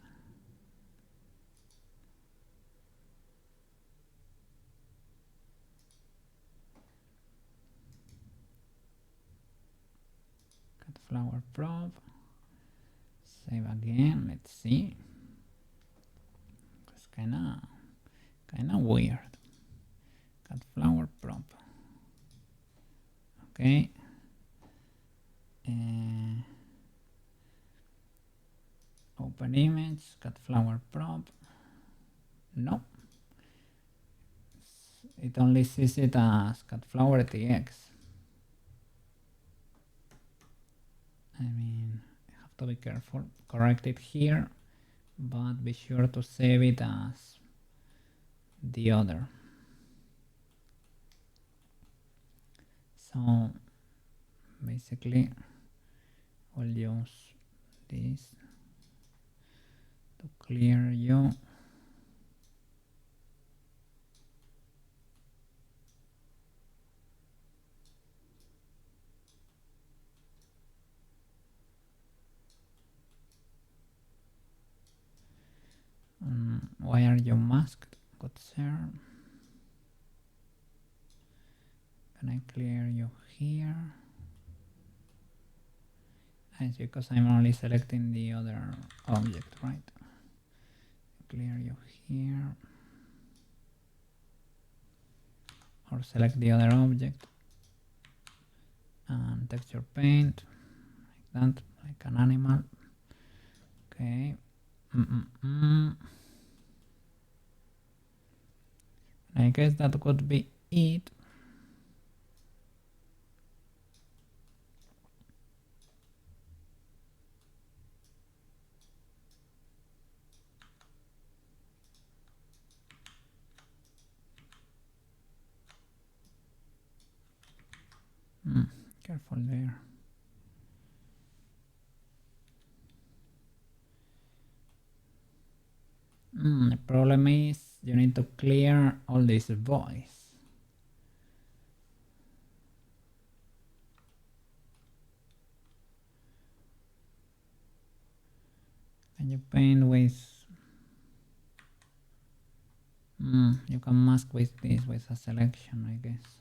cut flower probe, save again, let's see. It's kinda weird. Cut flower probe. Okay. Open image, cut flower probe. No. It only sees it as cut flower TX. I mean, I have to be careful. Correct it here, but be sure to save it as the other. So basically we'll use this to clear you. Why are you masked? Good sir. Can I clear you here? It's because I'm only selecting the other object, right? Clear you here. Or select the other object. And texture paint. Like that, like an animal. Okay. I guess that could be it. Careful there. The problem is you need to clear all this voice. Can you paint with... you can mask with this, with a selection, I guess.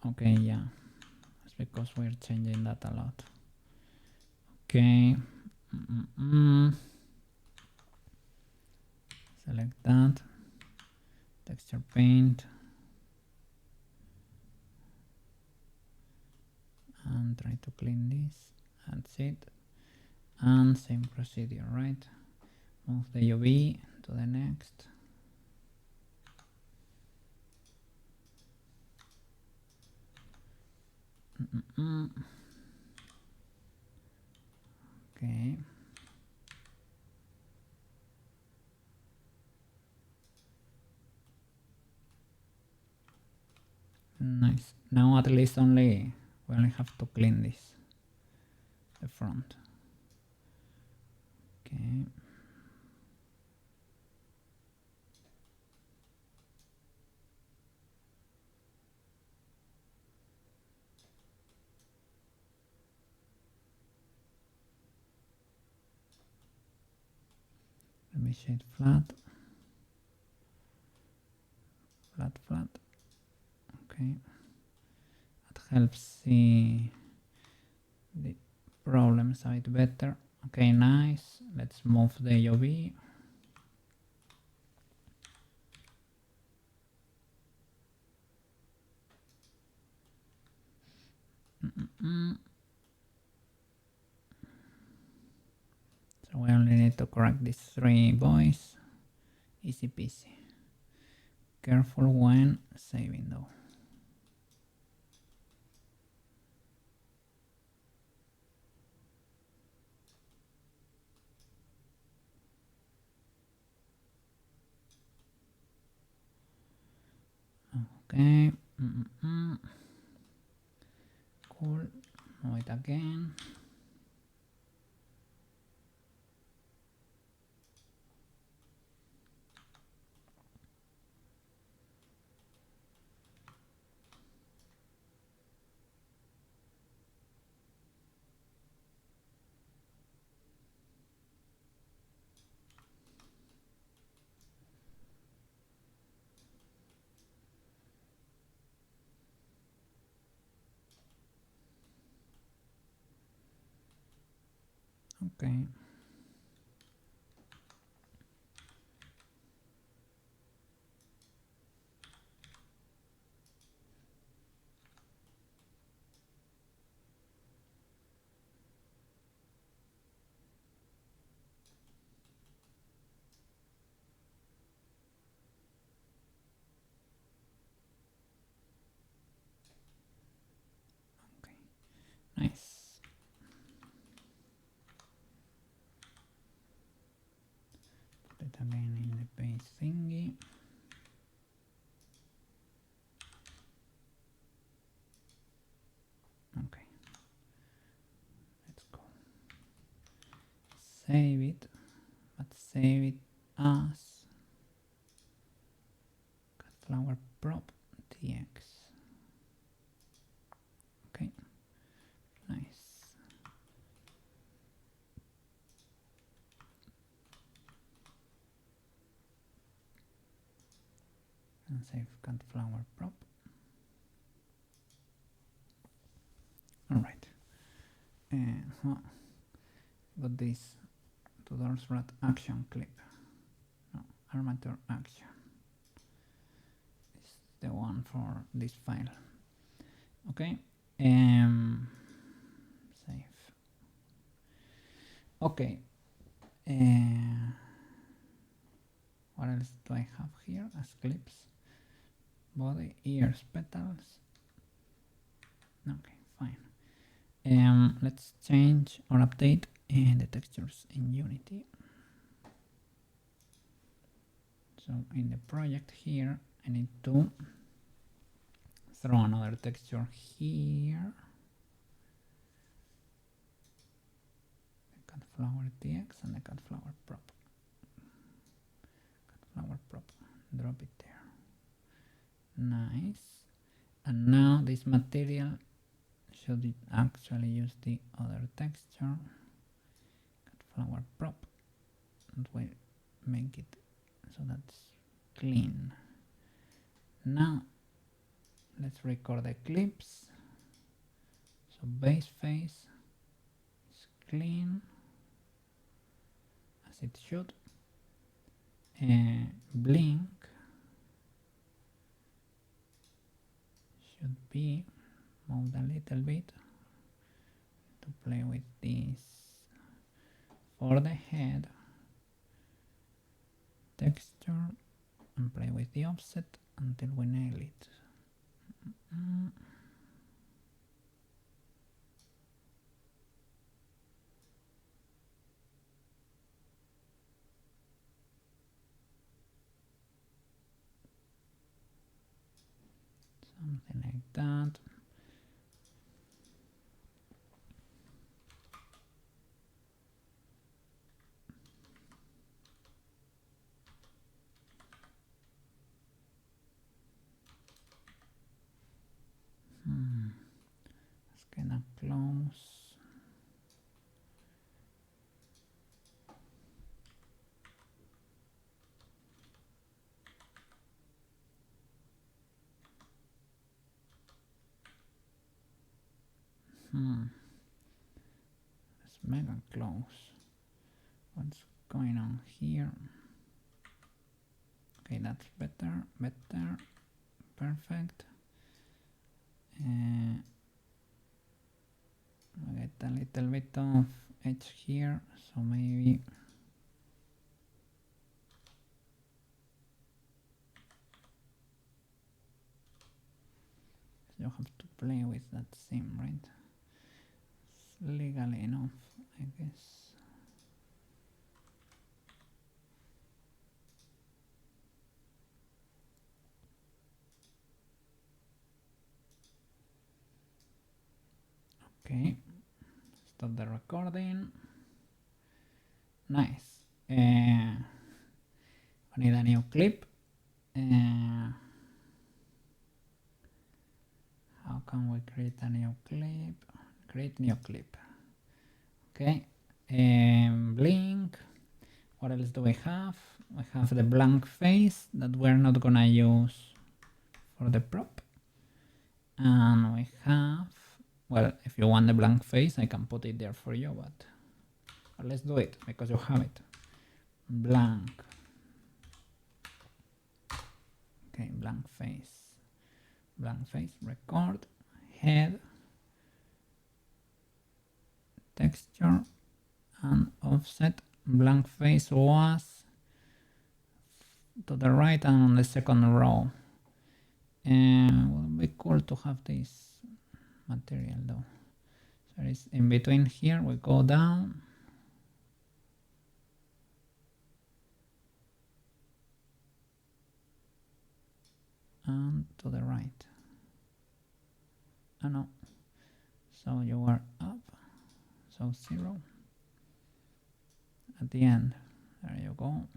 Okay, yeah. It's because we're changing that a lot. Okay. Select that. Texture paint. And try to clean this. That's it. And same procedure, right? Move the UV to the next. Okay. Nice. Now at least we only have to clean this, the front. Okay. Let me shade flat. flat, flat. Okay, that helps see the problems a bit better. Okay, nice. Let's move the AOV. So we only need to correct these 3 boys. Easy peasy. Careful when saving though. Okay. Cool. Move it again. Okay. Okay. Nice. Put it again in the base thingy. Okay. Let's go. Save it, but save it as flower prop tx. Okay, nice. And save cut flower prop. All right. Got this Tudor's rat action clip. No, armature action. This is the one for this file. Okay. Save. Okay. What else do I have here as clips? Body, ears, petals. Okay, fine. Let's change or update the textures in Unity. So in the project here, I need to throw another texture here. The cut flower TX and the cut flower prop. Cut flower prop. Drop it there. Nice. And now this material should it actually use the other texture. Cut flower prop. And we'll make it so that's clean. Now let's record the clips. So base face is clean as it should. Blink should be moved a little bit to play with this. For the head, texture and play with the offset until we nail it. Something like that. It's kinda close. It's mega close. What's going on here? Okay, that's better. Perfect. I get a little bit of edge here, so maybe you have to play with that seam, right? It's legal enough, I guess. Okay, stop the recording. Nice. I need a new clip. How can we create a new clip? Create new clip. Okay. Blink. What else do we have? We have the blank face that we're not gonna use for the prop. And we have, well, if you want the blank face, I can put it there for you, but let's do it because you have it. Blank. Okay, blank face. Blank face, record, head, texture, and offset. Blank face was to the right and on the second row. And it would be cool to have this material though. So it's in between here, we go down. And to the right. Oh no. So you are up. So 0. At the end. There you go.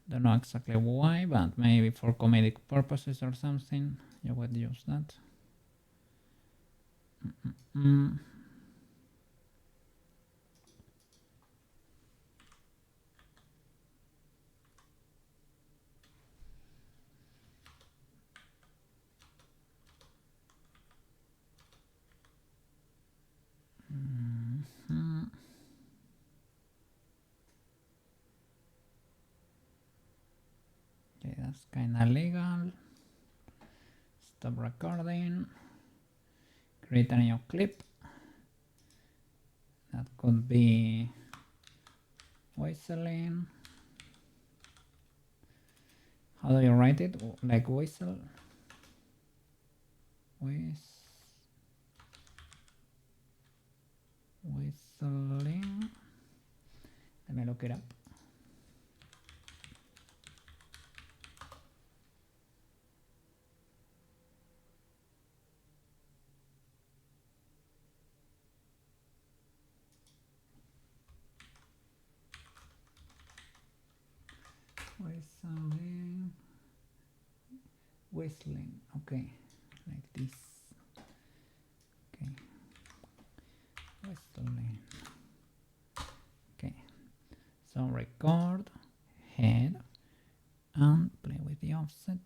Don't know exactly why, but maybe for comedic purposes or something, you would use that. Okay, that's kind of legal. Stop recording. Create a new clip. That could be whistling. How do you write it? Like whistle? Whistling. Let me look it up. Whistling, okay, like this. Okay, whistling. Okay, so record, head, and play with the offset.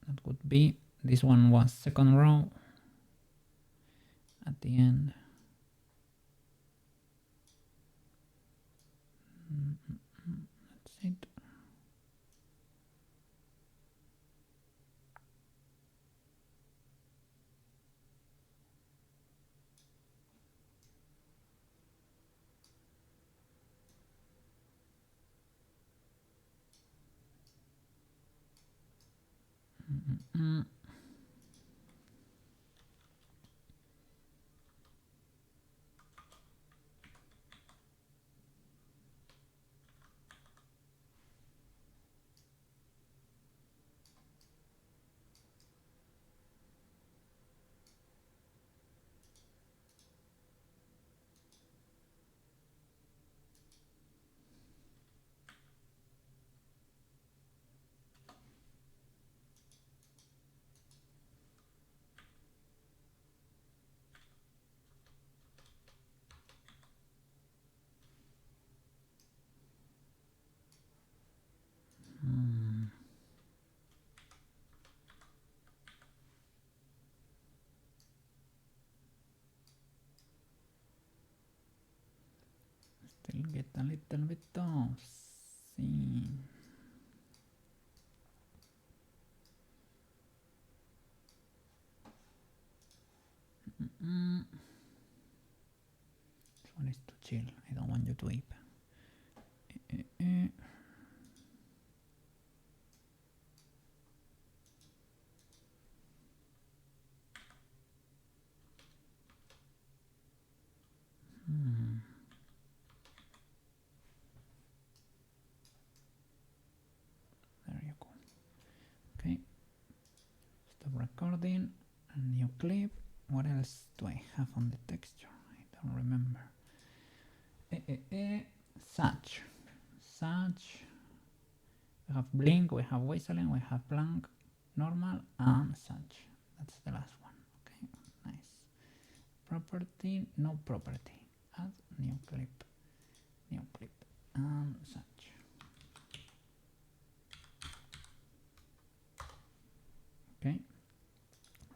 That would be, this one was second row at the end. That's it. Still get a little bit of scene. This one is too chill. I don't want you to weep. There you go. Okay. Stop recording. A new clip. What else do I have on the texture? I don't remember. Such. We have blink, we have whistling, we have blank, normal, and such. That's the last one. Okay, nice. Property, no property. Add new clip, and such. Okay.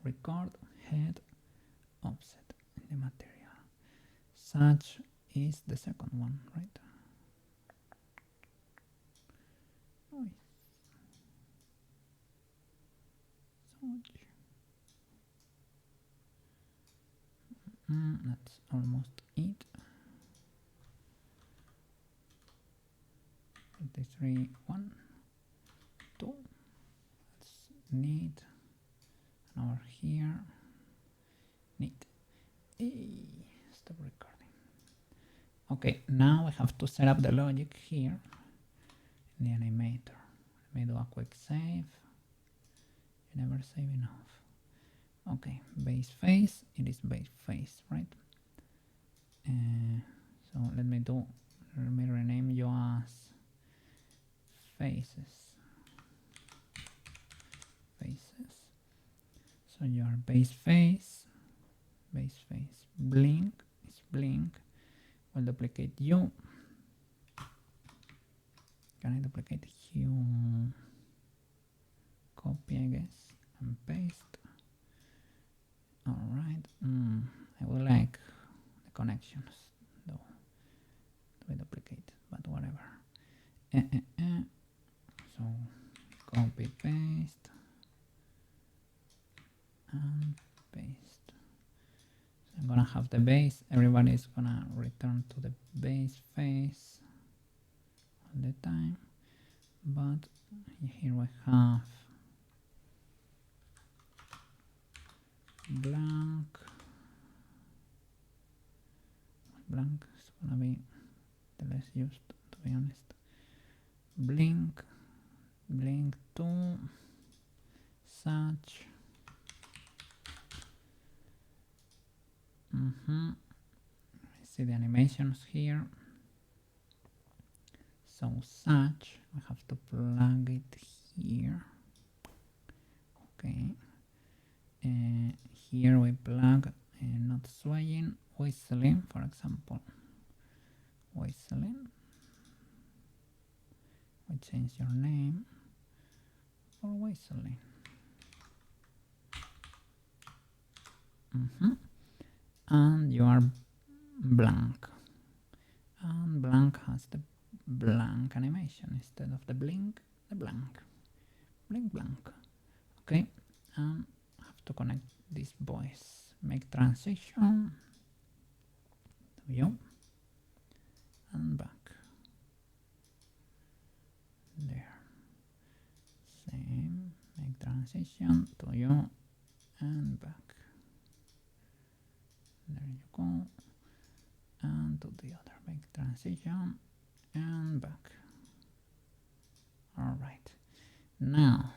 Record head offset in the material. Such is the second one, right? That's almost it. 23, 1, 2. That's neat. And over here, neat. Hey, stop recording. Okay, now we have to set up the logic here in the animator. Let me do a quick save. You never save enough. Okay, base face, it is base face, right? So let me rename you as faces. So your base face, blink is blink. We'll duplicate you. Can I duplicate you? Copy, I guess, and paste. Alright, I will like the connections though to be duplicated, but whatever. So copy, paste, and paste. So I'm gonna have the base, everybody's gonna return to the base face all the time, but here we have blank is gonna be the less used, to be honest. Blink 2, such. See the animations here. So such, we have to plug it here. Okay. Here we plug not swaying, whistling, for example. Whistling. We change your name for whistling. And you are blank. And blank has the blank animation instead of the blink, the blank. Blink, blank. Okay. Have to connect this voice. Make transition to you and back. There. Same. Make transition to you and back. There you go. And to the other. Make transition and back. Alright. Now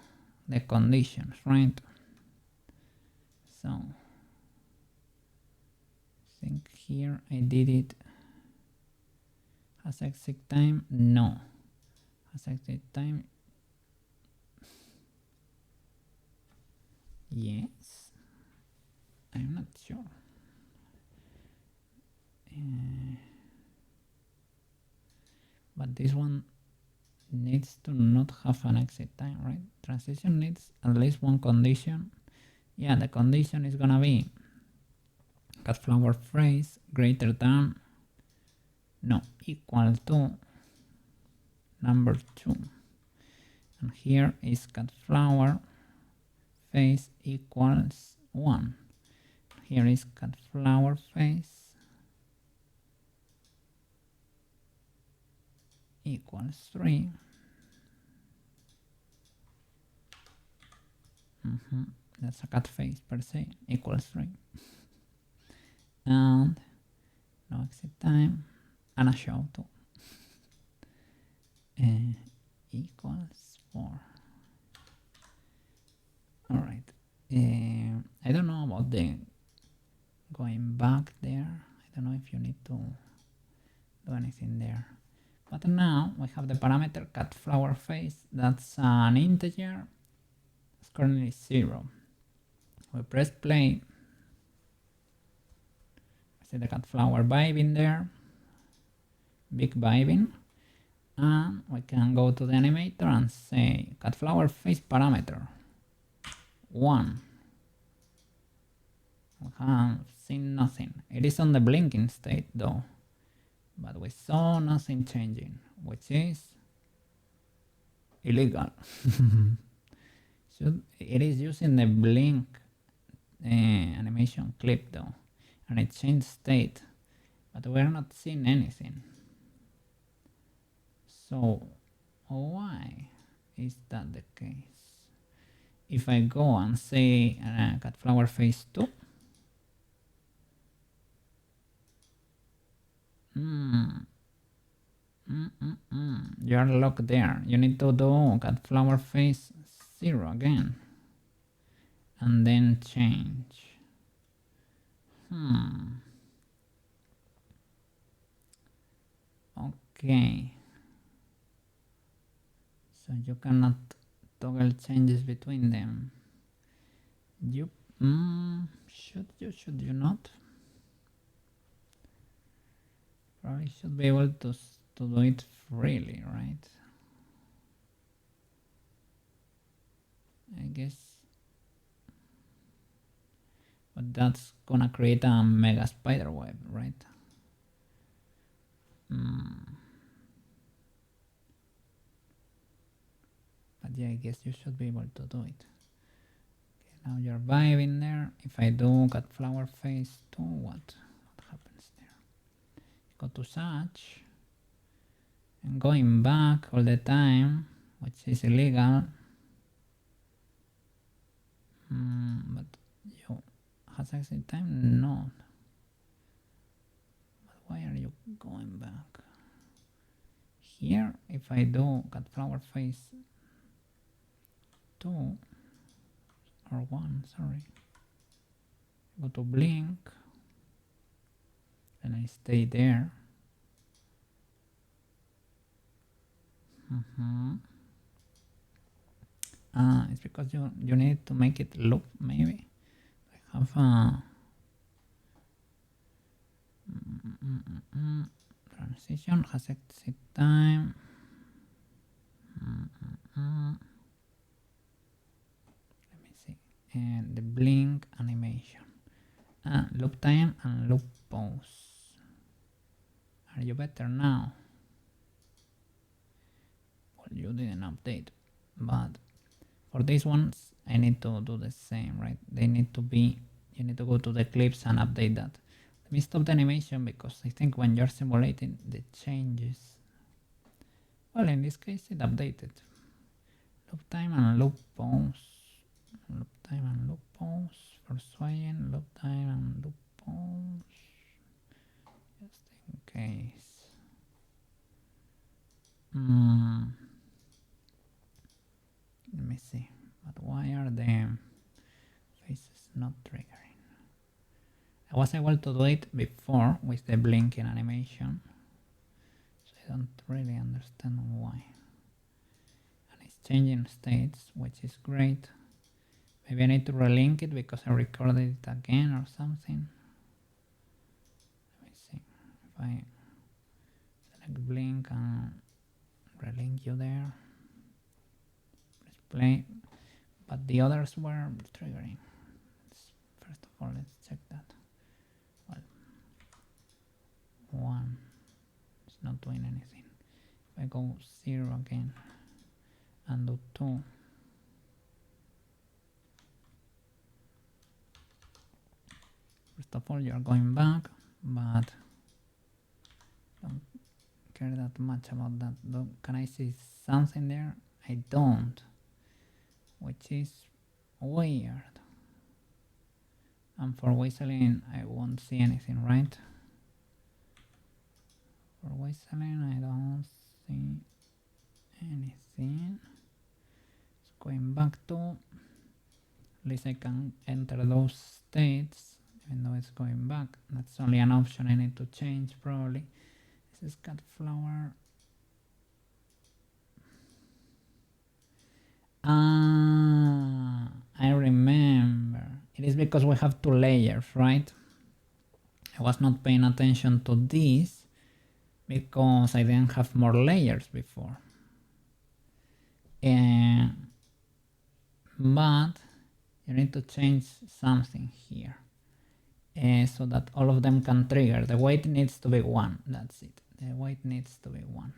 the conditions, right? So I think here I did it. Has exit time? No. Has exit time? Yes. I'm not sure. But this one needs to not have an exit time, right? Transition needs at least one condition. Yeah, the condition is gonna be cut flower phrase greater than no, equal to number 2. And here is cat flower face equals 1. Here is cat flower face equals 3. That's a cat face per se, equals 3. And no exit time, and a show too. Equals 4. Alright. I don't know about the going back there. I don't know if you need to do anything there. But now we have the parameter cat flower face. That's an integer. It's currently 0. We press play. See the cat flower vibing there. Big vibing. And we can go to the animator and say cat flower face parameter 1. We have seen nothing. It is on the blinking state though, but we saw nothing changing, which is illegal. So it is using the blink animation clip though, and it changed state, but we're not seeing anything. So why is that the case? If I go and say cat flower face 2, you are locked there. You need to do cat flower face 0 again and then change. Okay. So you cannot toggle changes between them. You should you not? Probably should be able to do it freely, right? I guess. But that's gonna create a mega spider web, right? But yeah, I guess you should be able to do it. Okay, now you're vibing there. If I do cat flower face 2, what happens there? Go to search and going back all the time, which is illegal. But you has exit time? No. But why are you going back? Here, if I do cat flower face 2 or 1, sorry, go to blink and I stay there. It's because you need to make it loop, maybe. I have a transition, has exit time. Let me see. And the blink animation. Loop time and loop pause. Are you better now? Well, you didn't update, but for these ones, I need to do the same, right? They need to be, you need to go to the clips and update that. Let me stop the animation because I think when you're simulating the changes, well, in this case, it updated. Loop time and loop pause. Loop time and loop pause. For swaying, loop time and loop pause. Just in case. Let me see. But why are the faces not triggering? I was able to do it before with the blinking animation, so I don't really understand why. And it's changing states, which is great. Maybe I need to relink it because I recorded it again or something. Let me see. If I select blink and relink you there, press play, but the others were triggering. First of all, let's check that. Well, 1, I go 0 again and do 2. First of all, you're going back, but don't care that much about that. Can I see something there? I don't, which is weird. And for whistling, I won't see anything, right? For whistling, I don't see anything. It's going back to, at least I can enter those states, even though it's going back. That's only an option I need to change, probably. This is cat flower. I remember. It is because we have 2 layers, right? I was not paying attention to this because I didn't have more layers before. But you need to change something here so that all of them can trigger. The weight needs to be 1. That's it. The weight needs to be 1.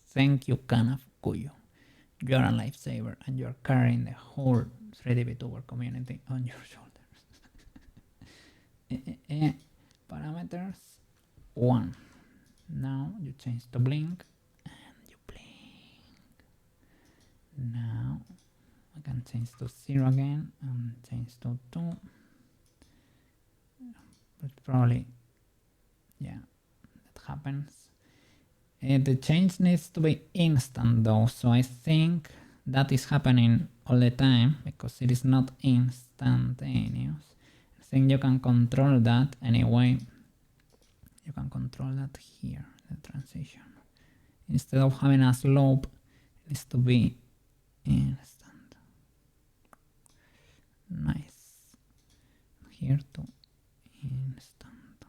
Thank you, Kana Fukuyo. You're a lifesaver and you're carrying the whole 3D VTuber community on your shoulders. Parameters 1. Now you change to blink and you blink. Now I can change to 0 again and change to 2. But probably, yeah, that happens. The change needs to be instant though, so I think that is happening all the time because it is not instantaneous. I think you can control that anyway. You can control that here, the transition. Instead of having a slope, it needs to be instant. Nice. Here to instant.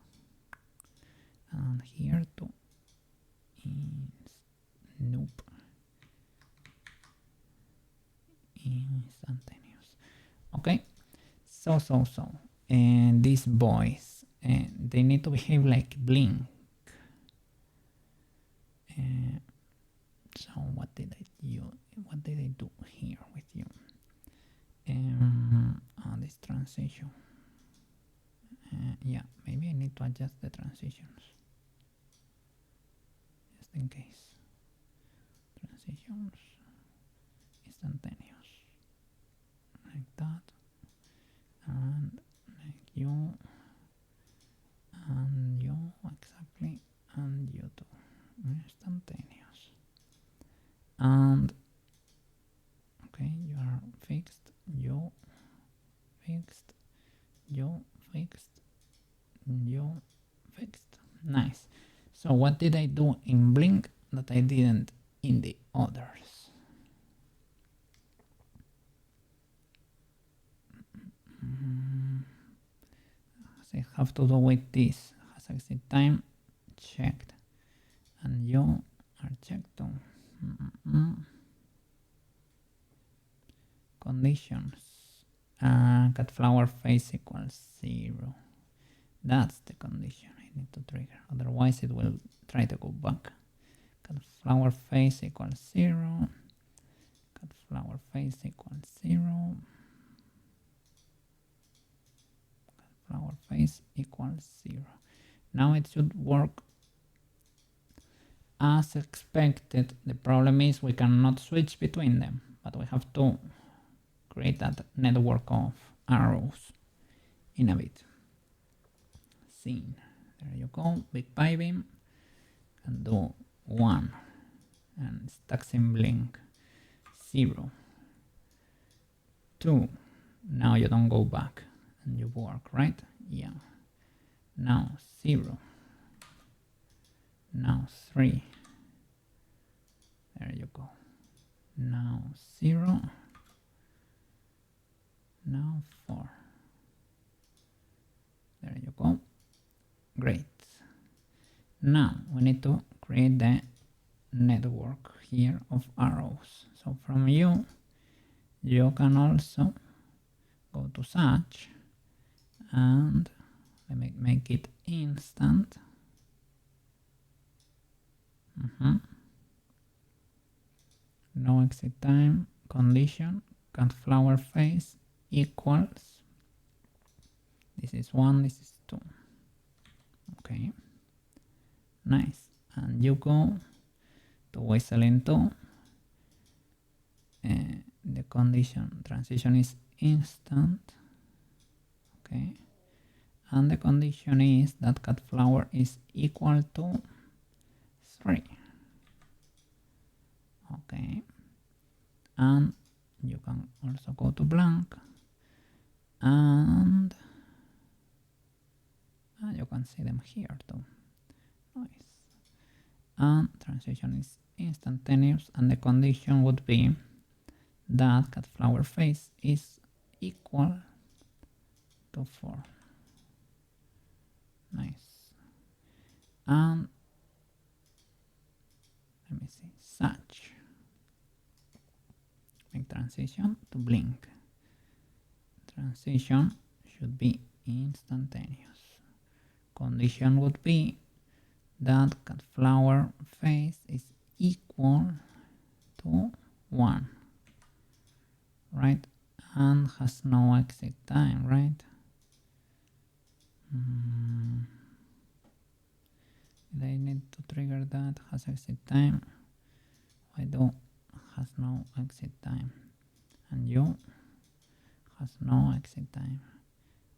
And here to nope. Instantaneous. Okay. So. And these boys, they need to behave like blink. So what did I do here with you? This transition. Yeah, maybe I need to adjust the transitions. Just in case. Transitions. Instantaneous. Like that. And like you. And you, exactly. And you too. Instantaneous. And okay, you are fixed. You fixed. You fixed. You fixed. Nice. So what did I do in Blink that I didn't in the others? So I have to do with this. Has exit time checked. And you are checked too. Conditions. Cat flower face equals 0. That's the condition I need to trigger. Otherwise it will try to go back. Cat flower face equals 0. Cat flower face equals 0. Cat flower face equals 0. Now it should work as expected. The problem is we cannot switch between them, but we have to create that network of arrows in a bit. Scene. There you go. Big pie beam. And do 1. And stacks in blink 0. 2. Now you don't go back and you work, right? Yeah. Now 0. Now 3. There you go. Now 0. Now 4. There you go. Great. Now we need to create the network here of arrows. So from you can also go to search and let me make it instant. no exit time, condition, cut flower face equals, this is 1, this is 2. Okay, nice. And you go to whistling 2. The condition transition is instant. Okay, and the condition is that cut flower is equal to 3. Okay, and you can also go to blank, and you can see them here too. Nice. And transition is instantaneous, and the condition would be that cut flower face is equal to 4. Nice. And let me see, such, make transition to blink. Transition should be instantaneous. Condition would be that cut flower face is equal to 1, right? And has no exit time, right? They need to trigger that has exit time. Why do has no exit time? And you has no exit time,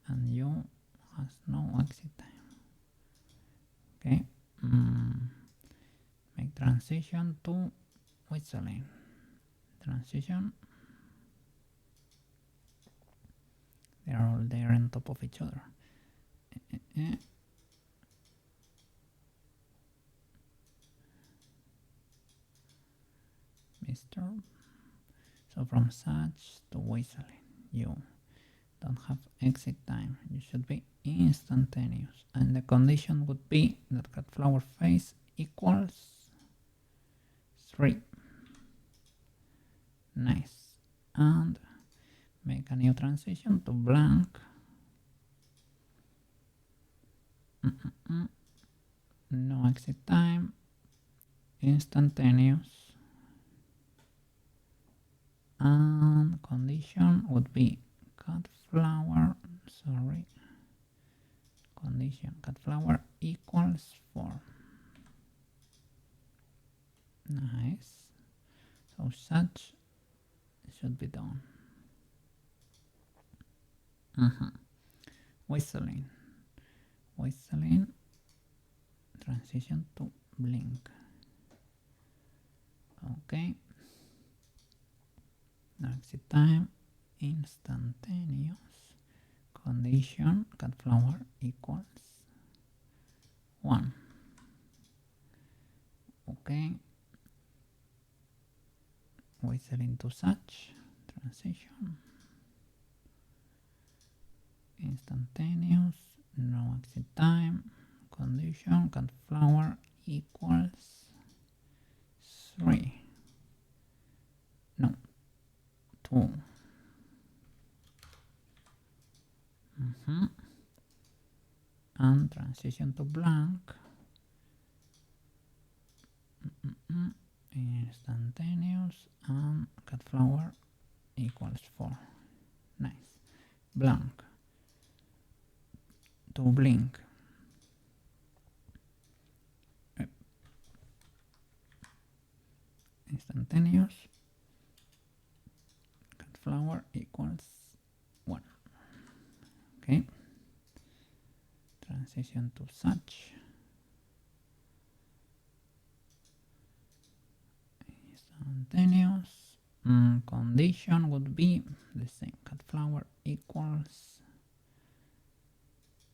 and you has no exit time. Okay, make transition to whistling. Transition. They are all there on top of each other. Mister. So from such to whistling, you don't have exit time. You should be instantaneous, and the condition would be that cut flower face equals 3. Nice. And make a new transition to blank. No exit time, instantaneous, and condition would be cut flower, condition cut flower equals 4. Nice. So such should be done. Whistling, transition to blink. Okay, no exit time, instantaneous, condition cut flower equals 1. Okay, whistling to such, transition, instantaneous, no exit time, condition cut flower equals 3. No, 2. And transition to blank. Instantaneous, and cut flower equals 4. Nice. Blank to blink. Instantaneous, cut flower equals 1. Okay, transition to such, instantaneous, condition would be the same, cut flower equals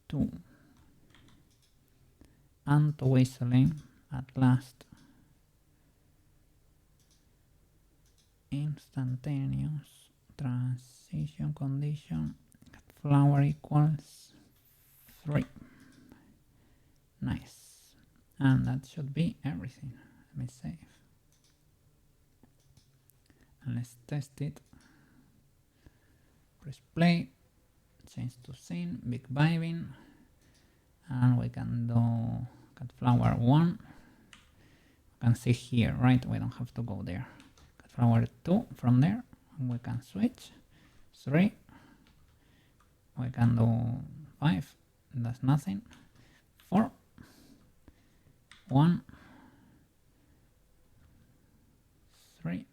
2. And to whistling at last, instantaneous, transition condition, cut flower equals 3. Nice. And that should be everything. Let me save. And let's test it. Press play, change to scene, big vibing, and we can do cut flower 1. You can see here, right? We don't have to go there. Cut flower 2 from there, and we can switch. 3, we can do 5, that's nothing. 4, 1, 3,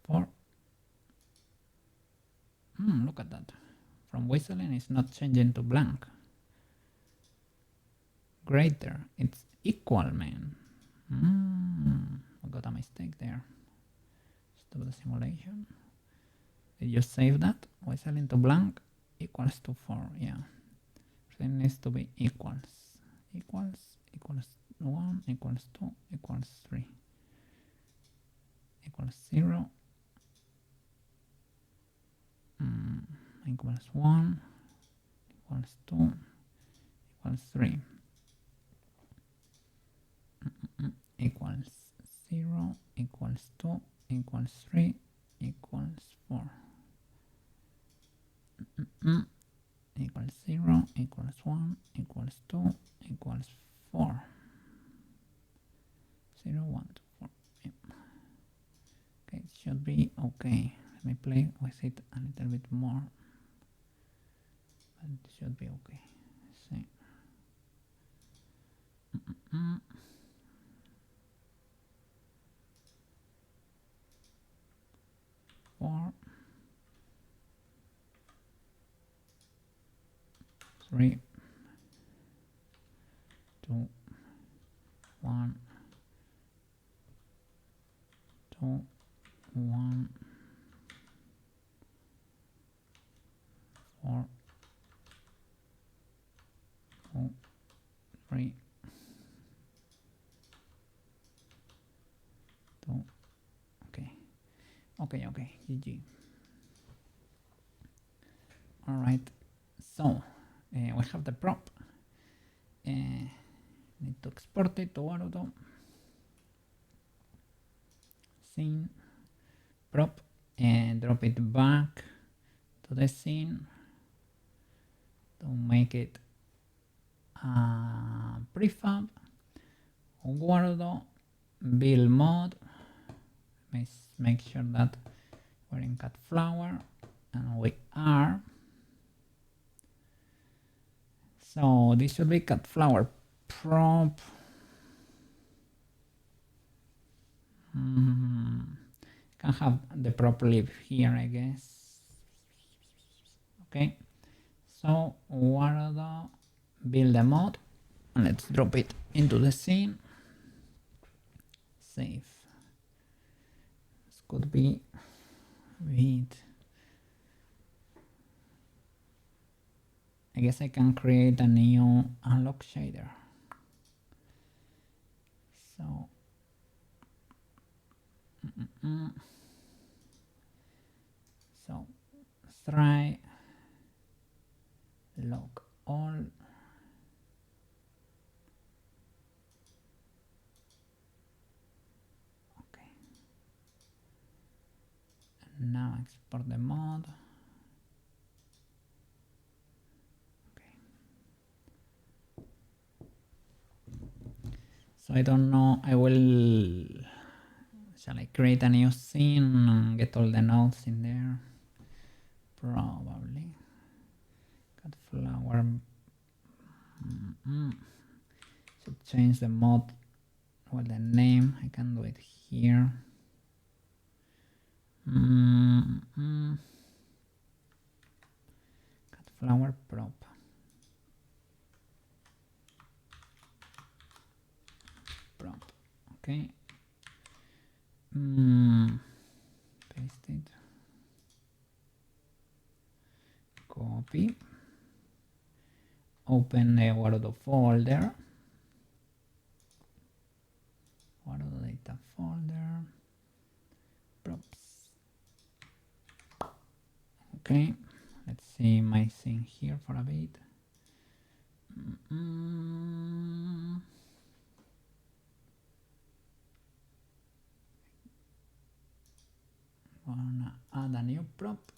4. Look at that. From whistling, it's not changing to blank. Greater, it's equal, man. I got a mistake there. Stop the simulation. Did you save that? Whistling to blank equals to 4, yeah. So it needs to be equals. Equals 1, equals 2, equals 3. Equals 0. Equals 1, equals 2, equals 3. Equals 0, equals 2, equals 3, equals 4. Equals 0, equals 1, equals 2, equals 4. 0, 1, 2, 4. Yep. Okay, it should be okay. Let me play with it a little bit more. But it should be okay. Let's see. 4, 3, 2, 1, 2, 1, 4, 2, 3, 2. Okay, GG. All right, so we have the prop. Need to export it to Warudo. Scene, prop, and drop it back to the scene to make it prefab. Warudo, build mode. Make sure that we're in cut flower, and we are. So this should be cut flower prop. Can have the prop live here, I guess. Okay, so Warudo, build a mod, and let's drop it into the scene. Save. This could be with. I guess I can create a new unlock shader. So so try lock all. Okay, and now export the mod. So I don't know, shall I create a new scene and get all the nodes in there? Probably. Cut flower. Should change the mod, well, the name, I can do it here. Cut flower prop. Okay. Paste it. Copy. Open the Warudo folder. Warudo data folder. Props. Okay. Let's see my thing here for a bit. Gonna add a new prop.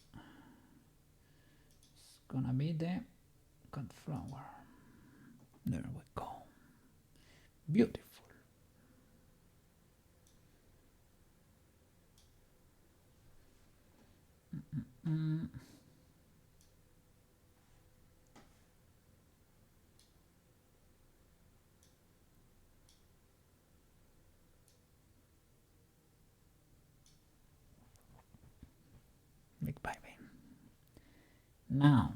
It's gonna be the cut flower. There we go. Beautiful. baby. Now,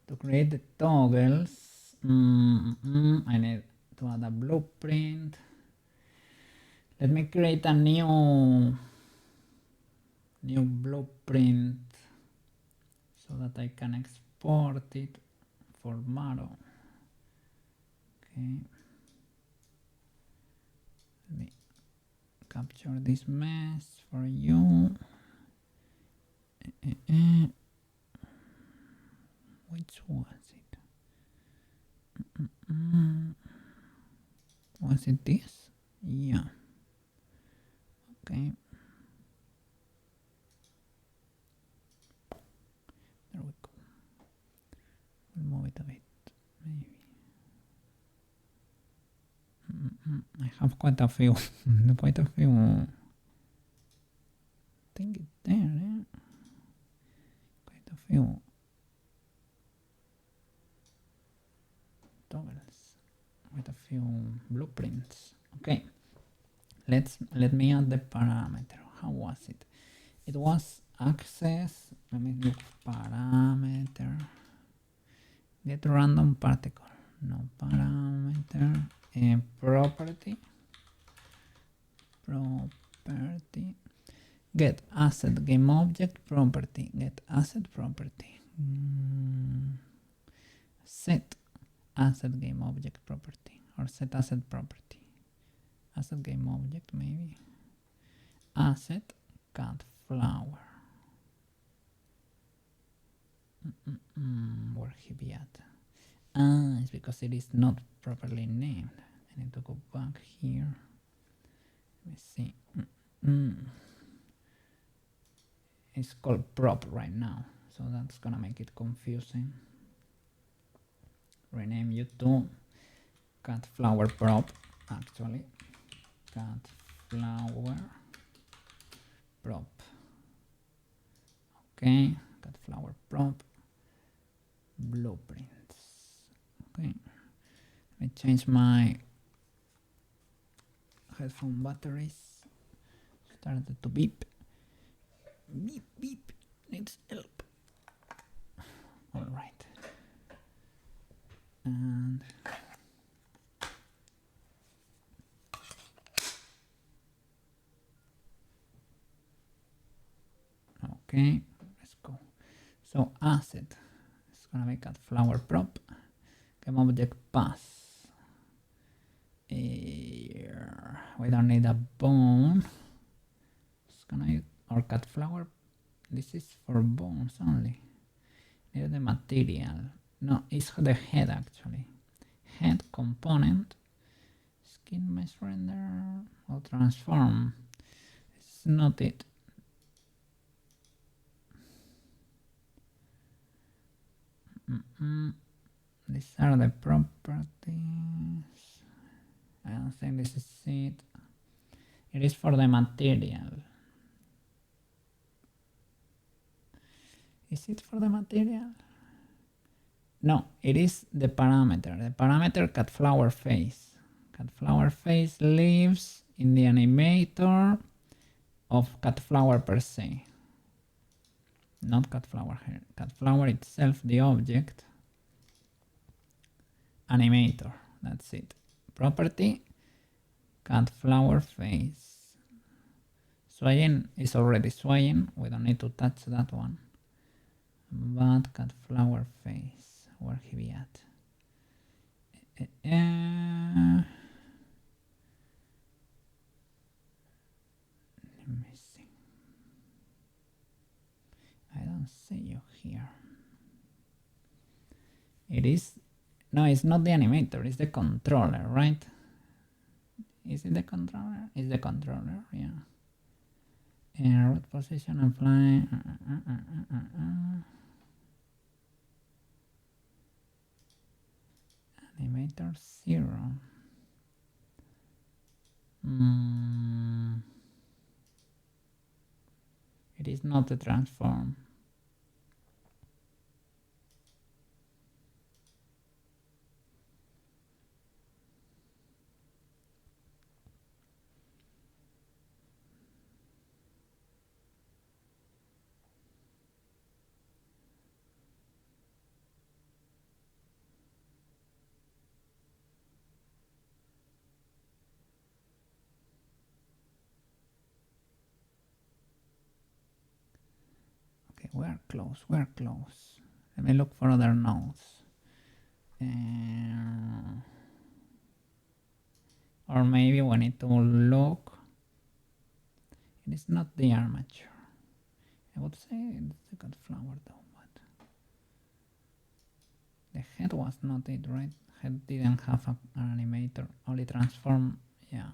to create the toggles, I need to add a blueprint. Let me create a new blueprint so that I can export it for Maro. Okay. Let me capture this mess for you. Which was it? Was it this? Yeah. Okay. There we go. We'll move it a bit, maybe. I have quite a few. Quite a few. I think it's there, yeah. Quite a few toggles. Quite a few blueprints. Okay. Let me add the parameter. How was it? It was access. Let me look parameter. Get random particle. No parameter. Property. Get asset game object property. Get asset property. Set asset game object property or set asset property. Asset game object maybe. Asset cut flower. Where he be at? It's because it is not properly named. I need to go back here. Let me see. It's called prop right now, so that's gonna make it confusing. Rename you to cut flower prop. Actually, cut flower prop. Okay, cut flower prop. Blueprints. Okay, let me change my headphone batteries. Started to beep. Beep beep. Needs help. All right. And okay, let's go. So asset. It's gonna make a flower prop. Game object pass. Here. We don't need a bone. It's gonna or cut flower. This is for bones only. Need the material. No, it's the head actually. Head component. Skin mesh render or transform. It's not it. These are the properties. I don't think this is it. It is for the material. Is it for the material? No, it is the parameter. The parameter cut flower face. Cut flower face lives in the animator of cut flower per se. Not cut flower here. Cut flower itself, the object. Animator. That's it. Property. Cut flower face. Swaying is already swaying. We don't need to touch that one. But cut flower face. Where he be at? Let me see. I don't see you here. It is. No, it's not the animator. It's the controller, right? Is it the controller? It's the controller, yeah. Root position and fly. Animator 0. It is not a transform. Okay, we're close, we're close. Let me look for other nodes. Or maybe we need to look. It is not the armature. I would say it's the cut flower though, but the head was not it, right? Head didn't have an animator, only transform, yeah.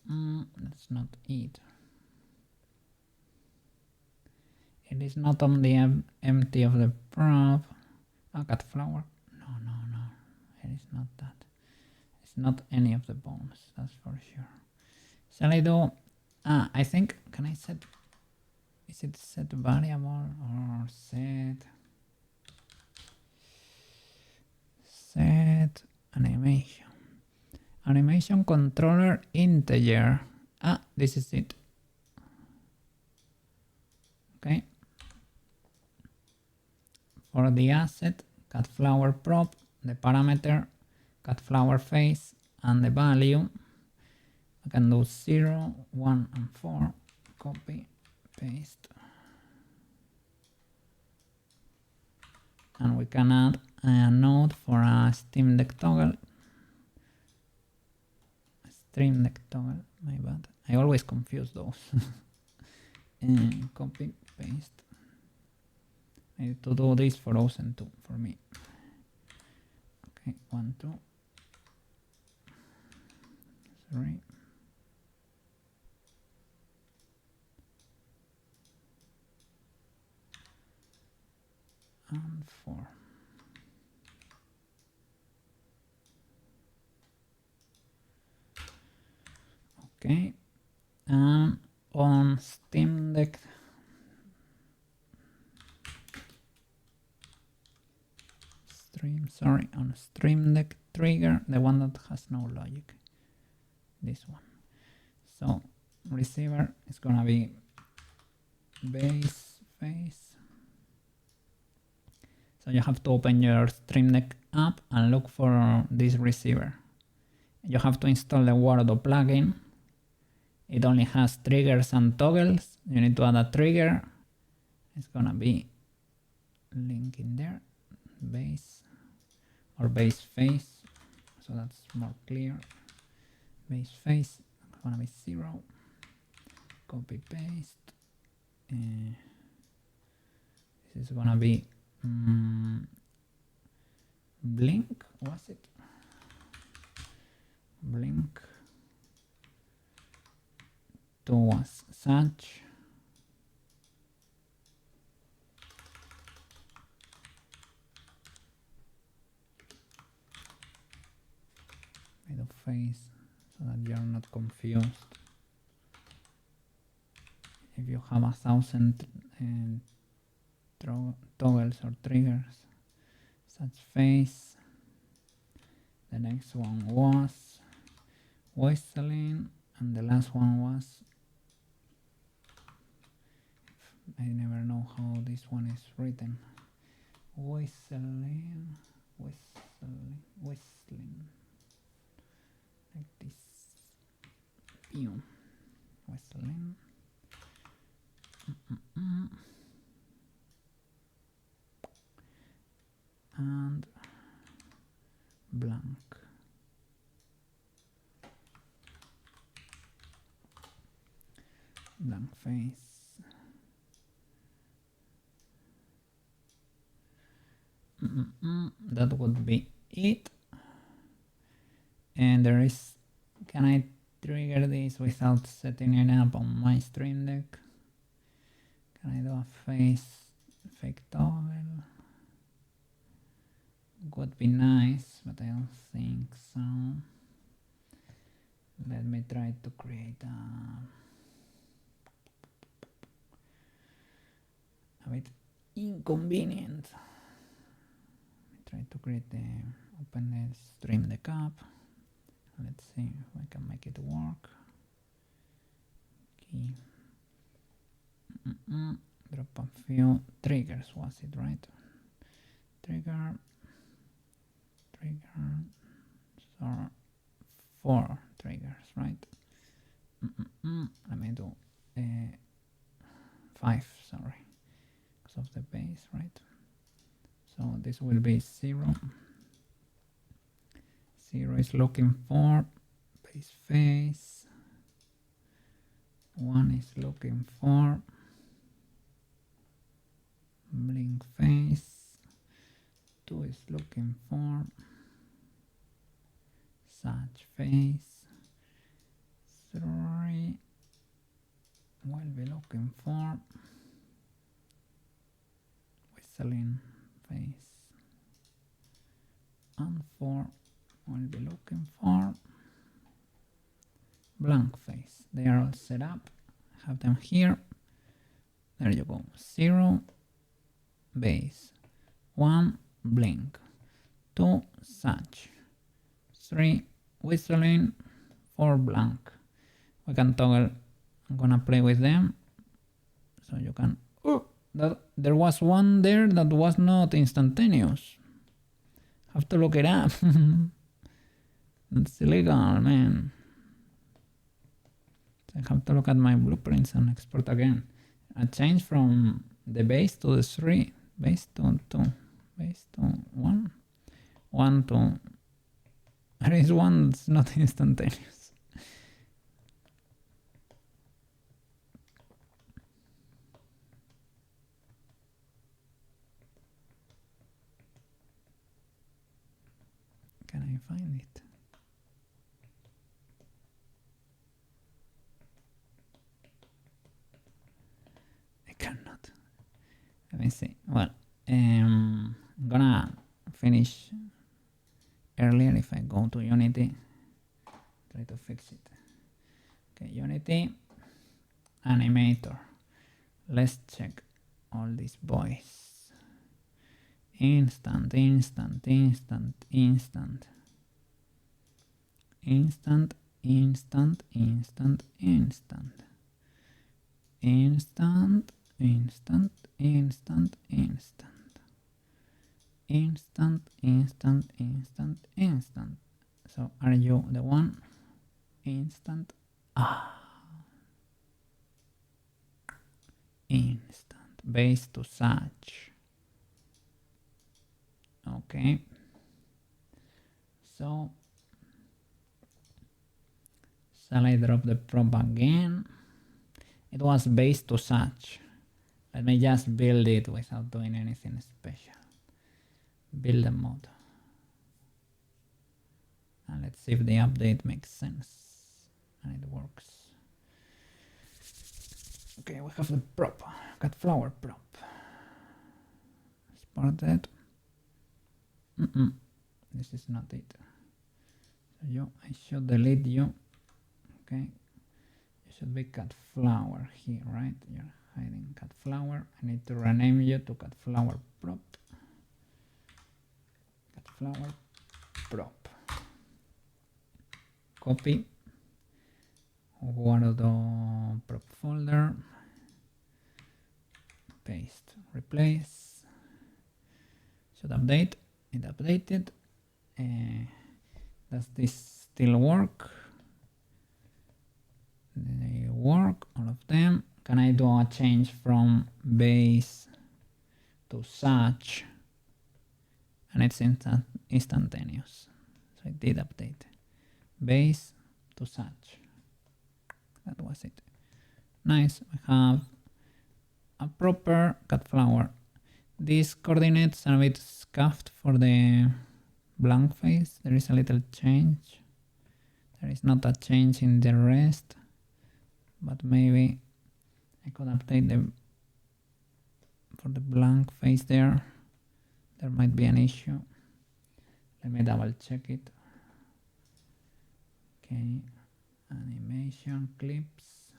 That's not it. It is not on the empty of the prop. Oh, cut flower. No. It is not that. It's not any of the bones, that's for sure. Shall I do? I think, can I set? Is it set variable or set animation? Animation controller integer. This is it. Okay. For the asset, cut flower prop, the parameter, cut flower face, and the value, I can do 0, 1, and 4. Copy, paste. And we can add a node for a Steam Deck toggle. Stream Deck toggle, my bad. I always confuse those. And copy, paste. I need to do this for Ocean 2 for me. Okay, 1, 2, 3. And 4. Okay, and on Steam Deck on Stream Deck trigger, the one that has no logic, this one. So receiver is gonna be base face. So you have to open your Stream Deck app and look for this receiver. You have to install the Wardo plugin. It only has triggers and toggles. You need to add a trigger. It's gonna be link in there, base or base face, so that's more clear. Base face gonna be 0. Copy paste. This is gonna be blink. Was it blink? 2 was such. Made of face so that you're not confused. If you have 1,000 toggles or triggers, such face. The next one was whistling, and the last one was, I never know how this one is written. Whistling. Like this. Whistling. And blank. Blank face. That would be it. And there is, can I trigger this without setting it up on my Stream Deck? Can I do a face fake toggle? Would be nice, but I don't think so. Let me try to create a bit inconvenient. Try to create the open the Stream Deck app. Let's see if I can make it work. Key. Drop a few triggers, was it right? Trigger. So 4 triggers, right? Let me do 5, sorry, because of the base, right? So this will be 0. 0 is looking for base face. 1 is looking for blink face. 2 is looking for such face. 3 will be looking for whistling face. And 4 will be looking for blank face. They are all set up. Have them here. There you go. 0 base. 1 blink. 2 such. 3 whistling. 4 blank. We can toggle. I'm gonna play with them so you can. Oh, there was one there that was not instantaneous. Have to look it up. That's illegal, man. I have to look at my blueprints and export again. I change from the base to the 3, base to 2, base to 1, 1 to. There is one that's not instantaneous. Can I find it? I cannot. Let me see. Well, I'm gonna finish earlier if I go to Unity. Try to fix it. Okay, Unity, animator. Let's check all these boys. Instant, instant, instant, instant. Instant, instant, instant, instant. Instant, instant, instant, instant. Instant, instant, instant, instant. So are you the one? Instant. Instant. Base to such. Okay. So shall I drop the prop again? It was base to such. Let me just build it without doing anything special. Build a mod. And let's see if the update makes sense. And it works. Okay, we have the prop. Cut flower prop. Export that. This is not it. So I should delete you. Okay. You should be cut flower here, right? You're hiding cut flower. I need to rename you to cut flower prop. Cut flower prop. Copy. Guardo prop folder. Paste. Replace. Should update. It updated. Does this still work? They work, all of them. Can I do a change from base to such? And it's instantaneous. So it did update. Base to such. That was it. Nice. We have a proper cut flower. These coordinates are a bit scuffed for the blank face. There is a little change. There is not a change in the rest, but maybe I could update them for the blank face there. There might be an issue. Let me double check it. Okay, animation clips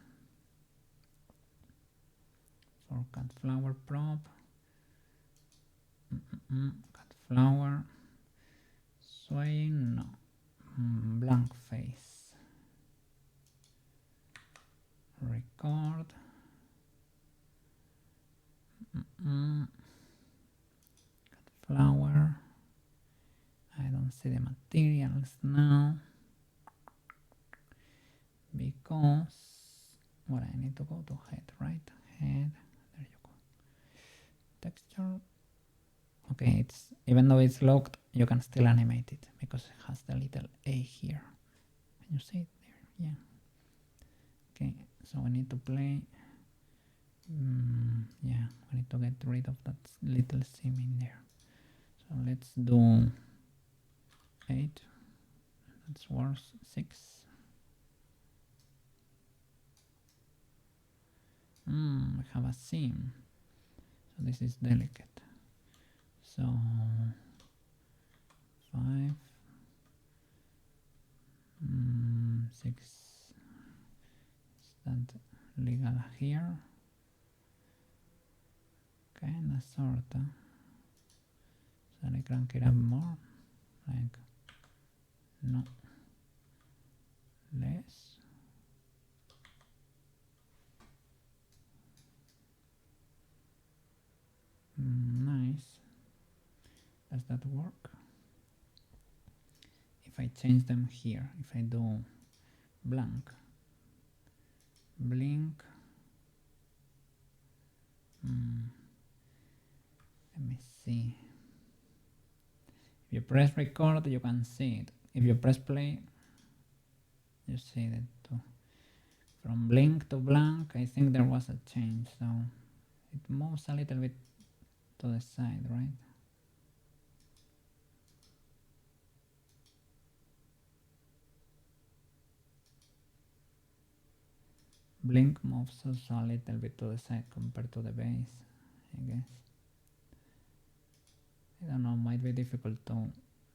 for cut flower prop. Cut flower. Swaying, no. Blank face. Record. Cut flower. I don't see the materials now because what I need to go to head, right? Head. texture. Okay, it's even though it's locked, you can still animate it because it has the little A here. Can you see it there? Yeah. Okay, so we need to play. Yeah, we need to get rid of that little sim in there. So let's do 8. That's worse. 6. We have a sim. So this is delicate. So 5. 6. Is that legal here? Kinda sorta. Shall I crank it up more? Like, no. Less. Nice. Does that work? If I change them here, if I do blank, blink, let me see. If you press record, you can see it. If you press play, you see that too. From blink to blank, I think there was a change, so it moves a little bit to the side, right? Blink moves also a little bit to the side compared to the base, I guess. I don't know, might be difficult to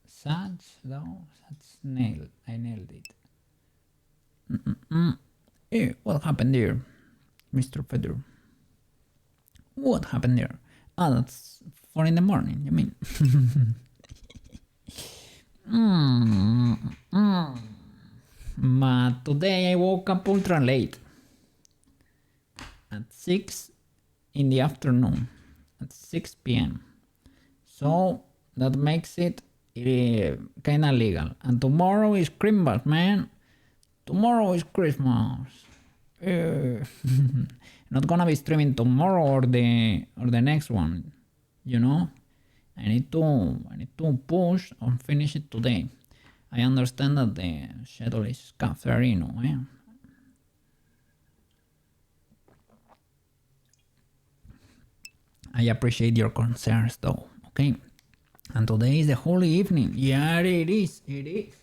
Such though, such nailed. I nailed it. Hey, what happened there, Mr. Feather? What happened there? Ah, that's 4 in the morning, you mean? But today I woke up ultra late. At 6 in the afternoon. At 6 p.m. So that makes it kinda legal. And tomorrow is Christmas, man. Tomorrow is Christmas. Not gonna be streaming tomorrow or the next one, you know. I need to push and finish it today. I understand that the schedule is Caferino, eh? I appreciate your concerns though, okay? And today is the holy evening. Yeah, it is. It is.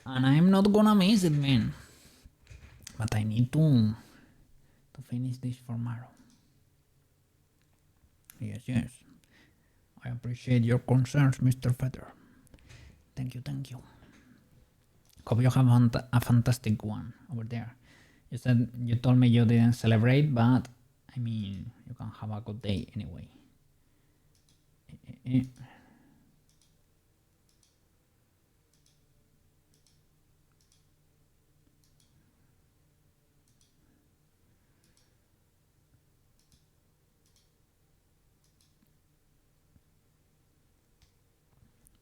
And I'm not gonna miss it, man. But I need to finish this for tomorrow. Yes, yes. I appreciate your concerns, Mr. Feather. Thank you, thank you. Hope you have a fantastic one over there. You told me you didn't celebrate, but I mean, you can have a good day anyway.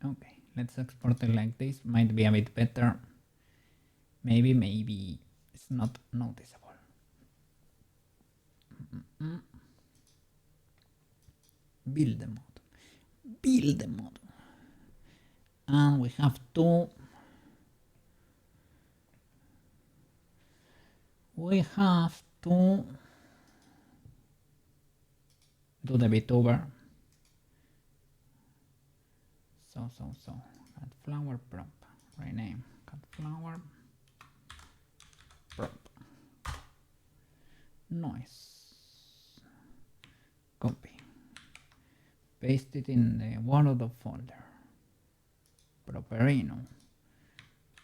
Okay, let's export it like this. Might be a bit better. Maybe it's not noticeable. Build the mod. Build the mod. And we have to do the VTuber. So cat flower prop. Rename cat flower prop. Noise. Copy. Paste it in the Word folder. Properino.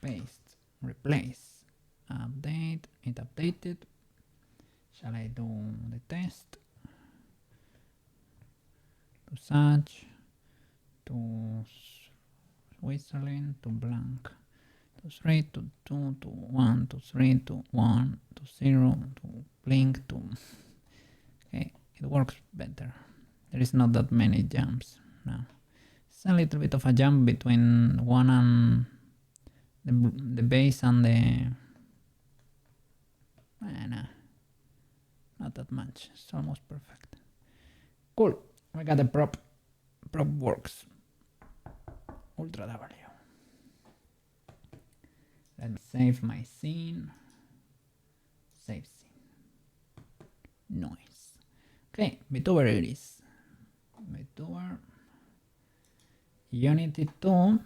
Paste. Replace. Update. It updated. Shall I do the test? To search. To Switzerland. To blank. To 3, to 2, to 1, to 3, to 1, to 0, to blink, to... Okay, it works better. There is not that many jumps now. It's a little bit of a jump between one and the base and the... Nah, not that much. It's almost perfect. Cool. We got the prop works. Ultra W. Let me save my scene. Save scene. Noise. Okay, VTuber it is. VTuber. Unity 2.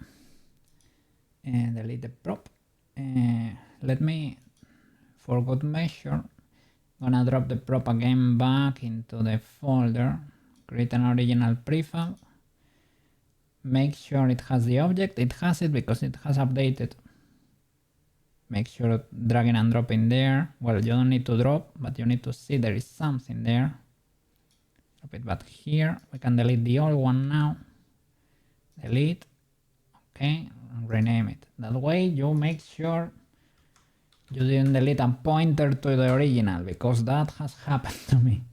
And delete the prop. Let me, for good measure, gonna drop the prop again back into the folder. Create an original prefab. Make sure it has the object. It has it because it has updated. Make sure dragging and dropping there. Well, you don't need to drop, but you need to see there is something there. Drop it back here. We can delete the old one now. Delete. Okay, and rename it. That way you make sure you didn't delete a pointer to the original, because that has happened to me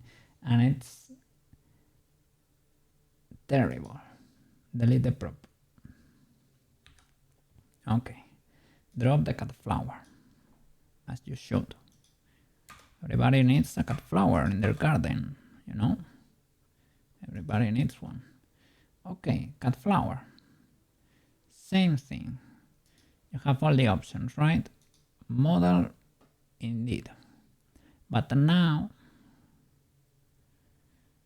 and it's terrible. Delete the prop. Okay, drop the cut flower as you should. Everybody needs a cut flower in their garden, you know. Everybody needs one. Okay, cut flower. Same thing. You have all the options, right? Model, indeed. But now,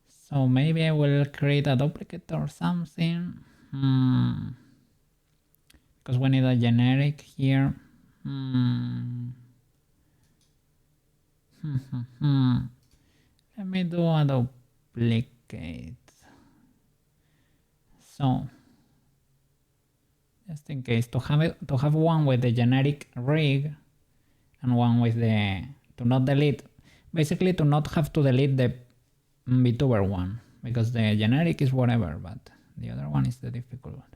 so maybe I will create a duplicate or something. Because we need a generic here. Let me do a duplicate. So, just in case, to have one with the generic rig and one with the, to not delete, basically to not have to delete the VTuber one, because the generic is whatever, but the other one is the difficult one.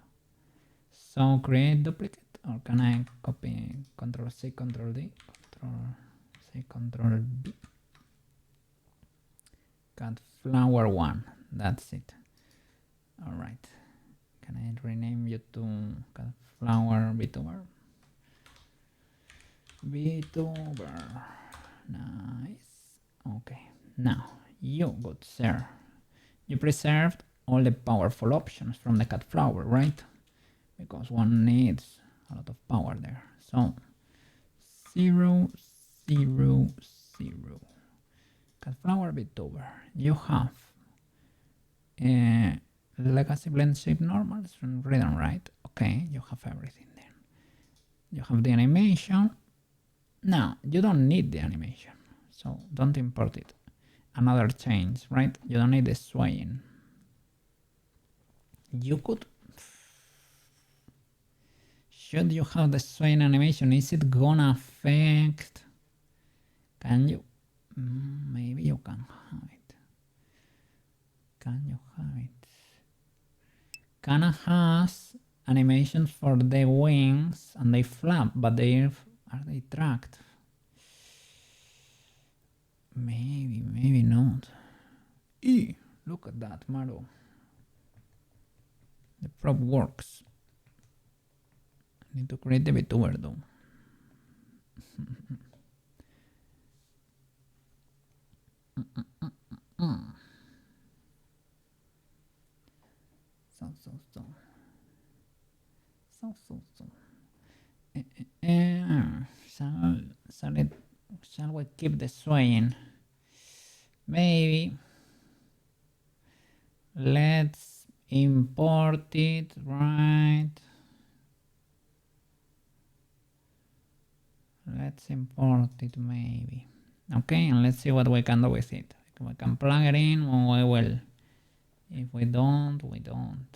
So create duplicate, or can I copy Control C, Control D, Control C, Control B? Cut flower one, that's it. All right. Can I rename you to cut flower VTuber? VTuber. Nice. Okay. Now, you good sir. You preserved all the powerful options from the cut flower, right? Because one needs a lot of power there. So 0, 0, 0. Cut flower VTuber. You have legacy blend shape normals and read and write. Okay, you have everything then. You have the animation. Now, you don't need the animation, so don't import it. Another change, right? You don't need the swaying. You could... Should you have the swaying animation? Is it gonna affect... Can you... Maybe you can have it. Can you have it? Kana has animations for the wings and they flap, but are they tracked? Maybe not. Look at that, Maru. The prop works. I need to create the VTuber though. Shall we keep the swaying? Maybe. Let's import it, right? Let's import it maybe. Okay, and let's see what we can do with it. We can plug it in when we will. If we don't, we don't.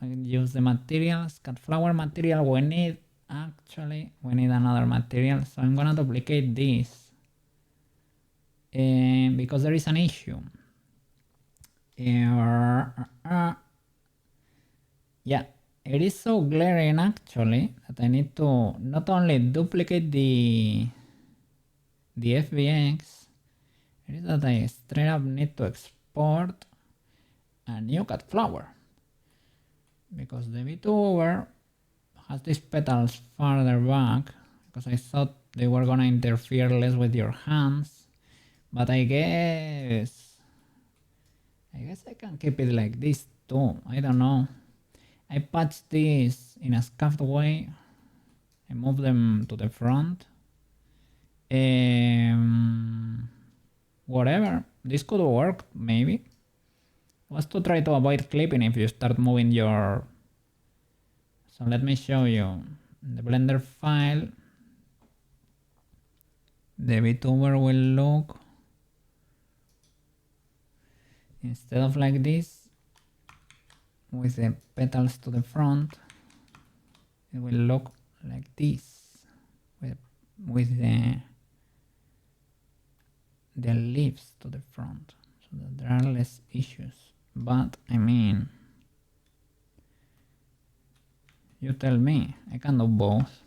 We use the materials, cut flower material. We need another material. So I'm gonna duplicate this because there is an issue. Yeah, it is so glaring actually that I need to not only duplicate the FBX, it is that I straight up need to export a new cut flower, because the VTuber has these petals farther back, because I thought they were gonna interfere less with your hands, but I guess I guess I can keep it like this too. I don't know. I patch this in a scuffed way. I move them to the front. Whatever. This could work, maybe. Was to try to avoid clipping if you start moving your... So let me show you. In the Blender file, the VTuber will look... Instead of like this, with the petals to the front, it will look like this, with the leaves to the front, so that there are less issues. But I mean, you tell me, I can do both.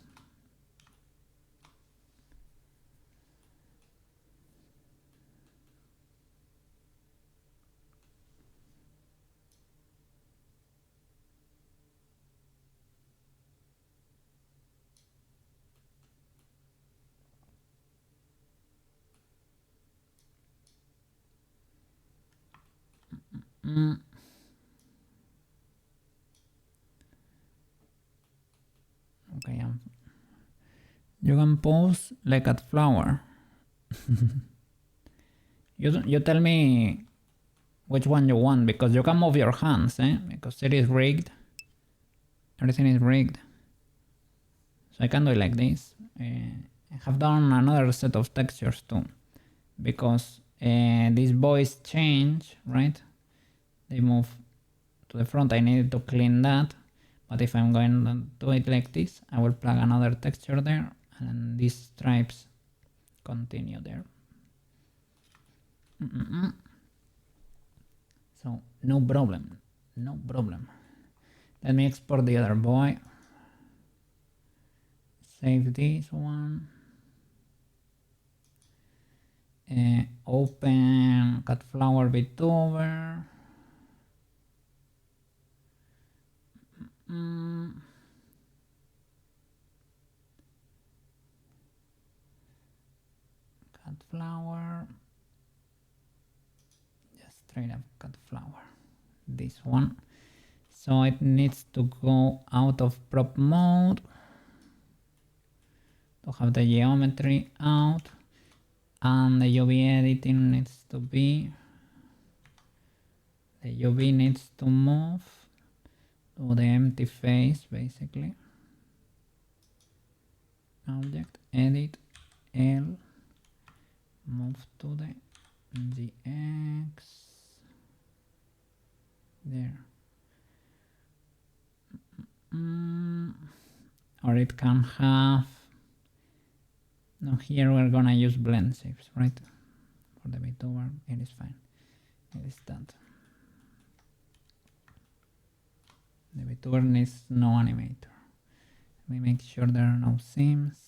Okay, you can pose like a flower. You tell me which one you want, because you can move your hands, because it is rigged. Everything is rigged. So I can do it like this. I have done another set of textures too, because these boys change, right? They move to the front. I need to clean that. But if I'm going to do it like this, I will plug another texture there, and these stripes continue there. So no problem, no problem. Let me export the other boy. Save this one. Open cut flower VTuber. Cut flower. Just straight up cut flower. This one. So it needs to go out of prop mode to have the geometry out, and the UV editing needs to be, the UV needs to move to the empty face, basically. Object, edit, L, move to the GX, there. Or it can have, no, here we're gonna use blend shapes, right? For the VTuber, it is fine. It is that. The VTuber needs no animator. Let me make sure there are no seams.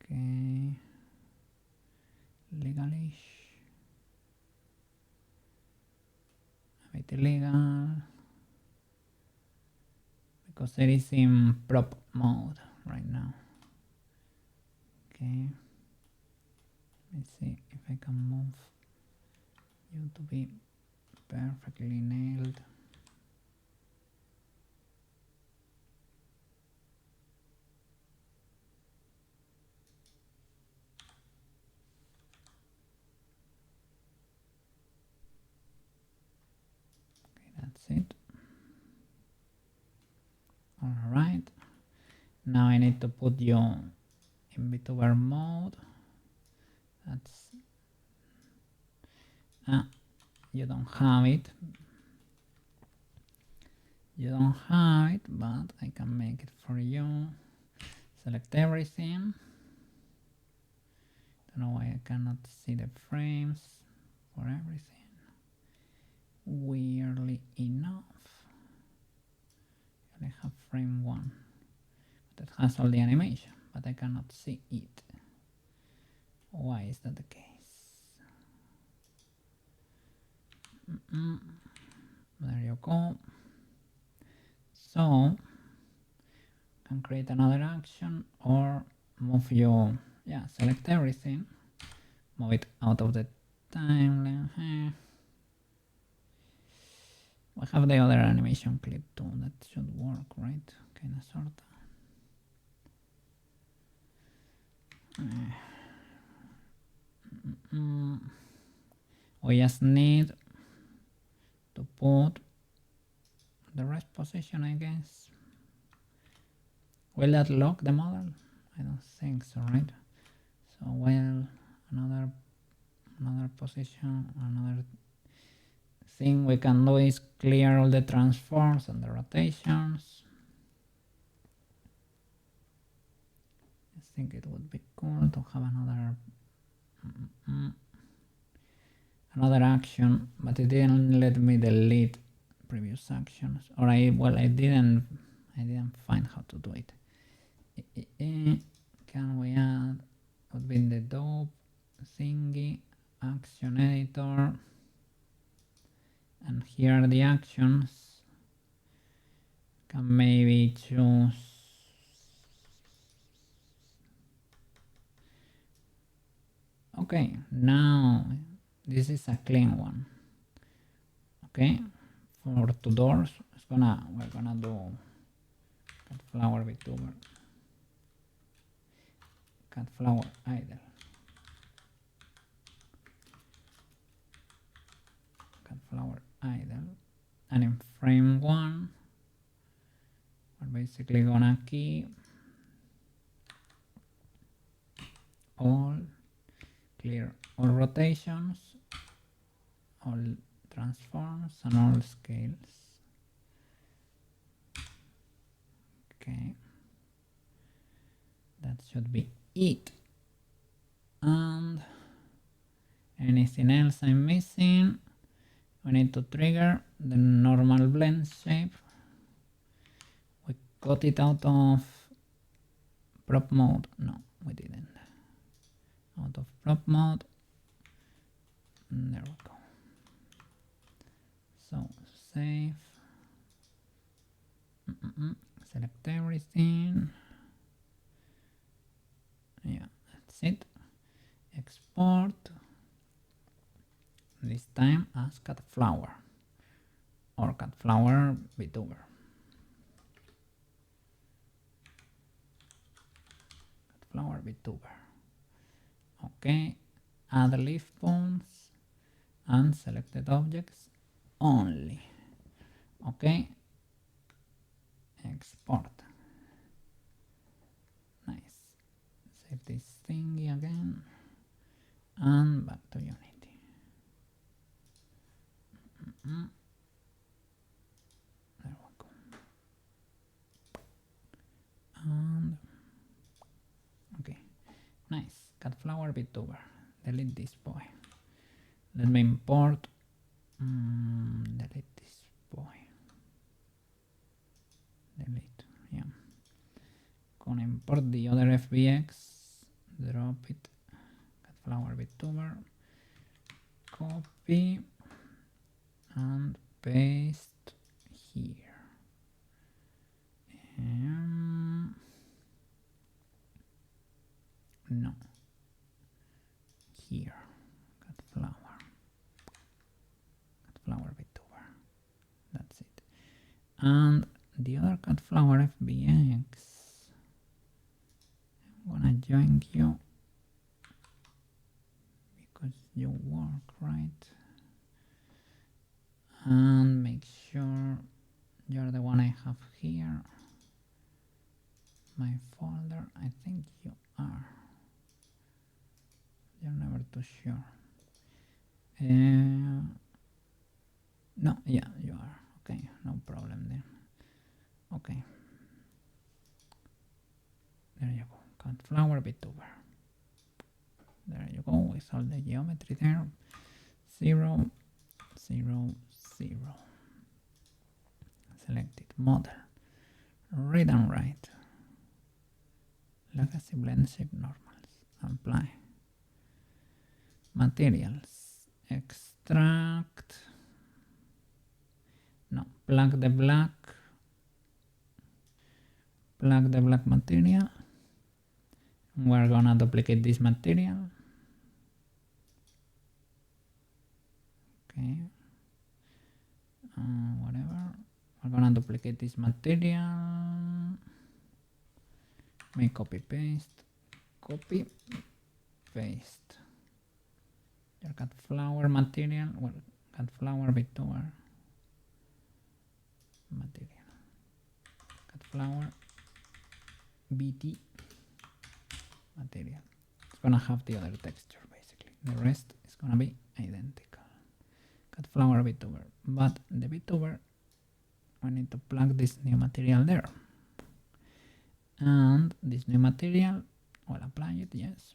Okay. Legalish. A bit illegal. Because it is in prop mode right now. Okay. Let me see if I can move you to be perfectly nailed. Okay, that's it. Alright. Now I need to put you in VTuber mode. That's... you don't have it. You don't have it, but I can make it for you. Select everything. Don't know why I cannot see the frames for everything. Weirdly enough, I only have frame 1 that has all the animation, but I cannot see it. Why is that the case? There you go. So, can create another action or move you, select everything, move it out of the time. We have the other animation clip too. That should work, right? Kinda sorta. We just need to put the rest position, I guess. Will that lock the model? I don't think so, right? So well, another position, another thing we can do is clear all the transforms and the rotations. I think it would be cool to have another action, but it didn't let me delete previous actions, or I didn't find how to do it. Can we add, would be in the dope thingy, action editor, and here are the actions. Can maybe choose okay, now this is a clean one. Okay, for 2 doors we're gonna do cut flower VTuber, cut flower idle, cut flower idle, and in frame 1 we're basically gonna keep all, clear all rotations, all transforms, and all scales. Okay, that should be it. And anything else I'm missing? We need to trigger the normal blend shape. We got it out of prop mode. No, we didn't. Out of prop mode. There we go. So save. Select everything. Yeah, that's it. Export. This time as cut flower or cut flower VTuber. Cut flower VTuber. Okay, add leaf bones and selected objects only. Okay, export. Nice. Save this thingy again and back to Unity. There we go. And okay, nice. Cut flower VTuber. Delete this boy. Let me import. Delete this boy. Delete. Yeah. Gonna import the other FBX. Drop it. Cut flower VTuber. Copy and paste here. No, here, cut flower VTuber, that's it. And the other cut flower FBX, I'm gonna join you because you work right, and make sure you're the one I have here. My folder, I think you are. You're never too sure. No, yeah, you are. Okay, no problem then. Okay. There you go. Cut flower VTuber. There you go with all the geometry there. 0, 0, 0. Selected model. Read and write. Legacy blend shape normals. Apply. Materials. Extract. No, plug the black. Plug the black material. We're gonna duplicate this material. Okay. Whatever. We're gonna duplicate this material. Make copy paste. Copy paste. Your cut flower material. Well, cut flower VTuber material. Cut flower BT material. It's gonna have the other texture basically. The rest is gonna be identical. Cut flower VTuber. But the VTuber, we need to plug this new material there. And this new material, well, apply it, yes.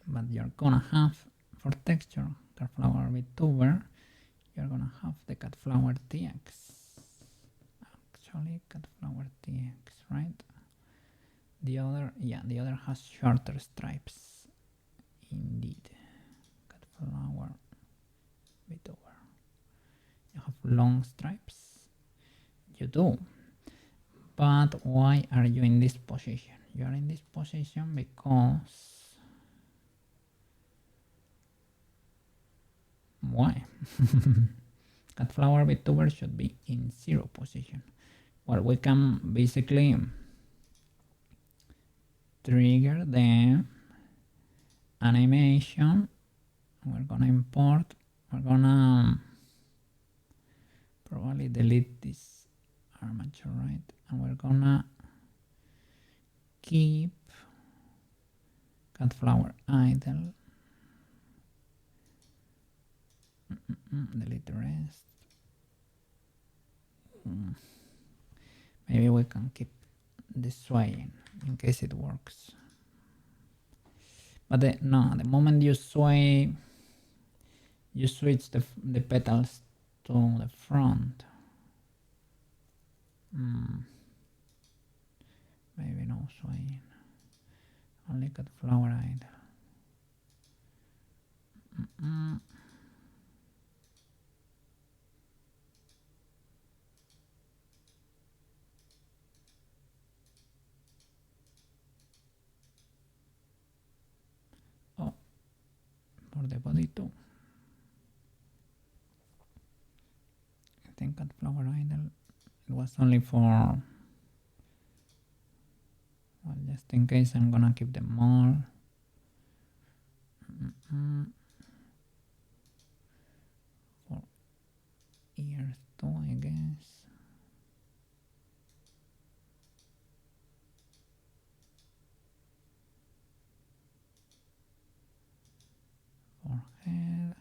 But you're gonna have, for texture, cut flower VTuber, you're gonna have the cut flower TX. Actually, cut flower TX, right? The other, yeah, the other has shorter stripes. Indeed. Cut flower VTuber. You have long stripes? You do. But why are you in this position? You are in this position because... Why? Cut flower VTuber should be in 0 position. Well, we can basically trigger the animation. We're gonna import, we're gonna probably delete this armature, right? And we're gonna keep cut flower idle. Delete the rest. Maybe we can keep the swaying in case it works. But no, the moment you sway, you switch the petals to the front. Maybe no swaying. Only cut flower idle. Oh, for the body too. I think cut flower idle. It was only for, well, just in case I'm gonna keep them all. For ears too, I guess. For head.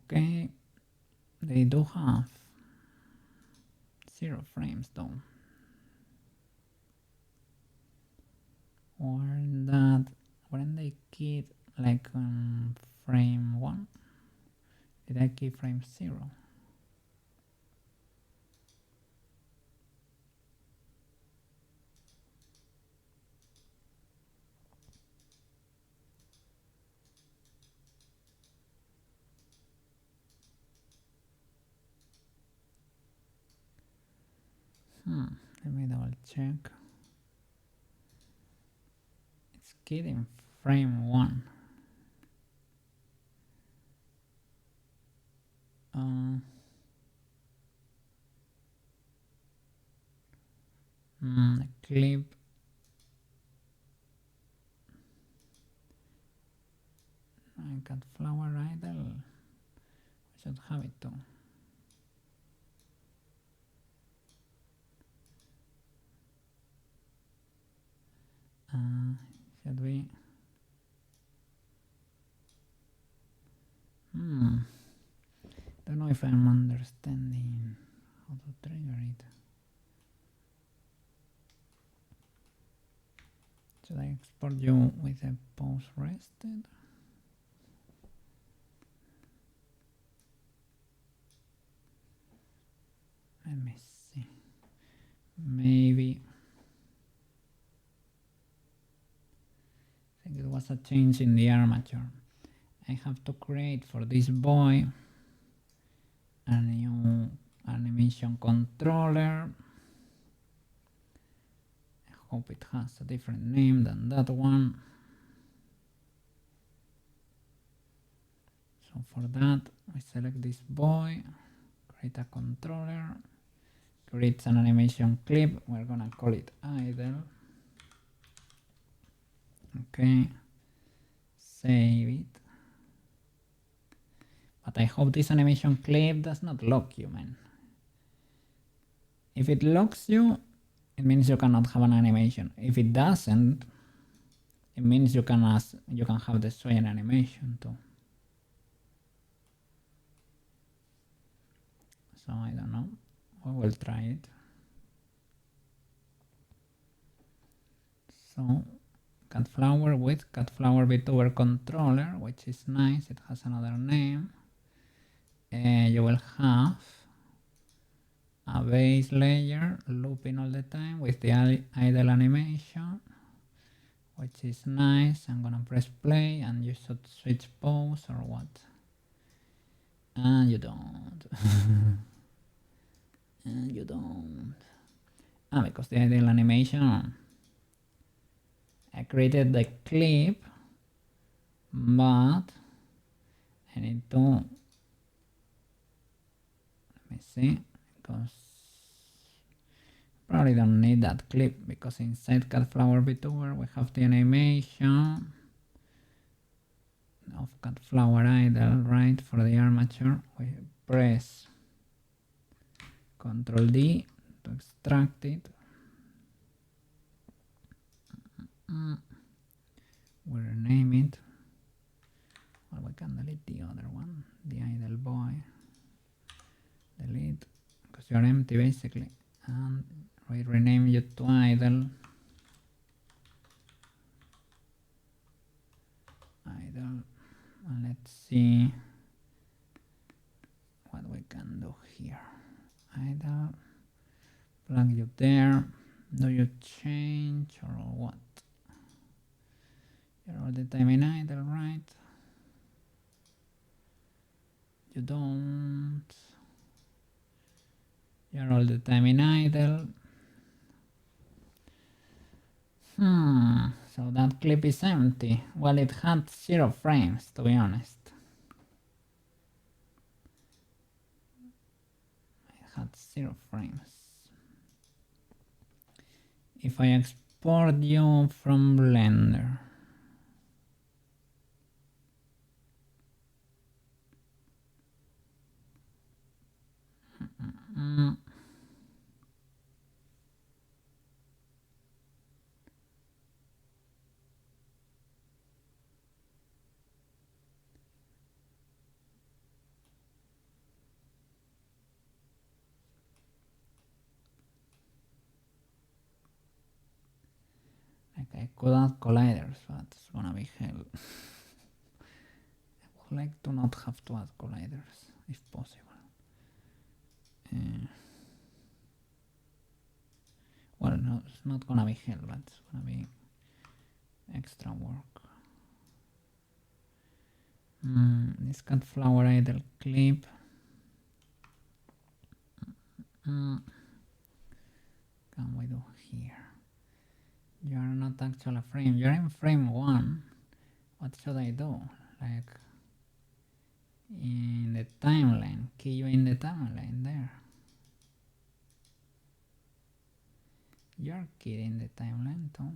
Okay, they do have 0 frames though. Weren't they keyed like frame 1? Did I key frame 0? Let me double check. It's keyed in frame 1. Clip. I got flower idle. I should have it too. Should we? Don't know if I'm understanding how to trigger it. Should I export you with a pose rested? Let me see. Maybe. I think it was a change in the armature. I have to create for this boy a new animation controller. I hope it has a different name than that one. So for that, I select this boy, create a controller, create an animation clip. We're gonna call it idle. Okay, save it. But I hope this animation clip does not lock you, man. If it locks you, it means you cannot have an animation. If it doesn't, it means you can have the swaying animation too. So I don't know. We will try it. So cut flower with cut flower VTuber controller, which is nice. It has another name. You will have a base layer looping all the time with the idle animation, which is nice. I'm gonna press play and you should switch pose or what? And you don't. And you don't. Because the idle animation, I created the clip, but I need to, let me see, because probably don't need that clip, because inside Cut Flower VTuber we have the animation of Cut Flower idle, right? For the armature, we press Ctrl D to extract it. We'll rename it. Well, we can delete the other one, the idle boy. Delete, because you're empty basically. And we rename you to idle. Idle. And let's see what we can do here. Idle. Plug you there. Do you change or what? You're all the time in idle, right? You don't. You're all the time in idle. So that clip is empty. Well, it had 0 frames, to be honest. It had 0 frames. If I export you from Blender, I could add colliders, but it's gonna be hell. I would like to not have to add colliders, if possible. Well, no, it's not gonna be hell, but it's gonna be extra work. This Cut Flower idle clip. Can we do here? You are not actually a frame. You're in frame 1. What should I do? Like in the timeline. Key you in the timeline there. You're keyed in the timeline too.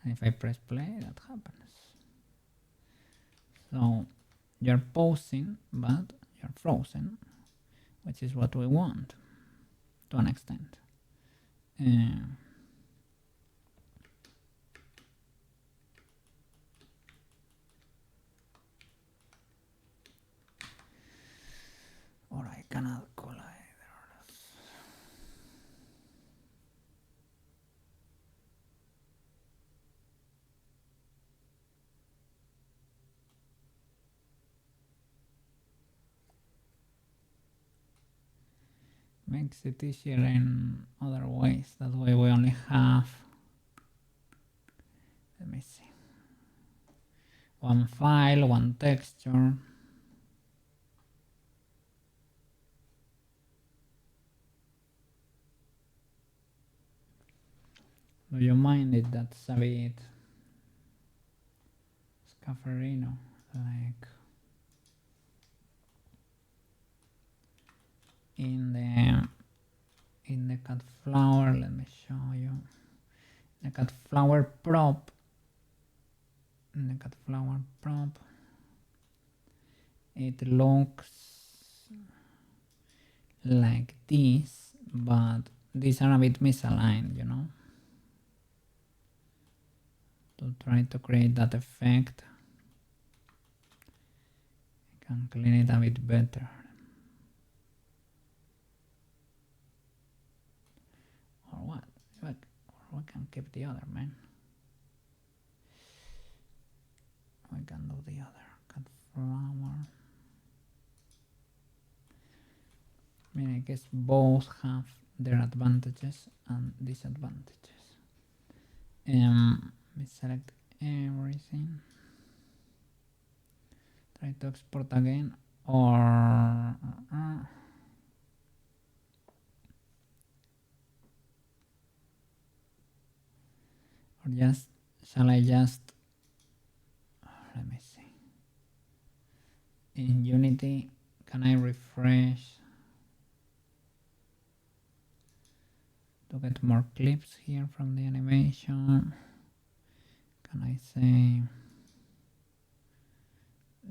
And if I press play, that happens. So you're posing, but you're frozen, which is what we want to an extent. Or I can add colliders. Makes it easier in other ways. That way we only have Let me see. One file, one texture. Do you mind if that's a bit Scaffarino, like in the cut flower? Let me show you. The cut flower prop. In the cut flower prop, it looks like this, but these are a bit misaligned, you know. To try to create that effect, I can clean it a bit better. Or what? Or we can keep the other, man. We can do the other. Cut flower. I mean, I guess both have their advantages and disadvantages. We select everything. Try to export again, or just, shall I just, let me see. In Unity, can I refresh to get more clips here from the animation? Can I say,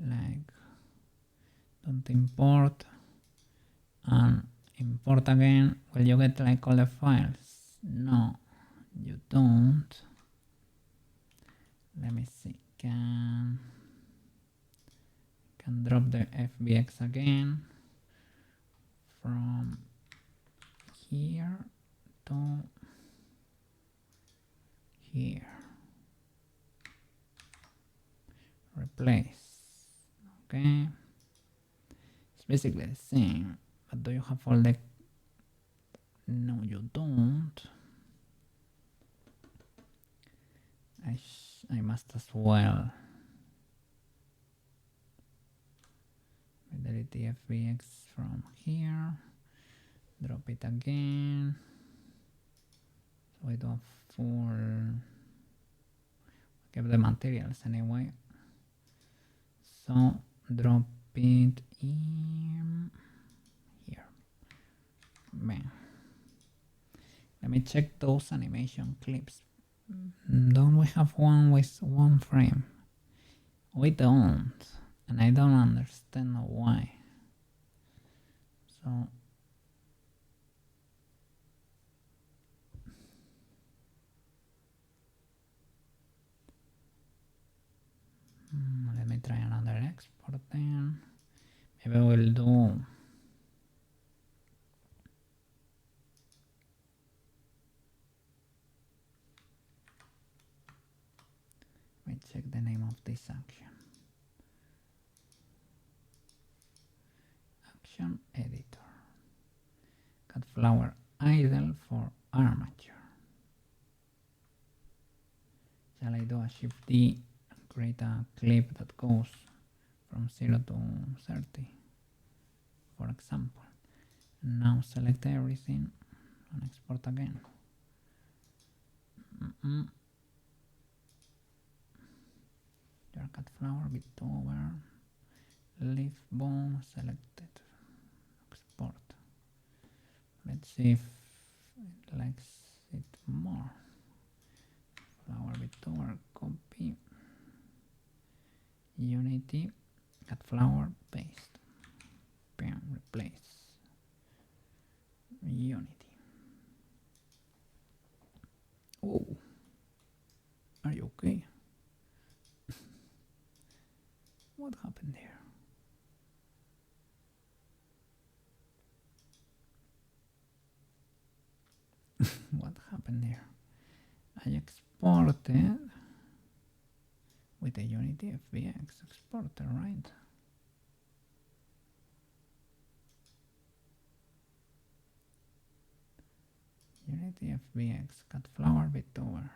like, don't import and import again? Will you get like all the files? No, you don't. Let me see. Can drop the FBX again from here to here. Replace. Okay. It's basically the same, but do you have all the... No, you don't. I must as well. Delete the FBX from here. Drop it again. So we do a full... Keep the materials anyway. So drop it in here. Man. Let me check those animation clips. Don't we have one with one frame? We don't, and I don't understand why. So let me try another export then. Maybe we'll do let me check the name of this action. Action editor. Cut flower idle for armature. Shall I do a Shift D and create a clip that goes from 0 to 30, for example? Now select everything and export again. Your cut flower, bit over, leaf bone selected, export. Let's see if it likes it more. Flower bit over, copy, Unity, cut flower, paste, bam, replace, Unity. Oh, are you okay? What happened there? What happened there? I exported with the Unity FBX exporter, right? Unity FBX cut flower bit over.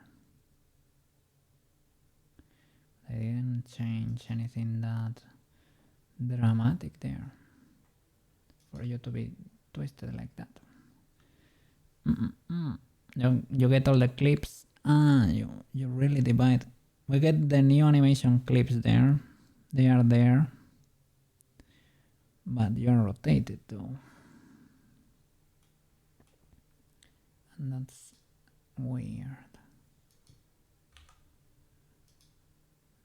I didn't change anything that dramatic there for you to be twisted like that. You get all the clips. You really divide. We get the new animation clips there. They are there. But you are rotated though. And that's weird.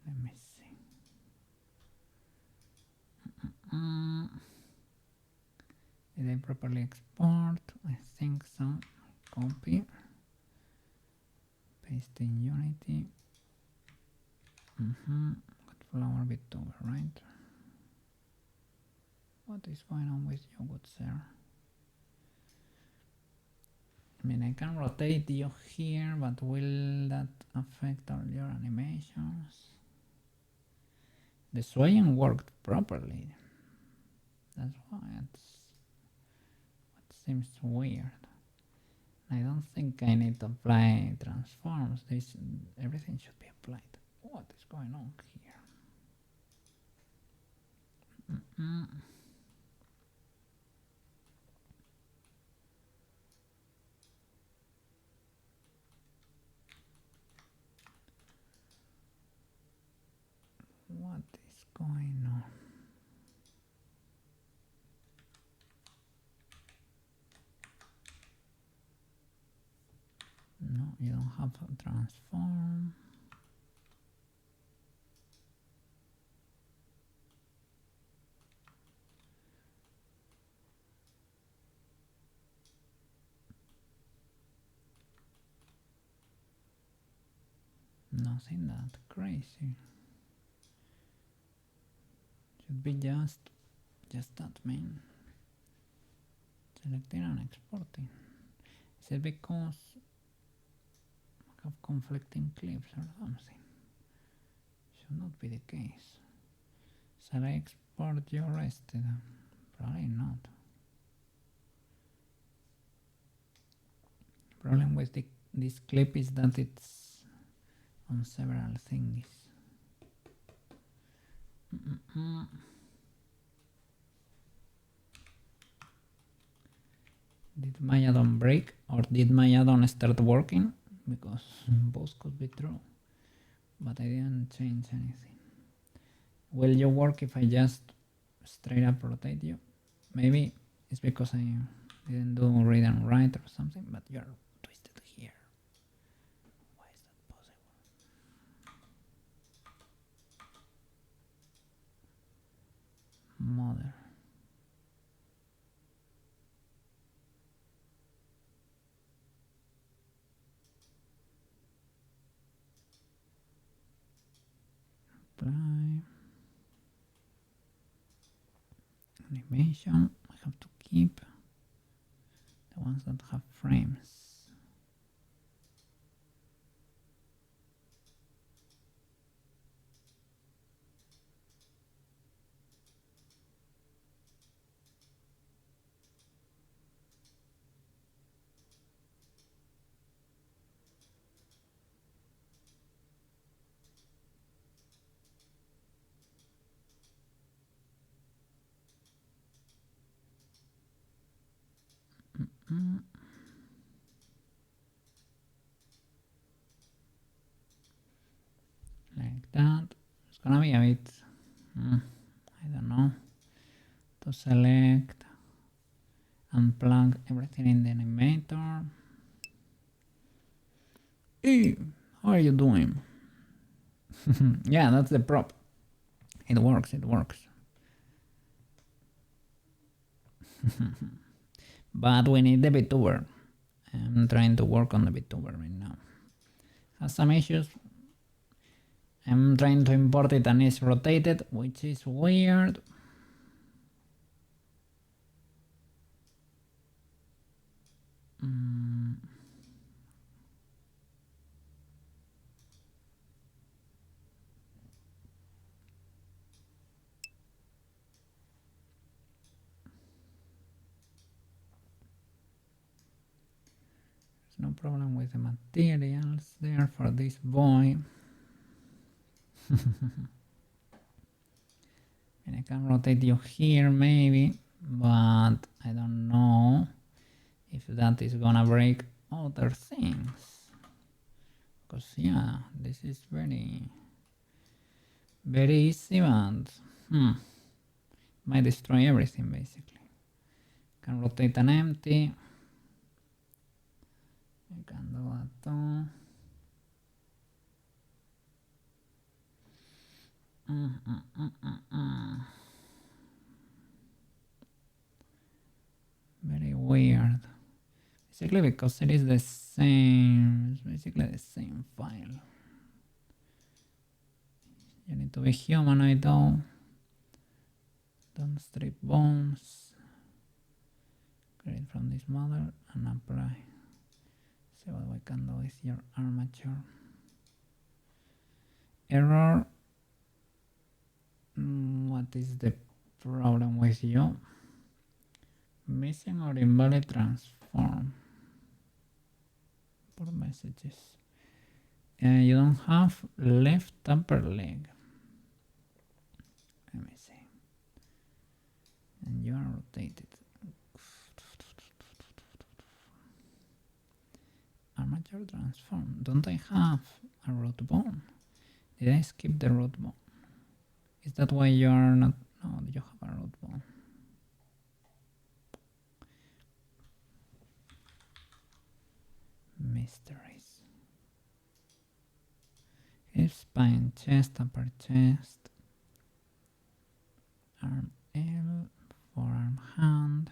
Let me see. Did I properly export? I think so. Copy. Paste in Unity. Got flower bit over, right? What is going on with you, good sir? I mean, I can rotate you here, but will that affect all your animations? The swaying worked properly. That's why it seems weird. I don't think I need to apply transforms. Everything should be applied. What is going on here? What is going on? No, you don't have a transform. Nothing that crazy. Should be just that main. Selecting and exporting. Is it because I have conflicting clips or something? Should not be the case. Shall I export your rested? Probably not. Problem with this clip is that it's on several things. Did my add-on break or did my add-on start working? Because both could be true, but I didn't change anything. Will you work if I just straight up rotate you? Maybe it's because I didn't do read and write or something, but you're twisted here. Why is that possible? Mother. Apply. Animation. I have to keep the ones that have frames. Like that. It's gonna be a bit, I don't know, to select and plug everything in the animator. Hey, how are you doing? Yeah, that's the prop. It works. But we need the VTuber. I'm trying to work on the VTuber right now. Has some issues. I'm trying to import it and it's rotated, which is weird. No problem with the materials there for this boy. And I can rotate you here maybe, but I don't know if that is gonna break other things. Because yeah, this is very easy, but might destroy everything basically. Can rotate an empty. I can do that too. Very weird. Basically because it is the same, it's basically the same file. You need to be humanoid though. Don't strip bones. Create from this model and apply. See what we can do with your armature. Error. What is the problem with you? Missing or invalid transform. For messages. You don't have left upper leg. Let me see. And you are rotated. Armature transform. Don't I have a root bone? Did I skip the root bone? Is that why you are not? No, you have a root bone. Mysteries. Hip, spine, chest, upper chest, arm L, forearm hand,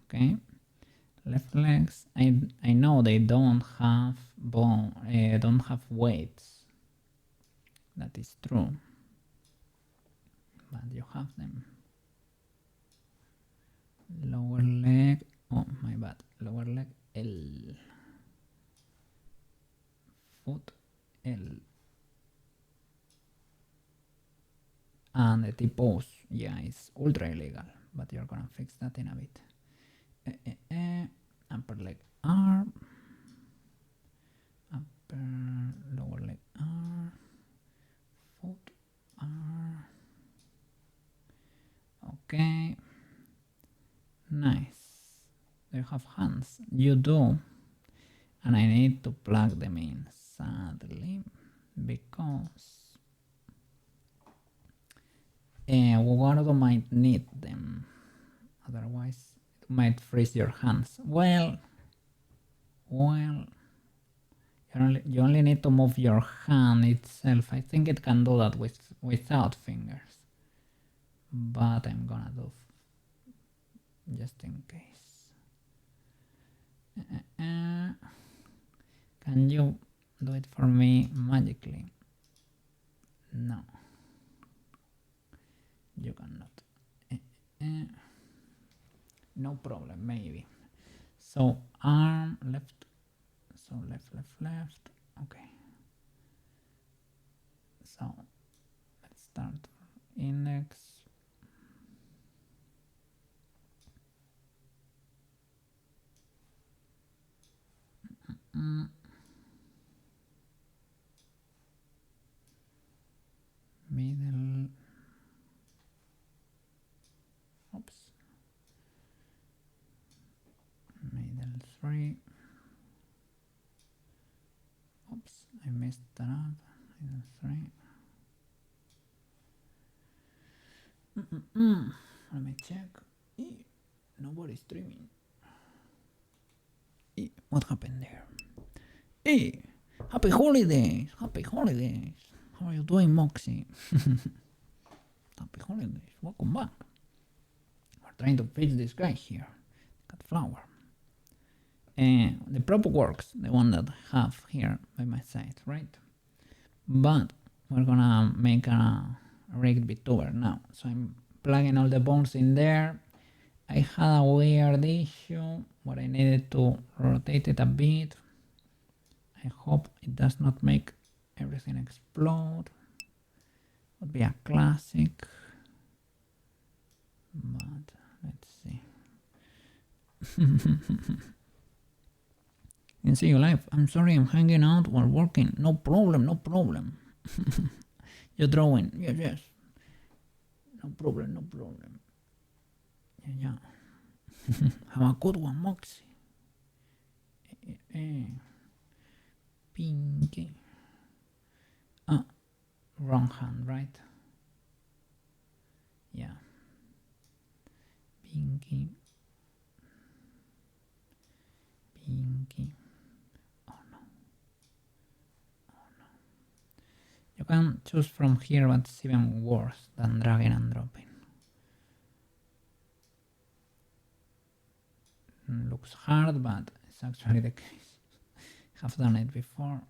okay. Left legs, I know they don't have bone, don't have weights. That is true, but you have them. Lower leg, oh my bad, lower leg L, foot L, and the T-pose, yeah, it's ultra illegal, but you're gonna fix that in a bit. Upper leg R, upper lower leg R, foot R. Okay, nice. Do you have hands? You do, and I need to plug them in, sadly, because Guardo might need them, otherwise it might freeze your hands. Well, you only need to move your hand itself. I think it can do that without fingers, but I'm gonna do just in case. Can you do it for me magically? No, you cannot. No problem, maybe. So arm left, so left, okay. So let's start index. Middle, oops, middle 3, oops, I messed that up, middle 3, let me check. Nobody's streaming. What happened there? Hey, happy holidays, how are you doing, Moxie? Happy holidays, welcome back. We're trying to fix this guy here. Got flower. The prop works, the one that I have here by my side, right? But we're gonna make a rigged VTuber now. So I'm plugging all the bones in there. I had a weird issue where I needed to rotate it a bit. I hope it does not make everything explode. Would be a classic. But let's see. can see you live. I'm sorry, I'm hanging out while working. No problem, no problem. You're drawing. Yes, yes. No problem, no problem. Yeah, yeah. Have a good one, Moxie. Pinky. Ah, wrong hand, right? Yeah. Pinky. Pinky. Oh no. Oh no. You can choose from here, but it's even worse than dragging and dropping. Looks hard, but it's actually the case. Have done it before.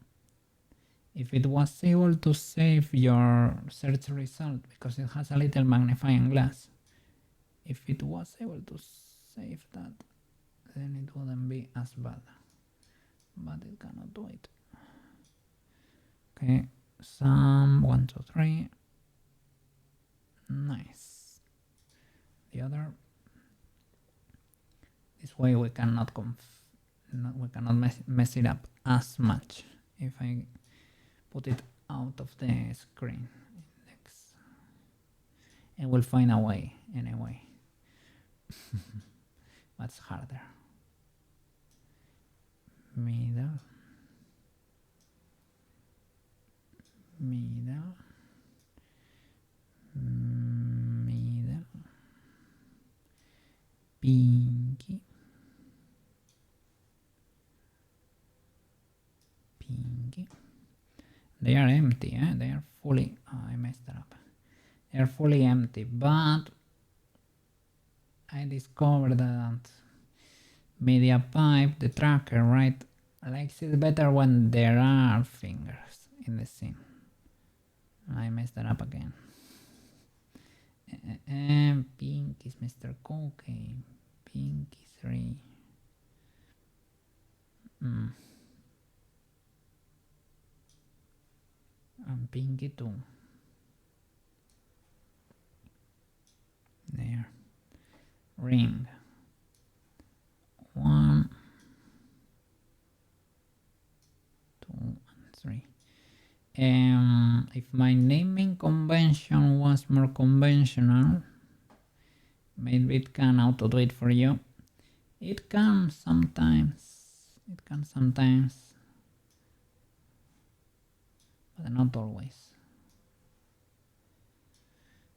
If it was able to save your search result, because it has a little magnifying glass, if it was able to save that, then it wouldn't be as bad. But it cannot do it. Okay, some 1, 2, 3. Nice. The other. This way we cannot mess it up as much. If I put it out of the screen index, and we'll find a way anyway. What's harder? Middle, middle, middle, pinky, pinky. They are empty, eh? They are fully. Oh, I messed that up. They are fully empty, but I discovered that MediaPipe, the tracker, right, likes it better when there are fingers in the scene. I messed that up again. Pink is Mr. Cocaine. Pink is 3. And Pinky 2. There. Ring. 1, 2, and 3. If my naming convention was more conventional, maybe it can auto do it for you. It can sometimes. But not always.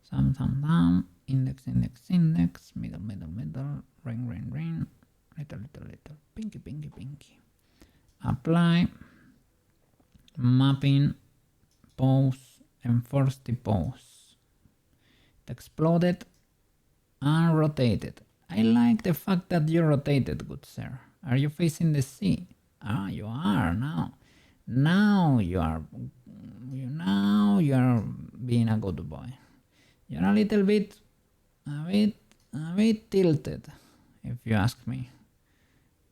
Some, index, middle, ring, little, pinky. Apply, mapping, pose, enforce the pose. It exploded and rotated. I like the fact that you rotated, good sir. Are you facing the sea? Ah, you are now. Now you are being a good boy. You're a little bit tilted, if you ask me.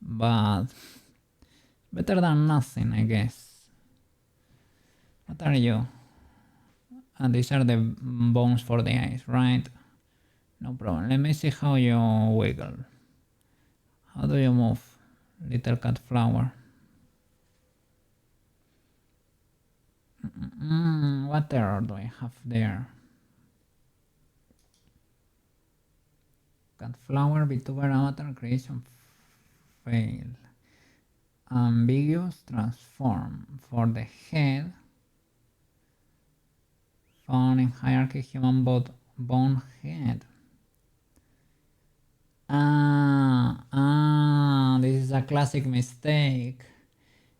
But better than nothing, I guess. What are you? And these are the bones for the eyes, right? No problem. Let me see how you wiggle. How do you move, little cat flower? What error do I have there? Cat flower, VTuber avatar creation fail. Ambiguous transform for the head. Found in hierarchy human bone head. This is a classic mistake.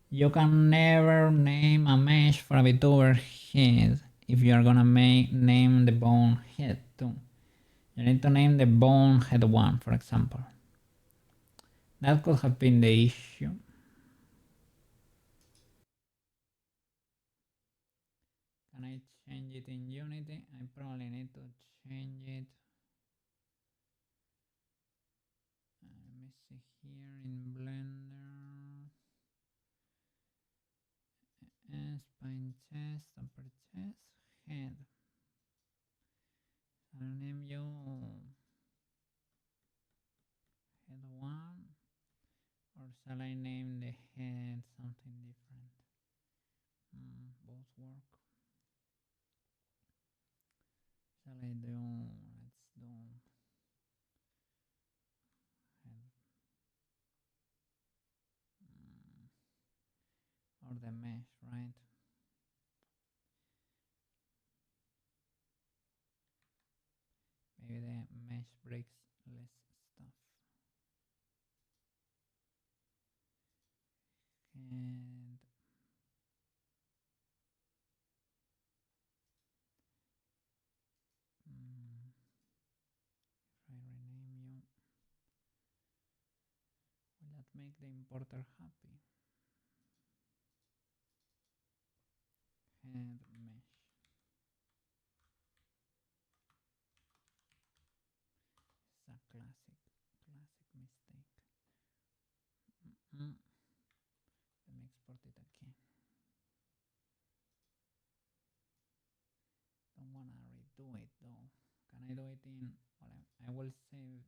You can never name a mesh for a VTuber head if you are gonna name the bone head too. You need to name the bone head 1, for example. That could have been the issue. Can I change it in Unity? I probably need to change it. Let me see here in Blender. Spine chest, upper chest, head. I'll name you head 1 or shall I name the head something different? Both work. Shall I do? Let's do head. Or the mesh, right? Maybe the mesh breaks less stuff. And if I rename you, will that make the importer happy? Head mesh. It's a classic mistake. Let me export it again. Don't wanna redo it though. Can I do it in? Well, I will save.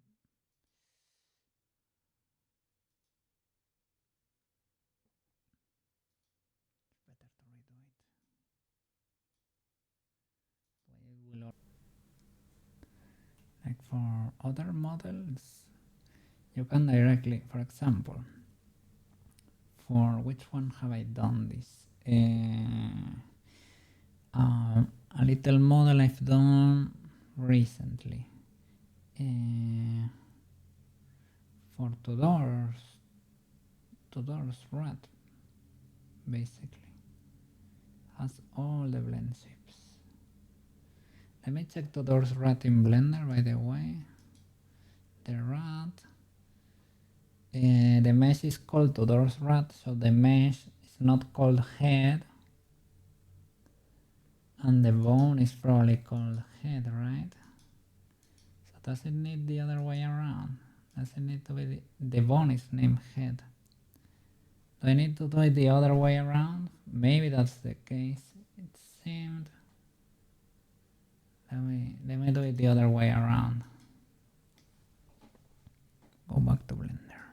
It's better to redo it. It will. Like for other models, you can directly, for example, for which one have I done this? A little model I've done recently for Tudor's rat, basically has all the blend shapes. Let me check Tudor's rat in Blender, by the way. The rat, the mesh is called Tudor's rat, so the mesh is not called head, and the bone is probably called head, right? So does it need the other way around? Does it need to be the bone is named head? Do I need to do it the other way around? Maybe that's the case. It seemed. Let me do it the other way around. Go back to Blender.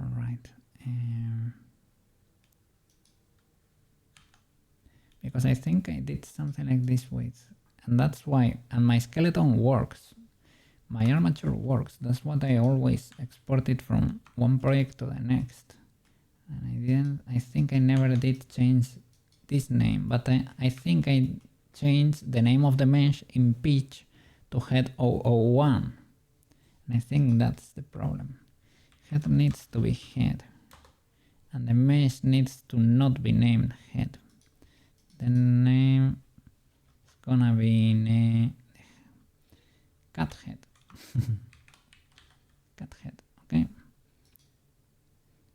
All right. Because I think I did something like this with, and that's why, and my skeleton works. My armature works. That's what I always exported from one project to the next. And I think I never did change this name, but I think I changed the name of the mesh in pitch to head 001. And I think that's the problem. Head needs to be head, and the mesh needs to not be named head. The name is gonna be cat head. Cat head, okay?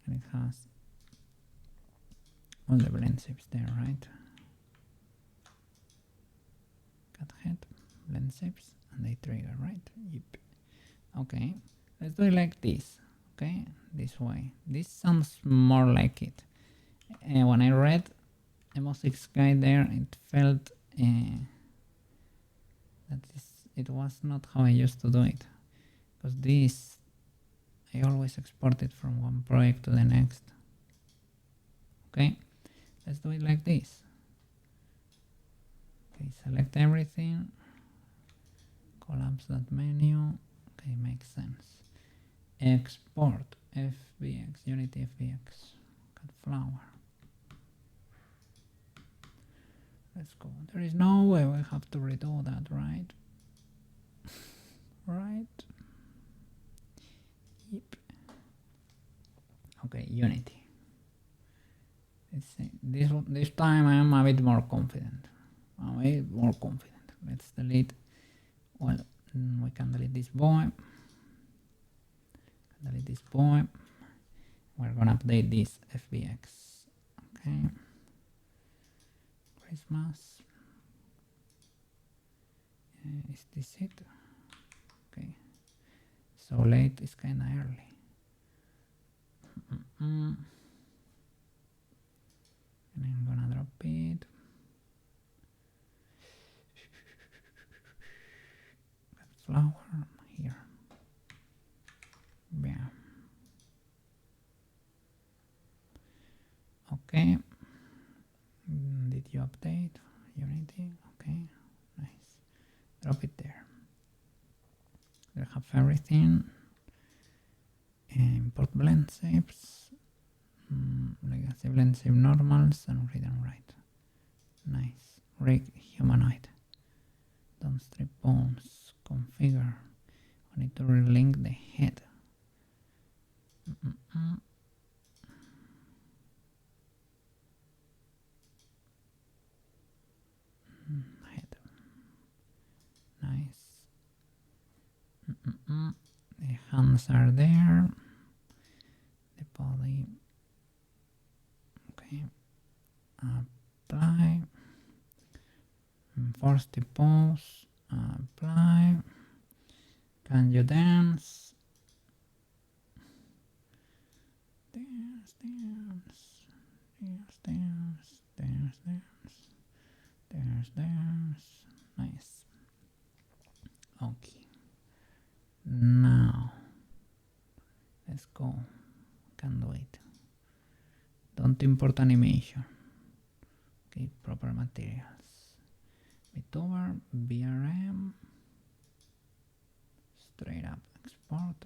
And it has all the blend shapes there, right? Cat head, blend shapes, and they trigger, right? Yep. Okay, let's do it like this, okay? This way. This sounds more like it. When I read Emo6 guide there, it felt that it was not how I used to do it. Because this, I always export it from one project to the next. Okay, let's do it like this. Okay, select everything, collapse that menu. Okay, makes sense. Export FBX, Unity FBX, cut flower. Let's go. There is no way we have to redo that, right? Right? Yep. Okay, Unity. Let's see. This time I am a bit more confident. Let's delete. Well, we can delete this boy. Delete this boy. We're gonna update this FBX. Okay. Christmas. Is this it? Okay. So late is kinda early. And I'm gonna drop it. Flower here. Bam. Okay. Did you update Unity? Okay, nice. Drop it there. We have everything. Import blend shapes, legacy blend shape normals, and read and write. Nice. Rig humanoid. Don't strip bones. Configure. We need to relink the head. Head. Nice. The hands are there. The body. Okay. Apply. Force the pose. Apply. Can you dance? Dance, dance, dance, dance, dance, dance, dance, dance. Nice. Okay. Now, let's go. Can do it. Don't import animation. Okay, proper materials. VTuber, VRM. Straight up export.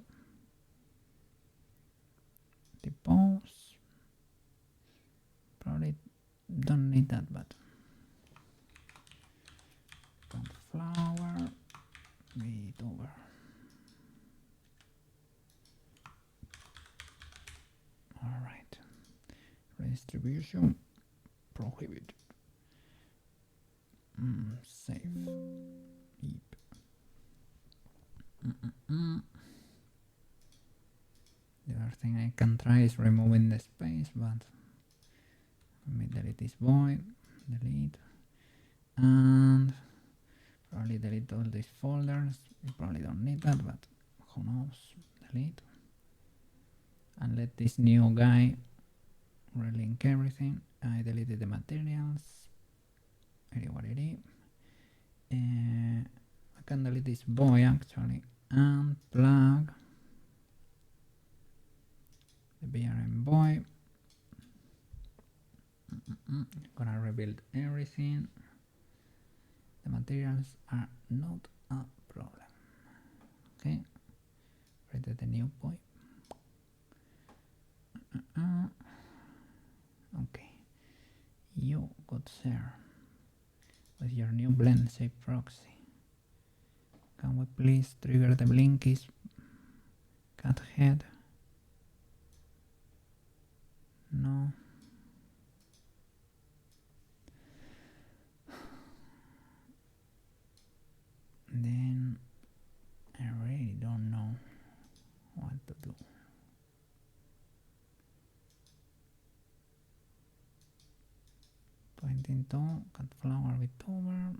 The pose. Probably don't need that, but flower, VTuber. All right. Redistribution prohibited. Save. Yep. The other thing I can try is removing the space, but let me delete this void, delete, and probably delete all these folders. You probably don't need that, but who knows? Delete, and let this new guy relink everything. I deleted the materials. What it is. I can delete this boy actually and plug the VRM boy. Gonna rebuild everything. The materials are not a problem. Okay, create the new boy. Okay, you good sir, with your new blend shape proxy, can we please trigger the blinkies cat head? No. Then I really don't know what to do. Pointing to cut flower VTuber.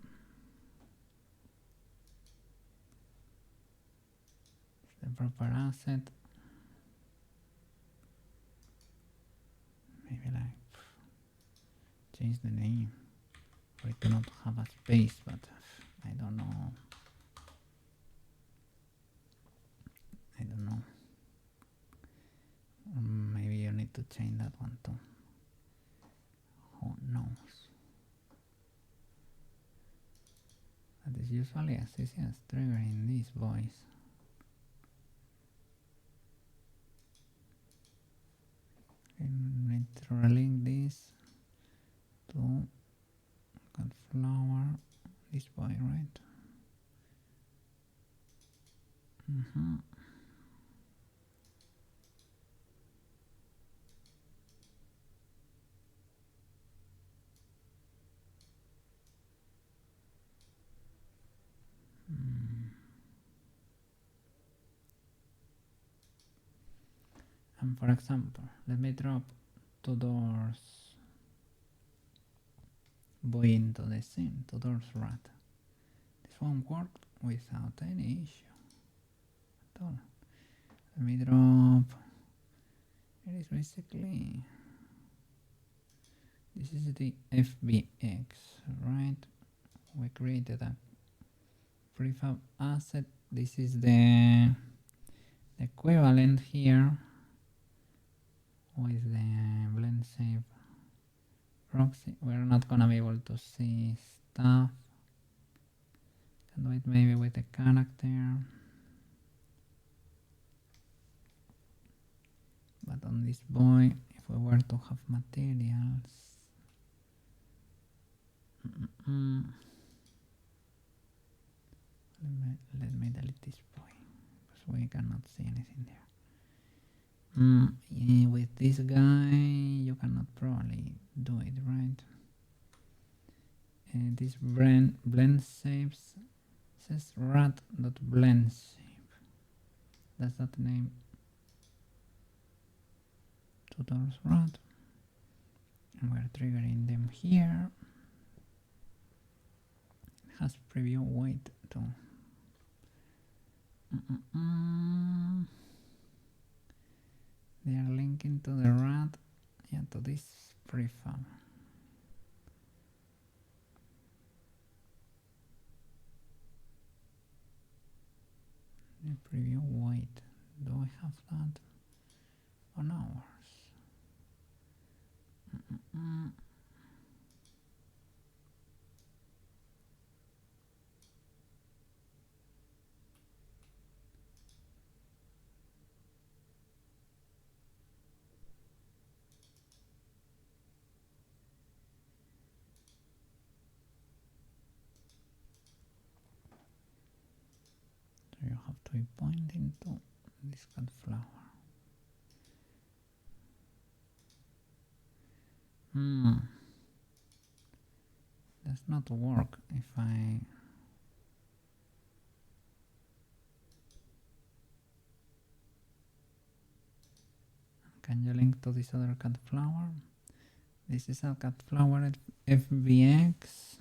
The proper asset. Maybe like change the name. For it to not have a space, but I don't know. I don't know. Or maybe you need to change that one too. Who knows? That is usually as easy as triggering this voice. I need to relink this to cut flower, this boy, right? And for example, let me drop 2 doors boy into the scene, 2 doors rat. This won't work without any issue at all. Let me drop. It is basically, this is the FBX, right? We created a prefab asset. This is the equivalent here with the blend shape proxy. We're not gonna be able to see stuff. Can do it maybe with a character. But on this boy, if we were to have materials, let me delete this boy because we cannot see anything there. Yeah, with this guy, you cannot probably do it, right? This blend shapes says rat.blend shape. That's that name. Tutors rat. And we're triggering them here. It has preview weight too. They are linking to the rat, yeah, to this prefab. The preview weight. Do I have that on ours? So you have to be pointing to this cat flower. Does not work if I can you link to this other cat flower? This is a cat flower at FBX.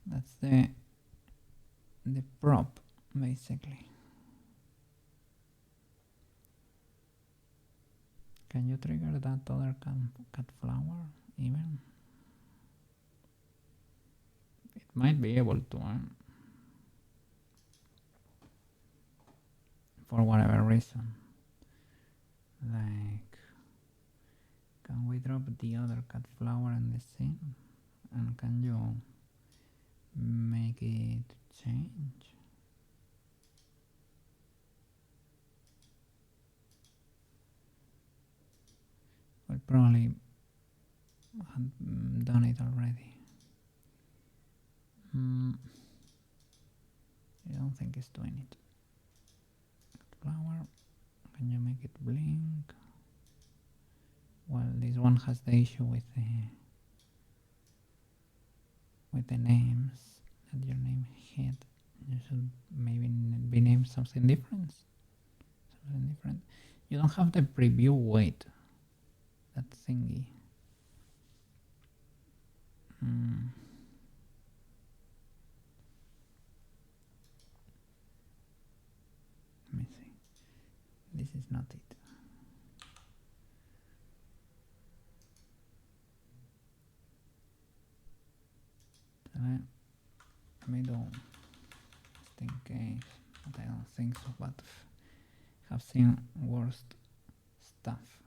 That's the prop basically. Can you trigger that other cat flower even? It might be able to, for whatever reason. Like, can we drop the other cat flower in the scene? And can you make it change? We probably had done it already. I don't think it's doing it. Flower, can you make it blink? Well, this one has the issue with the names. That your name hit. You should maybe be named something different. You don't have the preview weight. That thingy. Let me see. This is not it. So let me do just in case, but I don't think so, but I have seen worst stuff.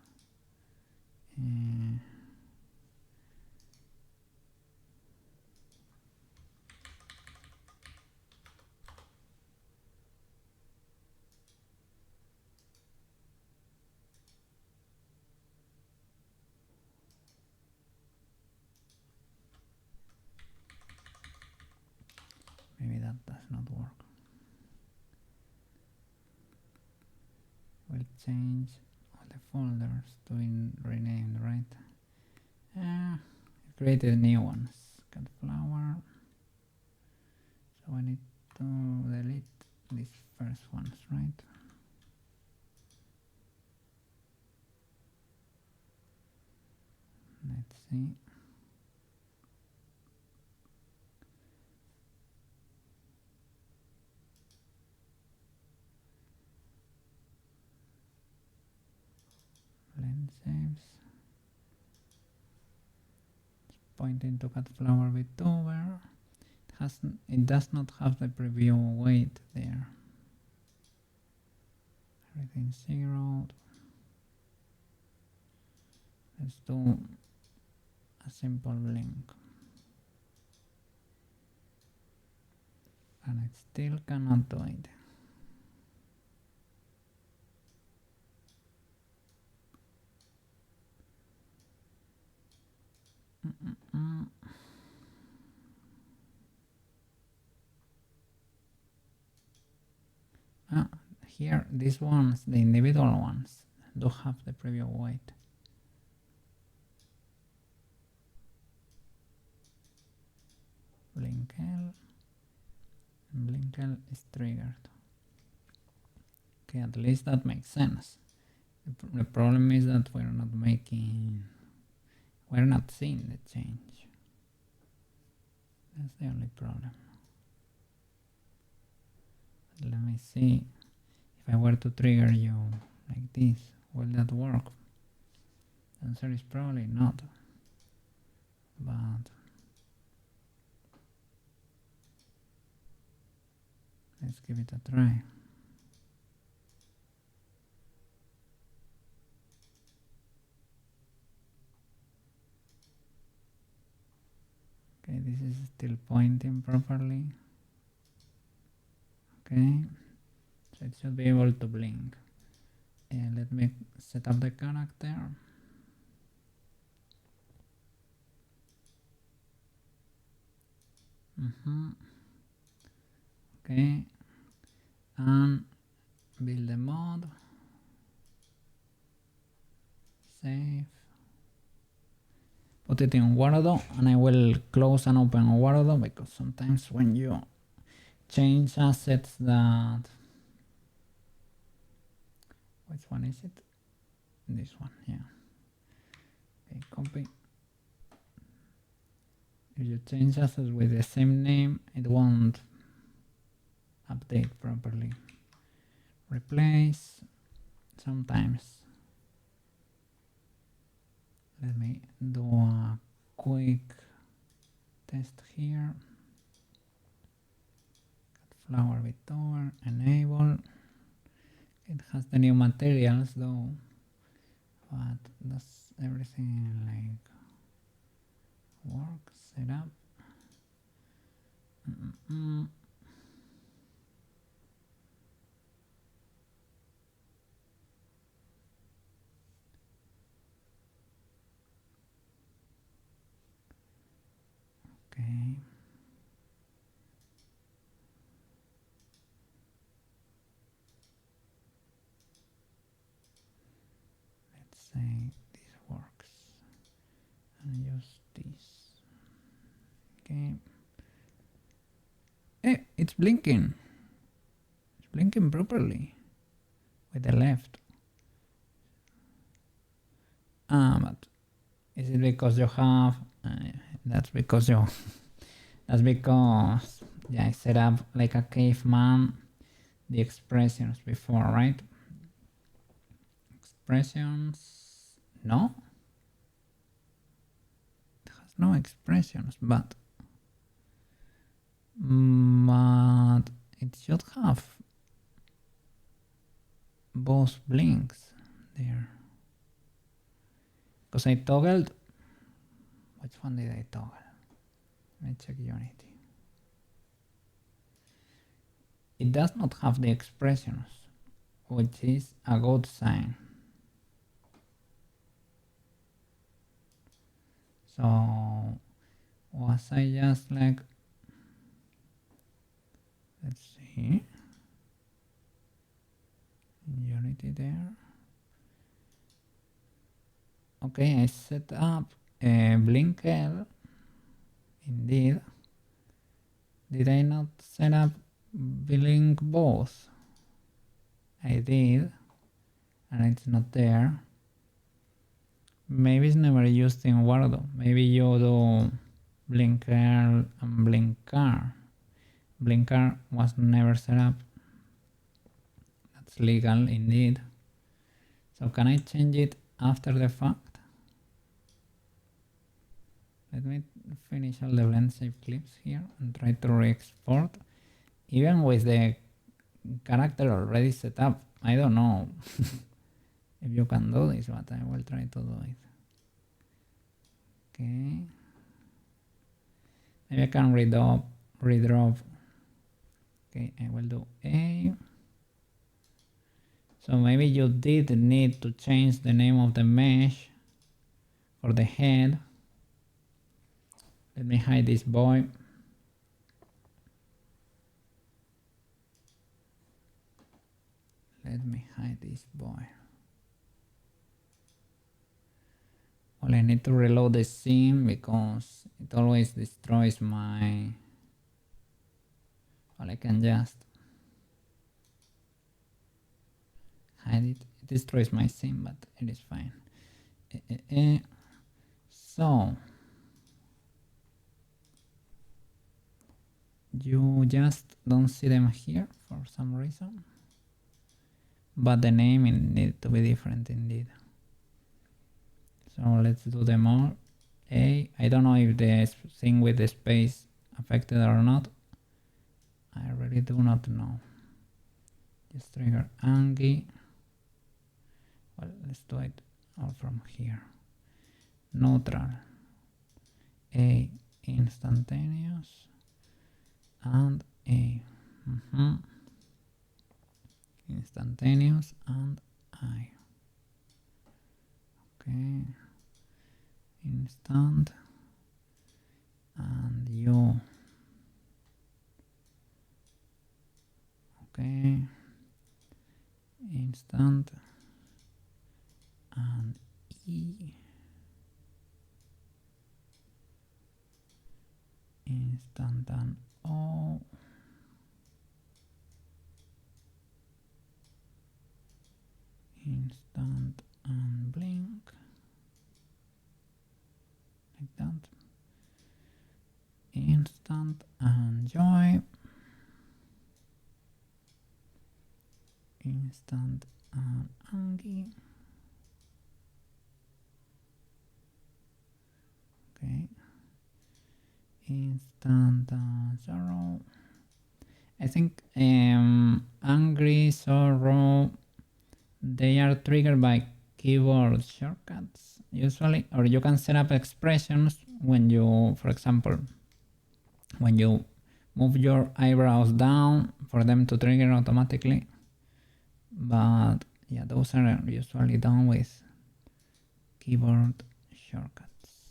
Maybe that does not work. We'll change all the folders to be renamed, right? Created new ones. Cat flower. So I need to delete these first ones, right? Let's see. Blend shapes. It's pointing to cat flower with over. It does not have the preview weight there. Everything zeroed. Let's do a simple blink. And I still cannot do it. Here, these ones, the individual ones, do have the preview weight. Blink L. Blink L is triggered. Okay, at least that makes sense. The problem is that we're not seeing the change. That's the only problem. But let me see. If I were to trigger you like this, will that work? The answer is probably not. But let's give it a try. Okay, this is still pointing properly. Okay, so it should be able to blink. And let me set up the character. Okay, and build the mod. Save. Put it in Wordle, and I will close and open Wordle because sometimes when you change assets that... Which one is it? This one, yeah. Okay, copy. If you change assets with the same name, it won't update properly. Replace. Sometimes. Let me do a quick test here. Flower Victor, enable. It has the new materials though, but does everything like work, set up. Okay. Let's say this works and use this. Okay. Hey, it's blinking. It's blinking properly with the left. But is it because you have... that's because you... That's because, yeah, I set up like a caveman the expressions before, right? Expressions... No? It has no expressions, but it should have both blinks there. Because I toggled... Which one did I toggle? Let me check Unity. It does not have the expressions, which is a good sign. So was I just like... Let's see. Unity there. Okay, I set up a blink L. Indeed. Did I not set up blink both? I did, and it's not there. Maybe it's never used in Wordle. Maybe you do blink L and blink car. Blink car was never set up. That's legal indeed. So can I change it after the fact? Let me finish all the blend shape clips here and try to re-export. Even with the character already set up, I don't know if you can do this, but I will try to do it. Okay. Maybe I can redraw. Okay, I will do A. So maybe you did need to change the name of the mesh for the head. Let me hide this boy. Let me hide this boy. Well, I need to reload the scene because it always destroys my... Well, I can just hide it. It destroys my scene, but it is fine. So you just don't see them here for some reason, but the naming needs to be different indeed. So let's do them all. A. I don't know if the thing with the space affected or not. I really do not know. Just trigger Angie. Well, let's do it all from here. Neutral. A. Instantaneous. And A. Instantaneous and I. Okay. Instant and U. Okay. Instant and E. Instant and O. Instant and blink. Like that. Instant and joy. Instant and Angie. Okay. Instant and sorrow. I think angry, sorrow, they are triggered by keyboard shortcuts usually, or you can set up expressions when you, for example, when you move your eyebrows down for them to trigger automatically. But yeah, those are usually done with keyboard shortcuts.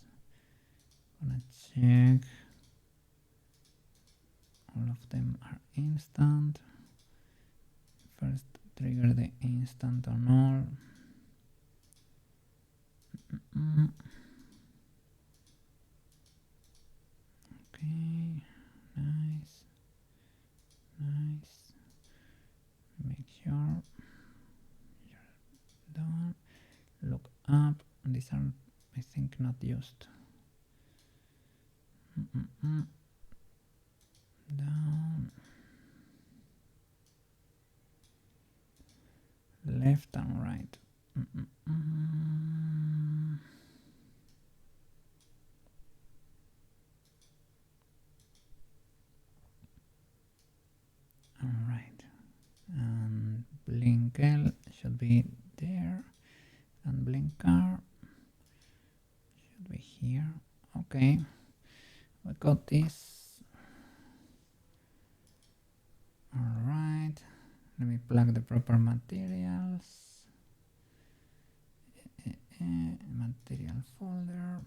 Gonna check. All of them are instant. First trigger the instant on all. Okay, nice. Make sure you're done. Look up. These are, I think, not used. Down. Left and right. Alright. And Blinkel should be there. And Blinker should be here. Okay. We got this. Alright. Let me plug the proper materials. Material folder.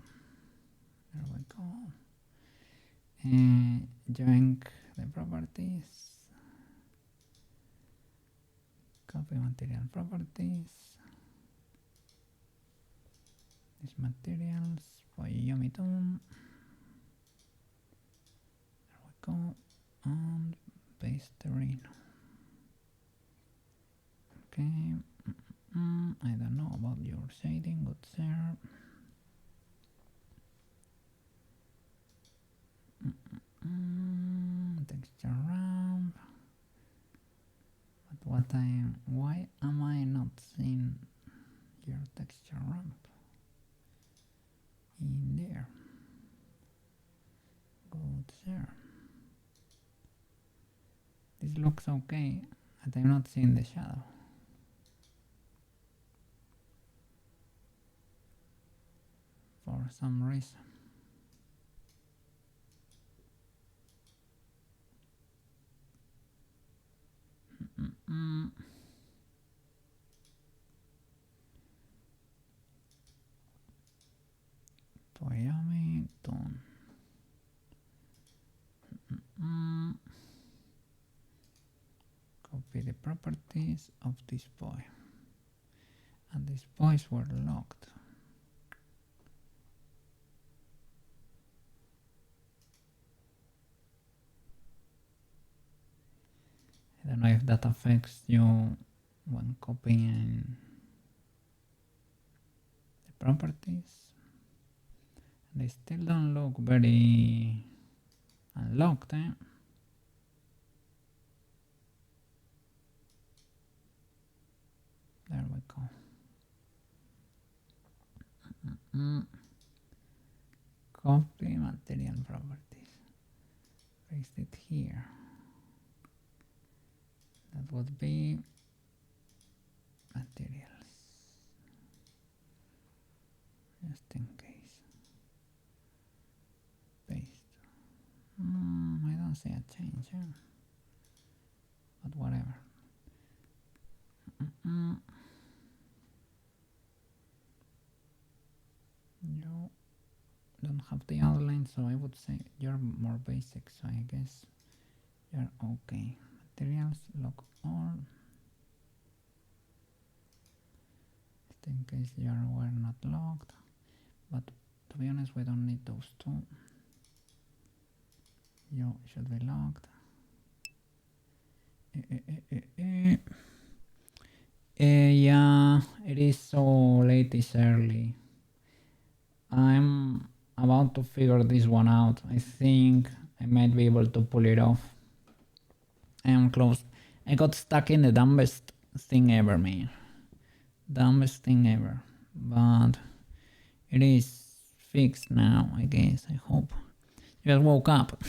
There we go. Join the properties. Copy material properties. These materials for Yomitune. There we go. And paste the Rhino. Okay. I don't know about your shading, good sir. Texture ramp. But why am I not seeing your texture ramp in there? Good sir. This looks okay, but I'm not seeing the shadow. For for some reason. Miami, done. Copy the properties of this boy. And these boys were locked. I don't know if that affects you when copying the properties. They still don't look very unlocked, eh? There we go. Copy material properties. Paste it here. That would be materials. Just in case. Paste. I don't see a change, yeah. But whatever. You don't have the outline, so I would say you're more basic, so I guess you're okay. Materials, lock all. Just in case you were not locked. But to be honest, we don't need those two. You should be locked. Yeah, it is so late, it's early. I'm about to figure this one out. I think I might be able to pull it off. I am close. I got stuck in the dumbest thing ever, man. Dumbest thing ever. But it is fixed now, I guess. I hope. Just woke up.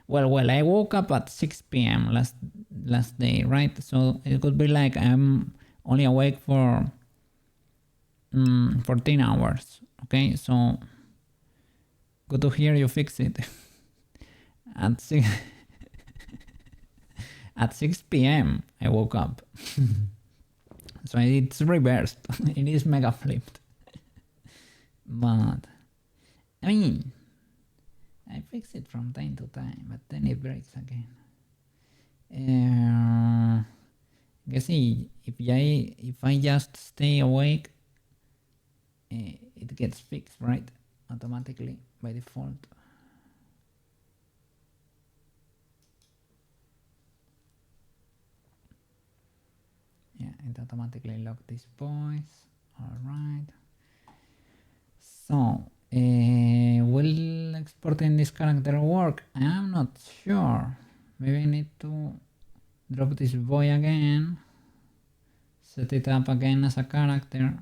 Well, I woke up at 6 p.m. last day, right? So it could be like I'm only awake for 14 hours. Okay, so good to hear you fix it. At 6 at 6 p.m. I woke up. So it's reversed. It is mega flipped. But I mean, I fix it from time to time, but then it breaks again. Guess if I just stay awake, it gets fixed, right? Automatically by default. Yeah, it automatically locked these boys. Alright. So, will exporting this character work? I'm not sure. Maybe I need to drop this boy again. Set it up again as a character.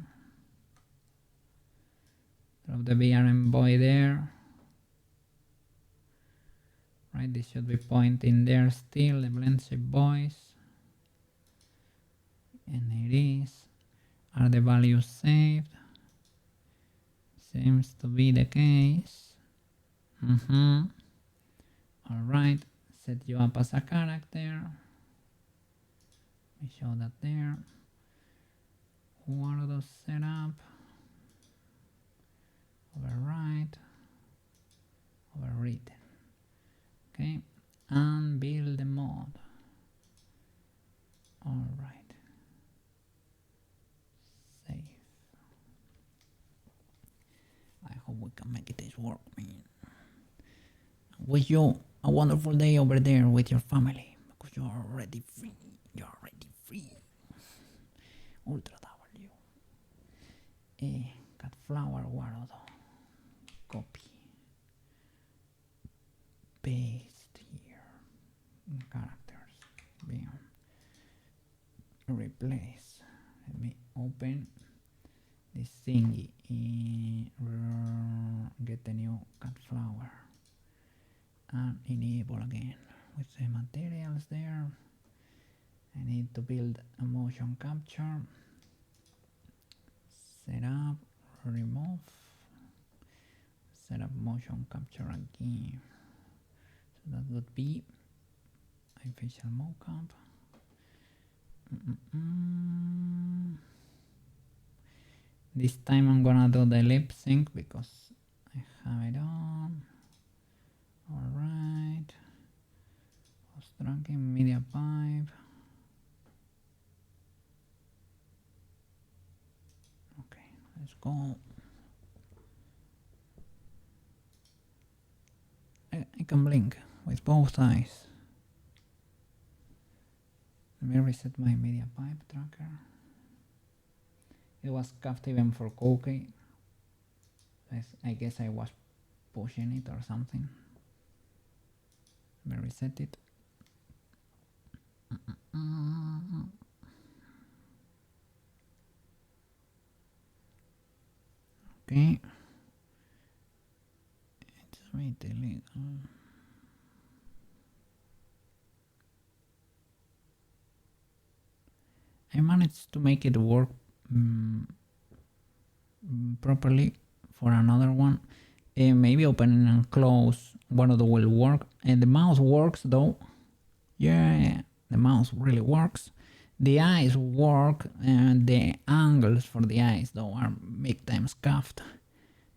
Drop the BRM boy there. Right, this should be pointing there still, the blend shape boys. And it is. Are the values saved? Seems to be the case. Alright, set you up as a character. Let me show that there. Who are those set up? Overwrite. Overwritten. Okay, and build the mod. Alright. Save. I hope we can make this work, man. Wish you a wonderful day over there with your family, because you're already free. You're already free. Ultra W. Cat flower world. Copy. Paste here. Characters. Bam. Replace. Let me open this thingy. Get the new cat flower. And enable again with the materials there. I need to build a motion capture. Set up, remove. set up motion capture again. So that would be facial mocap. This time I'm gonna do the lip sync because I have it on. Alright. Tracking media pipe. Okay, let's go. I can blink with both eyes. Let me reset my media pipe tracker. It was cuffed even for Cookie. I guess I was pushing it or something. Let me reset it. Okay. It's a bit illegal. I managed to make it work properly for another one. Maybe opening and close one of the will work. And the mouse works though. Yeah, the mouse really works. The eyes work, and the angles for the eyes though are big time scuffed.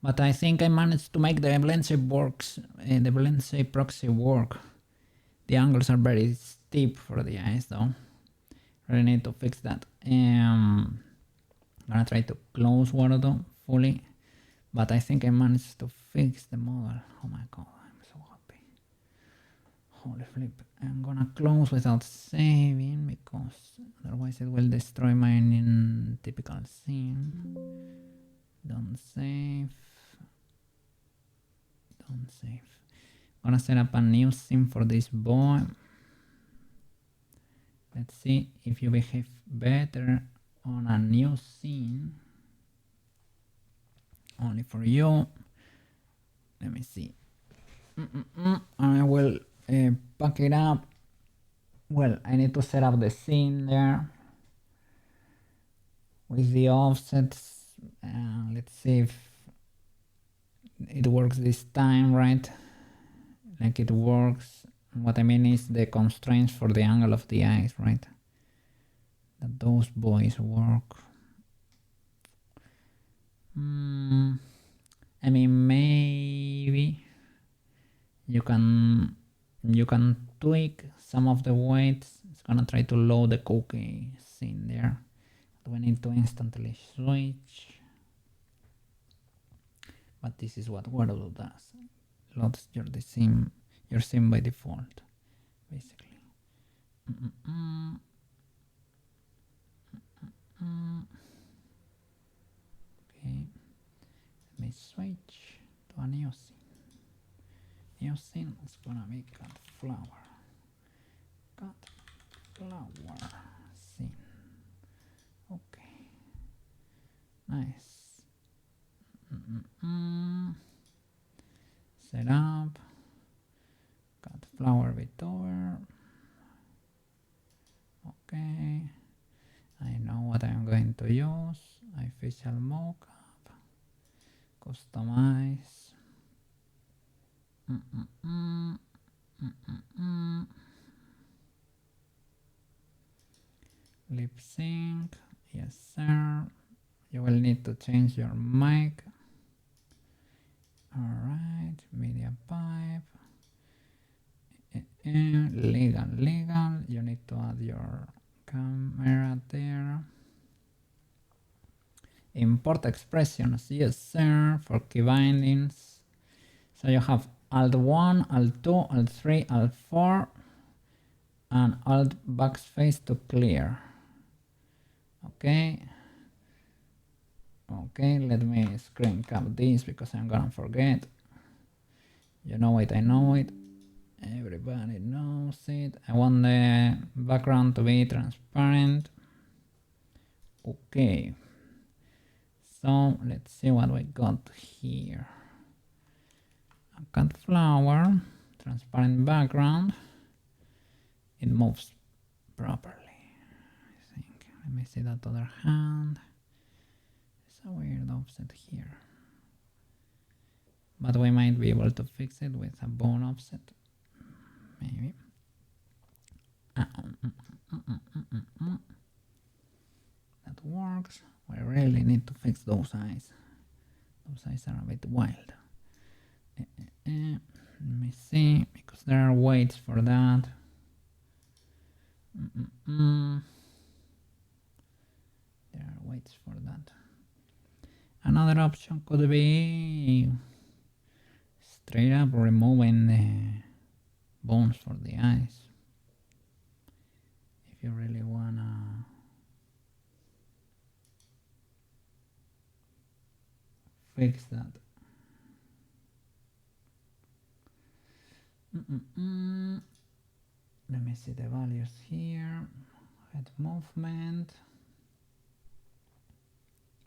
But I think I managed to make the blend shape works, the blend shape proxy work. The angles are very steep for the eyes though. Really need to fix that. I'm gonna try to close one of them fully, but I think I managed to fix the model. Oh my god, I'm so happy. Holy flip. I'm gonna close without saving because otherwise it will destroy my typical scene. Don't save. Don't save. I'm gonna set up a new scene for this boy. Let's see if you behave better on a new scene. Only for you. Let me see. I will pack it up. Well, I need to set up the scene there with the offsets. Let's see if it works this time, right? Like it works. What I mean is the constraints for the angle of the eyes, right? That those boys work. I mean, maybe you can tweak some of the weights. It's gonna try to load the cookie scene there. We need to instantly switch. But this is what Wordle does. Loads your scene by default, basically. Okay, let me switch to a new scene. New scene is gonna be cut flower. Cut flower scene. Okay, nice. Set up. Cut flower bit over. Okay. I know what I'm going to use. Official mockup. Customize. Lip sync. Yes, sir. You will need to change your mic. Alright, media pipe. Legal. You need to add your camera there. Import expressions, yes sir, for key bindings. So you have Alt 1, Alt 2, Alt 3, Alt 4, and Alt backspace to clear. Okay. Okay, let me screen cap this because I'm gonna forget. You know it, I know it. Everybody knows it. I want the background to be transparent. Okay. So let's see what we got here. A cut flower, transparent background. It moves properly, I think. Let me see that other hand. It's a weird offset here. but we might be able to fix it with a bone offset, maybe. That works. We really need to fix those eyes. Those eyes are a bit wild. Let me see, because there are weights for that. There are weights for that. Another option could be straight up removing the bones for the eyes. If you really wanna fix that. Let me see the values here. Head movement,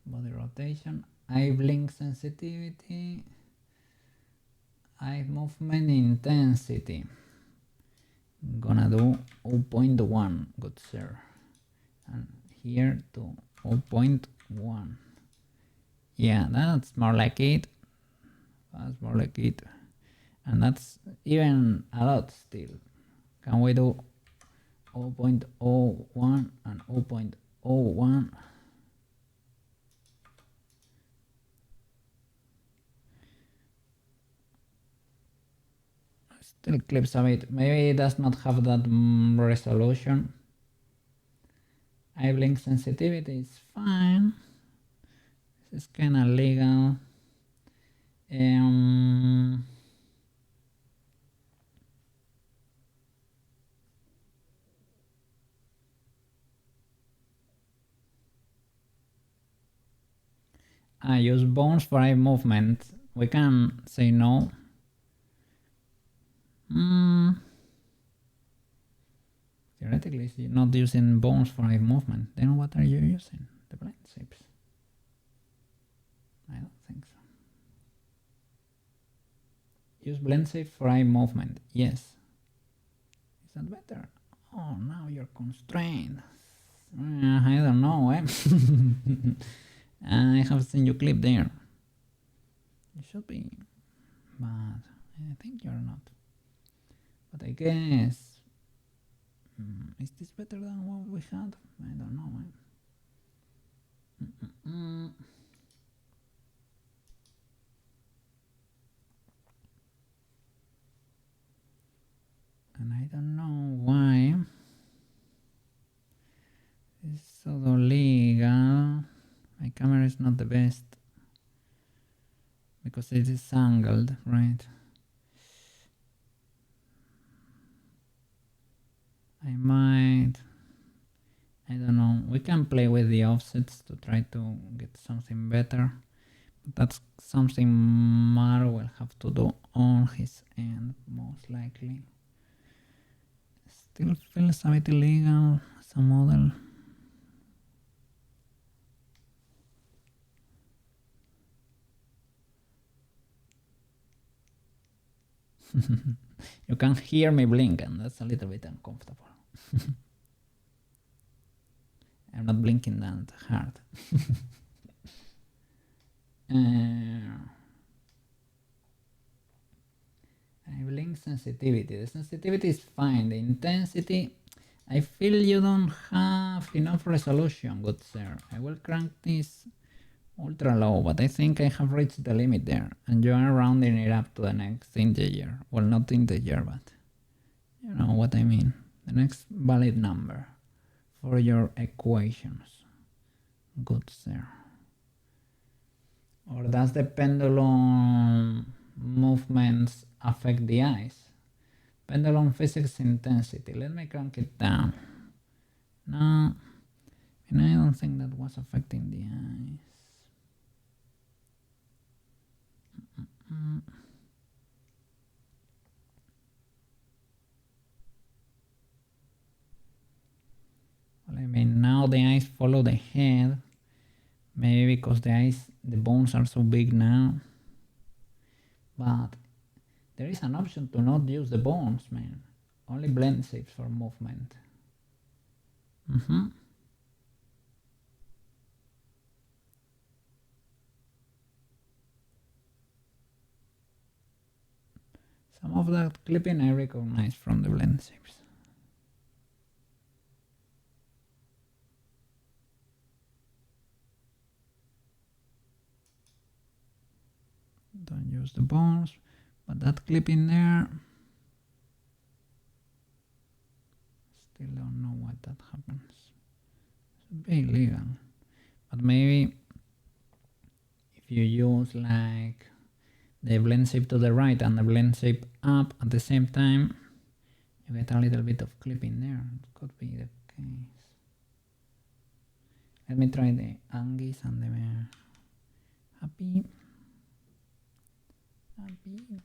body rotation, eye blink sensitivity, eye movement intensity. I'm gonna do 0.1, good sir. And here to 0.1. Yeah, that's more like it. That's more like it. And that's even a lot still. Can we do 0.01 and 0.01? Still clips a bit. Maybe it does not have that resolution. Eye blink sensitivity is fine. This is kind of legal. I use bones for eye movement. We can say no. Theoretically, if you're not using bones for eye movement, then what are you using? The blind shapes? I don't think so. Use blend shape for eye movement. Yes. Is that better? Oh, now you're constrained. I don't know, eh? I have seen you clip there. You should be, but I think you're not. But I guess, is this better than what we had? I don't know, eh? And I don't know why it's so legal. My camera is not the best because it is angled, right? I don't know. We can play with the offsets to try to get something better. But that's something Mar will have to do on his end, most likely. Still feels a bit illegal as a model. You can hear me blink, and that's a little bit uncomfortable. I'm not blinking that hard. I blink sensitivity. The sensitivity is fine. The intensity, I feel you don't have enough resolution, good sir. I will crank this ultra low, but I think I have reached the limit there, and you are rounding it up to the next integer. Well, not integer, but you know what I mean. The next valid number for your equations, good sir. Or does the pendulum movements affect the eyes? Pendulum physics intensity. Let me crank it down. No, and I don't think that was affecting the eyes. Well, I mean, now the eyes follow the head. Maybe because the bones are so big now. But there is an option to not use the bones, man. Only blend shapes for movement. Some of that clipping I recognize from the blend shapes. Don't use the bones, but that clipping there, still don't know why that happens. Should be illegal, but maybe if you use like the blend shape to the right and the blend shape up at the same time, you get a little bit of clipping there. It could be the case. Let me try the Angies and the happy. Angie.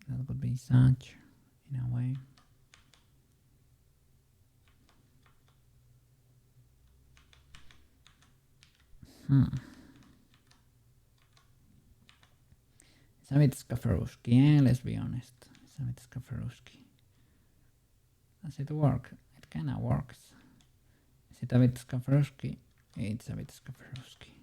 That could be such in a way. It's a bit Skafaruski, let's be honest. It's a bit Skafaruski. Does it work? It kinda works. Is it a bit Skafaruski? It's a bit Skafaruski.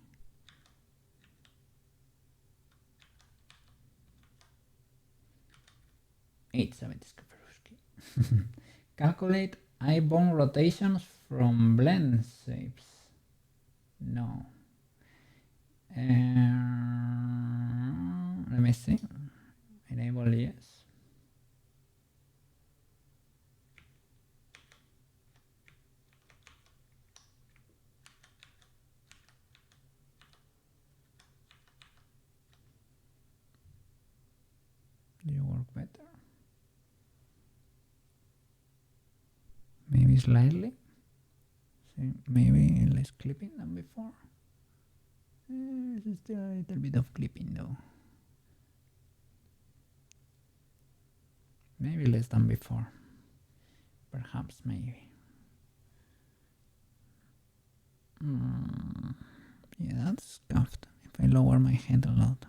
It's a bit Skafaruski. Calculate eye-bone rotations from blend shapes. No. Let me see. Enable yes. Do you work better? Maybe slightly. See, maybe less clipping than before. There's still a little bit of clipping though. Maybe less than before. Perhaps, maybe. Yeah, that's scuffed. If I lower my head a lot.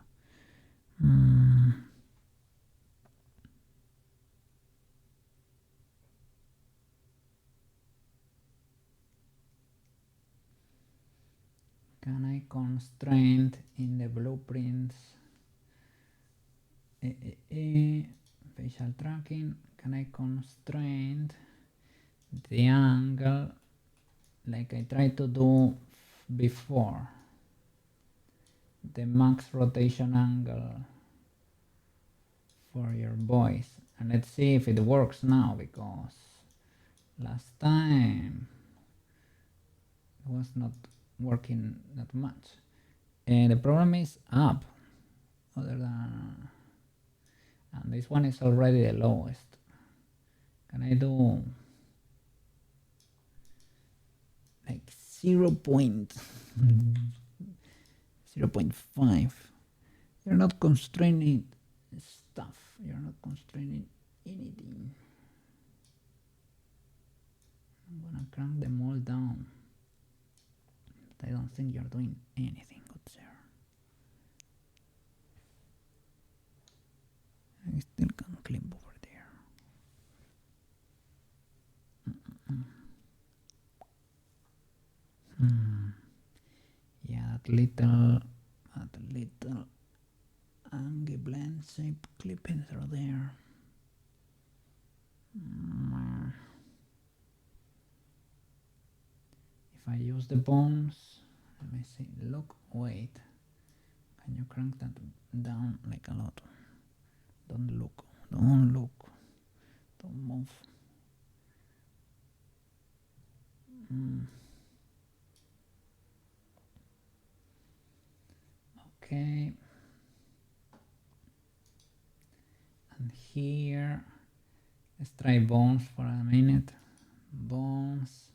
Can I constrain in the blueprints? Facial tracking. Can I constrain the angle like I tried to do before? The max rotation angle for your voice. And let's see if it works now, because last time it was not working that much. And the problem is up, other than, and this one is already the lowest. Can I do like 0.5? You're not constraining stuff. You're not constraining anything. I'm gonna crank them all down. But I don't think you're doing anything good there. I still can clip over there. Yeah, that little Angie blend shape clippings are there. If I use the bones, let me see. Look, wait. Can you crank that down like a lot? Don't look. Don't look. Don't move. Okay. And here, let's try bones for a minute. Bones.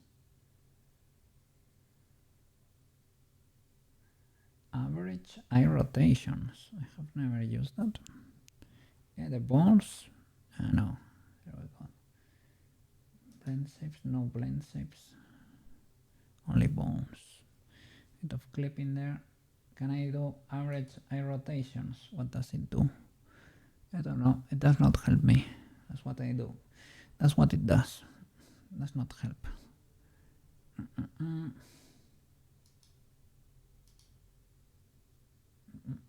Average eye rotations. I have never used that. Yeah, the bones. No, there we go. Blend shapes, no blend shapes. Only bones. Bit of clip in there. Can I do average eye rotations? What does it do? I don't know. It does not help me. That's what I do. That's what it does. It does not help.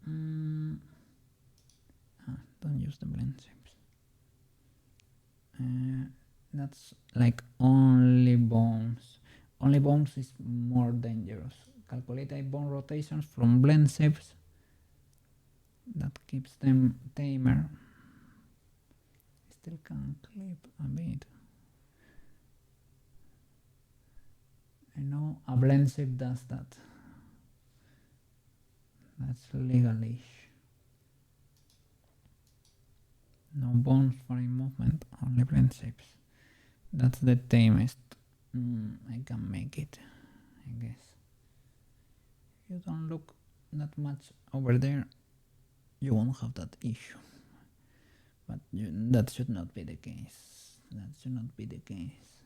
Don't use the blend shapes. That's like only bones. Only bones is more dangerous. Calculate bone rotations from blend shapes. That keeps them tamer. Still can clip a bit. I know a blend shape does that. That's legalish. No bones for in movement, only blend shapes. That's the tamest. I can make it, I guess. You don't look that much over there, you won't have that issue. But that should not be the case. That should not be the case.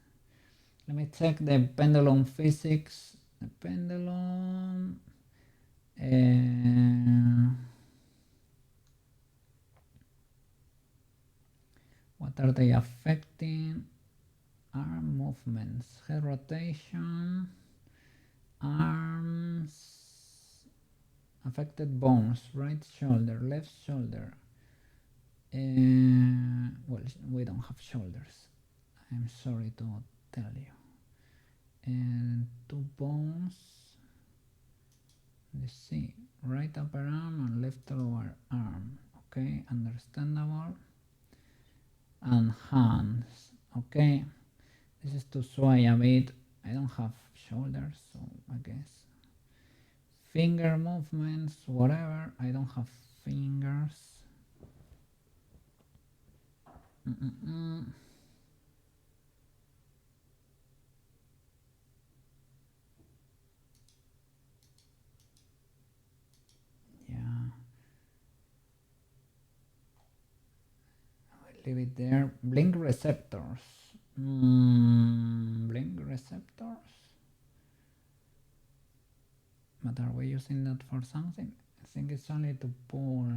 Let me check the pendulum physics. The pendulum. What are they affecting? Arm movements, head rotation, arms, affected bones, right shoulder, left shoulder. Well, we don't have shoulders. I'm sorry to tell you. And 2 bones. Let's see, right upper arm and left lower arm. Okay, understandable. And hands. Okay, this is to sway a bit. I don't have shoulders, so I guess. Finger movements, whatever. I don't have fingers. Yeah. I'll leave it there. Blink receptors. Blink receptors. But are we using that for something? I think it's only to pull.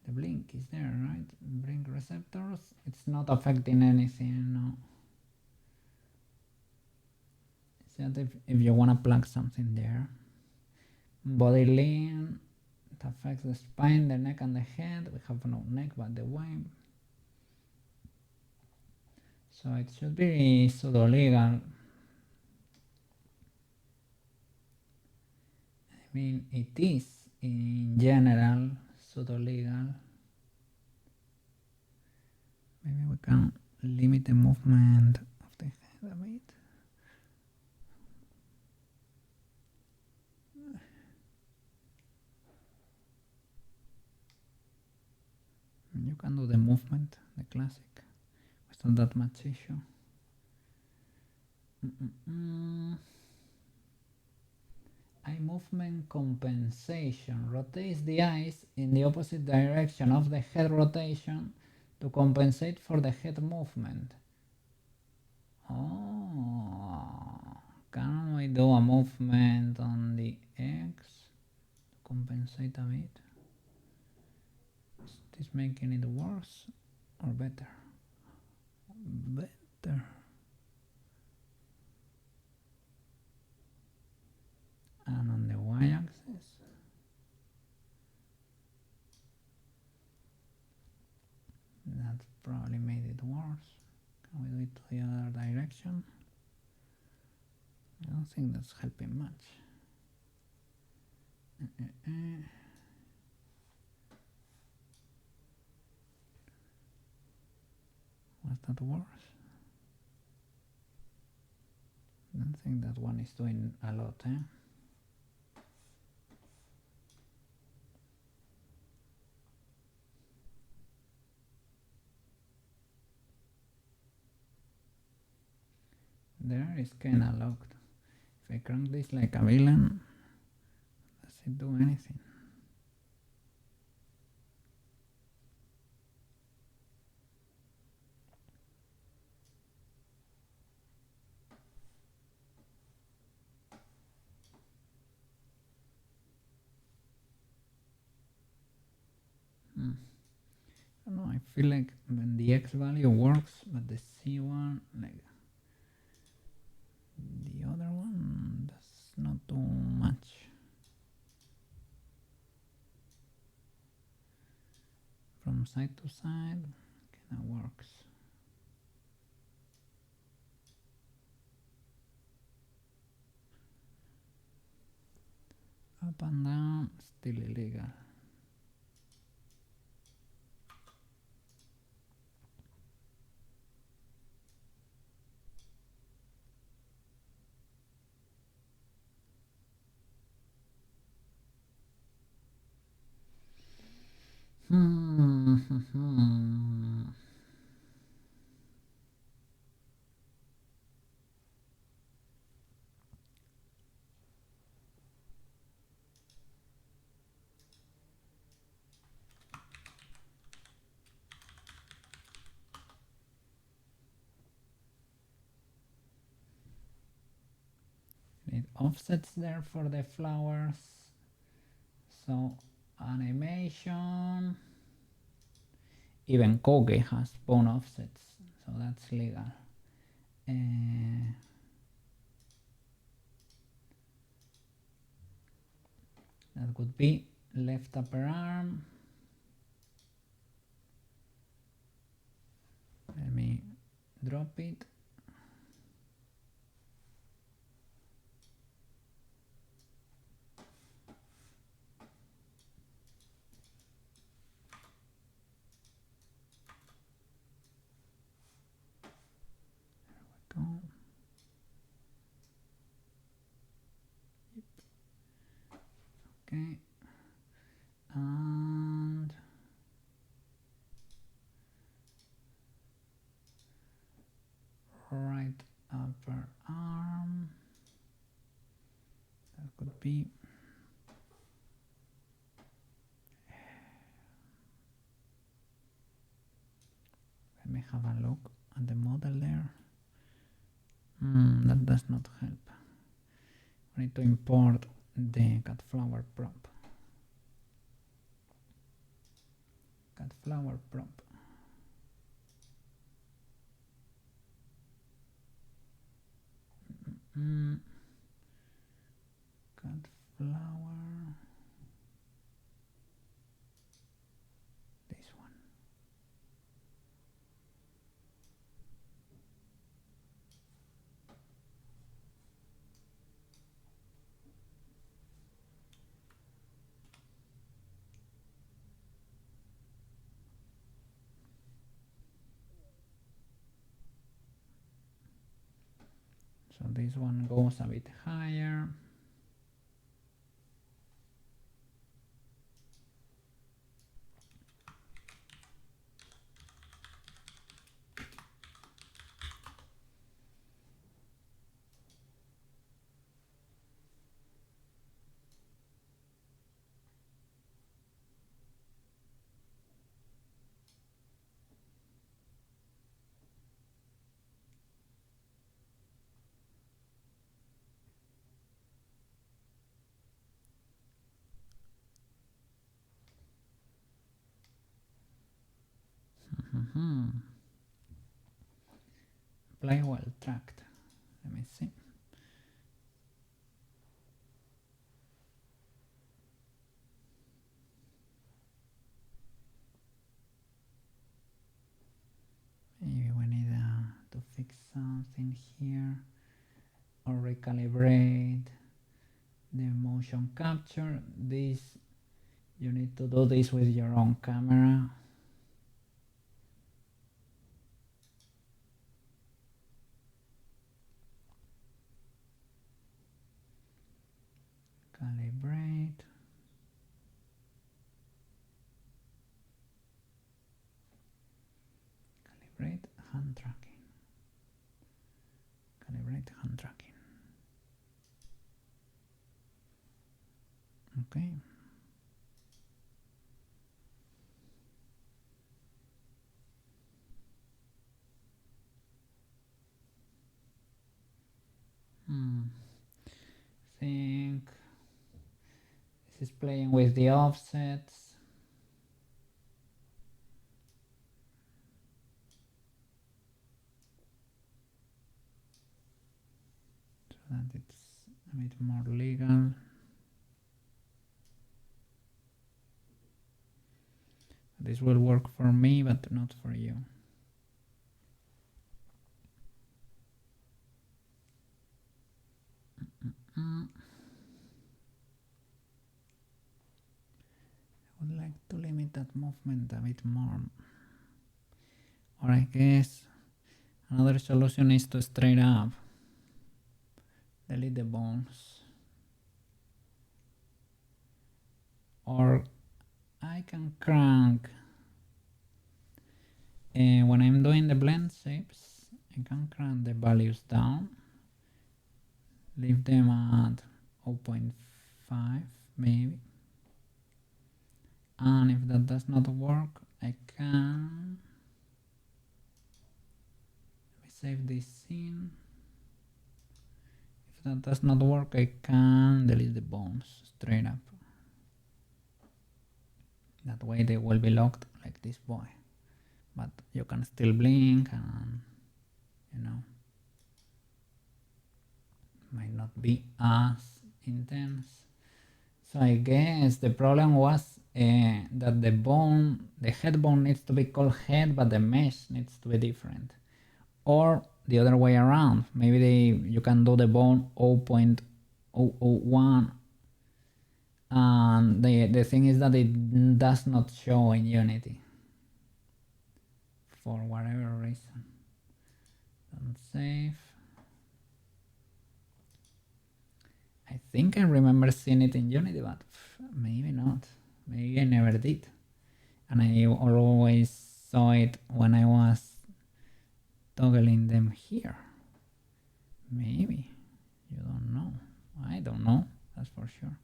The blink is there, right? Blink receptors. It's not affecting anything, no. It's just if you want to plug something there. Body lean. It affects the spine, the neck, and the head. We have no neck, but the wing. So it should be pseudo-legal. I mean, it is in general pseudo-legal. Maybe we can limit the movement of the head a bit. You can do the movement, the classic. It's not that much issue. Eye movement compensation. Rotates the eyes in the opposite direction of the head rotation to compensate for the head movement. Oh, can we do a movement on the X to compensate a bit? Is this making it worse or better? Better. And on the y-axis, that probably made it worse. Can we do it to the other direction? I don't think that's helping much. Was that worse? I don't think that one is doing a lot, eh? There is kinda locked. If I crank this like a villain, does it do anything? I don't know, I feel like when the X value works, but the C one, like the other one, does not do much. from side to side. Okay, that works. Up and down, still illegal. Need offsets there for the flowers. So animation. Even Koge has bone offsets, so that's legal. That would be left upper arm. Let me drop it. There we go. Yep. Okay. And right upper arm. That could be. Let me have a look at the model there. That does not help. We need to import the cat flower prop. Cat flower prop. Cat flower. This one. So this one goes a bit higher. Play well tracked. Let me see. Maybe we need to fix something here or recalibrate the motion capture. This, you need to do this with your own camera. Calibrate. Calibrate hand tracking. Calibrate hand tracking. Okay. Think this is playing with the offsets. So that it's a bit more legal. This will work for me, but not for you. I would like to limit that movement a bit more. Or I guess another solution is to straight up delete the bones. Or I can crank, when I'm doing the blend shapes, I can crank the values down, leave them at 0.5 maybe, and if that does not work, I can save this scene. If that does not work, I can delete the bones straight up. That way they will be locked like this boy, but you can still blink and, you know, might not be as intense. So I guess the problem was that the head bone needs to be called head, but the mesh needs to be different. Or the other way around, maybe you can do the bone 0.001, and the thing is that it does not show in Unity for whatever reason. Don't save. I think I remember seeing it in Unity, but maybe not. Maybe I never did. And I always saw it when I was toggling them here. Maybe. You don't know. I don't know, that's for sure.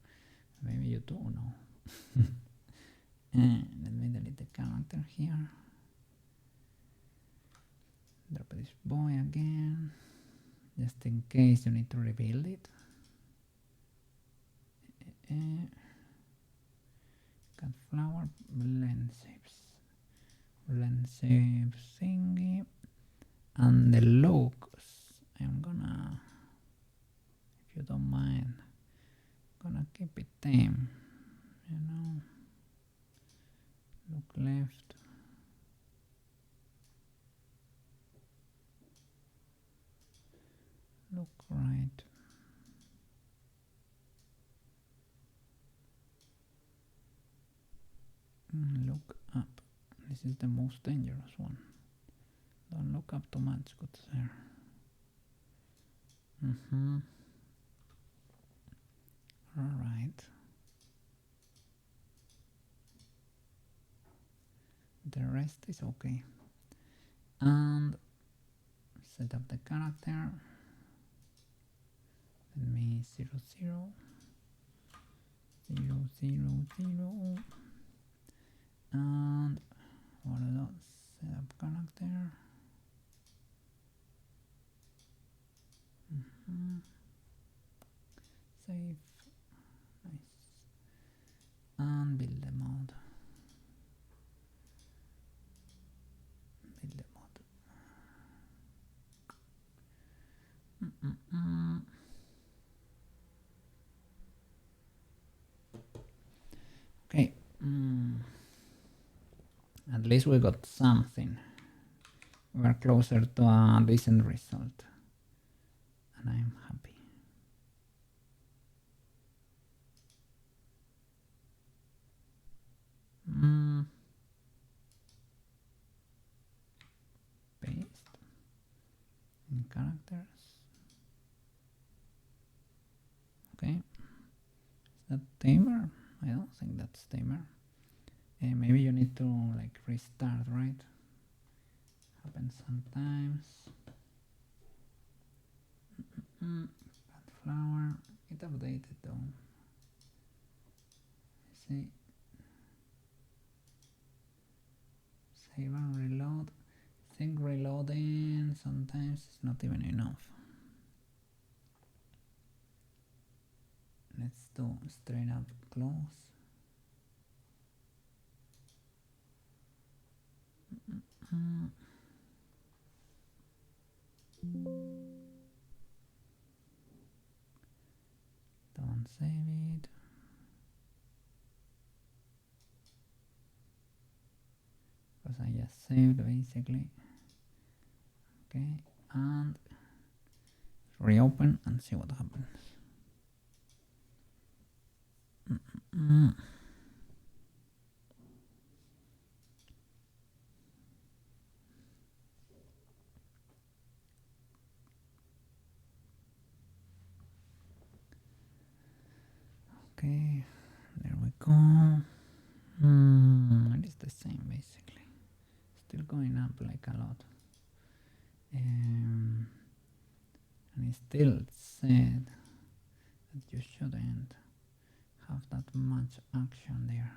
Maybe you do know. Let me delete the character here. Drop this boy again, just in case you need to rebuild it. Cut flower, blend shapes thingy, and the looks. I'm gonna, if you don't mind, gonna keep it tame, you know. Look left, look right. Look up. This is the most dangerous one. Don't look up too much, good sir. Alright. The rest is okay. And set up the character. Let me 0, 0, 0, 0, 0. And what else? Set up character. Save. Nice. And build the mod. Build the mod. Okay. At least we got something. We are closer to a decent result, and I'm happy. Paste in characters. Okay, is that tamer? I don't think that's tamer. Maybe you need to like restart, right? Happens sometimes. Plant flower. It updated though. See. Save and reload. I think reloading sometimes is not even enough. Let's do straight up close. Don't save it. just saved basically. Okay, and reopen and see what happens. Okay, there we go. It is the same basically. Still going up like a lot. And it still said that you shouldn't have that much action there.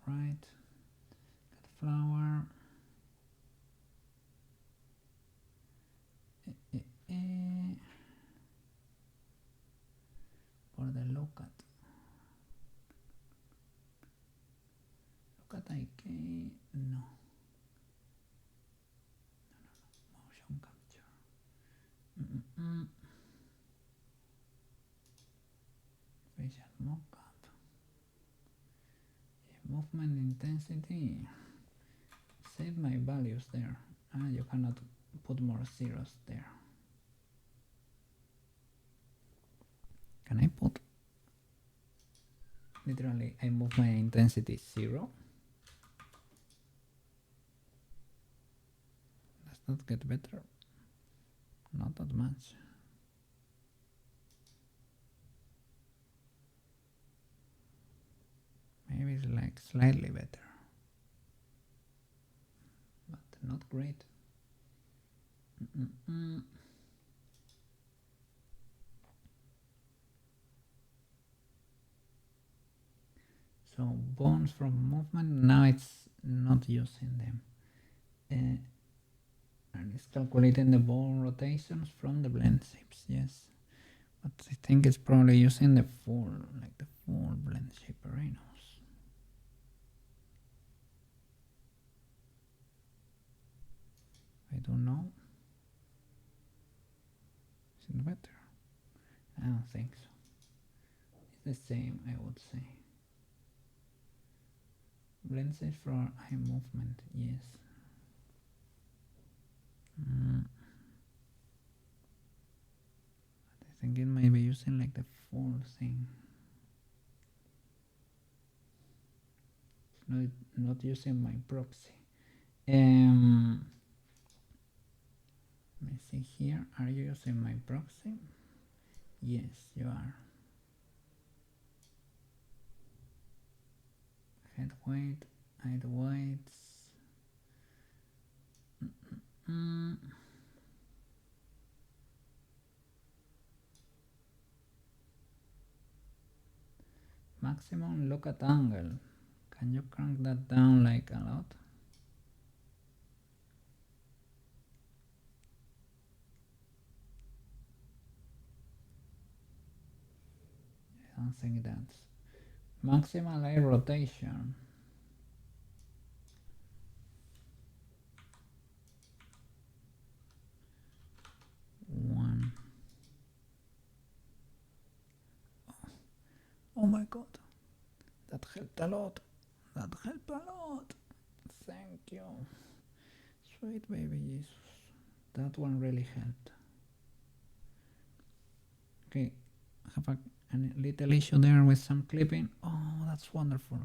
Right? Got flower. For the look at IK, no. Motion capture. Facial mockup. Movement intensity. Save my values there. You cannot put more zeros there. Can I put literally I move my intensity 0? Does that get better? Not that much. Maybe it's like slightly better, but not great. So bones from movement, now it's not using them. And it's calculating the bone rotations from the blend shapes, yes. But I think it's probably using the full, like the full blend shape array knows. I don't know. Is it better? I don't think so. It's the same, I would say. Blend shapes for eye movement, yes. I think it might be using like the full thing. Not using my proxy. Let me see here. Are you using my proxy? Yes, you are. Head weight, height weights. Maximum look at angle. Can you crank that down like a lot? I don't think that's maximal eye rotation. One. Oh my god. That helped a lot. That helped a lot. Thank you. Sweet baby Jesus. That one really helped. Okay, I have a little issue there with some clipping. Oh, that's wonderful.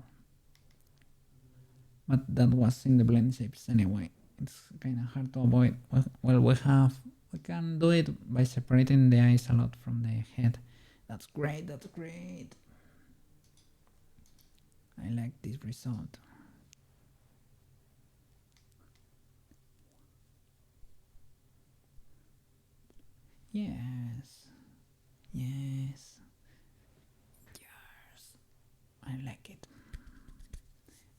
But that was in the blend shapes anyway. It's kind of hard to avoid. Well, we can do it by separating the eyes a lot from the head. That's great, that's great. I like this result. Yes. Yes. Yes. I like it.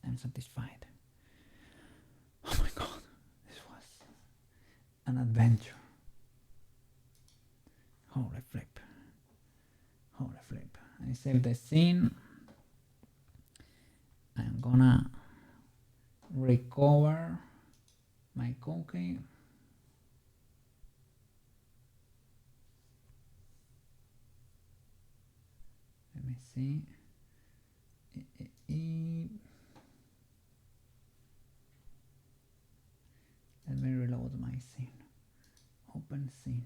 I'm satisfied. Oh my god. This was an adventure. Holy flip. Holy flip. I saved the scene. I'm gonna recover my cookie. Let me see. my scene. Open scene.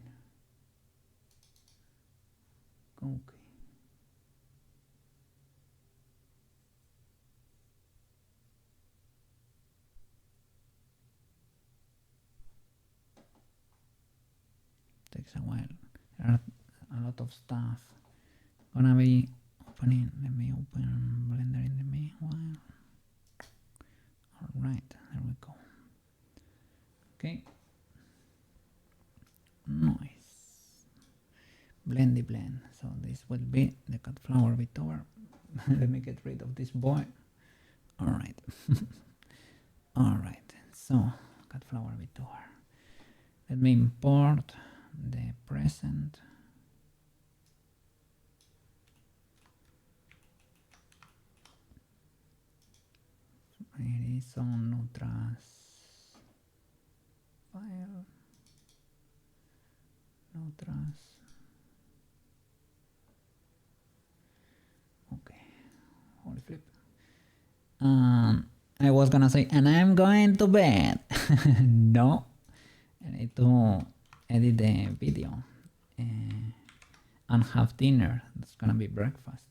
Okay. Takes a while. There are a lot of stuff gonna be opening. Let me open Blender in the meanwhile. Alright, there we go. Okay. Nice. Blendy blend. So this will be the cut flower VTuber. Let me get rid of this boy. Alright. Alright, so cut flower VTuber. Let me import the present. It is on Nutras file. Nutras. Okay. Holy flip. I was gonna say, and I'm going to bed. No. I need to edit the video and have dinner. That's gonna be breakfast.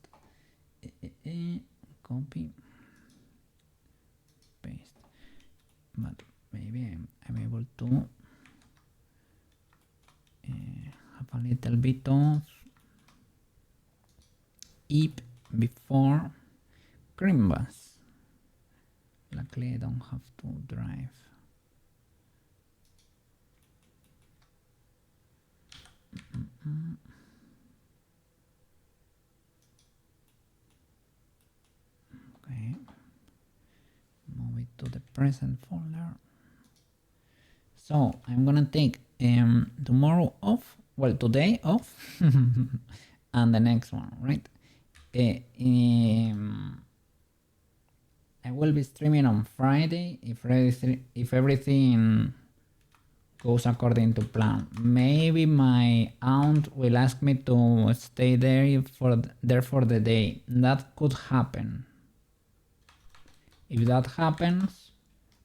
Copy. Paste. But maybe I'm able to have a little bit of eat before Crimbus. Luckily I don't have to drive. Okay. Move it to the present folder. So I'm gonna take tomorrow off. Well, today off, and the next one, right? I will be streaming on Friday if everything goes according to plan. Maybe my aunt will ask me to stay there for the day. That could happen. If that happens,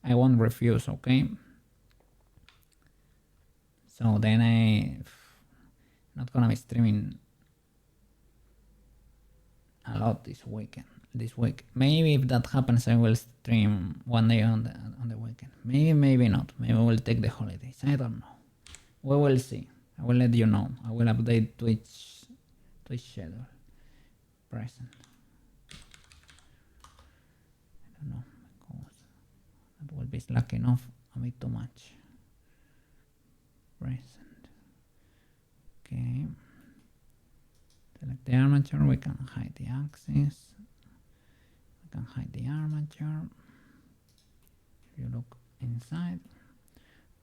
I won't refuse, okay? So then I'm not gonna be streaming a lot this week. Maybe if that happens, I will stream one day on the weekend. Maybe not. Maybe we'll take the holidays. I don't know. We will see. I will let you know. I will update Twitch schedule. Present. I don't know because that will be slacking off a bit too much. Present. Okay. Select the armature. We can hide the axis. We can hide the armature. If you look inside,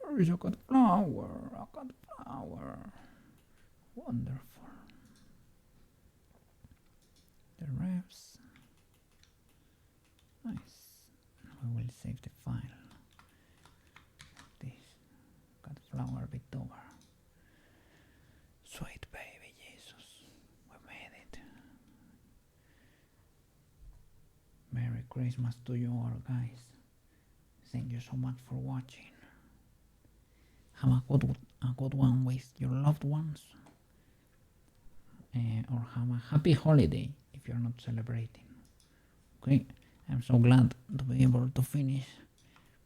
there is a cut flower. Wonderful. The refs. Nice. We will save the file. Like this. Cut flower VTuber. Sweet baby Jesus. We made it. Merry Christmas to you all, guys. Thank you so much for watching. Have a good one with your loved ones. Or have a happy holiday if you're not celebrating. Okay, I'm so glad to be able to finish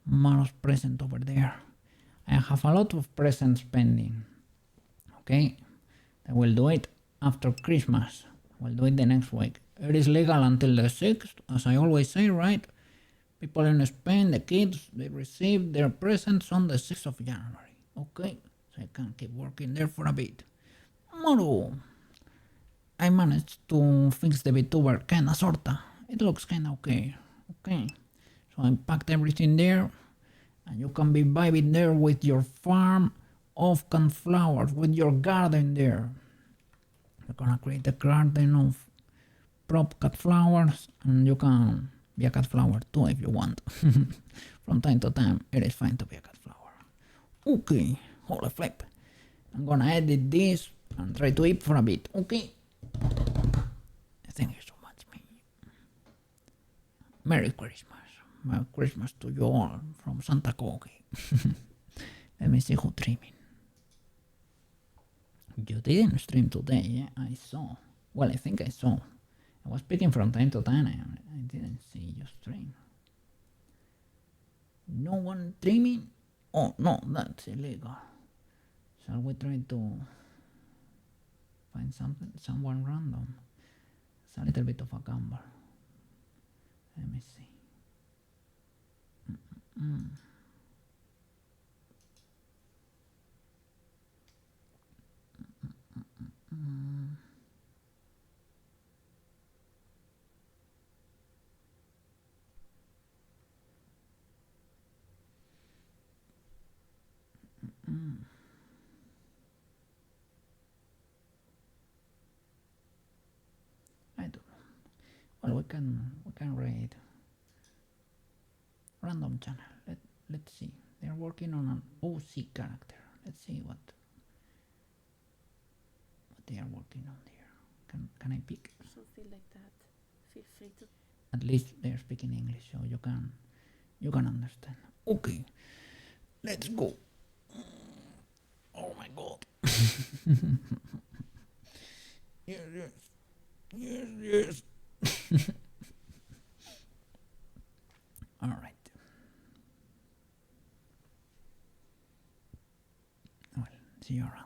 Maro's present over there. I have a lot of presents pending. Okay, I will do it after Christmas. We'll do it the next week. It is legal until the 6th, as I always say, right? People in Spain, the kids, they receive their presents on the 6th of January. Okay, so I can keep working there for a bit. Maro, I managed to fix the VTuber kinda sorta. It looks kinda okay. Okay, so I packed everything there, and you can be vibing there with your farm of cut flowers, with your garden there. You're gonna create a garden of prop cut flowers, and you can be a cut flower too if you want. From time to time, it is fine to be a cut flower. Okay, holy flip. I'm gonna edit this and try to eat for a bit, okay? Thank you so much, man. Merry Christmas. Merry Christmas to you all from Santa Kogi. Let me see who streaming. You didn't stream today, yeah? I saw. Well, I think I saw. I was speaking from time to time. I didn't see you stream. No one streaming? Oh no, that's illegal. Shall we try to find someone random? It's a little bit of a gamble. Let me see. I don't know. Well, we can read random channel. Let's see. They're working on an OC character. Let's see what they are working on here. Can I pick? Something like that. Feel free to. At least they're speaking English, so you can understand. Okay, let's go. Oh my god. Yes. All right. Well, see you around.